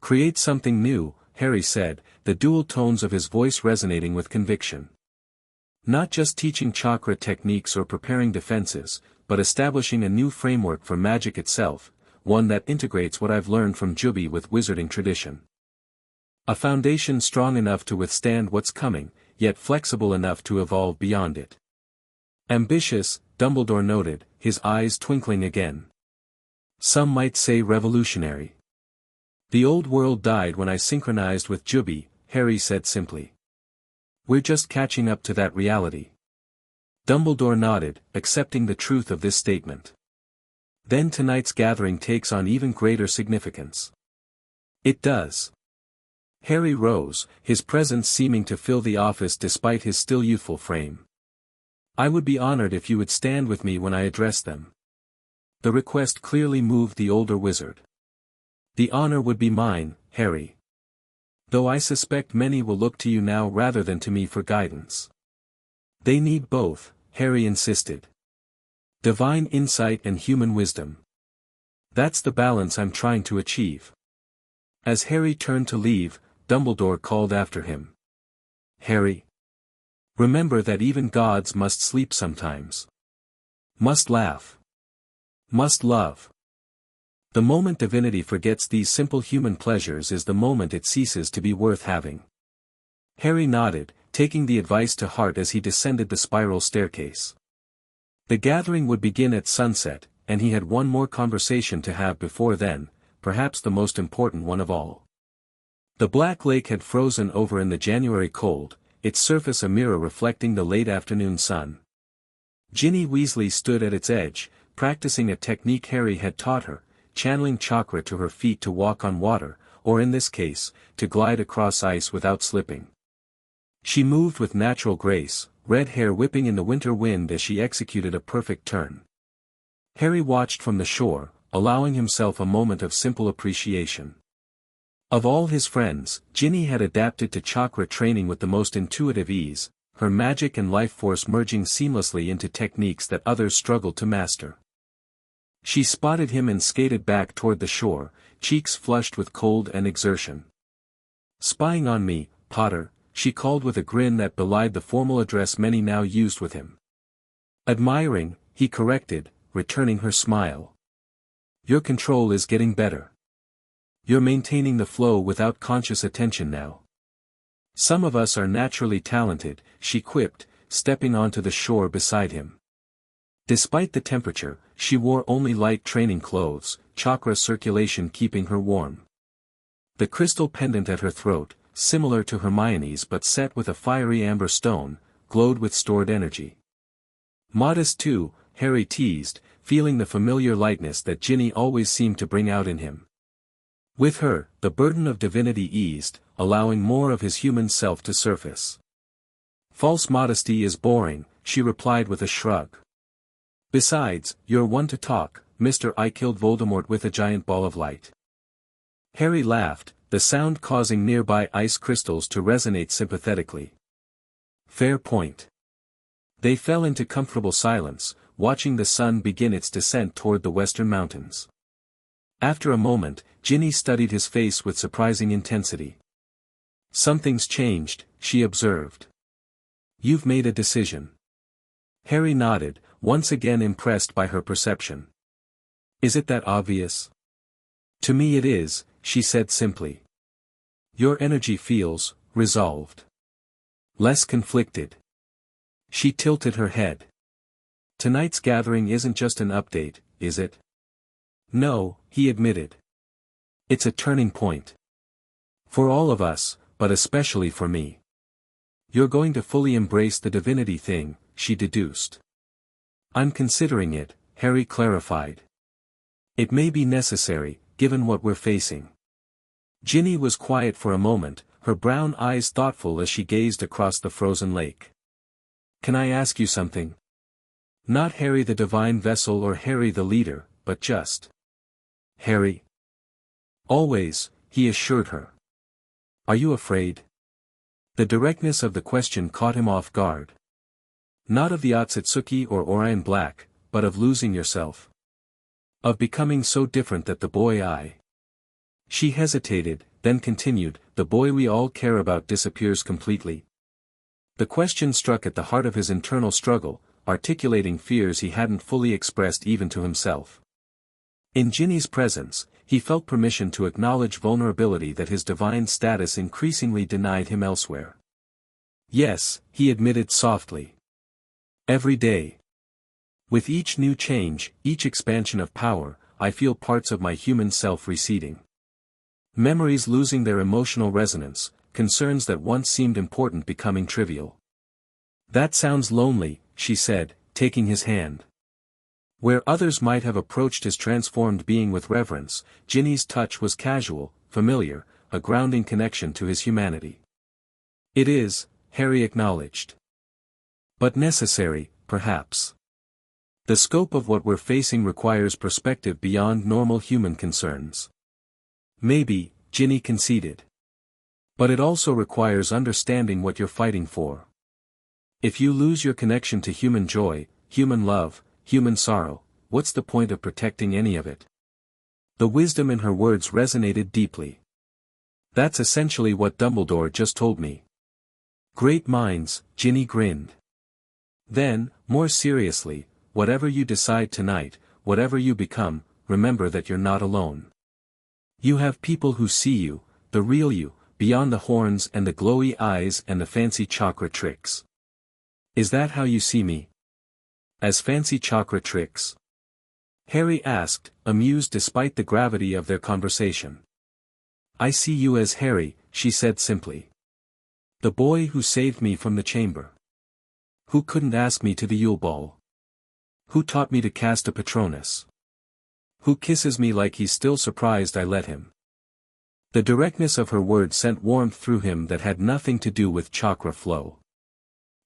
Create something new, Harry said, the dual tones of his voice resonating with conviction. Not just teaching chakra techniques or preparing defenses, but establishing a new framework for magic itself, one that integrates what I've learned from Juby with wizarding tradition. A foundation strong enough to withstand what's coming, yet flexible enough to evolve beyond it. Ambitious, Dumbledore noted, his eyes twinkling again. Some might say revolutionary. The old world died when I synchronized with Juby, Harry said simply. We're just catching up to that reality. Dumbledore nodded, accepting the truth of this statement. Then tonight's gathering takes on even greater significance. It does. Harry rose, his presence seeming to fill the office despite his still youthful frame. I would be honored if you would stand with me when I address them. The request clearly moved the older wizard. The honor would be mine, Harry. Though I suspect many will look to you now rather than to me for guidance. They need both, Harry insisted. Divine insight and human wisdom. That's the balance I'm trying to achieve. As Harry turned to leave, Dumbledore called after him. Harry. Remember that even gods must sleep sometimes. Must laugh. Must love. The moment divinity forgets these simple human pleasures is the moment it ceases to be worth having. Harry nodded, taking the advice to heart as he descended the spiral staircase. The gathering would begin at sunset, and he had one more conversation to have before then, perhaps the most important one of all. The Black Lake had frozen over in the January cold, its surface a mirror reflecting the late afternoon sun. Ginny Weasley stood at its edge, practicing a technique Harry had taught her, channeling chakra to her feet to walk on water, or in this case, to glide across ice without slipping. She moved with natural grace, red hair whipping in the winter wind as she executed a perfect turn. Harry watched from the shore, allowing himself a moment of simple appreciation. Of all his friends, Ginny had adapted to chakra training with the most intuitive ease, her magic and life force merging seamlessly into techniques that others struggled to master. She spotted him and skated back toward the shore, cheeks flushed with cold and exertion. "Spying on me, Potter," she called with a grin that belied the formal address many now used with him. "Admiring," he corrected, returning her smile. "Your control is getting better. You're maintaining the flow without conscious attention now." "Some of us are naturally talented," she quipped, stepping onto the shore beside him. Despite the temperature, she wore only light training clothes, chakra circulation keeping her warm. The crystal pendant at her throat, similar to Hermione's but set with a fiery amber stone, glowed with stored energy. Modest too, Harry teased, feeling the familiar lightness that Ginny always seemed to bring out in him. With her, the burden of divinity eased, allowing more of his human self to surface. "False modesty is boring," she replied with a shrug. "Besides, you're one to talk, Mr. I killed Voldemort with a giant ball of light." Harry laughed, the sound causing nearby ice crystals to resonate sympathetically. "Fair point." They fell into comfortable silence, watching the sun begin its descent toward the western mountains. After a moment, Ginny studied his face with surprising intensity. "Something's changed," she observed. "You've made a decision." Harry nodded, once again impressed by her perception. "Is it that obvious?" "To me it is," she said simply. "Your energy feels resolved. Less conflicted." She tilted her head. "Tonight's gathering isn't just an update, is it?" "No," he admitted. "It's a turning point. For all of us, but especially for me. You're going to fully embrace the divinity thing," she deduced. "I'm considering it," Harry clarified. "It may be necessary, given what we're facing." Ginny was quiet for a moment, her brown eyes thoughtful as she gazed across the frozen lake. "Can I ask you something? Not Harry the divine vessel or Harry the leader, but just Harry." "Always," he assured her. "Are you afraid?" The directness of the question caught him off guard. "Not of the Otsutsuki or Orion Black, but of losing yourself. Of becoming so different that the boy I—" She hesitated, then continued, "the boy we all care about disappears completely." The question struck at the heart of his internal struggle, articulating fears he hadn't fully expressed even to himself. In Ginny's presence, he felt permission to acknowledge vulnerability that his divine status increasingly denied him elsewhere. "Yes," he admitted softly. "Every day. With each new change, each expansion of power, I feel parts of my human self receding. Memories losing their emotional resonance, concerns that once seemed important becoming trivial." "That sounds lonely," she said, taking his hand. Where others might have approached his transformed being with reverence, Ginny's touch was casual, familiar, a grounding connection to his humanity. "It is," Harry acknowledged. "But necessary, perhaps. The scope of what we're facing requires perspective beyond normal human concerns." "Maybe," Ginny conceded. "But it also requires understanding what you're fighting for. If you lose your connection to human joy, human love, human sorrow, what's the point of protecting any of it?" The wisdom in her words resonated deeply. That's essentially what Dumbledore just told me. Great minds, Ginny grinned. Then, more seriously, whatever you decide tonight, whatever you become, remember that you're not alone. You have people who see you, the real you, beyond the horns and the glowy eyes and the fancy chakra tricks. Is that how you see me? As fancy chakra tricks? Harry asked, amused despite the gravity of their conversation. I see you as Harry, she said simply. The boy who saved me from the chamber. Who couldn't ask me to the Yule Ball. Who taught me to cast a Patronus. Who kisses me like he's still surprised I let him. The directness of her words sent warmth through him that had nothing to do with chakra flow.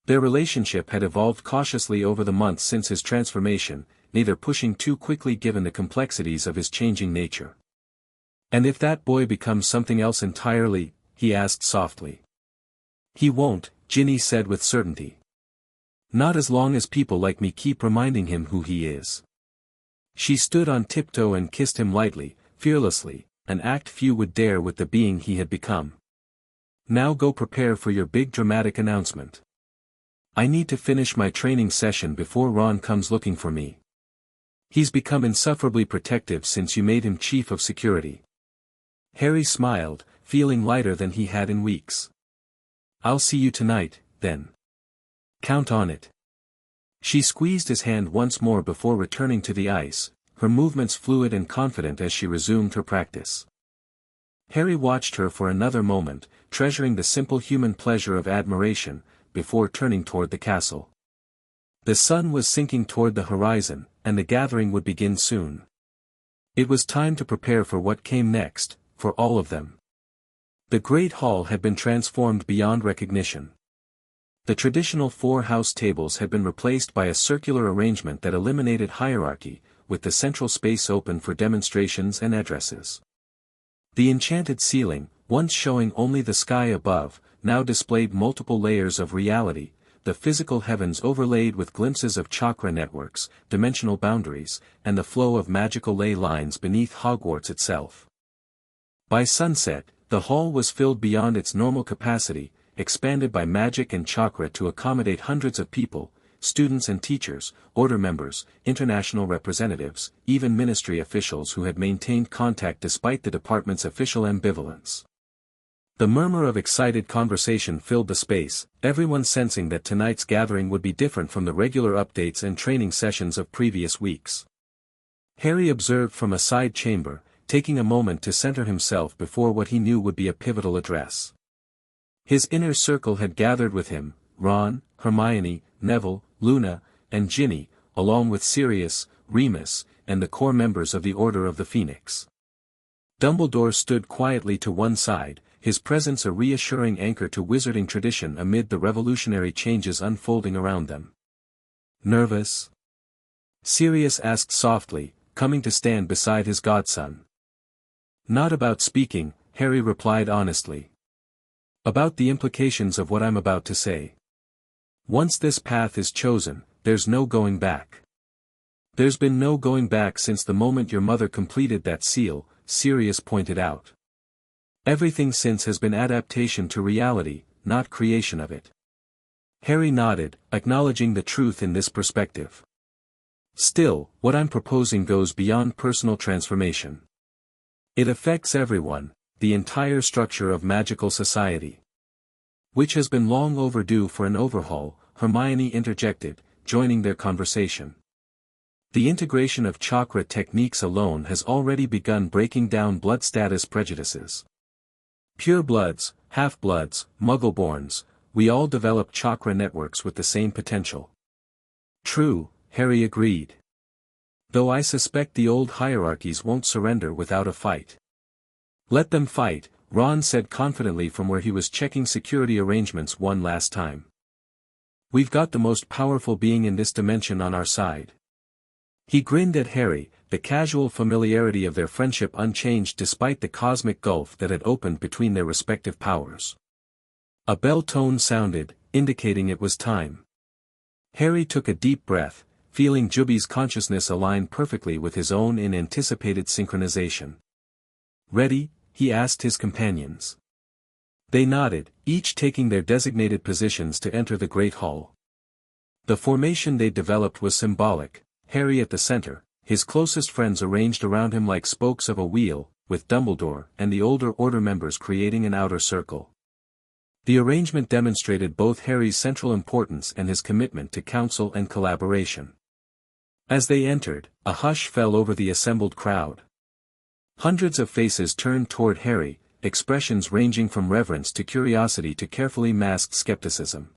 Their relationship had evolved cautiously over the months since his transformation, neither pushing too quickly given the complexities of his changing nature. And if that boy becomes something else entirely, he asked softly. He won't, Ginny said with certainty. Not as long as people like me keep reminding him who he is. She stood on tiptoe and kissed him lightly, fearlessly, an act few would dare with the being he had become. Now go prepare for your big dramatic announcement. I need to finish my training session before Ron comes looking for me. He's become insufferably protective since you made him chief of security. Harry smiled, feeling lighter than he had in weeks. I'll see you tonight, then. Count on it. She squeezed his hand once more before returning to the ice, her movements fluid and confident as she resumed her practice. Harry watched her for another moment, treasuring the simple human pleasure of admiration, before turning toward the castle. The sun was sinking toward the horizon, and the gathering would begin soon. It was time to prepare for what came next, for all of them. The great hall had been transformed beyond recognition. The traditional 4 house tables had been replaced by a circular arrangement that eliminated hierarchy, with the central space open for demonstrations and addresses. The enchanted ceiling, once showing only the sky above, now displayed multiple layers of reality, the physical heavens overlaid with glimpses of chakra networks, dimensional boundaries, and the flow of magical ley lines beneath Hogwarts itself. By sunset, the hall was filled beyond its normal capacity, expanded by magic and chakra to accommodate hundreds of people, students and teachers, order members, international representatives, even ministry officials who had maintained contact despite the department's official ambivalence. The murmur of excited conversation filled the space, everyone sensing that tonight's gathering would be different from the regular updates and training sessions of previous weeks. Harry observed from a side chamber, taking a moment to center himself before what he knew would be a pivotal address. His inner circle had gathered with him, Ron, Hermione, Neville, Luna, and Ginny, along with Sirius, Remus, and the core members of the Order of the Phoenix. Dumbledore stood quietly to one side, his presence a reassuring anchor to wizarding tradition amid the revolutionary changes unfolding around them. Nervous? Sirius asked softly, coming to stand beside his godson. Not about speaking, Harry replied honestly. About the implications of what I'm about to say. Once this path is chosen, there's no going back. There's been no going back since the moment your mother completed that seal, Sirius pointed out. Everything since has been adaptation to reality, not creation of it. Harry nodded, acknowledging the truth in this perspective. Still, what I'm proposing goes beyond personal transformation. It affects everyone, the entire structure of magical society. Which has been long overdue for an overhaul, Hermione interjected, joining their conversation. The integration of chakra techniques alone has already begun breaking down blood status prejudices. Purebloods, half-bloods, muggleborns, we all develop chakra networks with the same potential. True, Harry agreed. Though I suspect the old hierarchies won't surrender without a fight. Let them fight, Ron said confidently from where he was checking security arrangements one last time. We've got the most powerful being in this dimension on our side. He grinned at Harry, the casual familiarity of their friendship unchanged despite the cosmic gulf that had opened between their respective powers. A bell tone sounded, indicating it was time. Harry took a deep breath, feeling Juby's consciousness align perfectly with his own in anticipated synchronization. "Ready?" he asked his companions. They nodded, each taking their designated positions to enter the great hall. The formation they developed was symbolic, Harry at the center, his closest friends arranged around him like spokes of a wheel, with Dumbledore and the older Order members creating an outer circle. The arrangement demonstrated both Harry's central importance and his commitment to counsel and collaboration. As they entered, a hush fell over the assembled crowd. Hundreds of faces turned toward Harry, expressions ranging from reverence to curiosity to carefully masked skepticism.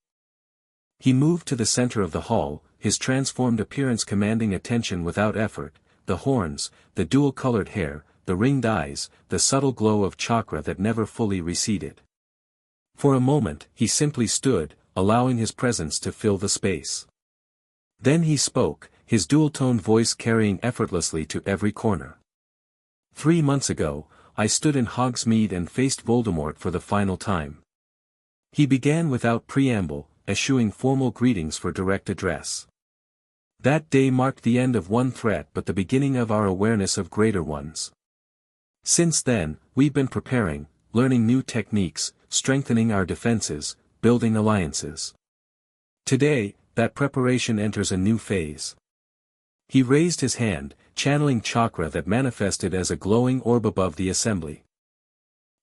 He moved to the center of the hall, his transformed appearance commanding attention without effort, the horns, the dual-colored hair, the ringed eyes, the subtle glow of chakra that never fully receded. For a moment, he simply stood, allowing his presence to fill the space. Then he spoke, his dual-toned voice carrying effortlessly to every corner. 3 months ago, I stood in Hogsmeade and faced Voldemort for the final time. He began without preamble, eschewing formal greetings for direct address. That day marked the end of one threat but the beginning of our awareness of greater ones. Since then, we've been preparing, learning new techniques, strengthening our defenses, building alliances. Today, that preparation enters a new phase. He raised his hand, channeling chakra that manifested as a glowing orb above the assembly.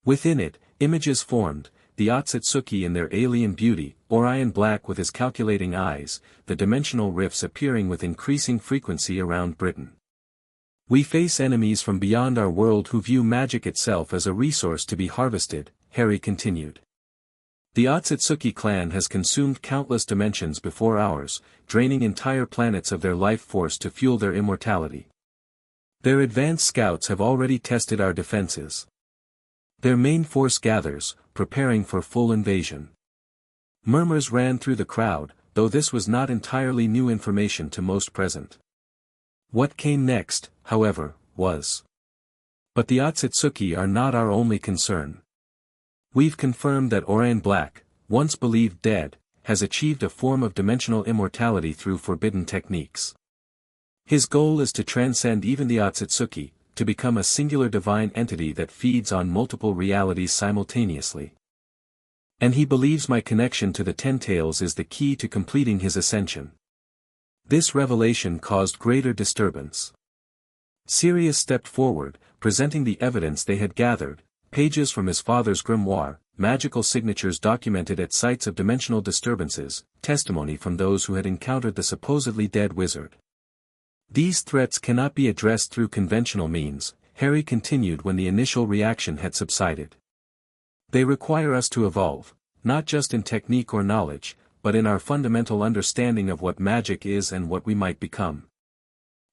Within it, images formed, the Otsutsuki in their alien beauty, Orion Black with his calculating eyes, the dimensional rifts appearing with increasing frequency around Britain. We face enemies from beyond our world who view magic itself as a resource to be harvested, Harry continued. The Otsutsuki clan has consumed countless dimensions before ours, draining entire planets of their life force to fuel their immortality. Their advanced scouts have already tested our defenses. Their main force gathers, preparing for full invasion. Murmurs ran through the crowd, though this was not entirely new information to most present. What came next, however, was. But the Otsutsuki are not our only concern. We've confirmed that Orion Black, once believed dead, has achieved a form of dimensional immortality through forbidden techniques. His goal is to transcend even the Otsutsuki, to become a singular divine entity that feeds on multiple realities simultaneously. And he believes my connection to the Ten Tails is the key to completing his ascension. This revelation caused greater disturbance. Sirius stepped forward, presenting the evidence they had gathered, pages from his father's grimoire, magical signatures documented at sites of dimensional disturbances, testimony from those who had encountered the supposedly dead wizard. These threats cannot be addressed through conventional means, Harry continued when the initial reaction had subsided. They require us to evolve, not just in technique or knowledge, but in our fundamental understanding of what magic is and what we might become.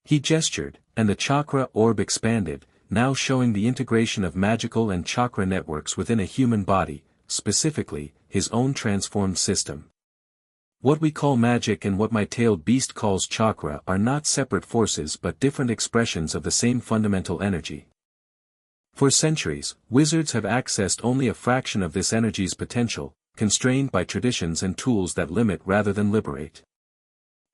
He gestured, and the chakra orb expanded, now showing the integration of magical and chakra networks within a human body, specifically, his own transformed system. What we call magic and what my tailed beast calls chakra are not separate forces but different expressions of the same fundamental energy. For centuries, wizards have accessed only a fraction of this energy's potential, constrained by traditions and tools that limit rather than liberate.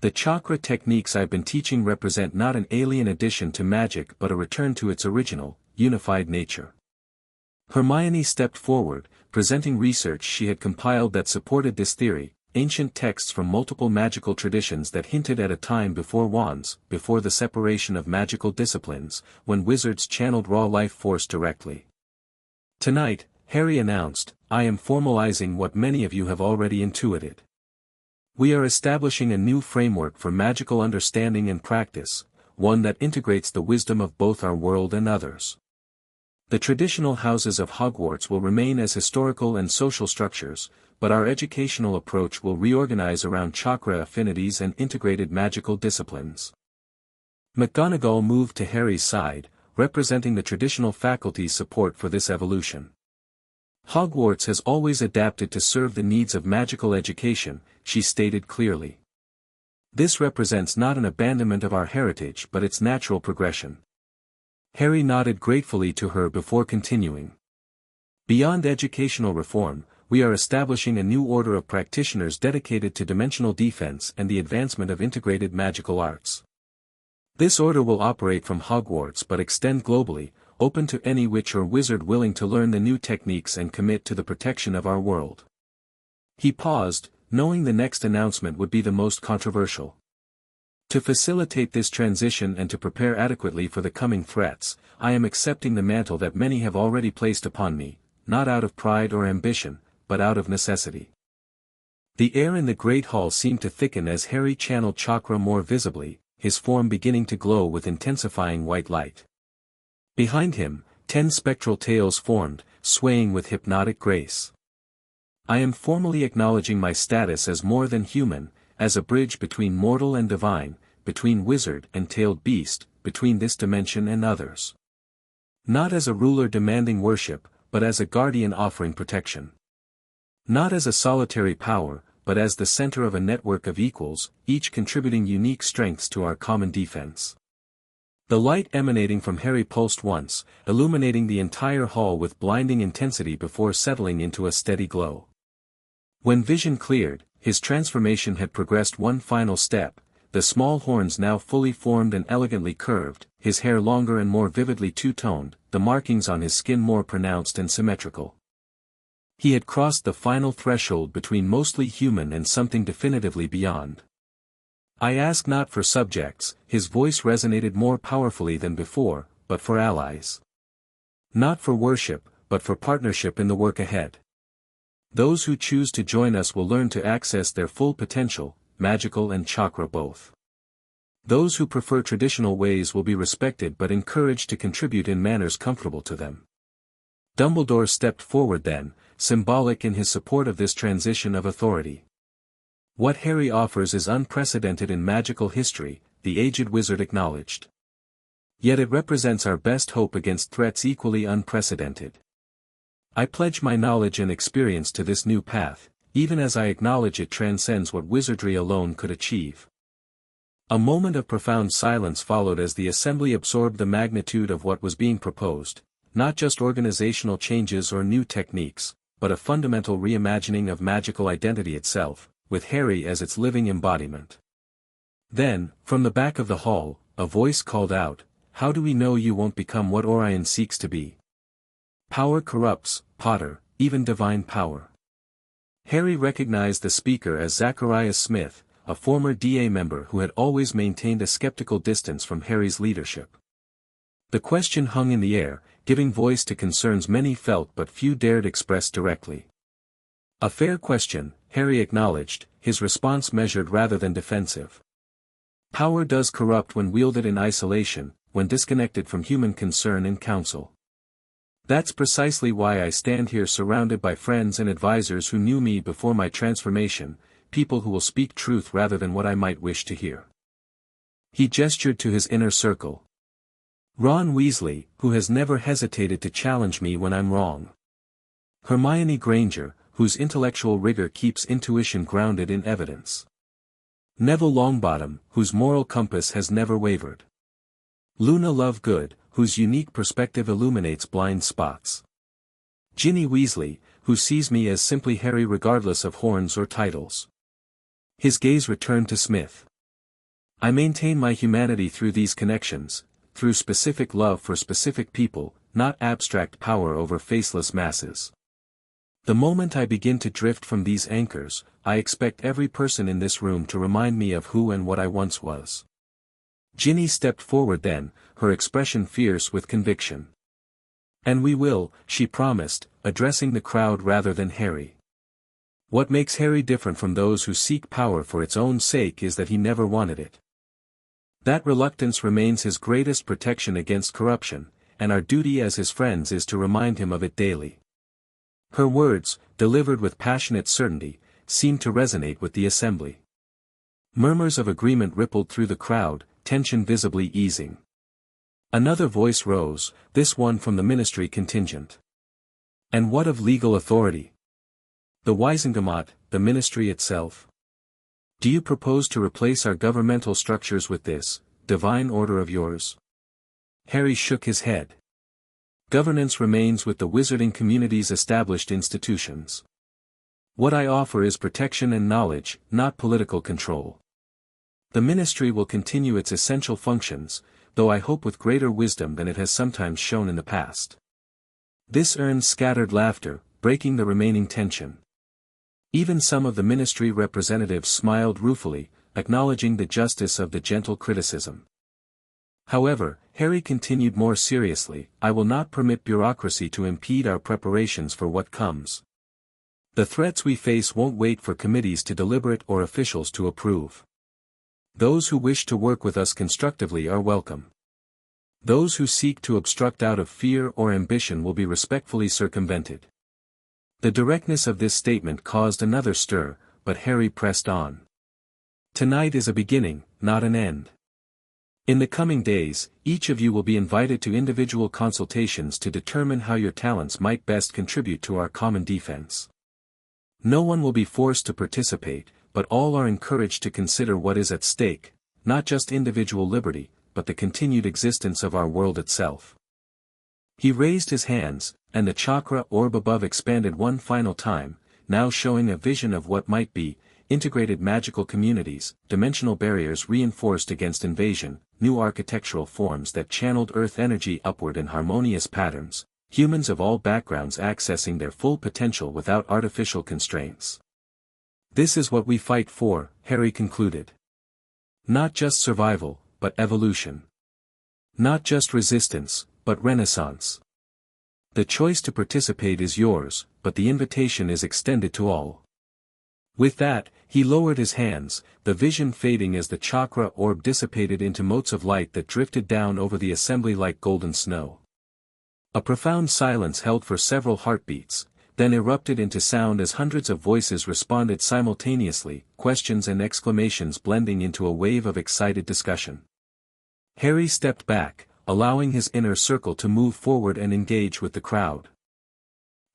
The chakra techniques I've been teaching represent not an alien addition to magic but a return to its original, unified nature. Hermione stepped forward, presenting research she had compiled that supported this theory. Ancient texts from multiple magical traditions that hinted at a time before wands, before the separation of magical disciplines, when wizards channeled raw life force directly. Tonight, Harry announced, I am formalizing what many of you have already intuited. We are establishing a new framework for magical understanding and practice, one that integrates the wisdom of both our world and others. The traditional houses of Hogwarts will remain as historical and social structures, but our educational approach will reorganize around chakra affinities and integrated magical disciplines. McGonagall moved to Harry's side, representing the traditional faculty's support for this evolution. Hogwarts has always adapted to serve the needs of magical education, she stated clearly. This represents not an abandonment of our heritage but its natural progression. Harry nodded gratefully to her before continuing. Beyond educational reform, we are establishing a new order of practitioners dedicated to dimensional defense and the advancement of integrated magical arts. This order will operate from Hogwarts but extend globally, open to any witch or wizard willing to learn the new techniques and commit to the protection of our world." He paused, knowing the next announcement would be the most controversial. "To facilitate this transition and to prepare adequately for the coming threats, I am accepting the mantle that many have already placed upon me, not out of pride or ambition, but out of necessity." The air in the great hall seemed to thicken as Harry channeled chakra more visibly, his form beginning to glow with intensifying white light. Behind him, 10 spectral tails formed, swaying with hypnotic grace. "I am formally acknowledging my status as more than human, as a bridge between mortal and divine, between wizard and tailed beast, between this dimension and others. Not as a ruler demanding worship, but as a guardian offering protection. Not as a solitary power, but as the center of a network of equals, each contributing unique strengths to our common defense." The light emanating from Harry pulsed once, illuminating the entire hall with blinding intensity before settling into a steady glow. When vision cleared, his transformation had progressed one final step, the small horns now fully formed and elegantly curved, his hair longer and more vividly two-toned, the markings on his skin more pronounced and symmetrical. He had crossed the final threshold between mostly human and something definitively beyond. "I ask not for subjects," his voice resonated more powerfully than before, "but for allies. Not for worship, but for partnership in the work ahead. Those who choose to join us will learn to access their full potential, magical and chakra both. Those who prefer traditional ways will be respected but encouraged to contribute in manners comfortable to them." Dumbledore stepped forward then, symbolic in his support of this transition of authority. "What Harry offers is unprecedented in magical history," the aged wizard acknowledged. "Yet it represents our best hope against threats equally unprecedented. I pledge my knowledge and experience to this new path, even as I acknowledge it transcends what wizardry alone could achieve." A moment of profound silence followed as the assembly absorbed the magnitude of what was being proposed, not just organizational changes or new techniques, but a fundamental reimagining of magical identity itself, with Harry as its living embodiment. Then, from the back of the hall, a voice called out, "How do we know you won't become what Orion seeks to be? Power corrupts, Potter, even divine power." Harry recognized the speaker as Zacharias Smith, a former DA member who had always maintained a skeptical distance from Harry's leadership. The question hung in the air, giving voice to concerns many felt but few dared express directly. "A fair question," Harry acknowledged, his response measured rather than defensive. "Power does corrupt when wielded in isolation, when disconnected from human concern and counsel. That's precisely why I stand here surrounded by friends and advisors who knew me before my transformation, people who will speak truth rather than what I might wish to hear." He gestured to his inner circle. "Ron Weasley, who has never hesitated to challenge me when I'm wrong. Hermione Granger, whose intellectual rigor keeps intuition grounded in evidence. Neville Longbottom, whose moral compass has never wavered. Luna Lovegood, whose unique perspective illuminates blind spots. Ginny Weasley, who sees me as simply Harry regardless of horns or titles." His gaze returned to Smith. "I maintain my humanity through these connections, through specific love for specific people, not abstract power over faceless masses. The moment I begin to drift from these anchors, I expect every person in this room to remind me of who and what I once was." Ginny stepped forward then, her expression fierce with conviction. "And we will," she promised, addressing the crowd rather than Harry. "What makes Harry different from those who seek power for its own sake is that he never wanted it. That reluctance remains his greatest protection against corruption, and our duty as his friends is to remind him of it daily." Her words, delivered with passionate certainty, seemed to resonate with the assembly. Murmurs of agreement rippled through the crowd, tension visibly easing. Another voice rose, this one from the ministry contingent. "And what of legal authority? The Wisengamot, the ministry itself? Do you propose to replace our governmental structures with this divine order of yours?" Harry shook his head. "Governance remains with the wizarding community's established institutions. What I offer is protection and knowledge, not political control. The ministry will continue its essential functions, though I hope with greater wisdom than it has sometimes shown in the past. This earned scattered laughter, breaking the remaining tension. Even some of the ministry representatives smiled ruefully, acknowledging the justice of the gentle criticism. However, Harry continued more seriously, I will not permit bureaucracy to impede our preparations for what comes. The threats we face won't wait for committees to deliberate or officials to approve. Those who wish to work with us constructively are welcome. Those who seek to obstruct out of fear or ambition will be respectfully circumvented. The directness of this statement caused another stir, but Harry pressed on. Tonight is a beginning, not an end. In the coming days, each of you will be invited to individual consultations to determine how your talents might best contribute to our common defense. No one will be forced to participate, but all are encouraged to consider what is at stake, not just individual liberty, but the continued existence of our world itself. He raised his hands, and the chakra orb above expanded one final time, now showing a vision of what might be, integrated magical communities, dimensional barriers reinforced against invasion, new architectural forms that channeled earth energy upward in harmonious patterns, humans of all backgrounds accessing their full potential without artificial constraints. This is what we fight for, Harry concluded. Not just survival, but evolution. Not just resistance, but renaissance. The choice to participate is yours, but the invitation is extended to all. With that, he lowered his hands, the vision fading as the chakra orb dissipated into motes of light that drifted down over the assembly like golden snow. A profound silence held for several heartbeats, then erupted into sound as hundreds of voices responded simultaneously, questions and exclamations blending into a wave of excited discussion. Harry stepped back, allowing his inner circle to move forward and engage with the crowd.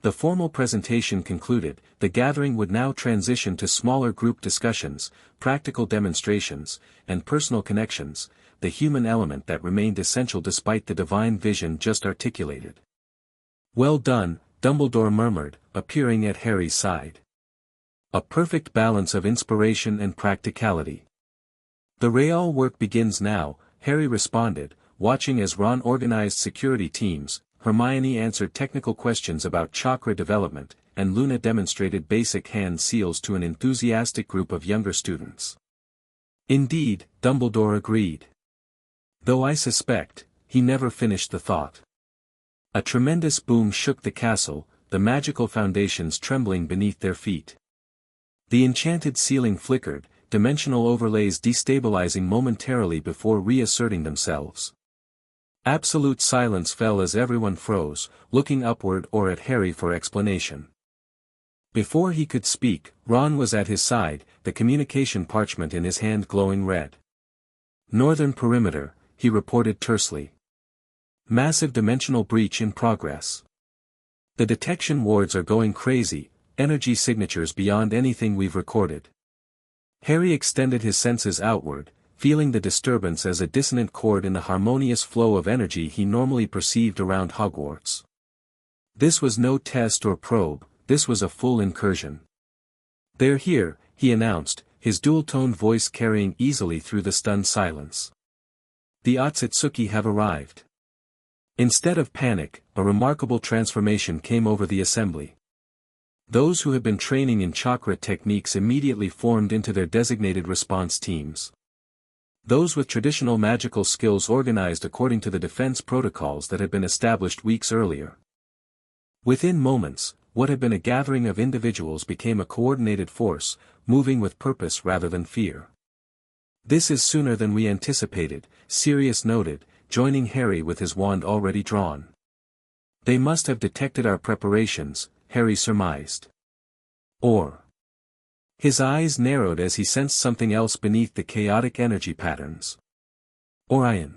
The formal presentation concluded, the gathering would now transition to smaller group discussions, practical demonstrations, and personal connections, the human element that remained essential despite the divine vision just articulated. Well done, Dumbledore murmured, appearing at Harry's side. A perfect balance of inspiration and practicality. The real work begins now, Harry responded, watching as Ron organized security teams, Hermione answered technical questions about chakra development, and Luna demonstrated basic hand seals to an enthusiastic group of younger students. Indeed, Dumbledore agreed. Though I suspect, he never finished the thought. A tremendous boom shook the castle, the magical foundations trembling beneath their feet. The enchanted ceiling flickered, dimensional overlays destabilizing momentarily before reasserting themselves. Absolute silence fell as everyone froze, looking upward or at Harry for explanation. Before he could speak, Ron was at his side, the communication parchment in his hand glowing red. Northern perimeter, he reported tersely. Massive dimensional breach in progress. The detection wards are going crazy, energy signatures beyond anything we've recorded. Harry extended his senses outward, feeling the disturbance as a dissonant chord in the harmonious flow of energy he normally perceived around Hogwarts. This was no test or probe, this was a full incursion. They're here, he announced, his dual-toned voice carrying easily through the stunned silence. The Otsutsuki have arrived. Instead of panic, a remarkable transformation came over the assembly. Those who had been training in chakra techniques immediately formed into their designated response teams. Those with traditional magical skills organized according to the defense protocols that had been established weeks earlier. Within moments, what had been a gathering of individuals became a coordinated force, moving with purpose rather than fear. This is sooner than we anticipated, Sirius noted, joining Harry with his wand already drawn. They must have detected our preparations, Harry surmised. Or. His eyes narrowed as he sensed something else beneath the chaotic energy patterns. Orion.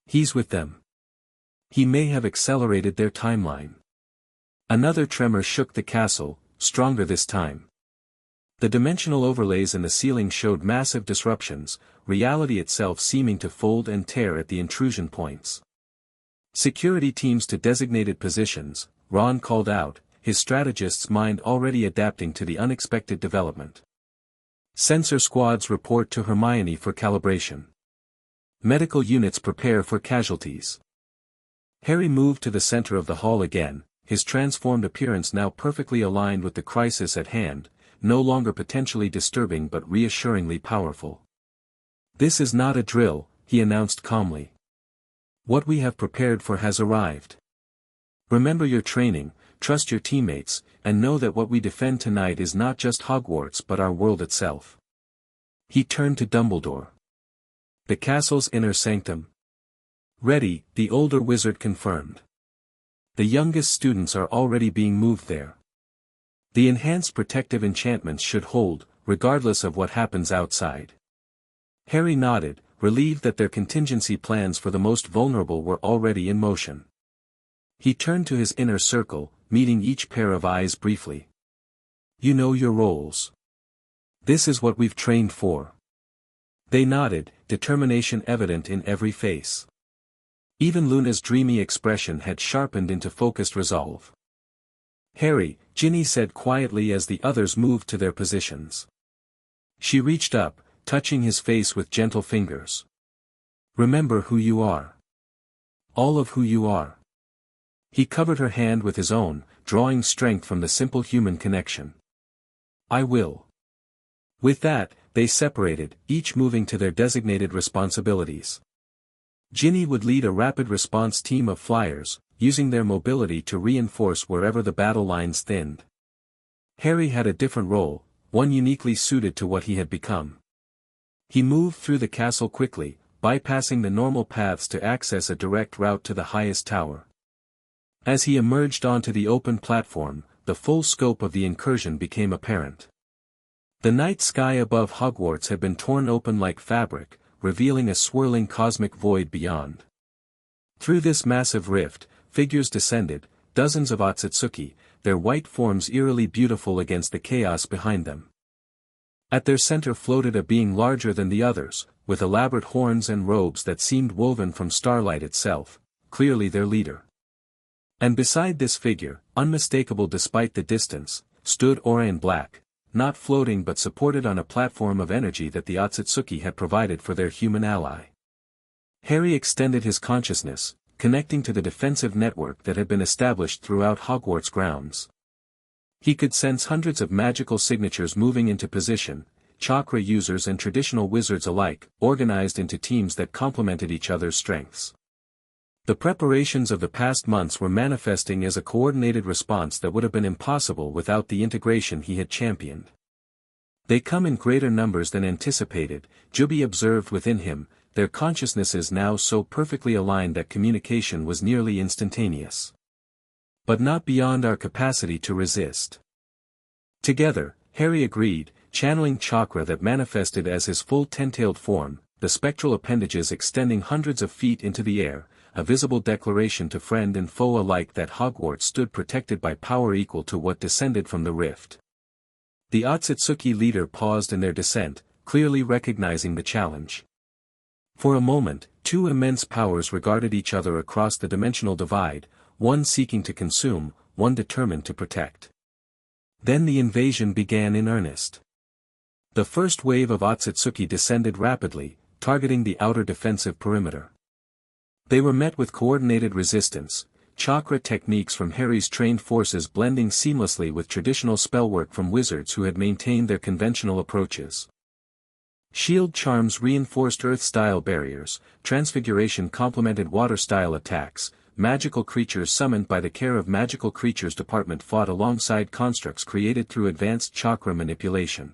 He's with them. He may have accelerated their timeline. Another tremor shook the castle, stronger this time. The dimensional overlays in the ceiling showed massive disruptions, reality itself seeming to fold and tear at the intrusion points. Security teams to designated positions, Ron called out, his strategist's mind already adapting to the unexpected development. Sensor squads report to Hermione for calibration. Medical units prepare for casualties. Harry moved to the center of the hall again, his transformed appearance now perfectly aligned with the crisis at hand, no longer potentially disturbing but reassuringly powerful. "This is not a drill," he announced calmly. "What we have prepared for has arrived. Remember your training, trust your teammates, and know that what we defend tonight is not just Hogwarts but our world itself." He turned to Dumbledore. "The castle's inner sanctum?" "Ready," the older wizard confirmed. "The youngest students are already being moved there. The enhanced protective enchantments should hold, regardless of what happens outside." Harry nodded, relieved that their contingency plans for the most vulnerable were already in motion. He turned to his inner circle, meeting each pair of eyes briefly. "You know your roles. This is what we've trained for." They nodded, determination evident in every face. Even Luna's dreamy expression had sharpened into focused resolve. "Harry," Ginny said quietly as the others moved to their positions. She reached up, touching his face with gentle fingers. "Remember who you are. All of who you are." He covered her hand with his own, drawing strength from the simple human connection. "I will." With that, they separated, each moving to their designated responsibilities. Ginny would lead a rapid response team of flyers, using their mobility to reinforce wherever the battle lines thinned. Harry had a different role, one uniquely suited to what he had become. He moved through the castle quickly, bypassing the normal paths to access a direct route to the highest tower. As he emerged onto the open platform, the full scope of the incursion became apparent. The night sky above Hogwarts had been torn open like fabric, revealing a swirling cosmic void beyond. Through this massive rift, figures descended, dozens of Otsutsuki, their white forms eerily beautiful against the chaos behind them. At their center floated a being larger than the others, with elaborate horns and robes that seemed woven from starlight itself, clearly their leader. And beside this figure, unmistakable despite the distance, stood Orion Black, not floating but supported on a platform of energy that the Otsutsuki had provided for their human ally. Harry extended his consciousness, connecting to the defensive network that had been established throughout Hogwarts grounds. He could sense hundreds of magical signatures moving into position, chakra users and traditional wizards alike, organized into teams that complemented each other's strengths. The preparations of the past months were manifesting as a coordinated response that would have been impossible without the integration he had championed. "They come in greater numbers than anticipated," Juby observed within him, their consciousnesses now so perfectly aligned that communication was nearly instantaneous. "But not beyond our capacity to resist." Together, Harry agreed, channeling chakra that manifested as his full ten-tailed form, the spectral appendages extending hundreds of feet into the air, a visible declaration to friend and foe alike that Hogwarts stood protected by power equal to what descended from the rift. The Otsutsuki leader paused in their descent, clearly recognizing the challenge. For a moment, two immense powers regarded each other across the dimensional divide, one seeking to consume, one determined to protect. Then the invasion began in earnest. The first wave of Otsutsuki descended rapidly, targeting the outer defensive perimeter. They were met with coordinated resistance, chakra techniques from Harry's trained forces blending seamlessly with traditional spellwork from wizards who had maintained their conventional approaches. Shield charms reinforced earth-style barriers, transfiguration complemented water-style attacks, magical creatures summoned by the Care of Magical Creatures Department fought alongside constructs created through advanced chakra manipulation.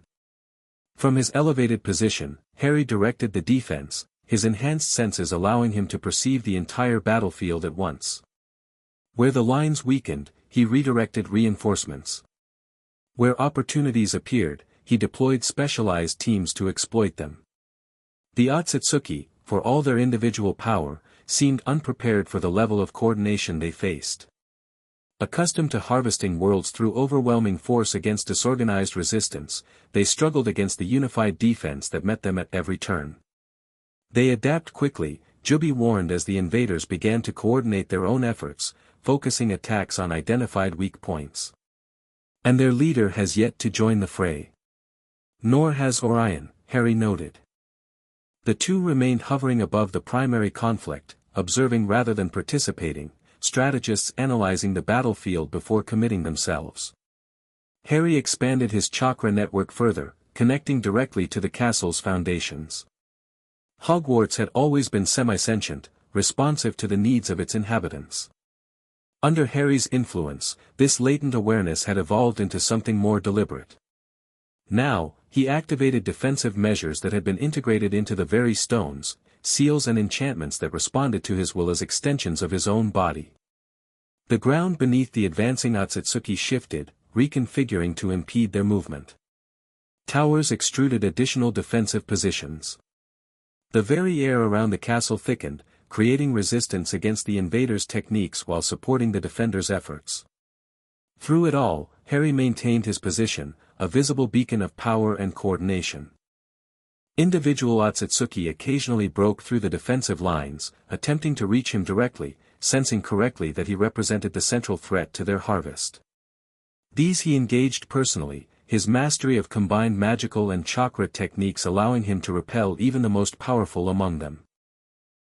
From his elevated position, Harry directed the defense, his enhanced senses allowing him to perceive the entire battlefield at once. Where the lines weakened, he redirected reinforcements. Where opportunities appeared, he deployed specialized teams to exploit them. The Otsutsuki, for all their individual power, seemed unprepared for the level of coordination they faced. Accustomed to harvesting worlds through overwhelming force against disorganized resistance, they struggled against the unified defense that met them at every turn. "They adapt quickly," Juby warned as the invaders began to coordinate their own efforts, focusing attacks on identified weak points. And their leader has yet to join the fray. Nor has Orion, Harry noted. The two remained hovering above the primary conflict, observing rather than participating, strategists analyzing the battlefield before committing themselves. Harry expanded his chakra network further, connecting directly to the castle's foundations. Hogwarts had always been semi-sentient, responsive to the needs of its inhabitants. Under Harry's influence, this latent awareness had evolved into something more deliberate. Now, he activated defensive measures that had been integrated into the very stones, seals and enchantments that responded to his will as extensions of his own body. The ground beneath the advancing Otsutsuki shifted, reconfiguring to impede their movement. Towers extruded additional defensive positions. The very air around the castle thickened, creating resistance against the invaders' techniques while supporting the defenders' efforts. Through it all, Harry maintained his position, a visible beacon of power and coordination. Individual Otsutsuki occasionally broke through the defensive lines, attempting to reach him directly, sensing correctly that he represented the central threat to their harvest. These he engaged personally, his mastery of combined magical and chakra techniques allowing him to repel even the most powerful among them.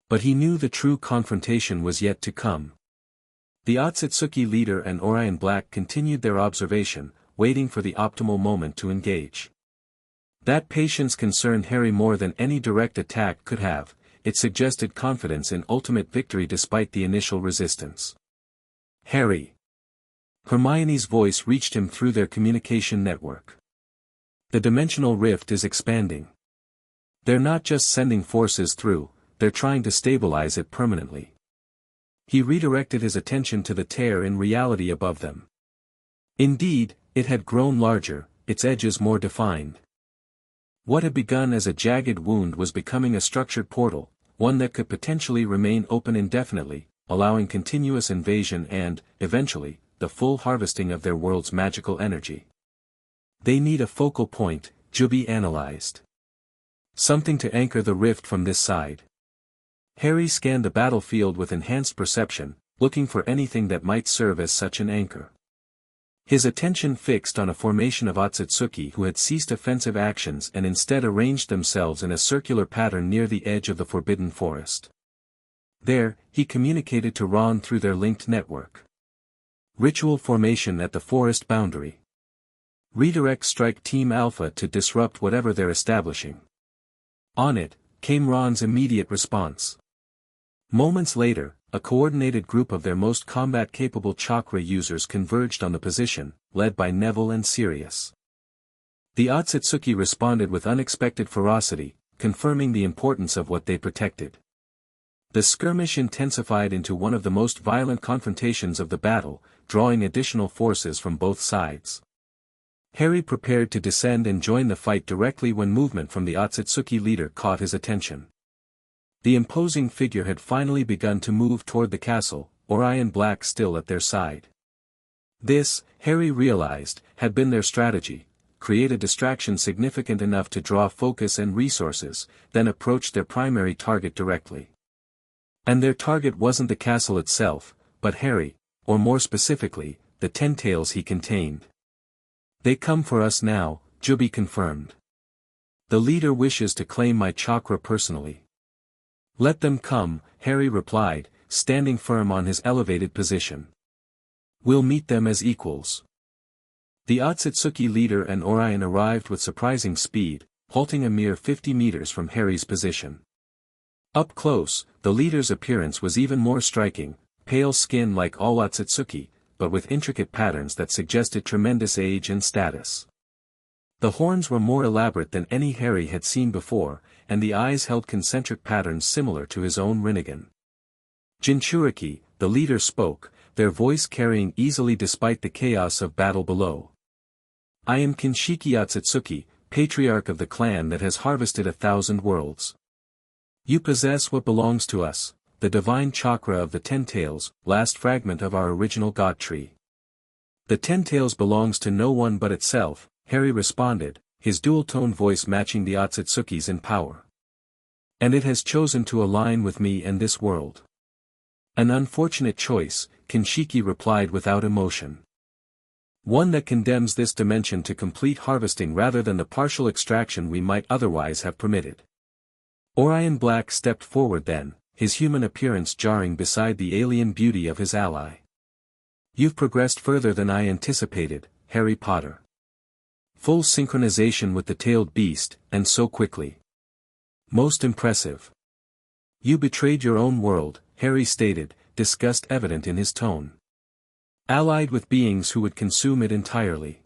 But he knew the true confrontation was yet to come. The Otsutsuki leader and Orion Black continued their observation, waiting for the optimal moment to engage. That patience concerned Harry more than any direct attack could have. It suggested confidence in ultimate victory despite the initial resistance. Harry. Hermione's voice reached him through their communication network. The dimensional rift is expanding. They're not just sending forces through, they're trying to stabilize it permanently. He redirected his attention to the tear in reality above them. Indeed, it had grown larger, its edges more defined. What had begun as a jagged wound was becoming a structured portal, one that could potentially remain open indefinitely, allowing continuous invasion and, eventually, the full harvesting of their world's magical energy. They need a focal point, Juby analyzed. Something to anchor the rift from this side. Harry scanned the battlefield with enhanced perception, looking for anything that might serve as such an anchor. His attention fixed on a formation of Otsutsuki who had ceased offensive actions and instead arranged themselves in a circular pattern near the edge of the forbidden forest. There, he communicated to Ron through their linked network. Ritual formation at the forest boundary. Redirect Strike Team Alpha to disrupt whatever they're establishing. On it, came Ron's immediate response. Moments later, a coordinated group of their most combat-capable chakra users converged on the position, led by Neville and Sirius. The Otsutsuki responded with unexpected ferocity, confirming the importance of what they protected. The skirmish intensified into one of the most violent confrontations of the battle, drawing additional forces from both sides. Harry prepared to descend and join the fight directly when movement from the Otsutsuki leader caught his attention. The imposing figure had finally begun to move toward the castle, Orion Black still at their side. This, Harry realized, had been their strategy: create a distraction significant enough to draw focus and resources, then approach their primary target directly. And their target wasn't the castle itself, but Harry, or more specifically, the tentails he contained. They come for us now, Juby confirmed. The leader wishes to claim my chakra personally. Let them come, Harry replied, standing firm on his elevated position. We'll meet them as equals. The Otsutsuki leader and Orion arrived with surprising speed, halting a mere 50 meters from Harry's position. Up close, the leader's appearance was even more striking, pale skin like all Otsutsuki, but with intricate patterns that suggested tremendous age and status. The horns were more elaborate than any Harry had seen before, and the eyes held concentric patterns similar to his own Rinnegan. Jinchuriki, the leader spoke, their voice carrying easily despite the chaos of battle below. I am Kinshiki Otsutsuki, patriarch of the clan that has harvested 1,000 worlds. You possess what belongs to us, the divine chakra of the Tentails, last fragment of our original god tree. The Tentails belongs to no one but itself, Harry responded, his dual-tone voice matching the Otsutsuki's in power. And it has chosen to align with me and this world. An unfortunate choice, Kinshiki replied without emotion. One that condemns this dimension to complete harvesting rather than the partial extraction we might otherwise have permitted. Orion Black stepped forward then, his human appearance jarring beside the alien beauty of his ally. You've progressed further than I anticipated, Harry Potter. Full synchronization with the tailed beast, and so quickly. Most impressive. You betrayed your own world, Harry stated, disgust evident in his tone. Allied with beings who would consume it entirely.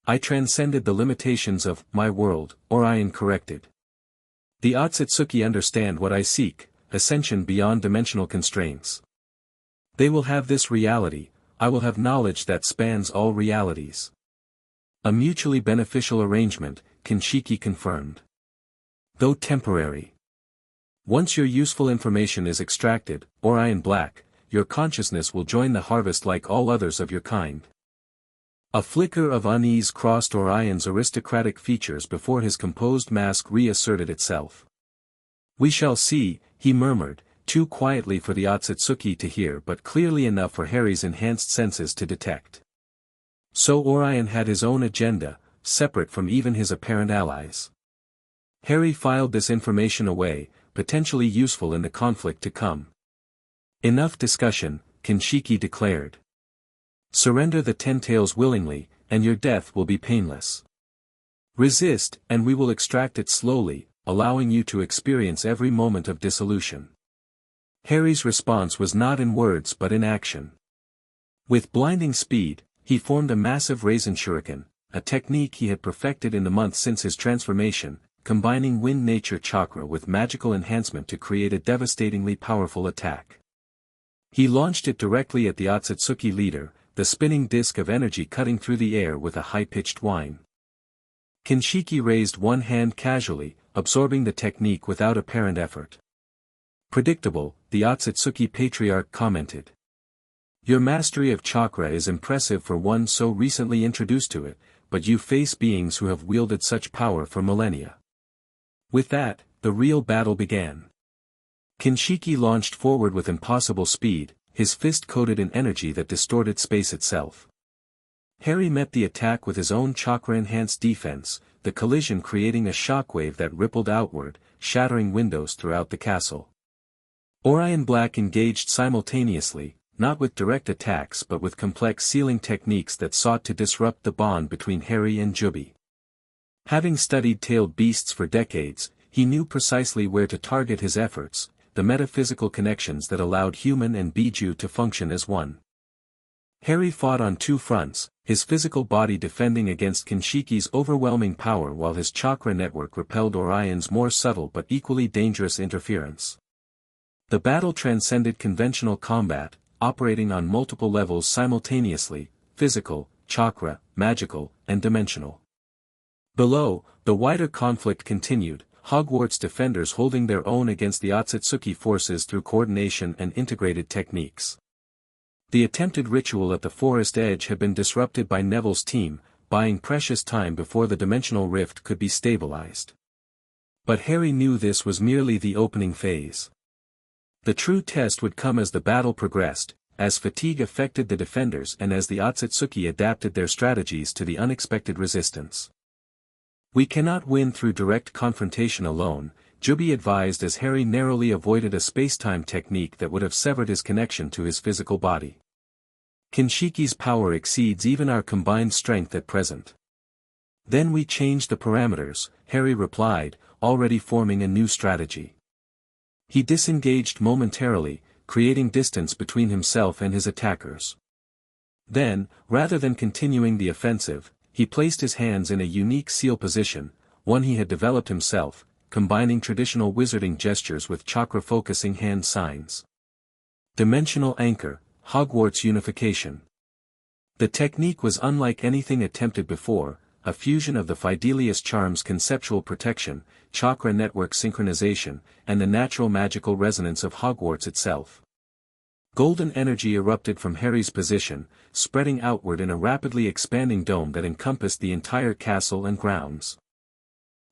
I transcended the limitations of my world, Orion corrected. The Otsutsuki understand what I seek, ascension beyond dimensional constraints. They will have this reality, I will have knowledge that spans all realities. A mutually beneficial arrangement, Jinchuriki confirmed. Though temporary. Once your useful information is extracted, Orion Black, your consciousness will join the harvest like all others of your kind. A flicker of unease crossed Orion's aristocratic features before his composed mask reasserted itself. We shall see, he murmured, too quietly for the Otsutsuki to hear but clearly enough for Harry's enhanced senses to detect. So Orion had his own agenda, separate from even his apparent allies. Harry filed this information away, potentially useful in the conflict to come. Enough discussion, Jinchuriki declared. Surrender the Ten-Tails willingly, and your death will be painless. Resist, and we will extract it slowly, allowing you to experience every moment of dissolution. Harry's response was not in words but in action. With blinding speed, he formed a massive raisin shuriken, a technique he had perfected in the months since his transformation, combining wind nature chakra with magical enhancement to create a devastatingly powerful attack. He launched it directly at the Otsutsuki leader, the spinning disk of energy cutting through the air with a high-pitched whine. Jinchuriki raised one hand casually, absorbing the technique without apparent effort. Predictable, the Otsutsuki patriarch commented. Your mastery of chakra is impressive for one so recently introduced to it, but you face beings who have wielded such power for millennia. With that, the real battle began. Jinchuriki launched forward with impossible speed, his fist coated in energy that distorted space itself. Harry met the attack with his own chakra-enhanced defense, the collision creating a shockwave that rippled outward, shattering windows throughout the castle. Orion Black engaged simultaneously, not with direct attacks but with complex sealing techniques that sought to disrupt the bond between Harry and Juby. Having studied tailed beasts for decades, he knew precisely where to target his efforts, the metaphysical connections that allowed human and Biju to function as one. Harry fought on two fronts, his physical body defending against Jinchuriki's overwhelming power while his chakra network repelled Orion's more subtle but equally dangerous interference. The battle transcended conventional combat, operating on multiple levels simultaneously, physical, chakra, magical, and dimensional. Below, the wider conflict continued, Hogwarts defenders holding their own against the Otsutsuki forces through coordination and integrated techniques. The attempted ritual at the forest edge had been disrupted by Neville's team, buying precious time before the dimensional rift could be stabilized. But Harry knew this was merely the opening phase. The true test would come as the battle progressed, as fatigue affected the defenders and as the Otsutsuki adapted their strategies to the unexpected resistance. We cannot win through direct confrontation alone, Juby advised as Harry narrowly avoided a space-time technique that would have severed his connection to his physical body. Jinchuriki's power exceeds even our combined strength at present. Then we change the parameters, Harry replied, already forming a new strategy. He disengaged momentarily, creating distance between himself and his attackers. Then, rather than continuing the offensive, he placed his hands in a unique seal position, one he had developed himself, combining traditional wizarding gestures with chakra-focusing hand signs. Dimensional Anchor, Hogwarts Unification. The technique was unlike anything attempted before, a fusion of the Fidelius Charm's conceptual protection, chakra network synchronization, and the natural magical resonance of Hogwarts itself. Golden energy erupted from Harry's position, spreading outward in a rapidly expanding dome that encompassed the entire castle and grounds.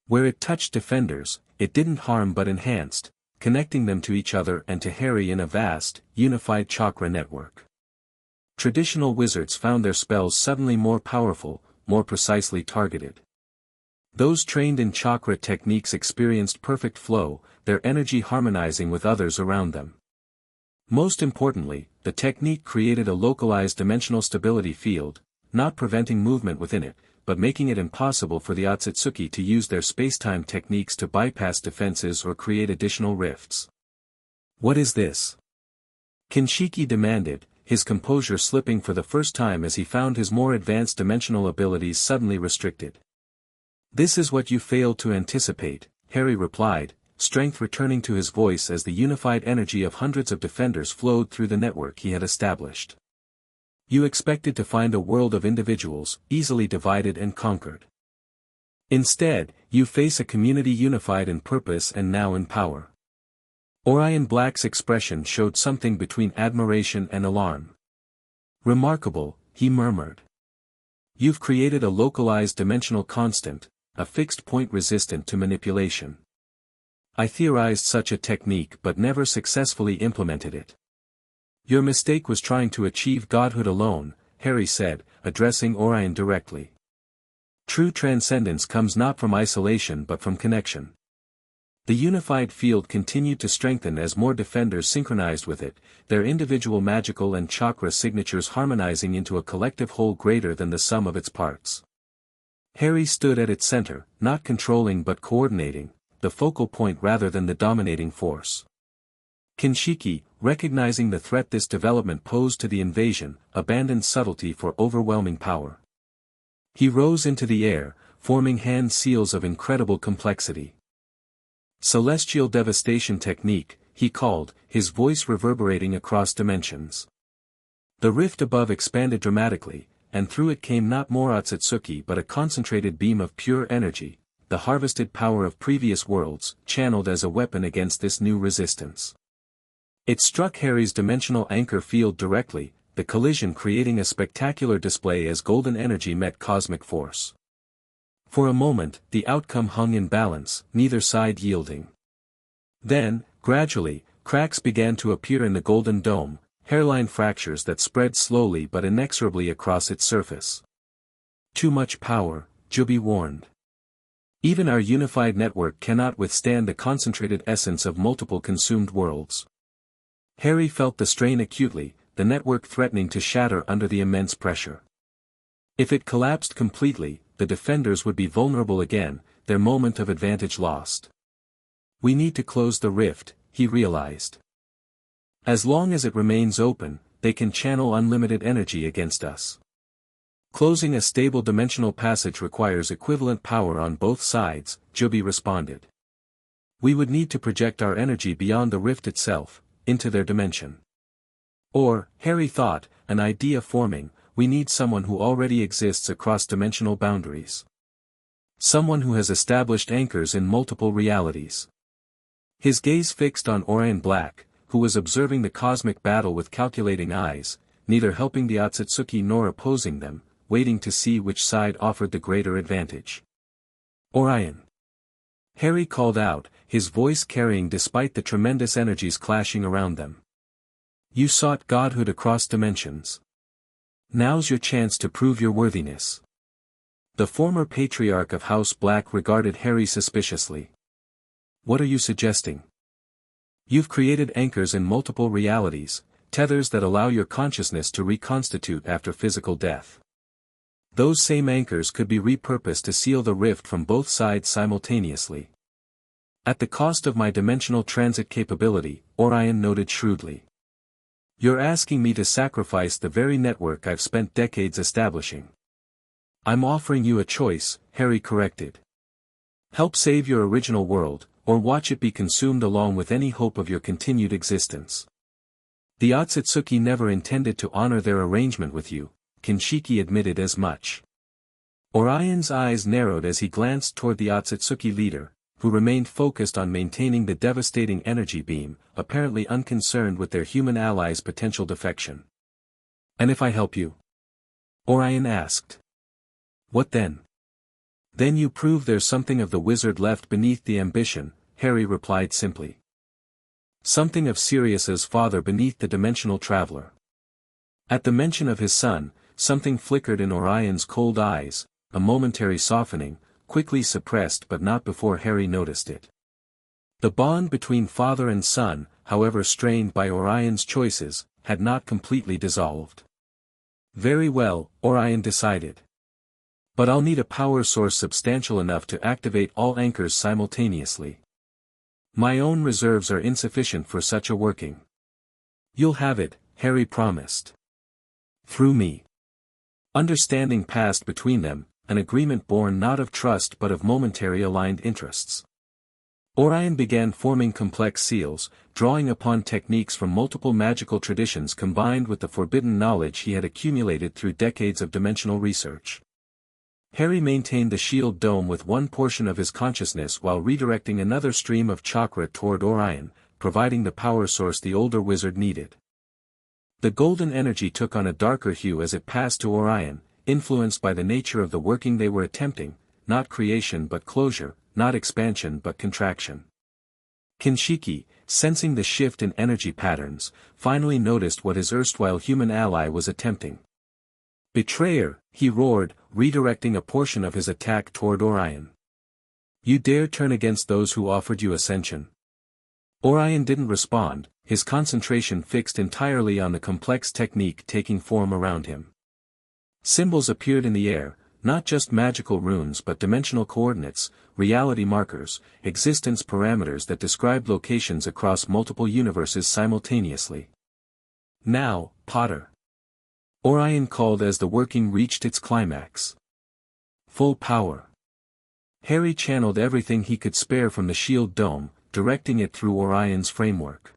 Where it touched defenders, it didn't harm but enhanced, connecting them to each other and to Harry in a vast, unified chakra network. Traditional wizards found their spells suddenly more powerful, more precisely targeted. Those trained in chakra techniques experienced perfect flow, their energy harmonizing with others around them. Most importantly, the technique created a localized dimensional stability field, not preventing movement within it, but making it impossible for the Otsutsuki to use their spacetime techniques to bypass defenses or create additional rifts. What is this? Jinchuriki demanded, his composure slipping for the first time as he found his more advanced dimensional abilities suddenly restricted. This is what you failed to anticipate, Harry replied, strength returning to his voice as the unified energy of hundreds of defenders flowed through the network he had established. You expected to find a world of individuals, easily divided and conquered. Instead, you face a community unified in purpose and now in power. Orion Black's expression showed something between admiration and alarm. Remarkable, he murmured. You've created a localized dimensional constant, a fixed point resistant to manipulation. I theorized such a technique but never successfully implemented it. Your mistake was trying to achieve godhood alone, Harry said, addressing Orion directly. True transcendence comes not from isolation but from connection. The unified field continued to strengthen as more defenders synchronized with it, their individual magical and chakra signatures harmonizing into a collective whole greater than the sum of its parts. Harry stood at its center, not controlling but coordinating, the focal point rather than the dominating force. Jinchuriki, recognizing the threat this development posed to the invasion, abandoned subtlety for overwhelming power. He rose into the air, forming hand seals of incredible complexity. Celestial devastation technique, he called, his voice reverberating across dimensions. The rift above expanded dramatically, and through it came not more Otsutsuki but a concentrated beam of pure energy, the harvested power of previous worlds, channeled as a weapon against this new resistance. It struck Harry's dimensional anchor field directly, the collision creating a spectacular display as golden energy met cosmic force. For a moment, the outcome hung in balance, neither side yielding. Then, gradually, cracks began to appear in the golden dome, hairline fractures that spread slowly but inexorably across its surface. Too much power, Jubi warned. Even our unified network cannot withstand the concentrated essence of multiple consumed worlds. Harry felt the strain acutely, the network threatening to shatter under the immense pressure. If it collapsed completely, the defenders would be vulnerable again, their moment of advantage lost. We need to close the rift, he realized. As long as it remains open, they can channel unlimited energy against us. Closing a stable dimensional passage requires equivalent power on both sides, Jubi responded. We would need to project our energy beyond the rift itself, into their dimension. Or, Harry thought, an idea forming, we need someone who already exists across dimensional boundaries. Someone who has established anchors in multiple realities. His gaze fixed on Orion Black, who was observing the cosmic battle with calculating eyes, neither helping the Otsutsuki nor opposing them, waiting to see which side offered the greater advantage. Orion! Harry called out, his voice carrying despite the tremendous energies clashing around them. You sought godhood across dimensions. Now's your chance to prove your worthiness. The former patriarch of House Black regarded Harry suspiciously. What are you suggesting? You've created anchors in multiple realities, tethers that allow your consciousness to reconstitute after physical death. Those same anchors could be repurposed to seal the rift from both sides simultaneously. At the cost of my dimensional transit capability, Orion noted shrewdly. You're asking me to sacrifice the very network I've spent decades establishing. I'm offering you a choice, Harry corrected. Help save your original world, or watch it be consumed along with any hope of your continued existence. The Otsutsuki never intended to honor their arrangement with you, Jinchuriki admitted as much. Orion's eyes narrowed as he glanced toward the Otsutsuki leader, who remained focused on maintaining the devastating energy beam, apparently unconcerned with their human allies' potential defection. And if I help you? Orion asked. What then? Then you prove there's something of the wizard left beneath the ambition, Harry replied simply. Something of Sirius's father beneath the dimensional traveler. At the mention of his son, something flickered in Orion's cold eyes, a momentary softening, quickly suppressed but not before Harry noticed it. The bond between father and son, however strained by Orion's choices, had not completely dissolved. Very well, Orion decided. But I'll need a power source substantial enough to activate all anchors simultaneously. My own reserves are insufficient for such a working. You'll have it, Harry promised. Through me. Understanding passed between them, an agreement born not of trust but of momentary aligned interests. Orion began forming complex seals, drawing upon techniques from multiple magical traditions combined with the forbidden knowledge he had accumulated through decades of dimensional research. Harry maintained the shield dome with one portion of his consciousness while redirecting another stream of chakra toward Orion, providing the power source the older wizard needed. The golden energy took on a darker hue as it passed to Orion, influenced by the nature of the working they were attempting, not creation but closure, not expansion but contraction. Jinchuriki, sensing the shift in energy patterns, finally noticed what his erstwhile human ally was attempting. Betrayer, he roared, redirecting a portion of his attack toward Orion. You dare turn against those who offered you ascension? Orion didn't respond, his concentration fixed entirely on the complex technique taking form around him. Symbols appeared in the air, not just magical runes but dimensional coordinates, reality markers, existence parameters that described locations across multiple universes simultaneously. Now, Potter. Orion called as the working reached its climax. Full power. Harry channeled everything he could spare from the shield dome, directing it through Orion's framework.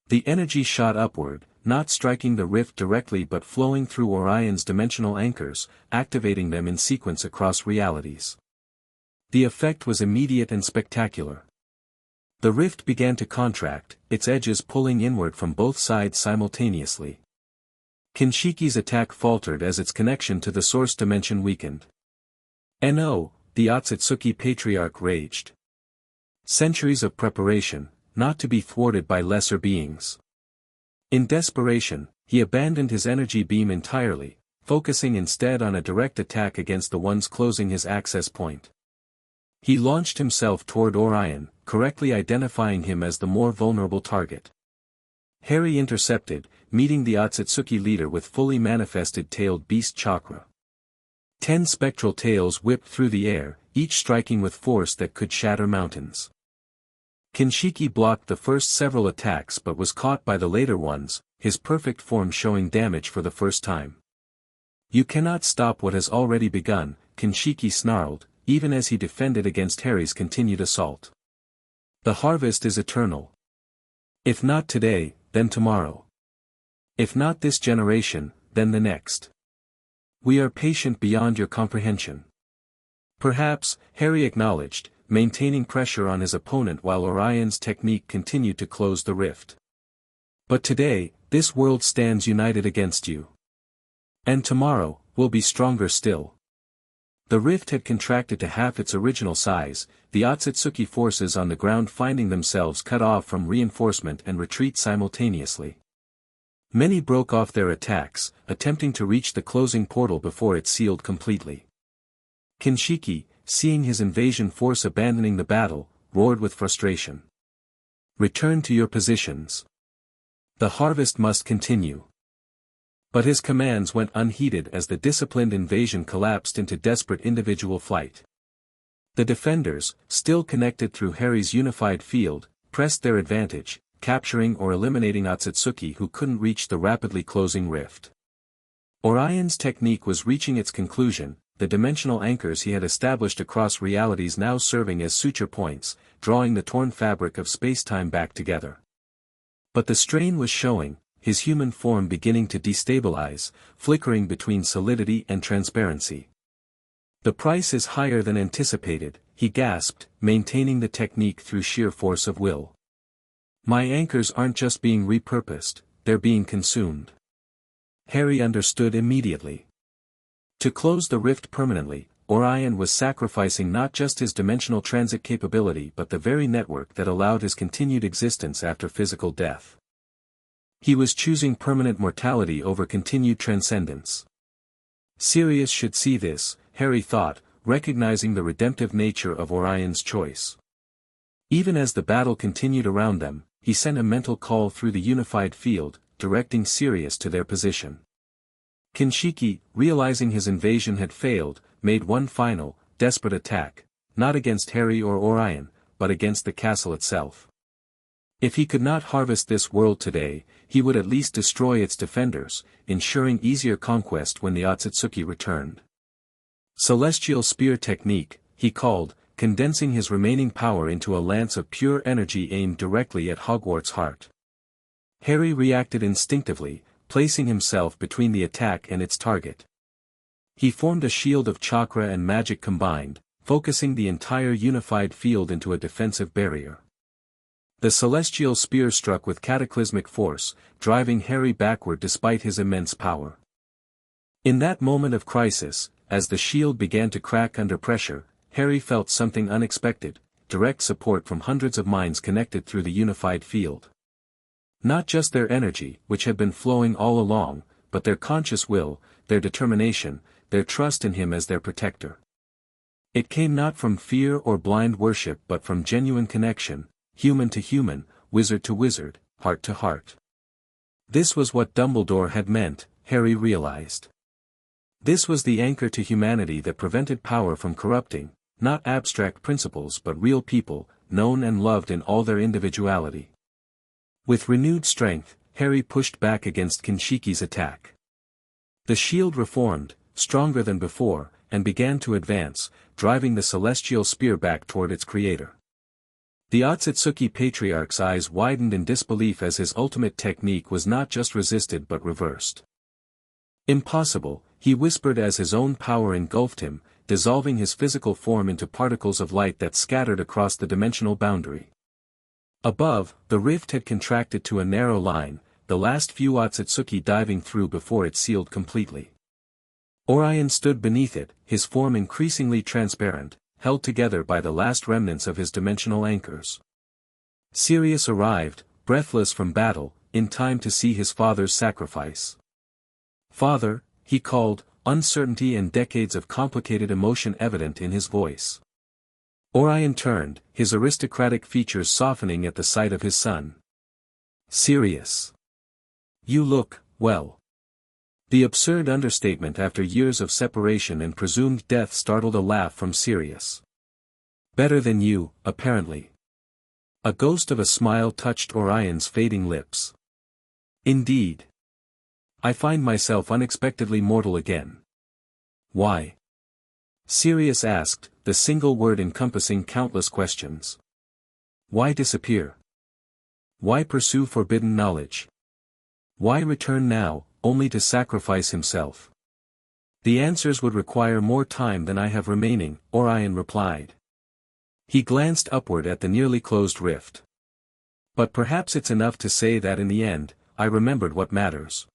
The energy shot upward, not striking the rift directly but flowing through Orion's dimensional anchors, activating them in sequence across realities. The effect was immediate and spectacular. The rift began to contract, its edges pulling inward from both sides simultaneously. Jinchuriki's attack faltered as its connection to the source dimension weakened. No, the Otsutsuki patriarch raged. Centuries of preparation, not to be thwarted by lesser beings. In desperation, he abandoned his energy beam entirely, focusing instead on a direct attack against the ones closing his access point. He launched himself toward Orion, correctly identifying him as the more vulnerable target. Harry intercepted, meeting the Otsutsuki leader with fully manifested tailed beast chakra. 10 spectral tails whipped through the air, each striking with force that could shatter mountains. Jinchuriki blocked the first several attacks but was caught by the later ones, his perfect form showing damage for the first time. You cannot stop what has already begun, Jinchuriki snarled, even as he defended against Harry's continued assault. The harvest is eternal. If not today, then tomorrow. If not this generation, then the next. We are patient beyond your comprehension. Perhaps, Harry acknowledged, maintaining pressure on his opponent while Orion's technique continued to close the rift. But today, this world stands united against you. And tomorrow, will be stronger still. The rift had contracted to half its original size, the Otsutsuki forces on the ground finding themselves cut off from reinforcement and retreat simultaneously. Many broke off their attacks, attempting to reach the closing portal before it sealed completely. Jinchuriki, seeing his invasion force abandoning the battle, roared with frustration. Return to your positions. The harvest must continue. But his commands went unheeded as the disciplined invasion collapsed into desperate individual flight. The defenders, still connected through Harry's unified field, pressed their advantage, capturing or eliminating Otsutsuki who couldn't reach the rapidly closing rift. Orion's technique was reaching its conclusion, the dimensional anchors he had established across realities now serving as suture points, drawing the torn fabric of space-time back together. But the strain was showing, his human form beginning to destabilize, flickering between solidity and transparency. The price is higher than anticipated, he gasped, maintaining the technique through sheer force of will. My anchors aren't just being repurposed, they're being consumed. Harry understood immediately. To close the rift permanently, Orion was sacrificing not just his dimensional transit capability but the very network that allowed his continued existence after physical death. He was choosing permanent mortality over continued transcendence. Sirius should see this, Harry thought, recognizing the redemptive nature of Orion's choice. Even as the battle continued around them, he sent a mental call through the unified field, directing Sirius to their position. Jinchuriki, realizing his invasion had failed, made one final, desperate attack, not against Harry or Orion, but against the castle itself. If he could not harvest this world today, he would at least destroy its defenders, ensuring easier conquest when the Otsutsuki returned. Celestial Spear Technique, he called, condensing his remaining power into a lance of pure energy aimed directly at Hogwarts' heart. Harry reacted instinctively, placing himself between the attack and its target. He formed a shield of chakra and magic combined, focusing the entire unified field into a defensive barrier. The celestial spear struck with cataclysmic force, driving Harry backward despite his immense power. In that moment of crisis, as the shield began to crack under pressure, Harry felt something unexpected, direct support from hundreds of minds connected through the unified field. Not just their energy, which had been flowing all along, but their conscious will, their determination, their trust in him as their protector. It came not from fear or blind worship but from genuine connection, human to human, wizard to wizard, heart to heart. This was what Dumbledore had meant, Harry realized. This was the anchor to humanity that prevented power from corrupting, not abstract principles but real people, known and loved in all their individuality. With renewed strength, Harry pushed back against Jinchuriki's attack. The shield reformed, stronger than before, and began to advance, driving the celestial spear back toward its creator. The Otsutsuki Patriarch's eyes widened in disbelief as his ultimate technique was not just resisted but reversed. Impossible, he whispered as his own power engulfed him, dissolving his physical form into particles of light that scattered across the dimensional boundary. Above, the rift had contracted to a narrow line, the last few Otsutsuki diving through before it sealed completely. Orion stood beneath it, his form increasingly transparent, held together by the last remnants of his dimensional anchors. Sirius arrived, breathless from battle, in time to see his father's sacrifice. "Father," he called, uncertainty and decades of complicated emotion evident in his voice. Orion turned, his aristocratic features softening at the sight of his son. "Sirius. You look, well." The absurd understatement after years of separation and presumed death startled a laugh from Sirius. "Better than you, apparently." A ghost of a smile touched Orion's fading lips. "Indeed. I find myself unexpectedly mortal again." "Why?" Sirius asked, the single word encompassing countless questions. "Why disappear? Why pursue forbidden knowledge? Why return now, only to sacrifice himself?" "The answers would require more time than I have remaining," Orion replied. He glanced upward at the nearly closed rift. "But perhaps it's enough to say that in the end, I remembered what matters."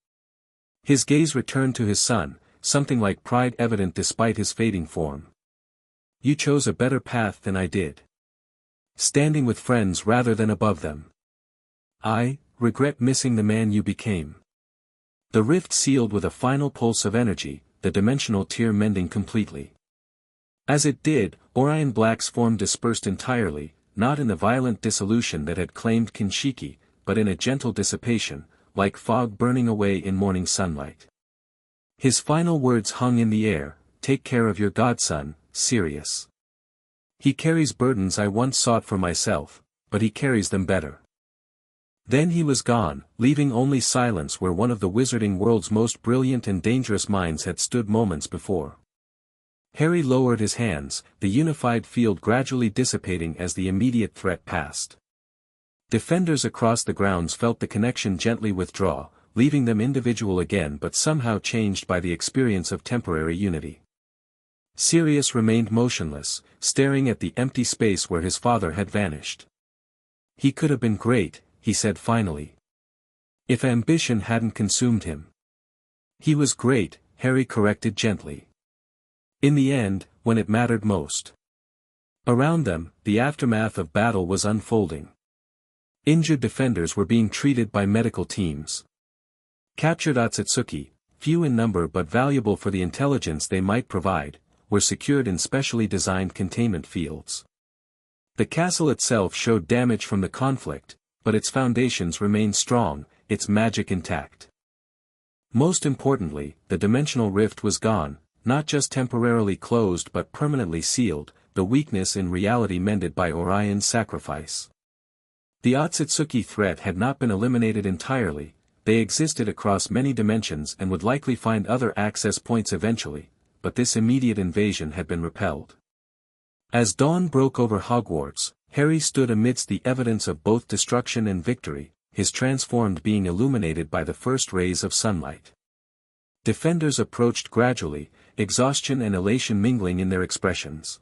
His gaze returned to his son, something like pride evident despite his fading form. "You chose a better path than I did. Standing with friends rather than above them. I regret missing the man you became." The rift sealed with a final pulse of energy, the dimensional tear mending completely. As it did, Orion Black's form dispersed entirely, not in the violent dissolution that had claimed Jinchuriki, but in a gentle dissipation, like fog burning away in morning sunlight. His final words hung in the air, "Take care of your godson, Sirius. He carries burdens I once sought for myself, but he carries them better." Then he was gone, leaving only silence where one of the wizarding world's most brilliant and dangerous minds had stood moments before. Harry lowered his hands, the unified field gradually dissipating as the immediate threat passed. Defenders across the grounds felt the connection gently withdraw, leaving them individual again but somehow changed by the experience of temporary unity. Sirius remained motionless, staring at the empty space where his father had vanished. "He could have been great," he said finally. "If ambition hadn't consumed him." "He was great," Harry corrected gently. "In the end, when it mattered most." Around them, the aftermath of battle was unfolding. Injured defenders were being treated by medical teams. Captured Otsutsuki, few in number but valuable for the intelligence they might provide, were secured in specially designed containment fields. The castle itself showed damage from the conflict, but its foundations remained strong, its magic intact. Most importantly, the dimensional rift was gone, not just temporarily closed but permanently sealed, the weakness in reality mended by Orion's sacrifice. The Otsutsuki threat had not been eliminated entirely, they existed across many dimensions and would likely find other access points eventually, but this immediate invasion had been repelled. As dawn broke over Hogwarts, Harry stood amidst the evidence of both destruction and victory, his transformed being illuminated by the first rays of sunlight. Defenders approached gradually, exhaustion and elation mingling in their expressions.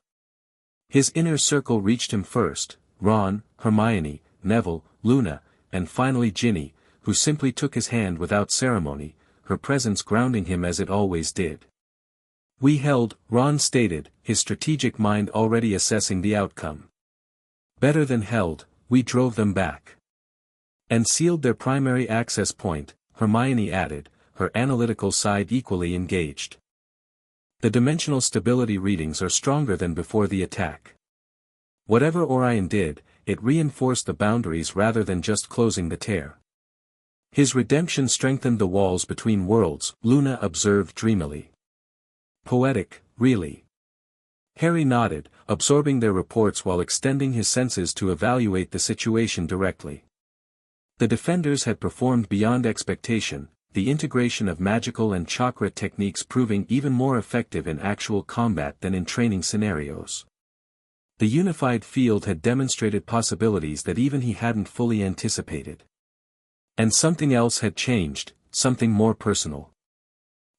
His inner circle reached him first, Ron, Hermione, Neville, Luna, and finally Ginny, who simply took his hand without ceremony, her presence grounding him as it always did. "We held," Ron stated, his strategic mind already assessing the outcome. "Better than held, we drove them back." "And sealed their primary access point," Hermione added, her analytical side equally engaged. "The dimensional stability readings are stronger than before the attack." Whatever Orion did, it reinforced the boundaries rather than just closing the tear. "His redemption strengthened the walls between worlds," Luna observed dreamily. "Poetic, really." Harry nodded, absorbing their reports while extending his senses to evaluate the situation directly. The defenders had performed beyond expectation, the integration of magical and chakra techniques proving even more effective in actual combat than in training scenarios. The unified field had demonstrated possibilities that even he hadn't fully anticipated. And something else had changed, something more personal.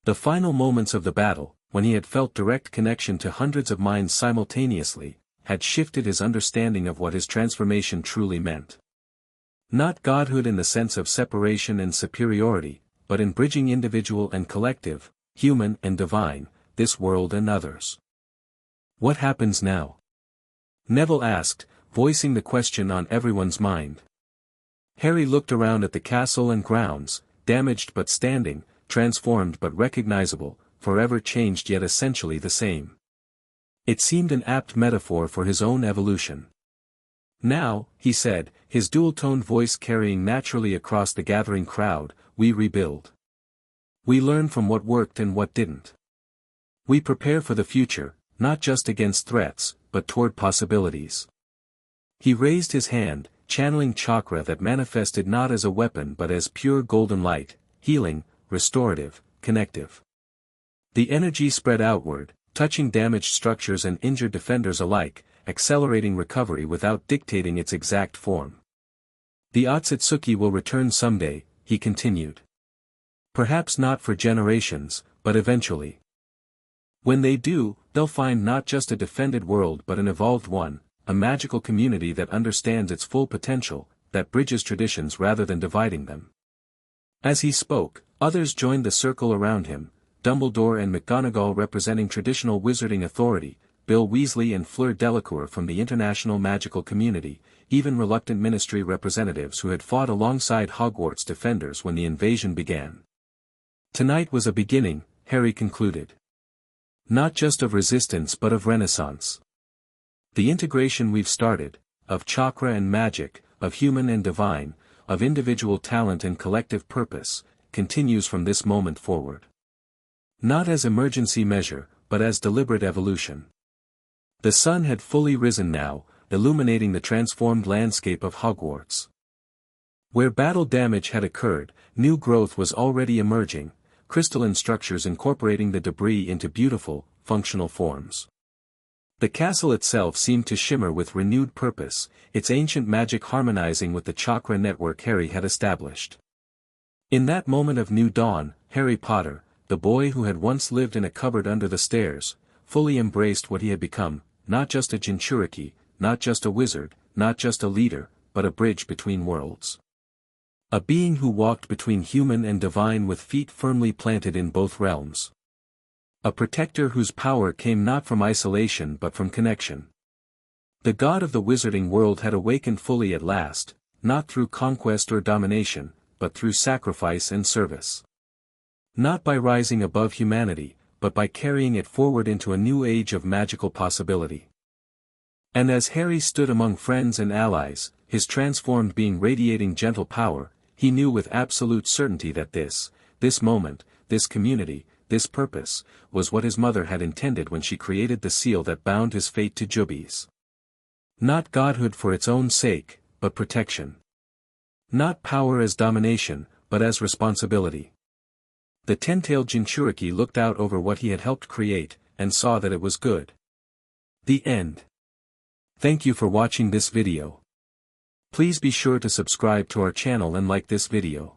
The final moments of the battle, when he had felt direct connection to hundreds of minds simultaneously, had shifted his understanding of what his transformation truly meant. Not godhood in the sense of separation and superiority, but in bridging individual and collective, human and divine, this world and others. "What happens now?" Neville asked, voicing the question on everyone's mind. Harry looked around at the castle and grounds, damaged but standing, transformed but recognizable, forever changed yet essentially the same. It seemed an apt metaphor for his own evolution. "Now," he said, his dual-toned voice carrying naturally across the gathering crowd, "we rebuild. We learn from what worked and what didn't. We prepare for the future, not just against threats, but toward possibilities." He raised his hand, channeling chakra that manifested not as a weapon but as pure golden light, healing, restorative, connective. The energy spread outward, touching damaged structures and injured defenders alike, accelerating recovery without dictating its exact form. "The Otsutsuki will return someday," he continued. "Perhaps not for generations, but eventually. When they do, they'll find not just a defended world but an evolved one, a magical community that understands its full potential, that bridges traditions rather than dividing them." As he spoke, others joined the circle around him, Dumbledore and McGonagall representing traditional wizarding authority, Bill Weasley and Fleur Delacour from the international magical community, even reluctant ministry representatives who had fought alongside Hogwarts defenders when the invasion began. Tonight was a beginning, Harry concluded. Not just of resistance but of renaissance. The integration we've started, of chakra and magic, of human and divine, of individual talent and collective purpose, continues from this moment forward. Not as emergency measure, but as deliberate evolution. The sun had fully risen now, illuminating the transformed landscape of Hogwarts. Where battle damage had occurred, new growth was already emerging, crystalline structures incorporating the debris into beautiful, functional forms. The castle itself seemed to shimmer with renewed purpose, its ancient magic harmonizing with the chakra network Harry had established. In that moment of new dawn, Harry Potter, the boy who had once lived in a cupboard under the stairs, fully embraced what he had become, not just a Jinchuriki, not just a wizard, not just a leader, but a bridge between worlds. A being who walked between human and divine with feet firmly planted in both realms. A protector whose power came not from isolation but from connection. The god of the wizarding world had awakened fully at last, not through conquest or domination, but through sacrifice and service. Not by rising above humanity, but by carrying it forward into a new age of magical possibility. And as Harry stood among friends and allies, his transformed being radiating gentle power, he knew with absolute certainty that this moment, this community, this purpose, was what his mother had intended when she created the seal that bound his fate to Jubies. Not godhood for its own sake, but protection. Not power as domination, but as responsibility. The 10-tailed Jinchuriki looked out over what he had helped create, and saw that it was good. The end. Thank you for watching this video. Please be sure to subscribe to our channel and like this video.